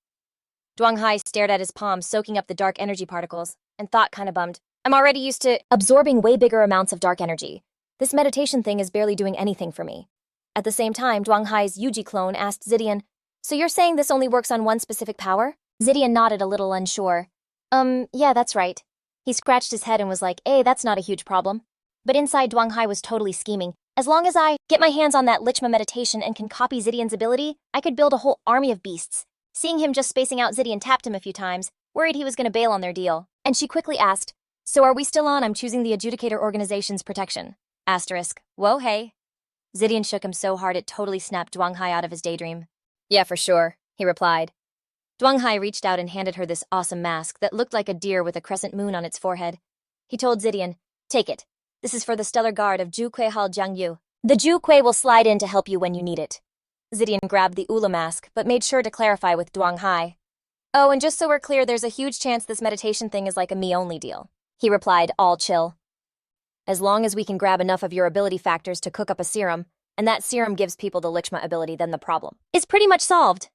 Duong Hai stared at his palm, soaking up the dark energy particles, and thought, kinda bummed, "I'm already used to absorbing way bigger amounts of dark energy. This meditation thing is barely doing anything for me." At the same time, Duong Hai's Yuji clone asked Zidian, "So you're saying this only works on one specific power?" Zidian nodded, a little unsure. Yeah, that's right." He scratched his head and was like, that's not a huge problem." But inside, Duong Hai was totally scheming. As long as I get my hands on that Lichma meditation and can copy Zidian's ability, I could build a whole army of beasts. Seeing him just spacing out, Zidian tapped him a few times, worried he was going to bail on their deal. And she quickly asked, "So are we still on? I'm choosing the Adjudicator organization's protection." Asterisk. Whoa, hey. Zidian shook him so hard it totally snapped Duong Hai out of his daydream. "Yeah, for sure," he replied. Duong Hai reached out and handed her this awesome mask that looked like a deer with a crescent moon on its forehead. He told Zidian, "Take it. This is for the stellar guard of Ju Kui Hal Jiang Yu. The Ju Kui will slide in to help you when you need it." Zidian grabbed the Ula mask, but made sure to clarify with Duong Hai. "Oh, and just so we're clear, there's a huge chance this meditation thing is like a me-only deal," he replied, all chill. "As long as we can grab enough of your ability factors to cook up a serum, and that serum gives people the Lichma ability, then the problem is pretty much solved."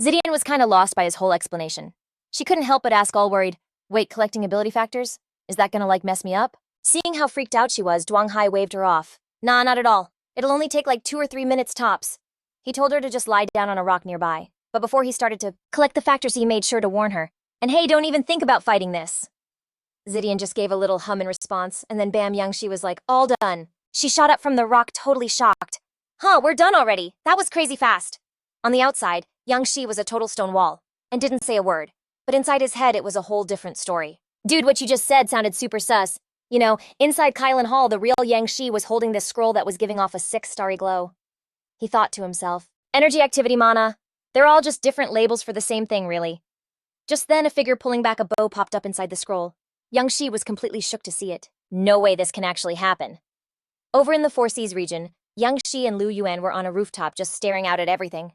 Zidian was kinda lost by his whole explanation. She couldn't help but ask, all worried, "Wait, collecting ability factors? Is that gonna mess me up?" Seeing how freaked out she was, Duong Hai waved her off. "Nah, not at all. It'll only take like 2 or 3 minutes tops." He told her to just lie down on a rock nearby. But before he started to collect the factors, he made sure to warn her, "And hey, don't even think about fighting this." Zidian just gave a little hum in response, and then bam, Yang-Shi was like, "All done." She shot up from the rock, totally shocked. "Huh, we're done already. That was crazy fast." On the outside, Yang-Shi was a total stone wall, and didn't say a word. But inside his head, it was a whole different story. "Dude, what you just said sounded super sus. You know, inside Kylan Hall, the real Yang-Shi was holding this scroll that was giving off a 6-starry glow." He thought to himself, "Energy, activity, mana. They're all just different labels for the same thing, really." Just then, a figure pulling back a bow popped up inside the scroll. Yang-Shi was completely shook to see it. No way this can actually happen. Over in the Four Seas region, Yang-Shi and Liu Yuan were on a rooftop just staring out at everything.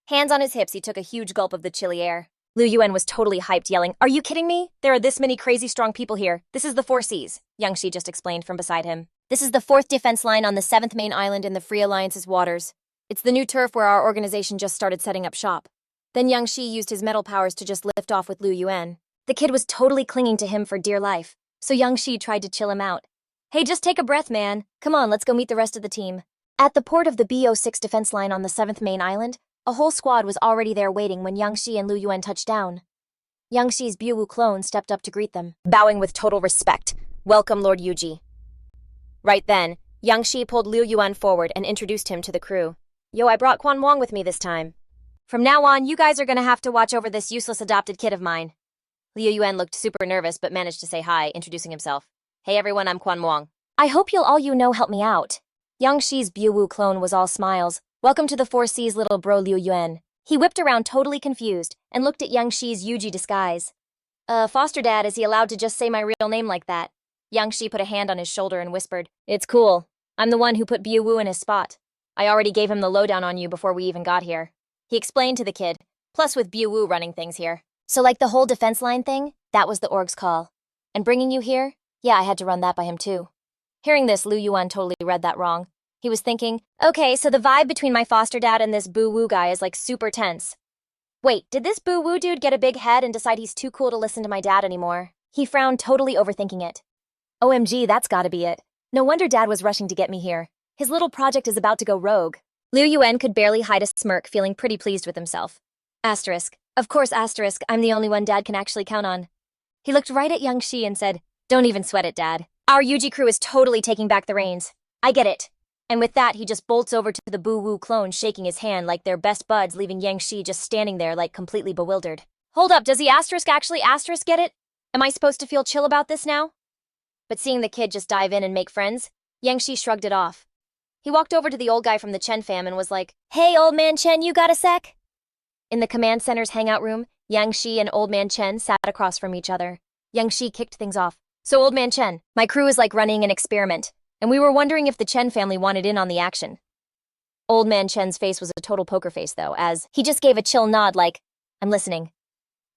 Hands on his hips, he took a huge gulp of the chilly air. Liu Yuan was totally hyped, yelling, "Are you kidding me? There are this many crazy strong people here. This is the Four Seas," Yang-Shi just explained from beside him. "This is the 4th defense line on the 7th main island in the Free Alliance's waters. It's the new turf where our organization just started setting up shop." Then Yang-Shi used his metal powers to just lift off with Liu Yuan. The kid was totally clinging to him for dear life, so Yang-Shi tried to chill him out. "Hey, just take a breath, man. Come on, let's go meet the rest of the team." At the port of the BO6 defense line on the 7th main island, a whole squad was already there waiting when Yang-Shi and Liu Yuan touched down. Yang Shi's Buwu clone stepped up to greet them, bowing with total respect. Welcome, Lord Yuji. Right then, Yang Shi pulled Liu Yuan forward and introduced him to the crew. Yo, I brought Quan Wong with me this time. From now on, you guys are gonna have to watch over this useless adopted kid of mine. Liu Yuan looked super nervous but managed to say hi, introducing himself. Hey everyone, I'm Quan Wong. I hope you'll all help me out. Yang Shi's Buwu clone was all smiles. Welcome to the Four Seas, little bro Liu Yuan. He whipped around totally confused and looked at Yang Shi's Yuji disguise. Foster dad, is he allowed to just say my real name like that? Yang Shi put a hand on his shoulder and whispered, It's cool. I'm the one who put Buwu in his spot. I already gave him the lowdown on you before we even got here. He explained to the kid, plus with Buwu running things here. So like the whole defense line thing, that was the org's call. And bringing you here? Yeah, I had to run that by him too. Hearing this, Liu Yuan totally read that wrong. He was thinking, okay, so the vibe between my foster dad and this Buwu guy is like super tense. Wait, did this Buwu dude get a big head and decide he's too cool to listen to my dad anymore? He frowned, totally overthinking it. OMG, that's gotta be it. No wonder dad was rushing to get me here. His little project is about to go rogue. Liu Yuan could barely hide a smirk, feeling pretty pleased with himself. Asterisk. Of course, asterisk, I'm the only one dad can actually count on. He looked right at Yang Shi and said, Don't even sweat it, dad. Our Yuji crew is totally taking back the reins. I get it. And with that, he just bolts over to the Buwu clone, shaking his hand like they're best buds, leaving Yang Shi just standing there like completely bewildered. Hold up, does he actually get it? Am I supposed to feel chill about this now? But seeing the kid just dive in and make friends, Yang Shi shrugged it off. He walked over to the old guy from the Chen fam and was like, Hey, old man Chen, you got a sec? In the command center's hangout room, Yang Shi and old man Chen sat across from each other. Yang Shi kicked things off. So old man Chen, my crew is like running an experiment, and we were wondering if the Chen family wanted in on the action. Old man Chen's face was a total poker face though, as he just gave a chill nod like, I'm listening.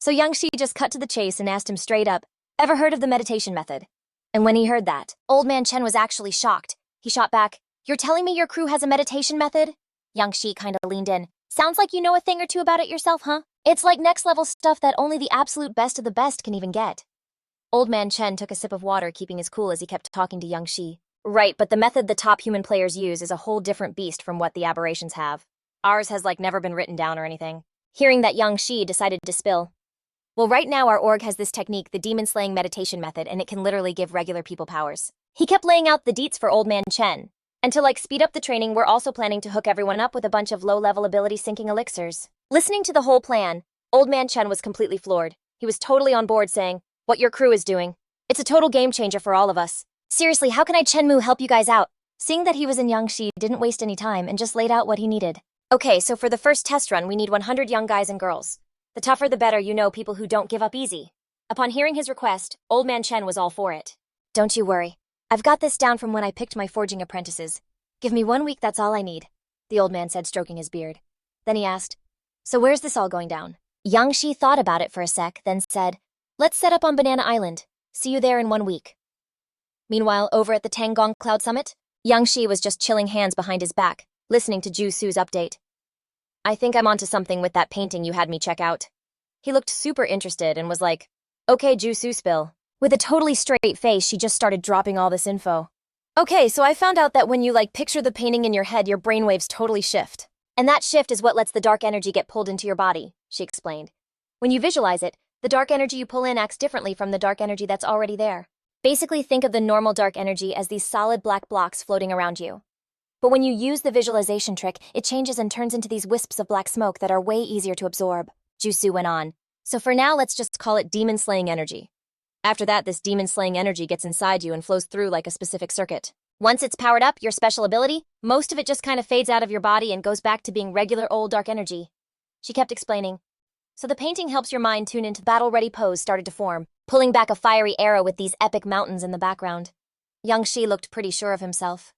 So Yang Shi just cut to the chase and asked him straight up, ever heard of the meditation method? And when he heard that, old man Chen was actually shocked. He shot back, You're telling me your crew has a meditation method? Yang Shi kinda leaned in. Sounds like you know a thing or two about it yourself, huh? It's like next level stuff that only the absolute best of the best can even get. Old man Chen took a sip of water, keeping his cool as he kept talking to Yang Shi. Right, but the method the top human players use is a whole different beast from what the aberrations have. Ours has like never been written down or anything. Hearing that, Yang Shi decided to spill. Well, right now our org has this technique, the demon-slaying meditation method, and it can literally give regular people powers. He kept laying out the deets for old man Chen. And to like speed up the training, we're also planning to hook everyone up with a bunch of low-level ability-syncing elixirs. Listening to the whole plan, old man Chen was completely floored. He was totally on board saying, What your crew is doing. It's a total game changer for all of us. Seriously, how can I Chenmu help you guys out? Seeing that he was in Yang Shi didn't waste any time and just laid out what he needed. Okay, so for the first test run, we need 100 young guys and girls. The tougher the better, people who don't give up easy. Upon hearing his request, old man Chen was all for it. Don't you worry. I've got this down from when I picked my forging apprentices. Give me 1 week, that's all I need, the old man said, stroking his beard. Then he asked, So where's this all going down? Yang Shi thought about it for a sec, then said, Let's set up on Banana Island. See you there in 1 week. Meanwhile, over at the Tanggong Cloud Summit, Yang Shi was just chilling hands behind his back, listening to Ju Su's update. I think I'm onto something with that painting you had me check out. He looked super interested and was like, Okay, Ju Su spill. With a totally straight face, she just started dropping all this info. Okay, so I found out that when you picture the painting in your head, your brainwaves totally shift. And that shift is what lets the dark energy get pulled into your body, she explained. When you visualize it, the dark energy you pull in acts differently from the dark energy that's already there. Basically, think of the normal dark energy as these solid black blocks floating around you. But when you use the visualization trick, it changes and turns into these wisps of black smoke that are way easier to absorb, Ju Su went on. So for now, let's just call it demon-slaying energy. After that, this demon-slaying energy gets inside you and flows through like a specific circuit. Once it's powered up, your special ability, most of it just kind of fades out of your body and goes back to being regular old dark energy. She kept explaining. So the painting helps your mind tune into battle-ready pose started to form, pulling back a fiery arrow with these epic mountains in the background. Yang Shi looked pretty sure of himself.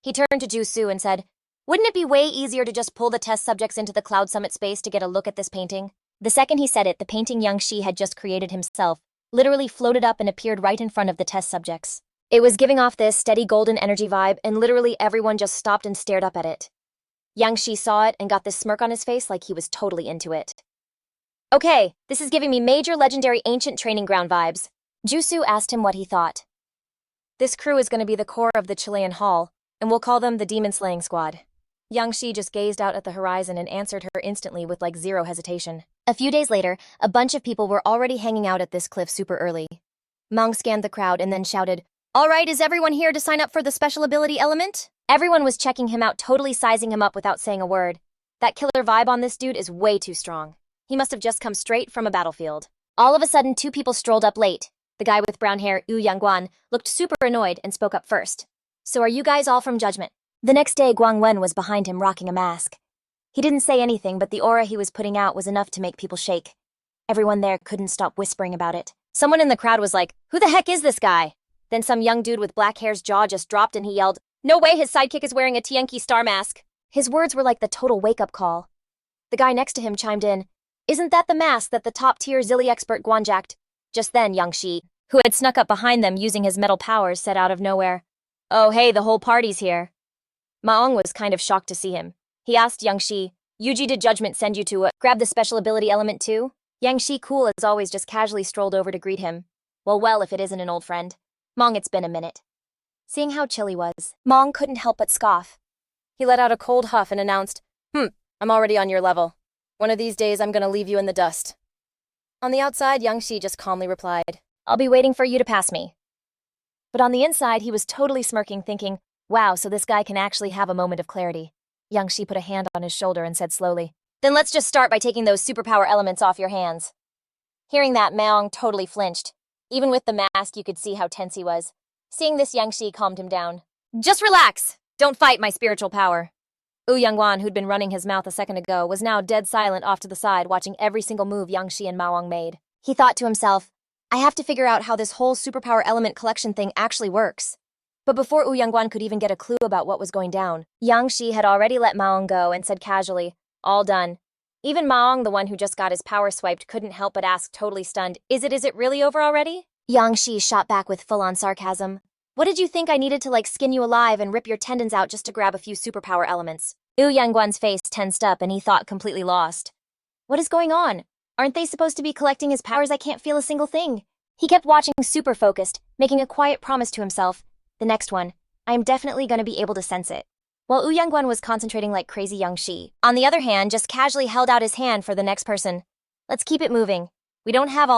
He turned to Ju Su and said, Wouldn't it be way easier to just pull the test subjects into the Cloud Summit space to get a look at this painting? The second he said it, the painting Yang Shi had just created himself literally floated up and appeared right in front of the test subjects. It was giving off this steady golden energy vibe, and literally everyone just stopped and stared up at it. Yang Shi saw it and got this smirk on his face like he was totally into it. Okay, this is giving me major legendary ancient training ground vibes. Ju Su asked him what he thought. This crew is going to be the core of the Chilean Hall, and we'll call them the Demon Slaying Squad. Yang Shi just gazed out at the horizon and answered her instantly with like zero hesitation. A few days later, a bunch of people were already hanging out at this cliff super early. Meng scanned the crowd and then shouted, "All right, is everyone here to sign up for the special ability element?" Everyone was checking him out, totally sizing him up without saying a word. That killer vibe on this dude is way too strong. He must have just come straight from a battlefield. All of a sudden, two people strolled up late. The guy with brown hair, Yu Yangguan, looked super annoyed and spoke up first. "So are you guys all from Judgment?" The next day, Guang Wen was behind him rocking a mask. He didn't say anything, but the aura he was putting out was enough to make people shake. Everyone there couldn't stop whispering about it. Someone in the crowd was like, "Who the heck is this guy?" Then some young dude with black hair's jaw just dropped and he yelled, "No way his sidekick is wearing a Tianqi star mask." His words were like the total wake-up call. The guy next to him chimed in, "Isn't that the mask that the top-tier Zilli expert Guan jacked?" Just then, Yang Shi, who had snuck up behind them using his metal powers, said out of nowhere, "Oh hey, the whole party's here." Maong was kind of shocked to see him. He asked Yang Shi, "Yuji, did Judgment send you to grab the special ability element too?" Yang Shi, cool as always, just casually strolled over to greet him. Well, if it isn't an old friend. "Mong, it's been a minute." Seeing how chill he was, Mong couldn't help but scoff. He let out a cold huff and announced, "I'm already on your level. One of these days I'm gonna leave you in the dust." On the outside, Yang Shi just calmly replied, "I'll be waiting for you to pass me." But on the inside, he was totally smirking, thinking, wow, so this guy can actually have a moment of clarity. Yang Shi put a hand on his shoulder and said slowly, "Then let's just start by taking those superpower elements off your hands." Hearing that, Maong totally flinched. Even with the mask, you could see how tense he was. Seeing this, Yang Shi calmed him down. "Just relax! Don't fight my spiritual power." Wu Yangguan, who'd been running his mouth a second ago, was now dead silent off to the side, watching every single move Yang Shi and Maong made. He thought to himself, I have to figure out how this whole superpower element collection thing actually works. But before Wu Yangguan could even get a clue about what was going down, Yang Shi had already let Maong go and said casually, "All done." Even Maong, the one who just got his power swiped, couldn't help but ask, totally stunned, Is it really over already?" Yang Shi shot back with full-on sarcasm. "What did you think I needed to skin you alive and rip your tendons out just to grab a few superpower elements?" Wu Yangguan's face tensed up and he thought completely lost. What is going on? Aren't they supposed to be collecting his powers? I can't feel a single thing. He kept watching super focused, making a quiet promise to himself. The next one, I am definitely going to be able to sense it. While Wu Yangguan was concentrating like crazy, Yang Shi, on the other hand, just casually held out his hand for the next person. Let's keep it moving. We don't have all